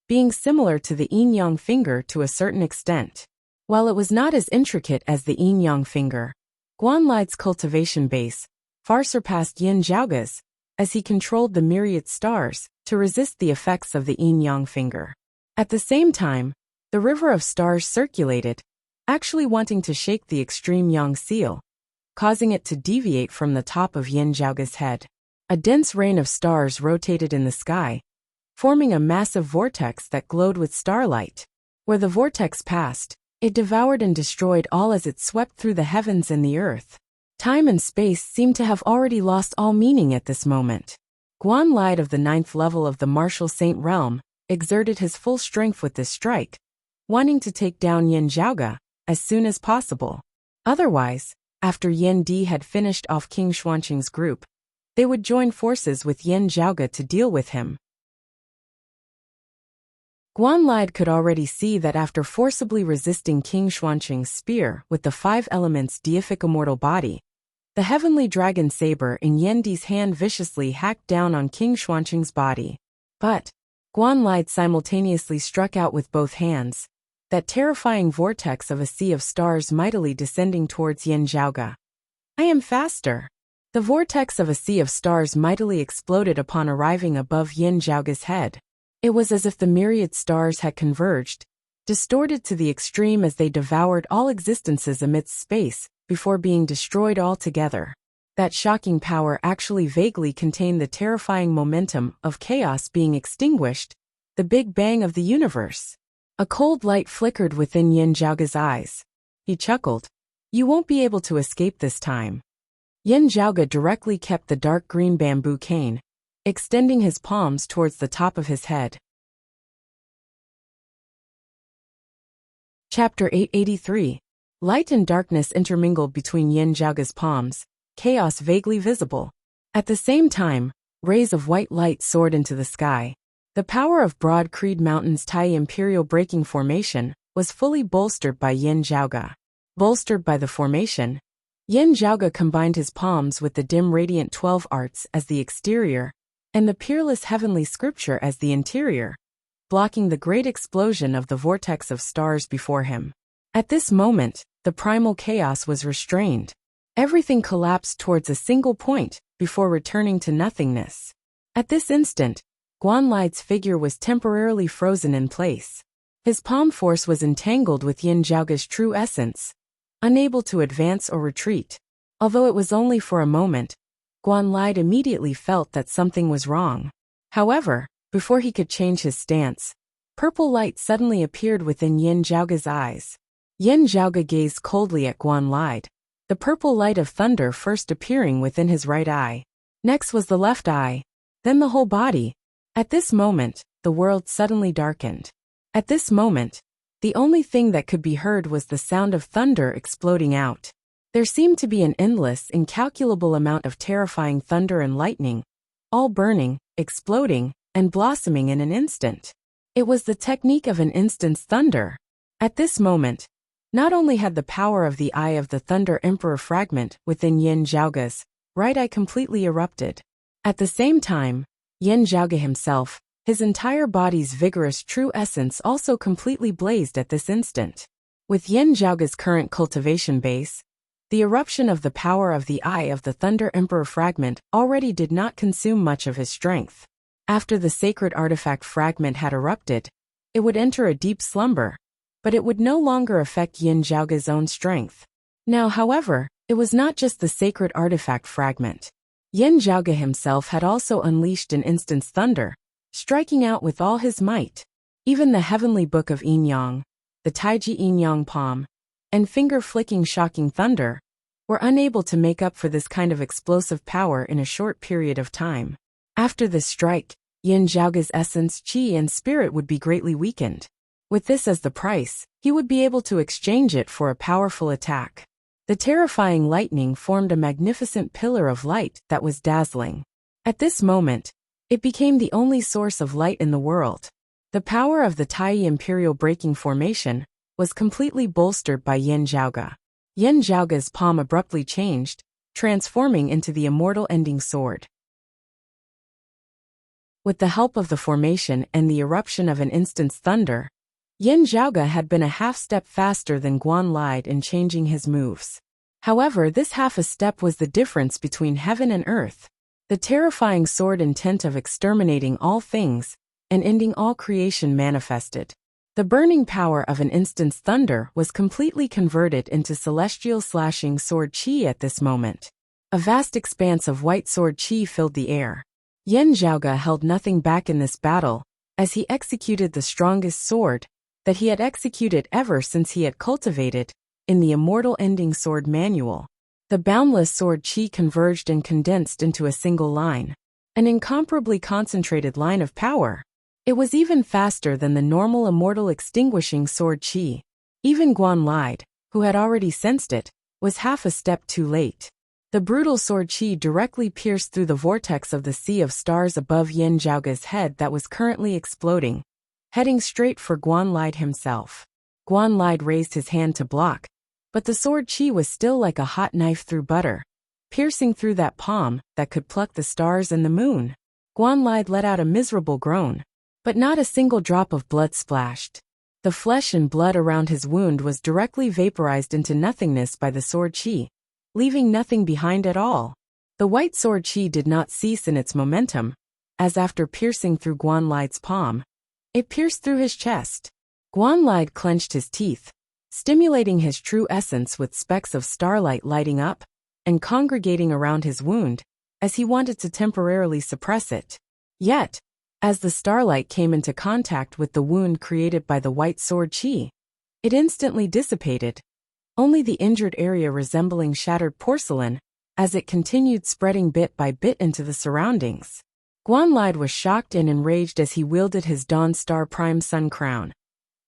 Speaker 1: being similar to the yin-yang finger to a certain extent. While it was not as intricate as the yin-yang finger, Guanlai's cultivation base far surpassed Yen Zhaoge's as he controlled the myriad stars to resist the effects of the yin-yang finger. At the same time, the river of stars circulated, actually wanting to shake the extreme Yang seal, causing it to deviate from the top of Yen Zhaoge's head. A dense rain of stars rotated in the sky, forming a massive vortex that glowed with starlight. Where the vortex passed, it devoured and destroyed all as it swept through the heavens and the earth. Time and space seemed to have already lost all meaning at this moment. Guanlai of the 9th level of the martial saint realm exerted his full strength with this strike, wanting to take down Yen Zhaoge as soon as possible. Otherwise, after Yen Di had finished off King Xuanqing's group, they would join forces with Yen Zhaoge to deal with him. Guanlai could already see that after forcibly resisting King Xuanqing's spear with the 5 elements deific immortal body, the heavenly dragon saber in Yen Di's hand viciously hacked down on King Xuanqing's body. But Guanlai simultaneously struck out with both hands, that terrifying vortex of a sea of stars mightily descending towards Yen Zhaoge. I am faster. The vortex of a sea of stars mightily exploded upon arriving above Yen Zhaoge's head. It was as if the myriad stars had converged, distorted to the extreme as they devoured all existences amidst space, before being destroyed altogether. That shocking power actually vaguely contained the terrifying momentum of chaos being extinguished, the Big Bang of the universe. A cold light flickered within Yen Zhaoge's eyes. He chuckled. You won't be able to escape this time. Yen Zhaoge directly kept the dark green bamboo cane, extending his palms towards the top of his head. Chapter 883. Light and darkness intermingled between Yin Zhaoge's palms, chaos vaguely visible. At the same time, rays of white light soared into the sky. The power of Broad Creed Mountain's Tai Imperial Breaking Formation was fully bolstered by Yin Zhaoge. Bolstered by the formation, Yin Zhaoge combined his palms with the dim radiant 12 arts as the exterior, and the peerless heavenly scripture as the interior, blocking the great explosion of the vortex of stars before him. At this moment, the primal chaos was restrained. Everything collapsed towards a single point, before returning to nothingness. At this instant, Guanlide's figure was temporarily frozen in place. His palm force was entangled with Yin Zhaoge's true essence, unable to advance or retreat. Although it was only for a moment, Guanlide immediately felt that something was wrong. However, before he could change his stance, purple light suddenly appeared within Yin Zhaoge's eyes. Yin Zhaoge gazed coldly at Guanlide, the purple light of thunder first appearing within his right eye. Next was the left eye, then the whole body. At this moment, the world suddenly darkened. At this moment, the only thing that could be heard was the sound of thunder exploding out. There seemed to be an endless, incalculable amount of terrifying thunder and lightning, all burning, exploding, and blossoming in an instant. It was the technique of an instant's thunder. At this moment, not only had the power of the Eye of the Thunder Emperor fragment within Yin Zhaoge's right eye completely erupted. At the same time, Yin Zhaoge himself, his entire body's vigorous true essence also completely blazed at this instant. With Yin Zhaoge's current cultivation base, the eruption of the power of the Eye of the Thunder Emperor fragment already did not consume much of his strength. After the sacred artifact fragment had erupted, it would enter a deep slumber, but it would no longer affect Yin Zhaoge's own strength. Now, however, it was not just the sacred artifact fragment. Yin Zhaoge himself had also unleashed an instant's thunder, striking out with all his might. Even the heavenly book of Yin Yang, the Taiji Yin Yang palm, and finger-flicking shocking thunder were unable to make up for this kind of explosive power in a short period of time. After this strike, Yin Zhaoge's essence, qi, and spirit would be greatly weakened. With this as the price, he would be able to exchange it for a powerful attack. The terrifying lightning formed a magnificent pillar of light that was dazzling. At this moment, it became the only source of light in the world. The power of the Tai Imperial Breaking Formation was completely bolstered by Yin Zhaoge. Yin Zhaoge's palm abruptly changed, transforming into the immortal ending sword. With the help of the formation and the eruption of an instant's thunder, Yin Zhaoge had been a half-step faster than Guanlide in changing his moves. However, this half a step was the difference between heaven and earth. The terrifying sword intent of exterminating all things and ending all creation manifested. The burning power of an instant's thunder was completely converted into celestial slashing sword qi at this moment. A vast expanse of white sword qi filled the air. Yin Zhaoge held nothing back in this battle, as he executed the strongest sword that he had executed ever since he had cultivated in the Immortal Ending Sword Manual. The boundless sword qi converged and condensed into a single line, an incomparably concentrated line of power. It was even faster than the normal immortal extinguishing sword qi. Even Guanlide, who had already sensed it, was half a step too late. The brutal sword qi directly pierced through the vortex of the sea of stars above Yin Zhaoge's head that was currently exploding, heading straight for Guanlide himself. Guanlide raised his hand to block, but the sword qi was still like a hot knife through butter, piercing through that palm that could pluck the stars and the moon. Guanlide let out a miserable groan, but not a single drop of blood splashed. The flesh and blood around his wound was directly vaporized into nothingness by the sword qi, leaving nothing behind at all. The white sword qi did not cease in its momentum, as after piercing through Guanlide's palm, it pierced through his chest. Guanlide clenched his teeth, stimulating his true essence with specks of starlight lighting up and congregating around his wound, as he wanted to temporarily suppress it. Yet, as the starlight came into contact with the wound created by the white sword qi, it instantly dissipated, only the injured area resembling shattered porcelain, as it continued spreading bit by bit into the surroundings. Guanlide was shocked and enraged as he wielded his Dawn Star Prime Sun Crown,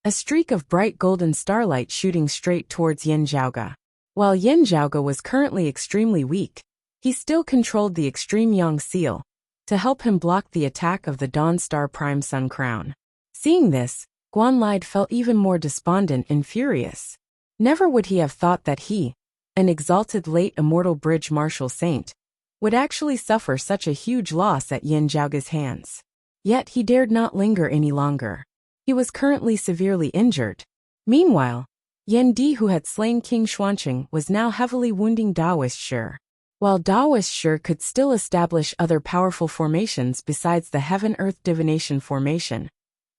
Speaker 1: a streak of bright golden starlight shooting straight towards Yin Zhaoge. While Yin Zhaoge was currently extremely weak, he still controlled the extreme Yang seal to help him block the attack of the Dawn Star Prime Sun Crown. Seeing this, Guanlide felt even more despondent and furious. Never would he have thought that he, an exalted late immortal bridge martial saint, would actually suffer such a huge loss at Yin Zhaoge's hands. Yet he dared not linger any longer. He was currently severely injured. Meanwhile, Yan Di, who had slain King Xuanqing, was now heavily wounding Daoist Shi. While Daoist Shi could still establish other powerful formations besides the Heaven-Earth Divination formation,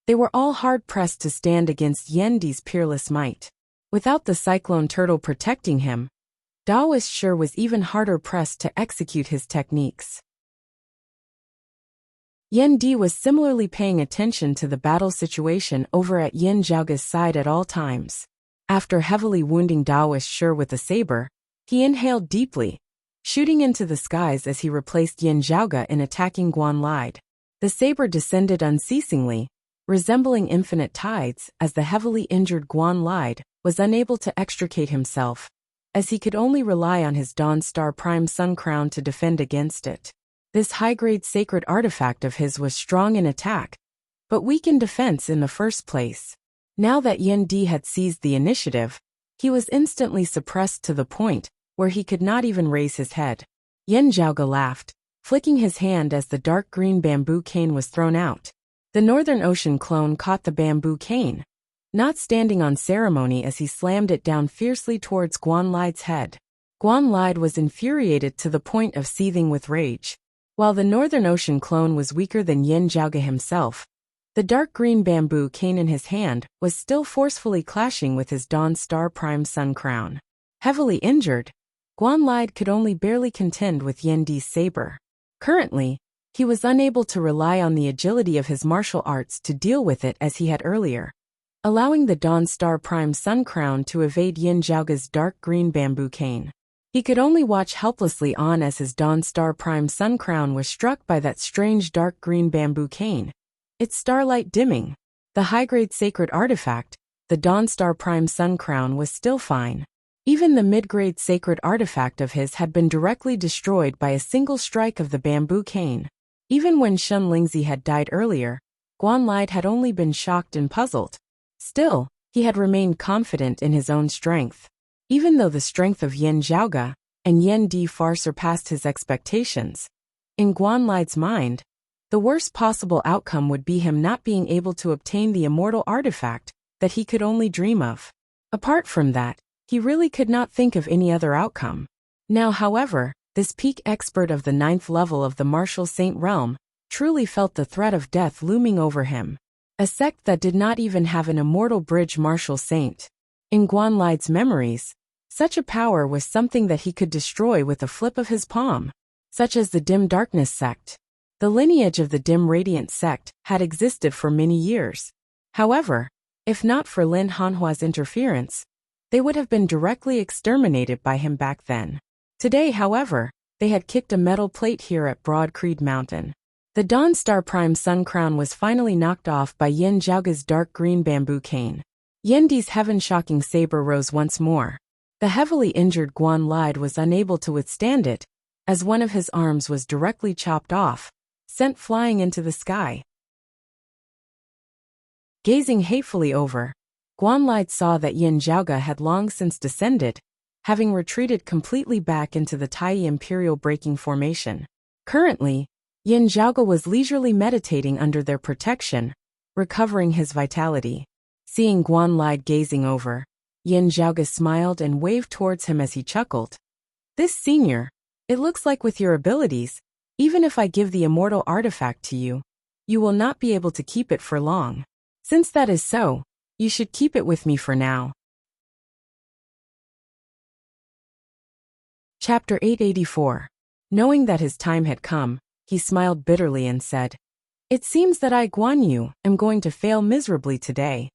Speaker 1: they were all hard-pressed to stand against Yan Di's peerless might. Without the Cyclone Turtle protecting him, Daoist Shi was even harder pressed to execute his techniques. Yan Di was similarly paying attention to the battle situation over at Yin Zhaoge's side at all times. After heavily wounding Daoist Shi with a saber, he inhaled deeply, shooting into the skies as he replaced Yin Zhaoge in attacking Guanlide. The saber descended unceasingly, resembling infinite tides, as the heavily injured Guanlide was unable to extricate himself, as he could only rely on his Dawn Star Prime Sun Crown to defend against it. This high-grade sacred artifact of his was strong in attack, but weak in defense in the first place. Now that Yan Di had seized the initiative, he was instantly suppressed to the point where he could not even raise his head. Yin Zhaoge laughed, flicking his hand as the dark green bamboo cane was thrown out. The Northern Ocean clone caught the bamboo cane, not standing on ceremony as he slammed it down fiercely towards Guanlide's head. Guanlide was infuriated to the point of seething with rage. While the Northern Ocean clone was weaker than Yin Zhaoge himself, the dark green bamboo cane in his hand was still forcefully clashing with his Dawn Star Prime Sun Crown. Heavily injured, Guanlide could only barely contend with Yan Di's saber. Currently, he was unable to rely on the agility of his martial arts to deal with it as he had earlier, allowing the Dawn Star Prime Sun Crown to evade Yin Zhaoge's dark green bamboo cane. He could only watch helplessly on as his Dawn Star Prime Sun Crown was struck by that strange dark green bamboo cane, its starlight dimming. The high-grade sacred artifact, the Dawn Star Prime Sun Crown, was still fine. Even the mid-grade sacred artifact of his had been directly destroyed by a single strike of the bamboo cane. Even when Shun Lingzi had died earlier, Guanlide had only been shocked and puzzled. Still, he had remained confident in his own strength. Even though the strength of Yin Zhaoge and Yan Di far surpassed his expectations, in Guanlide's mind, the worst possible outcome would be him not being able to obtain the immortal artifact that he could only dream of. Apart from that, he really could not think of any other outcome. Now, however, this peak expert of the 9th level of the martial saint realm truly felt the threat of death looming over him. A sect that did not even have an immortal bridge martial saint. In Guanlide's memories, such a power was something that he could destroy with a flip of his palm, such as the Dim Darkness sect. The lineage of the Dim Radiant sect had existed for many years. However, if not for Lin Hanhua's interference, they would have been directly exterminated by him back then. Today, however, they had kicked a metal plate here at Broad Creed Mountain. The Dawn Star Prime Sun Crown was finally knocked off by Yin Zhaoge's dark green bamboo cane. Yan Di's heaven-shocking saber rose once more. The heavily injured Guanlide was unable to withstand it, as one of his arms was directly chopped off, sent flying into the sky. Gazing hatefully over, Guanlide saw that Yin Zhaoge had long since descended, having retreated completely back into the Tai Imperial Breaking Formation. Currently, Yin Zhaoge was leisurely meditating under their protection, recovering his vitality. Seeing Guanlide gazing over, Yin Zhaoge smiled and waved towards him as he chuckled. "This senior, it looks like with your abilities, even if I give the immortal artifact to you, you will not be able to keep it for long. Since that is so, you should keep it with me for now." Chapter 884. Knowing that his time had come, he smiled bitterly and said, "It seems that I, Guan Yu, am going to fail miserably today."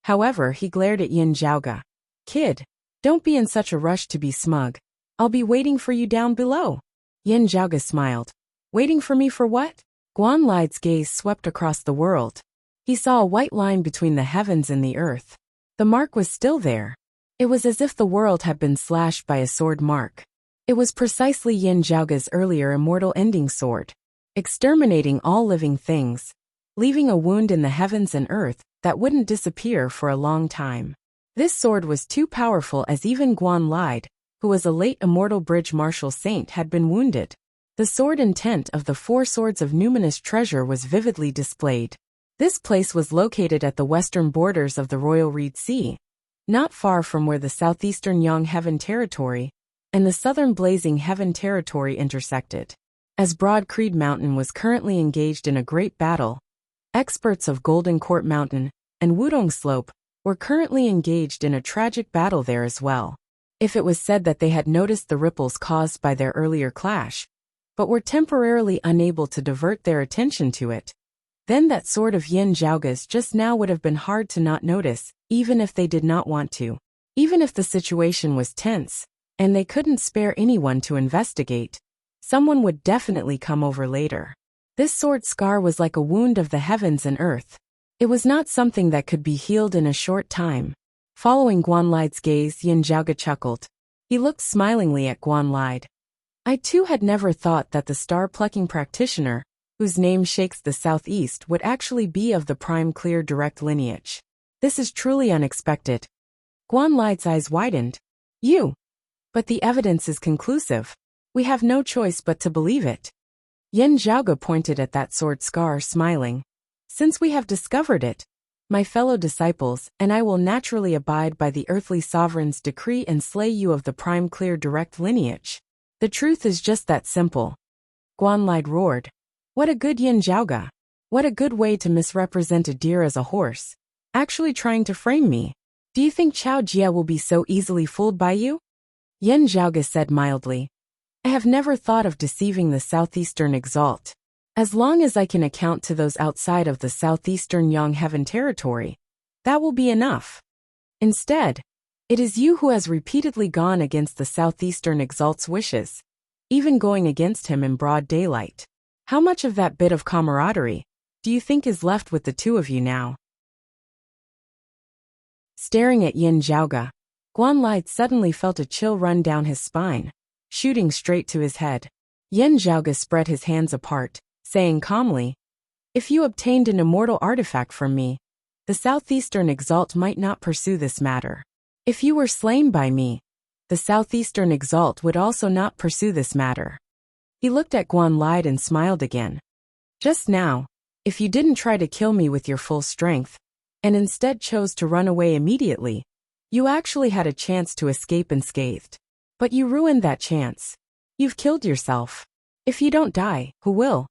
Speaker 1: However, he glared at Yin Zhaoge. "Kid, don't be in such a rush to be smug. I'll be waiting for you down below." Yin Zhaoge smiled. "Waiting for me for what?" Guanlide's gaze swept across the world. He saw a white line between the heavens and the earth. The mark was still there. It was as if the world had been slashed by a sword mark. It was precisely Yin Zhaoge's earlier immortal ending sword, exterminating all living things, leaving a wound in the heavens and earth that wouldn't disappear for a long time. This sword was too powerful, as even Guan Lide, who was a late immortal bridge martial saint, had been wounded. The sword intent of the 4 swords of numinous treasure was vividly displayed. This place was located at the western borders of the Royal Reed Sea, not far from where the southeastern Yang Heaven Territory and the southern Blazing Heaven Territory intersected. As Broad Creed Mountain was currently engaged in a great battle, experts of Golden Court Mountain and Wudong Slope were currently engaged in a tragic battle there as well. If it was said that they had noticed the ripples caused by their earlier clash, but were temporarily unable to divert their attention to it, then that sword of Yin Zhaoge's just now would have been hard to not notice, even if they did not want to. Even if the situation was tense, and they couldn't spare anyone to investigate, someone would definitely come over later. This sword scar was like a wound of the heavens and earth. It was not something that could be healed in a short time. Following Guan Lide's gaze, Yin Zhaoge chuckled. He looked smilingly at Guan Lide. I too had never thought that the star-plucking practitioner, whose name shakes the southeast, would actually be of the prime clear direct lineage. This is truly unexpected. Guan Lide's eyes widened. You. But the evidence is conclusive. We have no choice but to believe it. Yin Zhaoge pointed at that sword scar, smiling. Since we have discovered it, my fellow disciples and I will naturally abide by the earthly sovereign's decree and slay you of the prime clear direct lineage. The truth is just that simple. Guan Lide roared. What a good Yin Zhaoge. What a good way to misrepresent a deer as a horse. Actually trying to frame me. Do you think Chao Jia will be so easily fooled by you? Yin Zhaoge said mildly. I have never thought of deceiving the southeastern exalt. As long as I can account to those outside of the southeastern Yang Heaven Territory, that will be enough. Instead, it is you who has repeatedly gone against the southeastern exalt's wishes, even going against him in broad daylight. How much of that bit of camaraderie do you think is left with the two of you now? Staring at Yin Zhaoge, Guan Lide suddenly felt a chill run down his spine, shooting straight to his head. Yin Zhaoge spread his hands apart, saying calmly, if you obtained an immortal artifact from me, the southeastern exalt might not pursue this matter. If you were slain by me, the southeastern exalt would also not pursue this matter. He looked at Guan Lide and smiled again. Just now, if you didn't try to kill me with your full strength, and instead chose to run away immediately, you actually had a chance to escape unscathed. But you ruined that chance. You've killed yourself. If you don't die, who will?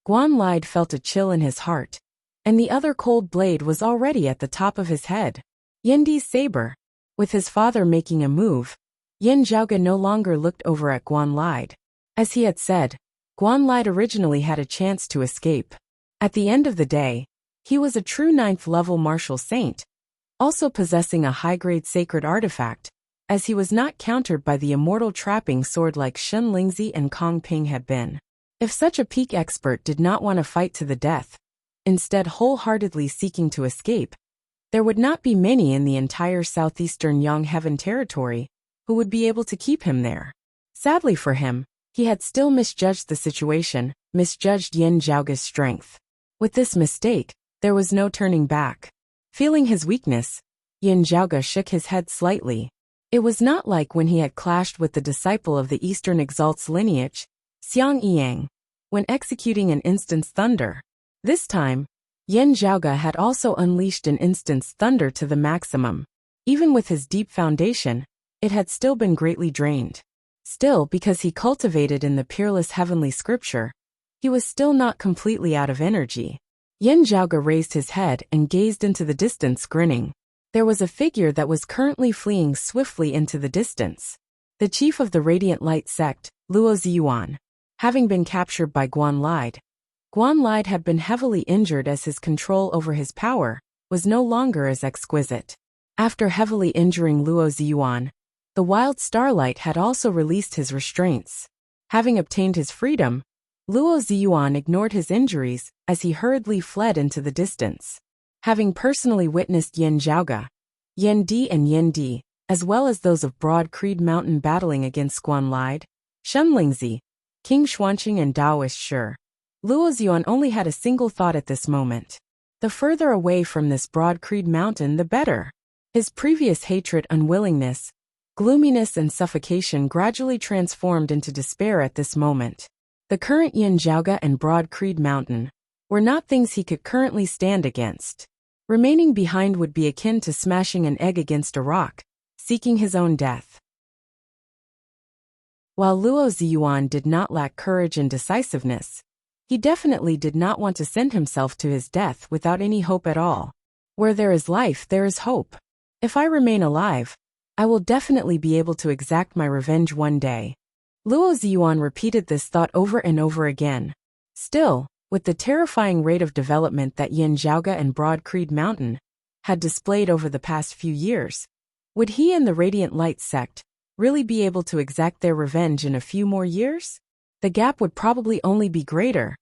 Speaker 1: Guan Lide felt a chill in his heart, and the other cold blade was already at the top of his head. Yindi's saber. With his father making a move, Yin Zhaoge no longer looked over at Guan Lide. As he had said, Guan Lide originally had a chance to escape. At the end of the day, he was a true 9th-level martial saint, also possessing a high-grade sacred artifact, as he was not countered by the immortal trapping sword like Shen Lingzi and Kong Ping had been. If such a peak expert did not want to fight to the death, instead wholeheartedly seeking to escape, there would not be many in the entire southeastern Yang Heaven Territory who would be able to keep him there. Sadly for him, he had still misjudged the situation, misjudged Yin Zhaoge's strength. With this mistake, there was no turning back. Feeling his weakness, Yin Zhaoge shook his head slightly. It was not like when he had clashed with the disciple of the Eastern Exalt's lineage, Xiang Yang, when executing an instant's thunder. This time, Yin Zhaoge had also unleashed an instant's thunder to the maximum. Even with his deep foundation, it had still been greatly drained. Still, because he cultivated in the peerless heavenly scripture, he was still not completely out of energy. Yin Zhaoge raised his head and gazed into the distance, grinning. There was a figure that was currently fleeing swiftly into the distance. The chief of the Radiant Light sect, Luo Ziyuan. Having been captured by Guan Lide had been heavily injured as his control over his power was no longer as exquisite. After heavily injuring Luo Ziyuan, the Wild Starlight had also released his restraints. Having obtained his freedom, Luo Ziyuan ignored his injuries as he hurriedly fled into the distance. Having personally witnessed Yin Zhaoge, Yin Di and Yin Di, as well as those of Broad Creed Mountain battling against Guan Lide, Shen Lingzi, King Xuanqing and Daoist Shi, Luo Ziyuan only had a single thought at this moment. The further away from this Broad Creed Mountain the better. His previous hatred, unwillingness, gloominess and suffocation gradually transformed into despair at this moment. The current Yin Zhaoge and Broad Creed Mountain were not things he could currently stand against. Remaining behind would be akin to smashing an egg against a rock, seeking his own death. While Luo Ziyuan did not lack courage and decisiveness, he definitely did not want to send himself to his death without any hope at all. Where there is life, there is hope. If I remain alive, I will definitely be able to exact my revenge one day. Luo Ziyuan repeated this thought over and over again. Still, with the terrifying rate of development that Yin Zhaoge and Broad Creed Mountain had displayed over the past few years, would he and the Radiant Light sect really be able to exact their revenge in a few more years? The gap would probably only be greater.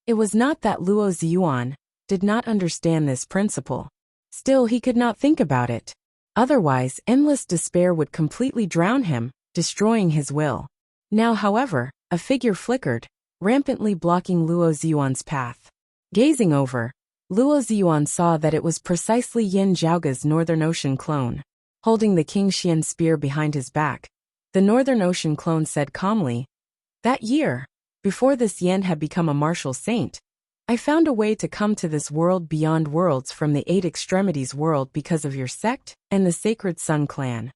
Speaker 1: It was not that Luo Ziyuan did not understand this principle. Still, he could not think about it. Otherwise, endless despair would completely drown him, destroying his will. Now, however, a figure flickered, rampantly blocking Luo Ziyuan's path. Gazing over, Luo Ziyuan saw that it was precisely Yin Zhaoge's Northern Ocean clone. Holding the King Xian spear behind his back, the Northern Ocean clone said calmly, "That year, before this Yin had become a martial saint, I found a way to come to this world beyond worlds from the Eight Extremities world because of your sect and the Sacred Sun clan.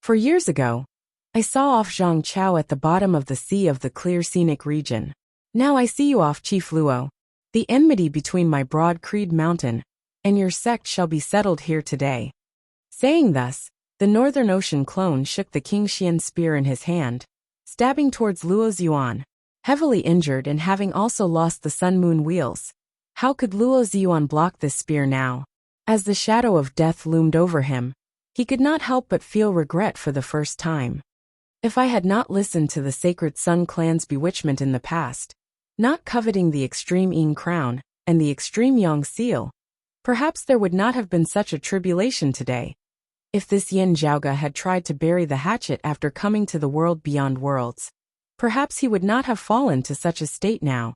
Speaker 1: 4 years ago, I saw off Zhang Chao at the bottom of the sea of the clear scenic region. Now I see you off, Chief Luo. The enmity between my Broad Creed Mountain and your sect shall be settled here today." Saying thus, the Northern Ocean clone shook the King Xian spear in his hand, stabbing towards Luo Ziyuan. Heavily injured and having also lost the Sun-Moon wheels, how could Luo Ziyuan block this spear now? As the shadow of death loomed over him, he could not help but feel regret for the first time. If I had not listened to the Sacred Sun clan's bewitchment in the past, not coveting the extreme Ying crown and the extreme Yang seal, perhaps there would not have been such a tribulation today. If this Yin Zhaoge had tried to bury the hatchet after coming to the world beyond worlds, perhaps he would not have fallen to such a state now.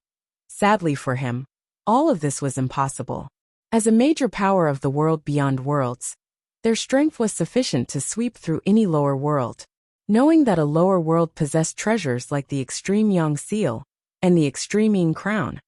Speaker 1: Sadly for him, all of this was impossible. As a major power of the world beyond worlds, their strength was sufficient to sweep through any lower world. Knowing that a lower world possessed treasures like the extreme Yang seal and the extreme Ying crown,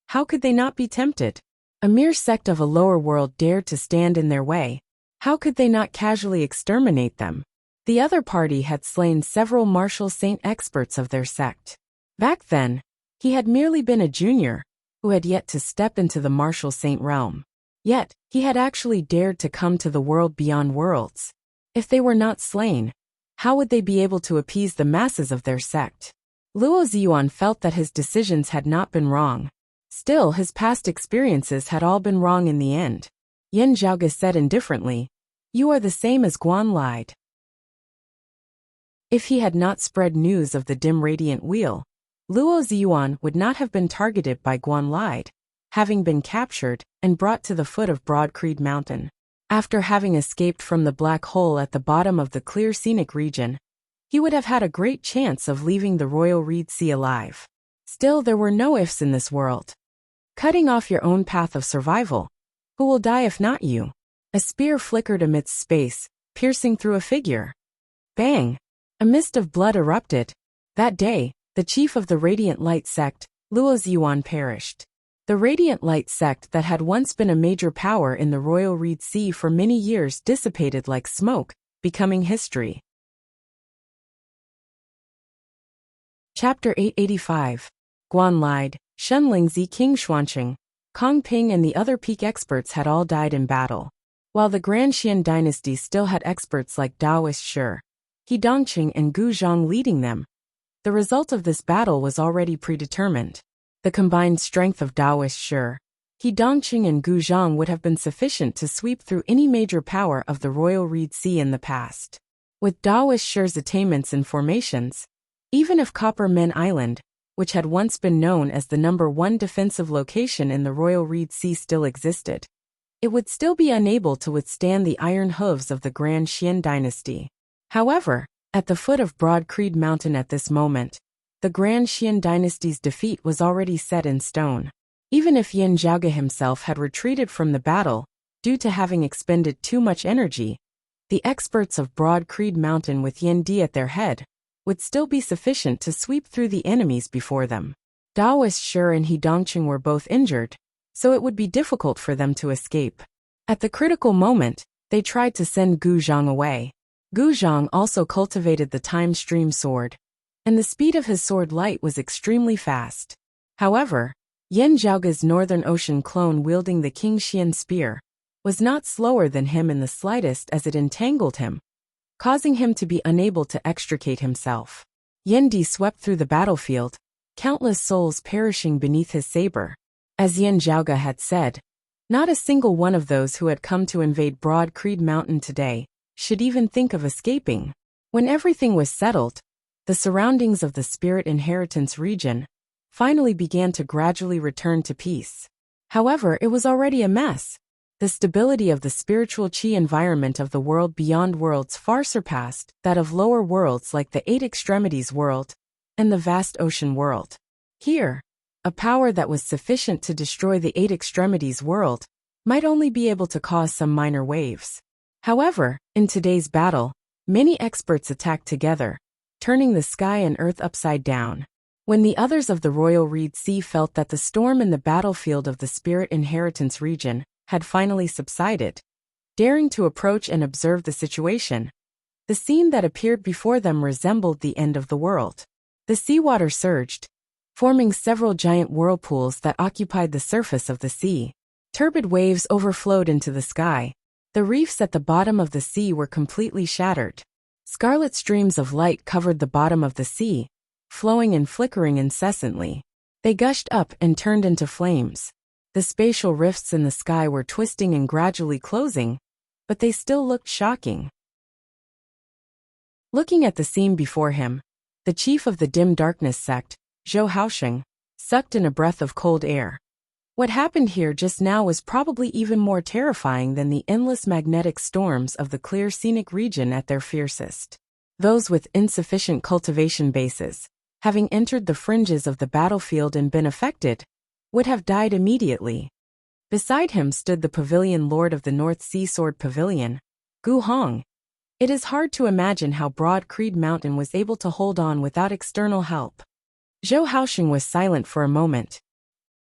Speaker 1: how could they not be tempted? A mere sect of a lower world dared to stand in their way. How could they not casually exterminate them? The other party had slain several martial saint experts of their sect. Back then, he had merely been a junior, who had yet to step into the martial saint realm. Yet, he had actually dared to come to the world beyond worlds. If they were not slain, how would they be able to appease the masses of their sect? Luo Ziyuan felt that his decisions had not been wrong. Still, his past experiences had all been wrong in the end. Yin Zhaoge said indifferently, "You are the same as Guan Lide." If he had not spread news of the dim radiant wheel, Luo Ziyuan would not have been targeted by Guan Lide, having been captured and brought to the foot of Broad Creed Mountain. After having escaped from the black hole at the bottom of the clear scenic region, he would have had a great chance of leaving the Royal Reed Sea alive. Still, there were no ifs in this world. Cutting off your own path of survival. Who will die if not you? A spear flickered amidst space, piercing through a figure. Bang! A mist of blood erupted. That day, the chief of the Radiant Light sect, Luo Ziyuan, perished. The Radiant Light sect that had once been a major power in the Royal Reed Sea for many years dissipated like smoke, becoming history. Chapter 885. Guan Lide, Shen Lingzi, King Xuanqing, Kong Ping and the other peak experts had all died in battle. While the Grand Xian dynasty still had experts like Daoist Shi, He Dongqing and Gu Zhang leading them, the result of this battle was already predetermined. The combined strength of Daoist Shi, He Dongqing and Gu Zhang would have been sufficient to sweep through any major power of the Royal Reed Sea in the past. With Daoist Shi's attainments and formations, even if Copper Men Island, which had once been known as the #1 defensive location in the Royal Reed Sea, still existed, it would still be unable to withstand the iron hooves of the Grand Xian dynasty. However, at the foot of Broad Creed Mountain at this moment, the Grand Xian dynasty's defeat was already set in stone. Even if Yin Zhaoge himself had retreated from the battle, due to having expended too much energy, the experts of Broad Creed Mountain with Yin Di at their head would still be sufficient to sweep through the enemies before them. Daoist Shi and He Dongqing were both injured, so it would be difficult for them to escape. At the critical moment, they tried to send Gu Zhang away. Gu Zhang also cultivated the Time Stream sword, and the speed of his sword light was extremely fast. However, Yin Zhaoge's Northern Ocean clone wielding the King Xian spear was not slower than him in the slightest as it entangled him, causing him to be unable to extricate himself. Yin Di swept through the battlefield, countless souls perishing beneath his saber. As Yin Zhaoge had said, not a single one of those who had come to invade Broad Creed Mountain today should even think of escaping. When everything was settled, the surroundings of the Spirit Inheritance region finally began to gradually return to peace. However, it was already a mess. The stability of the spiritual qi environment of the world beyond worlds far surpassed that of lower worlds like the Eight Extremities world and the vast ocean world. Here, a power that was sufficient to destroy the Eight Extremities world might only be able to cause some minor waves. However, in today's battle, many experts attacked together, turning the sky and earth upside down. When the others of the Royal Reed Sea felt that the storm in the battlefield of the Spirit Inheritance region had finally subsided, daring to approach and observe the situation, the scene that appeared before them resembled the end of the world. The seawater surged, forming several giant whirlpools that occupied the surface of the sea. Turbid waves overflowed into the sky. The reefs at the bottom of the sea were completely shattered. Scarlet streams of light covered the bottom of the sea, flowing and flickering incessantly. They gushed up and turned into flames. The spatial rifts in the sky were twisting and gradually closing, but they still looked shocking. Looking at the scene before him, the chief of the Dim Darkness sect, Zhou Haosheng, sucked in a breath of cold air. What happened here just now was probably even more terrifying than the endless magnetic storms of the clear scenic region at their fiercest. Those with insufficient cultivation bases, having entered the fringes of the battlefield and been affected, would have died immediately. Beside him stood the pavilion lord of the North Sea Sword Pavilion, Gu Hong. It is hard to imagine how Broad Creed Mountain was able to hold on without external help. Zhou Haosheng was silent for a moment.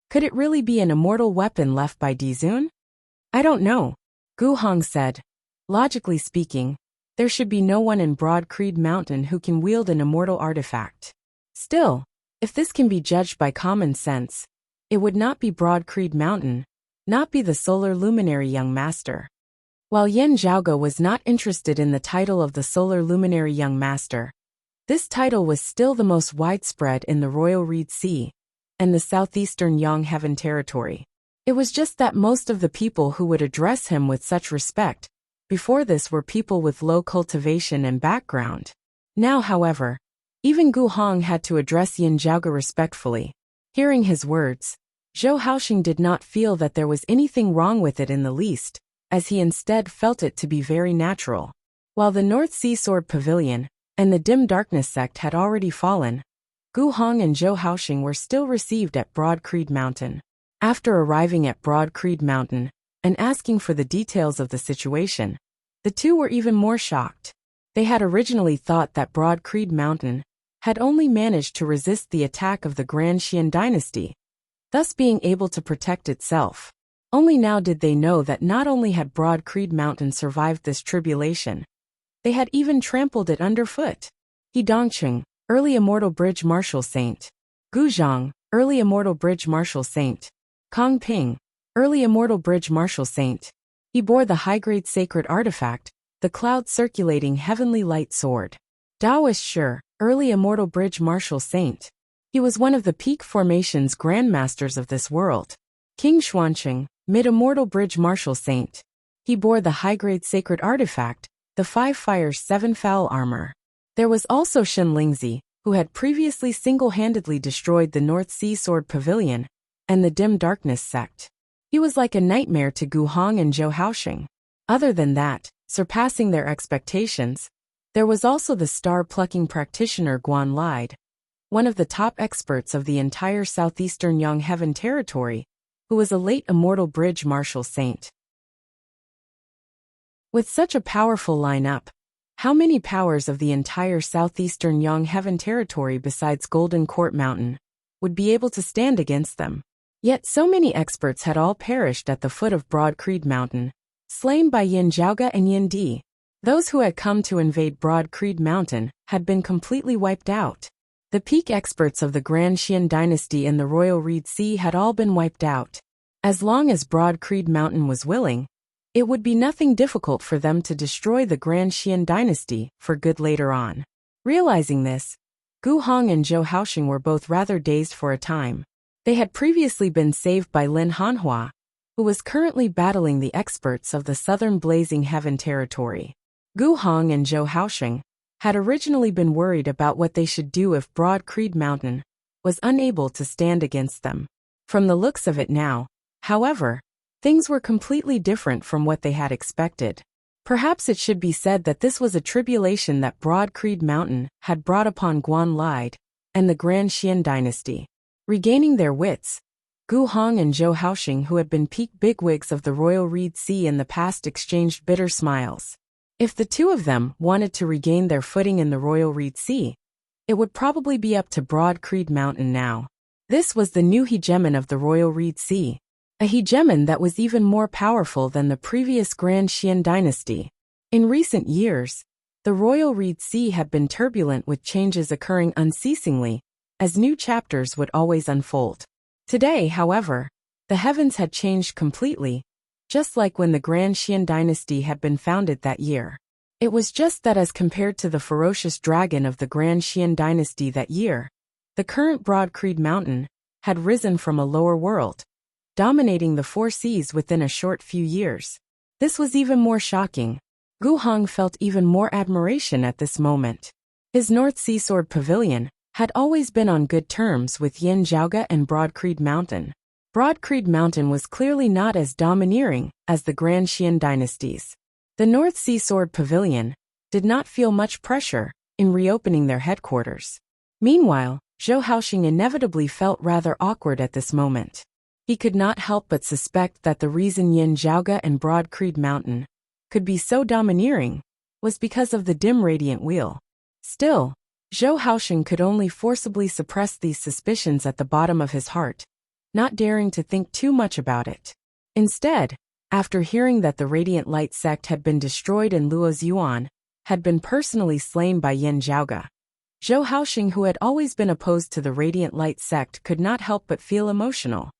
Speaker 1: Could it really be an immortal weapon left by Dizun? I don't know, Gu Hong said. Logically speaking, there should be no one in Broad Creed Mountain who can wield an immortal artifact. Still, if this can be judged by common sense, it would not be Broad Creed Mountain, not be the Solar Luminary Young Master. While Yin Zhaoge was not interested in the title of the Solar Luminary Young Master, this title was still the most widespread in the Royal Reed Sea and the southeastern Yang Heaven territory. It was just that most of the people who would address him with such respect before this were people with low cultivation and background. Now, however, even Gu Hong had to address Yin Zhaoge respectfully. Hearing his words, Zhou Haosheng did not feel that there was anything wrong with it in the least, as he instead felt it to be very natural. While the North Sea Sword Pavilion and the Dim Darkness sect had already fallen, Gu Hong and Zhou Haosheng were still received at Broad Creed Mountain. After arriving at Broad Creed Mountain and asking for the details of the situation, the two were even more shocked. They had originally thought that Broad Creed Mountain had only managed to resist the attack of the Grand Xian dynasty, thus being able to protect itself. Only now did they know that not only had Broad Creed Mountain survived this tribulation, they had even trampled it underfoot. He Dongqing, early immortal bridge martial saint. Gu Zhang, early immortal bridge martial saint. Kong Ping, early immortal bridge martial saint. He bore the high-grade sacred artifact, the cloud-circulating heavenly light sword. Daoist Shi, early immortal bridge martial saint. He was one of the peak formation's grandmasters of this world. King Xuanqing, mid-immortal bridge martial saint. He bore the high-grade sacred artifact, the Five Fires Seven Foul armor. There was also Shen Lingzi, who had previously single-handedly destroyed the North Sea Sword Pavilion and the Dim Darkness sect. He He was like a nightmare to Gu Hong and Zhou Haoxing. Other than that, surpassing their expectations, there was also the star-plucking practitioner Guan Lide, one of the top experts of the entire southeastern Yang Heaven territory, who was a late immortal bridge martial saint. With such a powerful lineup, how many powers of the entire southeastern Yang Heaven territory besides Golden Court Mountain would be able to stand against them? Yet so many experts had all perished at the foot of Broad Creed Mountain, slain by Yin Zhaoge and Yin Di. Those who had come to invade Broad Creed Mountain had been completely wiped out. The peak experts of the Grand Xian dynasty in the Royal Reed Sea had all been wiped out. As long as Broad Creed Mountain was willing, it would be nothing difficult for them to destroy the Grand Xian dynasty for good later on. Realizing this, Gu Hong and Zhou Haoxing were both rather dazed for a time. They had previously been saved by Lin Hanhua, who was currently battling the experts of the southern Blazing Heaven territory. Gu Hong and Zhou Haoxing had originally been worried about what they should do if Broad Creed Mountain was unable to stand against them. From the looks of it now, however, things were completely different from what they had expected. Perhaps it should be said that this was a tribulation that Broad Creed Mountain had brought upon Guan Lide and the Grand Xian dynasty. Regaining their wits, Gu Hong and Zhou Haoxing, who had been peak bigwigs of the Royal Reed Sea in the past, exchanged bitter smiles. If the two of them wanted to regain their footing in the Royal Reed Sea, it would probably be up to Broad Creed Mountain now. This was the new hegemon of the Royal Reed Sea, a hegemon that was even more powerful than the previous Grand Xian dynasty. In recent years, the Royal Reed Sea had been turbulent, with changes occurring unceasingly, as new chapters would always unfold. Today, however, the heavens had changed completely, just like when the Grand Xian dynasty had been founded that year. It was just that as compared to the ferocious dragon of the Grand Xian dynasty that year, the current Broad Creed Mountain had risen from a lower world, dominating the four seas within a short few years. This was even more shocking. Gu Hong felt even more admiration at this moment. His North Sea Sword Pavilion had always been on good terms with Yin Zhaoge and Broad Creed Mountain. Broad Creed Mountain was clearly not as domineering as the Grand Xian dynasties. The North Sea Sword Pavilion did not feel much pressure in reopening their headquarters. Meanwhile, Zhou Haoxing inevitably felt rather awkward at this moment. He could not help but suspect that the reason Yin Zhaoge and Broad Creed Mountain could be so domineering was because of the dim radiant wheel. Still, Zhou Haoxing could only forcibly suppress these suspicions at the bottom of his heart, not daring to think too much about it. Instead, after hearing that the Radiant Light sect had been destroyed and Luo Ziyuan had been personally slain by Yin Zhaoge, Zhou Haoxing, who had always been opposed to the Radiant Light sect, could not help but feel emotional.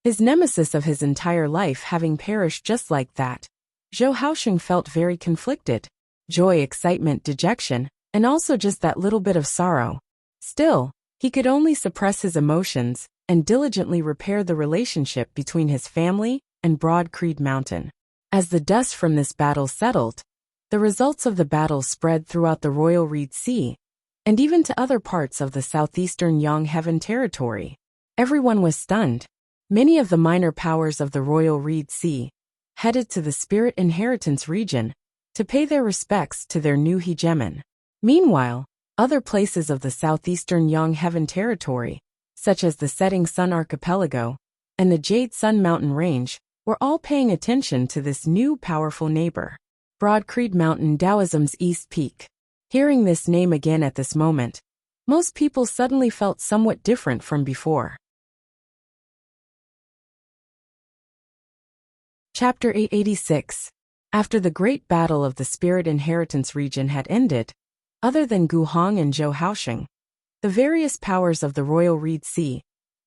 Speaker 1: His nemesis of his entire life having perished just like that, Zhou Haoxing felt very conflicted. Joy, excitement, dejection, and also just that little bit of sorrow. Still, he could only suppress his emotions and diligently repair the relationship between his family and Broad Creed Mountain. As the dust from this battle settled, the results of the battle spread throughout the Royal Reed Sea, and even to other parts of the southeastern Yang Heaven territory. Everyone was stunned. Many of the minor powers of the Royal Reed Sea headed to the Spirit Inheritance region to pay their respects to their new hegemon. Meanwhile, other places of the southeastern Yang Heaven territory, such as the Setting Sun Archipelago and the Jade Sun Mountain Range, were all paying attention to this new powerful neighbor. Broad Creed Mountain, Taoism's East Peak. Hearing this name again at this moment, most people suddenly felt somewhat different from before. Chapter 886. After the great battle of the Spirit Inheritance region had ended, other than Gu Hong and Zhou Haoxing, the various powers of the Royal Reed Sea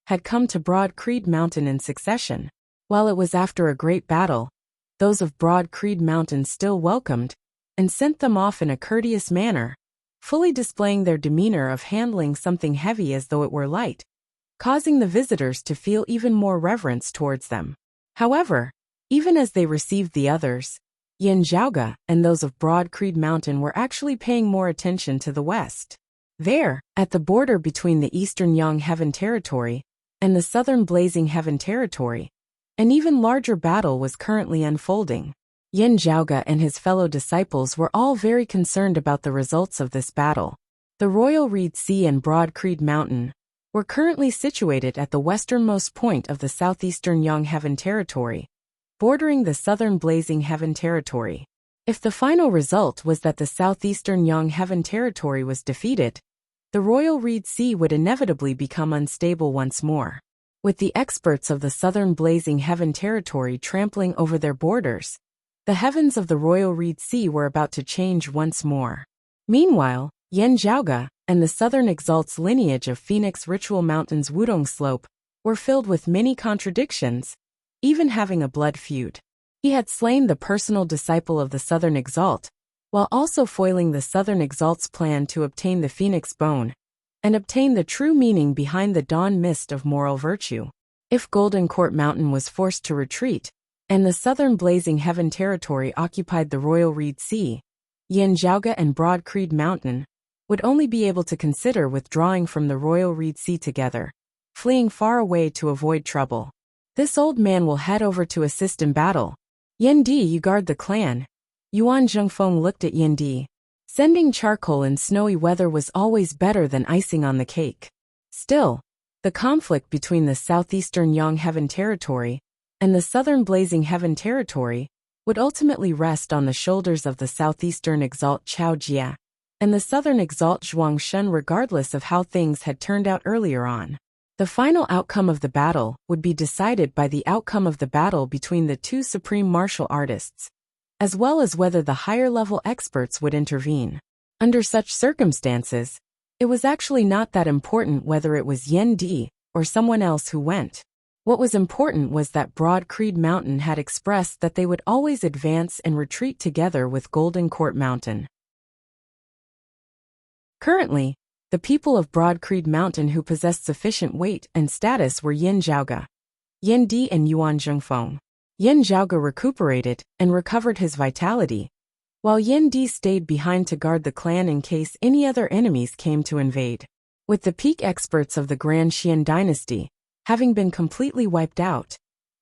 Speaker 1: had come to Broad Creed Mountain in succession. While it was after a great battle, those of Broad Creed Mountain still welcomed and sent them off in a courteous manner, fully displaying their demeanor of handling something heavy as though it were light, causing the visitors to feel even more reverence towards them. However, even as they received the others, Yin Zhaoge and those of Broad Creed Mountain were actually paying more attention to the west. There, at the border between the eastern Yang Heaven territory and the southern blazing heaven territory, an even larger battle was currently unfolding. Yin Zhaoge and his fellow disciples were all very concerned about the results of this battle. The Royal Reed Sea and Broad Creed Mountain were currently situated at the westernmost point of the southeastern Yang Heaven territory, bordering the southern blazing heaven territory. If the final result was that the southeastern Yang Heaven territory was defeated, the Royal Reed Sea would inevitably become unstable once more. With the experts of the southern blazing heaven territory trampling over their borders, the heavens of the Royal Reed Sea were about to change once more. Meanwhile, Yin Zhaoge and the southern Exalt's lineage of Phoenix Ritual Mountain's Wudong Slope were filled with many contradictions, even having a blood feud. He had slain the personal disciple of the southern Exalt, while also foiling the southern Exalt's plan to obtain the Phoenix Bone and obtain the true meaning behind the dawn mist of moral virtue. If Golden Court Mountain was forced to retreat, and the southern blazing heaven territory occupied the Royal Reed Sea, Yin Zhaoge and Broad Creed Mountain would only be able to consider withdrawing from the Royal Reed Sea together, fleeing far away to avoid trouble. This old man will head over to assist in battle. Yin Di, you guard the clan. Yuan Zhengfeng looked at Yin Di. Sending charcoal in snowy weather was always better than icing on the cake. Still, the conflict between the southeastern Yang Heaven territory and the southern blazing heaven territory would ultimately rest on the shoulders of the southeastern Exalt Chao Jia and the southern Exalt Zhuang Shun, regardless of how things had turned out earlier on. The final outcome of the battle would be decided by the outcome of the battle between the two supreme martial artists, as well as whether the higher-level experts would intervene. Under such circumstances, it was actually not that important whether it was Yin Di or someone else who went. What was important was that Broad Creed Mountain had expressed that they would always advance and retreat together with Golden Court Mountain. Currently, the people of Broad Creed Mountain who possessed sufficient weight and status were Yin Zhaoge, Yin Di and Yuan Zhengfeng. Yin Zhaoge recuperated and recovered his vitality, while Yin Di stayed behind to guard the clan in case any other enemies came to invade. With the peak experts of the Grand Xian dynasty having been completely wiped out,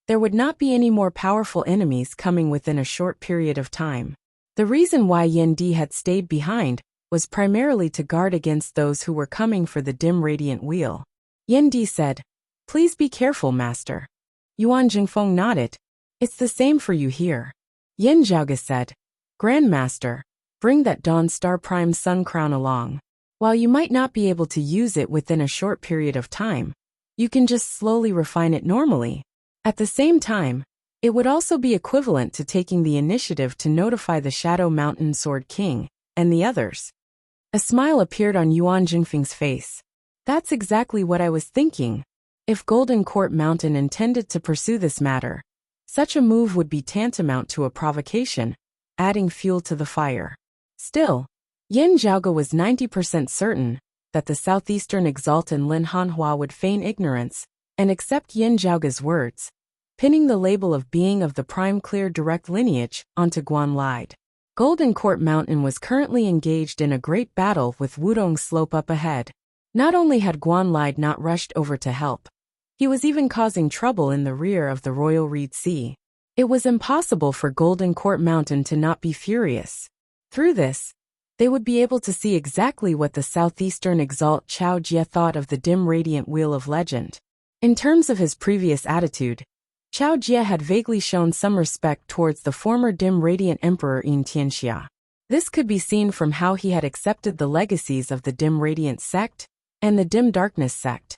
Speaker 1: there would not be any more powerful enemies coming within a short period of time. The reason why Yin Di had stayed behind was primarily to guard against those who were coming for the dim radiant wheel. Yin Di said, "Please be careful, master." Yuan Jingfeng nodded. "It's the same for you here." Yin Zhaoge said, "Grandmaster, bring that Dawn Star Prime Sun Crown along. While you might not be able to use it within a short period of time, you can just slowly refine it normally. At the same time, it would also be equivalent to taking the initiative to notify the Shadow Mountain Sword King and the others." A smile appeared on Yuan Jingfeng's face. "That's exactly what I was thinking. If Golden Court Mountain intended to pursue this matter, such a move would be tantamount to a provocation, adding fuel to the fire." Still, Yin Zhaoge was 90% certain that the southeastern Exalt and Lin Hanhua would feign ignorance and accept Yin Zhaoge's words, pinning the label of being of the prime clear direct lineage onto Guan Lide. Golden Court Mountain was currently engaged in a great battle with Wudong Slope up ahead. Not only had Guan Lide not rushed over to help, he was even causing trouble in the rear of the Royal Reed Sea. It was impossible for Golden Court Mountain to not be furious. Through this, they would be able to see exactly what the southeastern Exalt Chao Jia thought of the dim radiant wheel of legend. In terms of his previous attitude, Chao Jia had vaguely shown some respect towards the former dim radiant emperor Yin Tianxia. This could be seen from how he had accepted the legacies of the dim radiant sect and the dim darkness sect,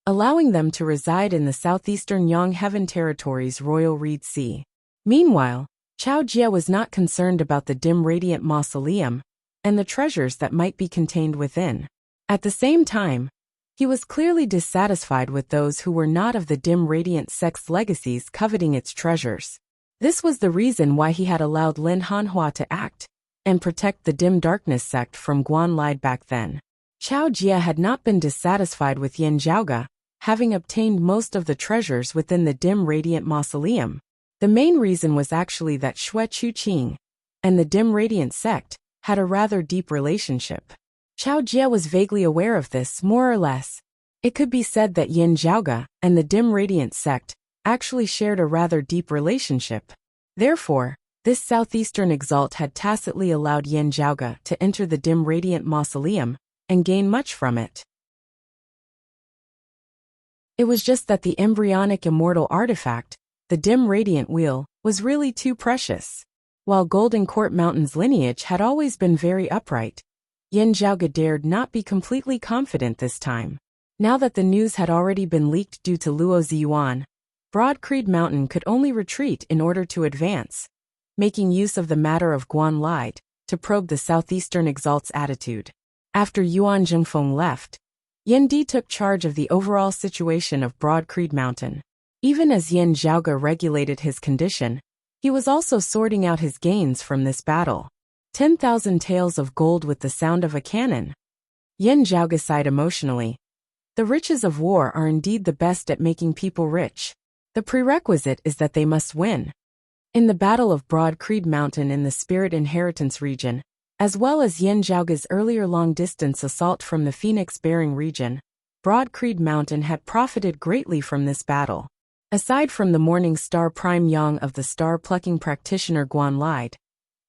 Speaker 1: allowing them to reside in the southeastern Yang Heaven territory's Royal Reed Sea. Meanwhile, Chao Jia was not concerned about the dim radiant mausoleum and the treasures that might be contained within. At the same time, he was clearly dissatisfied with those who were not of the dim radiant sect's legacies coveting its treasures. This was the reason why he had allowed Lin Hanhua to act and protect the dim darkness sect from Guan Lide back then. Chao Jia had not been dissatisfied with Yin Zhaoge, having obtained most of the treasures within the dim radiant mausoleum. The main reason was actually that Xue Chuqing and the dim radiant sect had a rather deep relationship. Chao Jia was vaguely aware of this, more or less, It could be said that Yin Zhaoge and the dim radiant sect actually shared a rather deep relationship. Therefore, this southeastern exalt had tacitly allowed Yin Zhaoge to enter the dim radiant mausoleum and gain much from it. It was just that the embryonic immortal artifact, the dim radiant wheel, was really too precious. While Golden Court Mountain's lineage had always been very upright, Yin Zhaoge dared not be completely confident this time. Now that the news had already been leaked due to Luo Ziyuan, Broad Creed Mountain could only retreat in order to advance, making use of the matter of Guan Lied to probe the southeastern exalt's attitude. After Yuan Zhengfeng left, Yin Di took charge of the overall situation of Broad Creed Mountain. Even as Yin Zhaoge regulated his condition, he was also sorting out his gains from this battle. 10,000 taels of gold with the sound of a cannon. Yin Zhaoge sighed emotionally. The riches of war are indeed the best at making people rich. The prerequisite is that they must win. In the Battle of Broad Creed Mountain in the Spirit Inheritance region, as well as Yin Zhaoge's earlier long-distance assault from the Phoenix-bearing region, Broad Creed Mountain had profited greatly from this battle. Aside from the Morning Star Prime Yang of the star-plucking practitioner Guan Lied,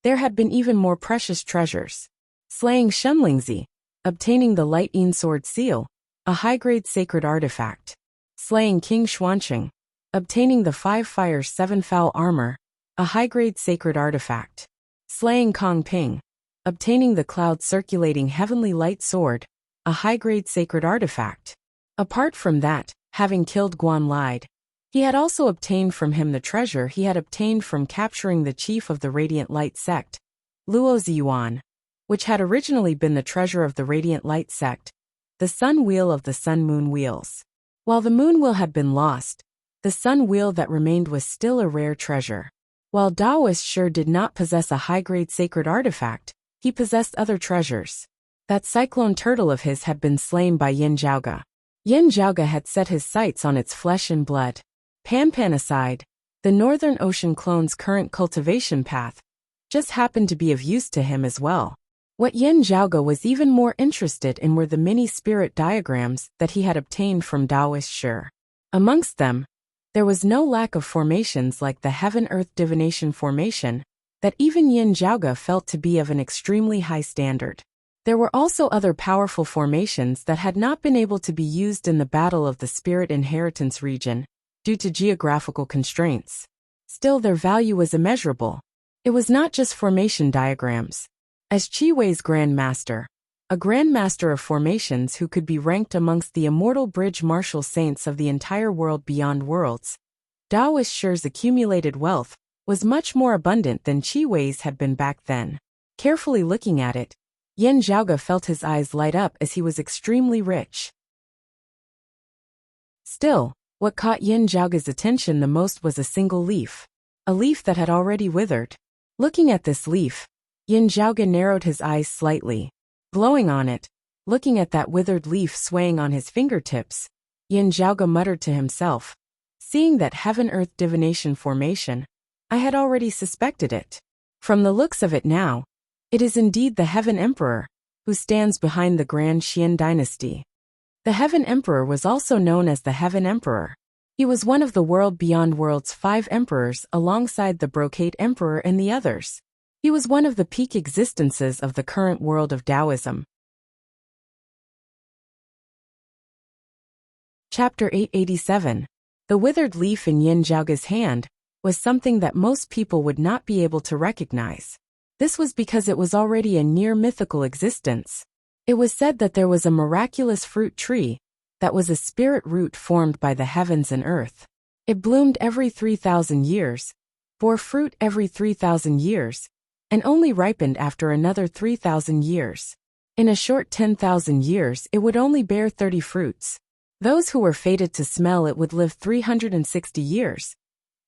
Speaker 1: there had been even more precious treasures. Slaying Shenlingzi, obtaining the Light Yin Sword Seal, a high-grade sacred artifact. Slaying King Xuanqing, obtaining the 5 Fire 7 Foul Armor, a high-grade sacred artifact. Slaying Kong Ping, obtaining the Cloud-circulating Heavenly Light Sword, a high-grade sacred artifact. Apart from that, having killed Guan Lied, he had also obtained from him the treasure he had obtained from capturing the chief of the Radiant Light sect, Luo Ziyuan, which had originally been the treasure of the Radiant Light sect, the Sun Wheel of the Sun-Moon Wheels. While the Moon Wheel had been lost, the Sun Wheel that remained was still a rare treasure. While Daoist Shi did not possess a high-grade sacred artifact, he possessed other treasures. That cyclone turtle of his had been slain by Yin Zhaoge. Yin Zhaoge had set his sights on its flesh and blood. Pan aside, the Northern Ocean clone's current cultivation path just happened to be of use to him as well. What Yin Zhaoge was even more interested in were the mini-spirit diagrams that he had obtained from Daoist Shi. Amongst them, there was no lack of formations like the Heaven-Earth Divination formation that even Yin Zhaoge felt to be of an extremely high standard. There were also other powerful formations that had not been able to be used in the Battle of the Spirit Inheritance region due to geographical constraints. Still, their value was immeasurable. It was not just formation diagrams. As Qi Wei's Grand Master, a Grand Master of formations who could be ranked amongst the immortal bridge martial saints of the entire world beyond worlds, Daoist Shi's accumulated wealth was much more abundant than Qi Wei's had been back then. Carefully looking at it, Yin Zhaoge felt his eyes light up as he was extremely rich. Still, what caught Yin Zhaoge's attention the most was a single leaf. A leaf that had already withered. Looking at this leaf, Yin Zhaoge narrowed his eyes slightly. Blowing on it, looking at that withered leaf swaying on his fingertips, Yin Zhaoge muttered to himself, "Seeing that Heaven-Earth Divination formation, I had already suspected it. From the looks of it now, it is indeed the Heaven Emperor, who stands behind the Grand Xian dynasty." The Heaven Emperor was also known as the Heaven Emperor. He was one of the world beyond worlds 5 emperors alongside the Brocade Emperor and the others. He was one of the peak existences of the current world of Taoism. Chapter 887. The withered leaf in Yin Zhaoge's hand was something that most people would not be able to recognize. This was because it was already a near mythical existence. It was said that there was a miraculous fruit tree that was a spirit root formed by the heavens and earth. It bloomed every 3,000 years, bore fruit every 3,000 years, and only ripened after another 3,000 years. In a short 10,000 years it would only bear 30 fruits. Those who were fated to smell it would live 360 years.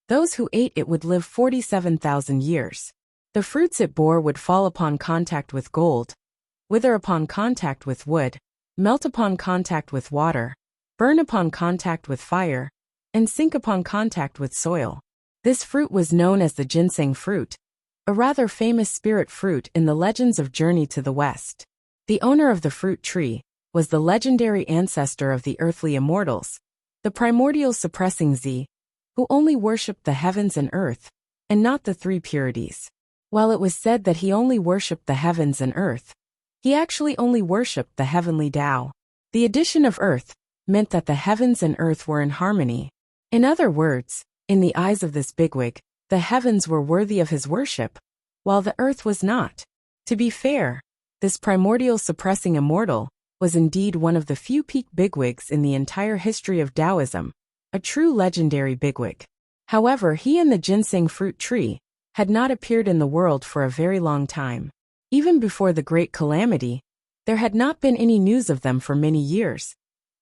Speaker 1: Those who ate it would live 47,000 years. The fruits it bore would fall upon contact with gold, wither upon contact with wood, melt upon contact with water, burn upon contact with fire, and sink upon contact with soil. This fruit was known as the ginseng fruit, a rather famous spirit fruit in the legends of Journey to the West. The owner of the fruit tree was the legendary ancestor of the earthly immortals, the primordial suppressing Z, who only worshipped the heavens and earth, and not the three purities. While it was said that he only worshipped the heavens and earth, he actually only worshipped the heavenly Tao. The addition of earth meant that the heavens and earth were in harmony. In other words, in the eyes of this bigwig, the heavens were worthy of his worship, while the earth was not. To be fair, this primordial suppressing immortal was indeed one of the few peak bigwigs in the entire history of Taoism, a true legendary bigwig. However, he and the ginseng fruit tree had not appeared in the world for a very long time. Even before the Great Calamity, there had not been any news of them for many years,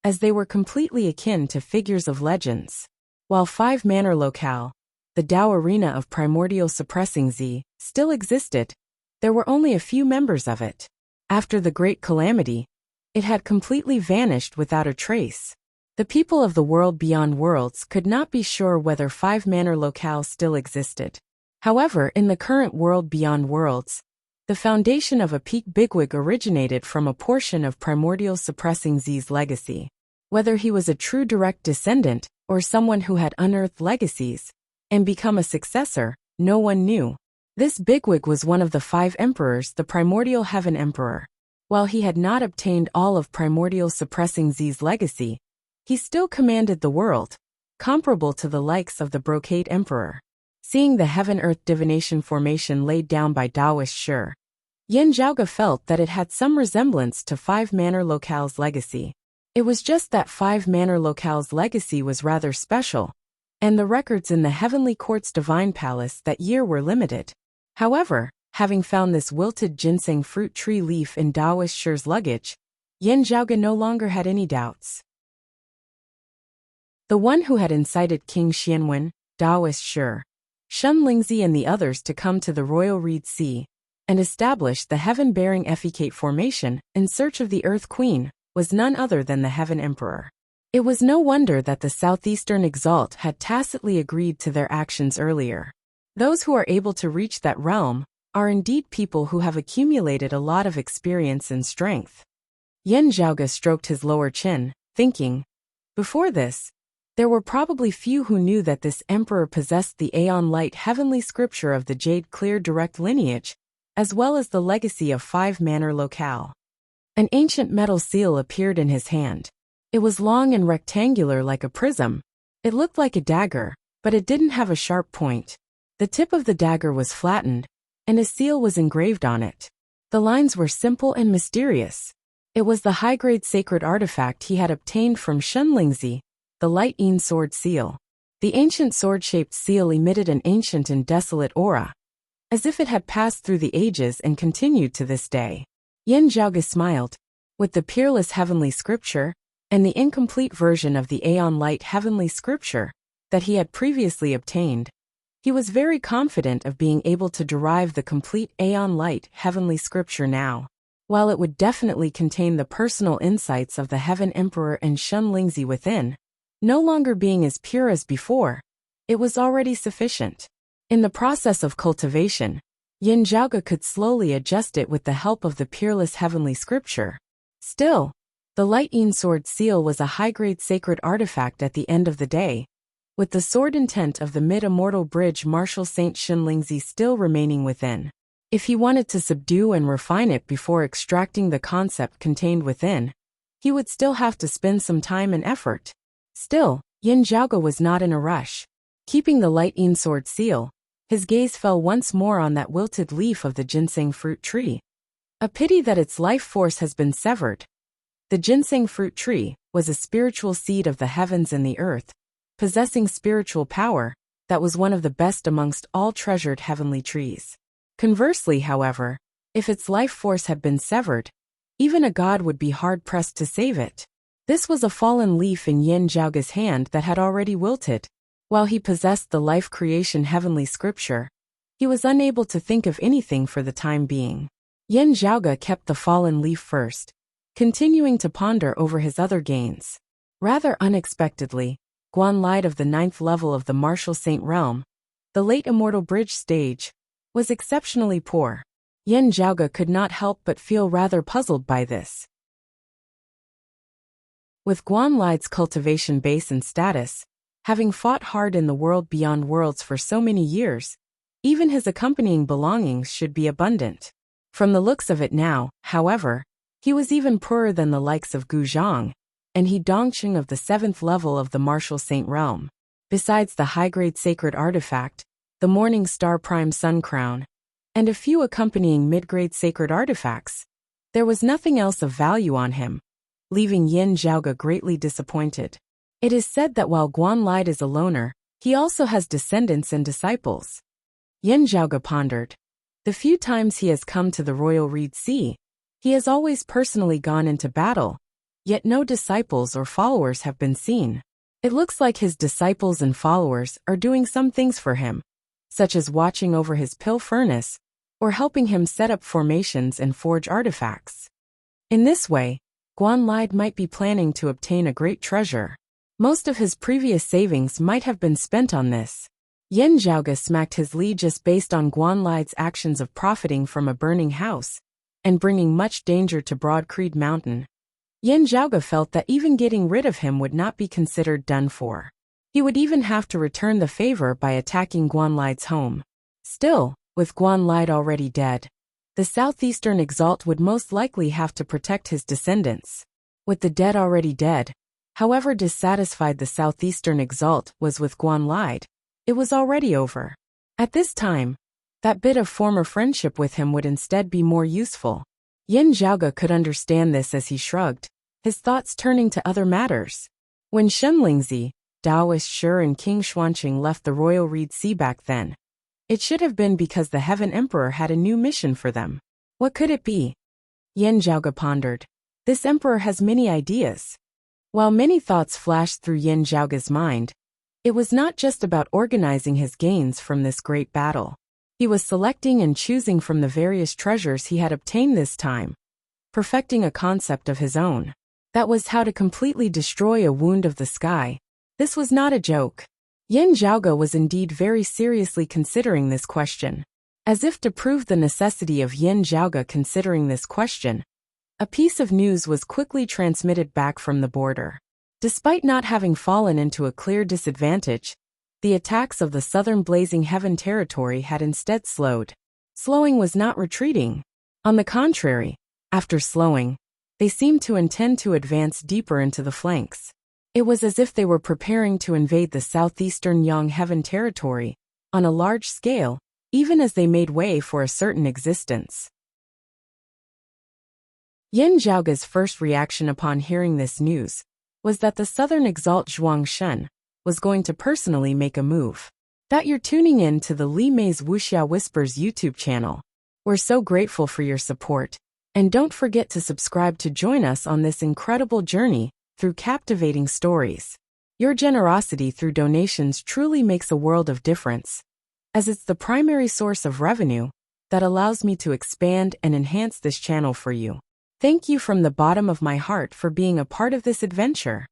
Speaker 1: as they were completely akin to figures of legends. While 5 Manor Locale, the Tao arena of primordial suppressing Z, still existed, there were only a few members of it. After the Great Calamity, it had completely vanished without a trace. The people of the world beyond worlds could not be sure whether 5 Manor Locale still existed. However, in the current world beyond worlds, the foundation of a peak bigwig originated from a portion of primordial suppressing Z's legacy. Whether he was a true direct descendant, or someone who had unearthed legacies and become a successor, no one knew. This bigwig was one of the 5 emperors, the primordial heaven emperor. While he had not obtained all of primordial suppressing Z's legacy, he still commanded the world, comparable to the likes of the brocade emperor. Seeing the heaven-earth divination formation laid down by Taoist Shi, Yin Zhaoge felt that it had some resemblance to 5 Manor Locale's legacy. It was just that 5 Manor Locale's legacy was rather special, and the records in the Heavenly Court's Divine Palace that year were limited. However, having found this wilted ginseng fruit tree leaf in Taoist Shi's luggage, Yin Zhaoge no longer had any doubts. The one who had incited King Xianwen, Taoist Shi, Shun Lingzi and the others to come to the Royal Reed Sea and establish the heaven-bearing effecate formation in search of the Earth Queen was none other than the Heaven Emperor. It was no wonder that the Southeastern Exalt had tacitly agreed to their actions earlier. Those who are able to reach that realm are indeed people who have accumulated a lot of experience and strength. Yin Zhaoge stroked his lower chin, thinking, before this, there were probably few who knew that this emperor possessed the Aeon Light heavenly scripture of the Jade Clear direct lineage, as well as the legacy of 5 Manor Locale. An ancient metal seal appeared in his hand. It was long and rectangular like a prism. It looked like a dagger, but it didn't have a sharp point. The tip of the dagger was flattened, and a seal was engraved on it. The lines were simple and mysterious. It was the high-grade sacred artifact he had obtained from Shun Lingzi, the Light Yin sword seal. The ancient sword-shaped seal emitted an ancient and desolate aura, as if it had passed through the ages and continued to this day. Yin Zhaoge smiled. With the peerless heavenly scripture, and the incomplete version of the Aeon Light heavenly scripture that he had previously obtained, he was very confident of being able to derive the complete Aeon Light heavenly scripture now. While it would definitely contain the personal insights of the Heaven Emperor and Shun Lingzi within, no longer being as pure as before, it was already sufficient. In the process of cultivation, Yin Zhaoge could slowly adjust it with the help of the peerless heavenly scripture. Still, the Light Yin sword seal was a high-grade sacred artifact at the end of the day, with the sword intent of the mid-immortal bridge Martial Saint Shun Lingzi still remaining within. If he wanted to subdue and refine it before extracting the concept contained within, he would still have to spend some time and effort. Still, Yin Zhaoge was not in a rush. Keeping the Light Yin sword seal, his gaze fell once more on that wilted leaf of the ginseng fruit tree. A pity that its life force has been severed. The ginseng fruit tree was a spiritual seed of the heavens and the earth, possessing spiritual power that was one of the best amongst all treasured heavenly trees. Conversely, however, if its life force had been severed, even a god would be hard-pressed to save it. This was a fallen leaf in Yin Zhaoge's hand that had already wilted. While he possessed the life creation heavenly scripture, he was unable to think of anything for the time being. Yin Zhaoge kept the fallen leaf first, continuing to ponder over his other gains. Rather unexpectedly, Guan Light of the 9th level of the Martial Saint realm, the late immortal bridge stage, was exceptionally poor. Yin Zhaoge could not help but feel rather puzzled by this. With Guanlide's cultivation base and status, having fought hard in the world beyond worlds for so many years, even his accompanying belongings should be abundant. From the looks of it now, however, he was even poorer than the likes of Gu Zhang, and he Dongqing of the 7th level of the martial saint realm. Besides the high-grade sacred artifact, the Morning Star Prime Sun Crown, and a few accompanying mid-grade sacred artifacts, there was nothing else of value on him, leaving Yin Zhaoge greatly disappointed. It is said that while Guanlide is a loner, he also has descendants and disciples. Yin Zhaoge pondered. The few times he has come to the Royal Reed Sea, he has always personally gone into battle, yet no disciples or followers have been seen. It looks like his disciples and followers are doing some things for him, such as watching over his pill furnace, or helping him set up formations and forge artifacts. In this way, Guanlide might be planning to obtain a great treasure. Most of his previous savings might have been spent on this. Yin Zhaoge smacked his li just based on Guanlide's actions of profiting from a burning house and bringing much danger to Broad Creed Mountain. Yin Zhaoge felt that even getting rid of him would not be considered done for. He would even have to return the favor by attacking Guanlide's home. Still, with Guanlide already dead, the Southeastern Exalt would most likely have to protect his descendants. With the dead already dead, however dissatisfied the Southeastern Exalt was with Guanlide, it was already over. At this time, that bit of former friendship with him would instead be more useful. Yin Zhaoge could understand this as he shrugged, his thoughts turning to other matters. When Shen Lingzi, Daoist Shi and King Xuanqing left the Royal Reed Sea back then, it should have been because the Heaven Emperor had a new mission for them. What could it be? Yin Zhaoge pondered. This emperor has many ideas. While many thoughts flashed through Yin Zhaoge's mind, it was not just about organizing his gains from this great battle. He was selecting and choosing from the various treasures he had obtained this time, perfecting a concept of his own. That was how to completely destroy a wound of the sky. This was not a joke. Yin Zhaoge was indeed very seriously considering this question. As if to prove the necessity of Yin Zhaoge considering this question, a piece of news was quickly transmitted back from the border. Despite not having fallen into a clear disadvantage, the attacks of the southern Blazing Heaven territory had instead slowed. Slowing was not retreating. On the contrary, after slowing, they seemed to intend to advance deeper into the flanks. It was as if they were preparing to invade the southeastern Yang Heaven territory on a large scale, even as they made way for a certain existence. Yin Zhaoge's first reaction upon hearing this news was that the Southern Exalt Zhuang Shen was going to personally make a move. That you're tuning in to the Li Mei's Wuxia Whispers YouTube channel. We're so grateful for your support, and don't forget to subscribe to join us on this incredible journey through captivating stories. Your generosity through donations truly makes a world of difference, as it's the primary source of revenue that allows me to expand and enhance this channel for you. Thank you from the bottom of my heart for being a part of this adventure.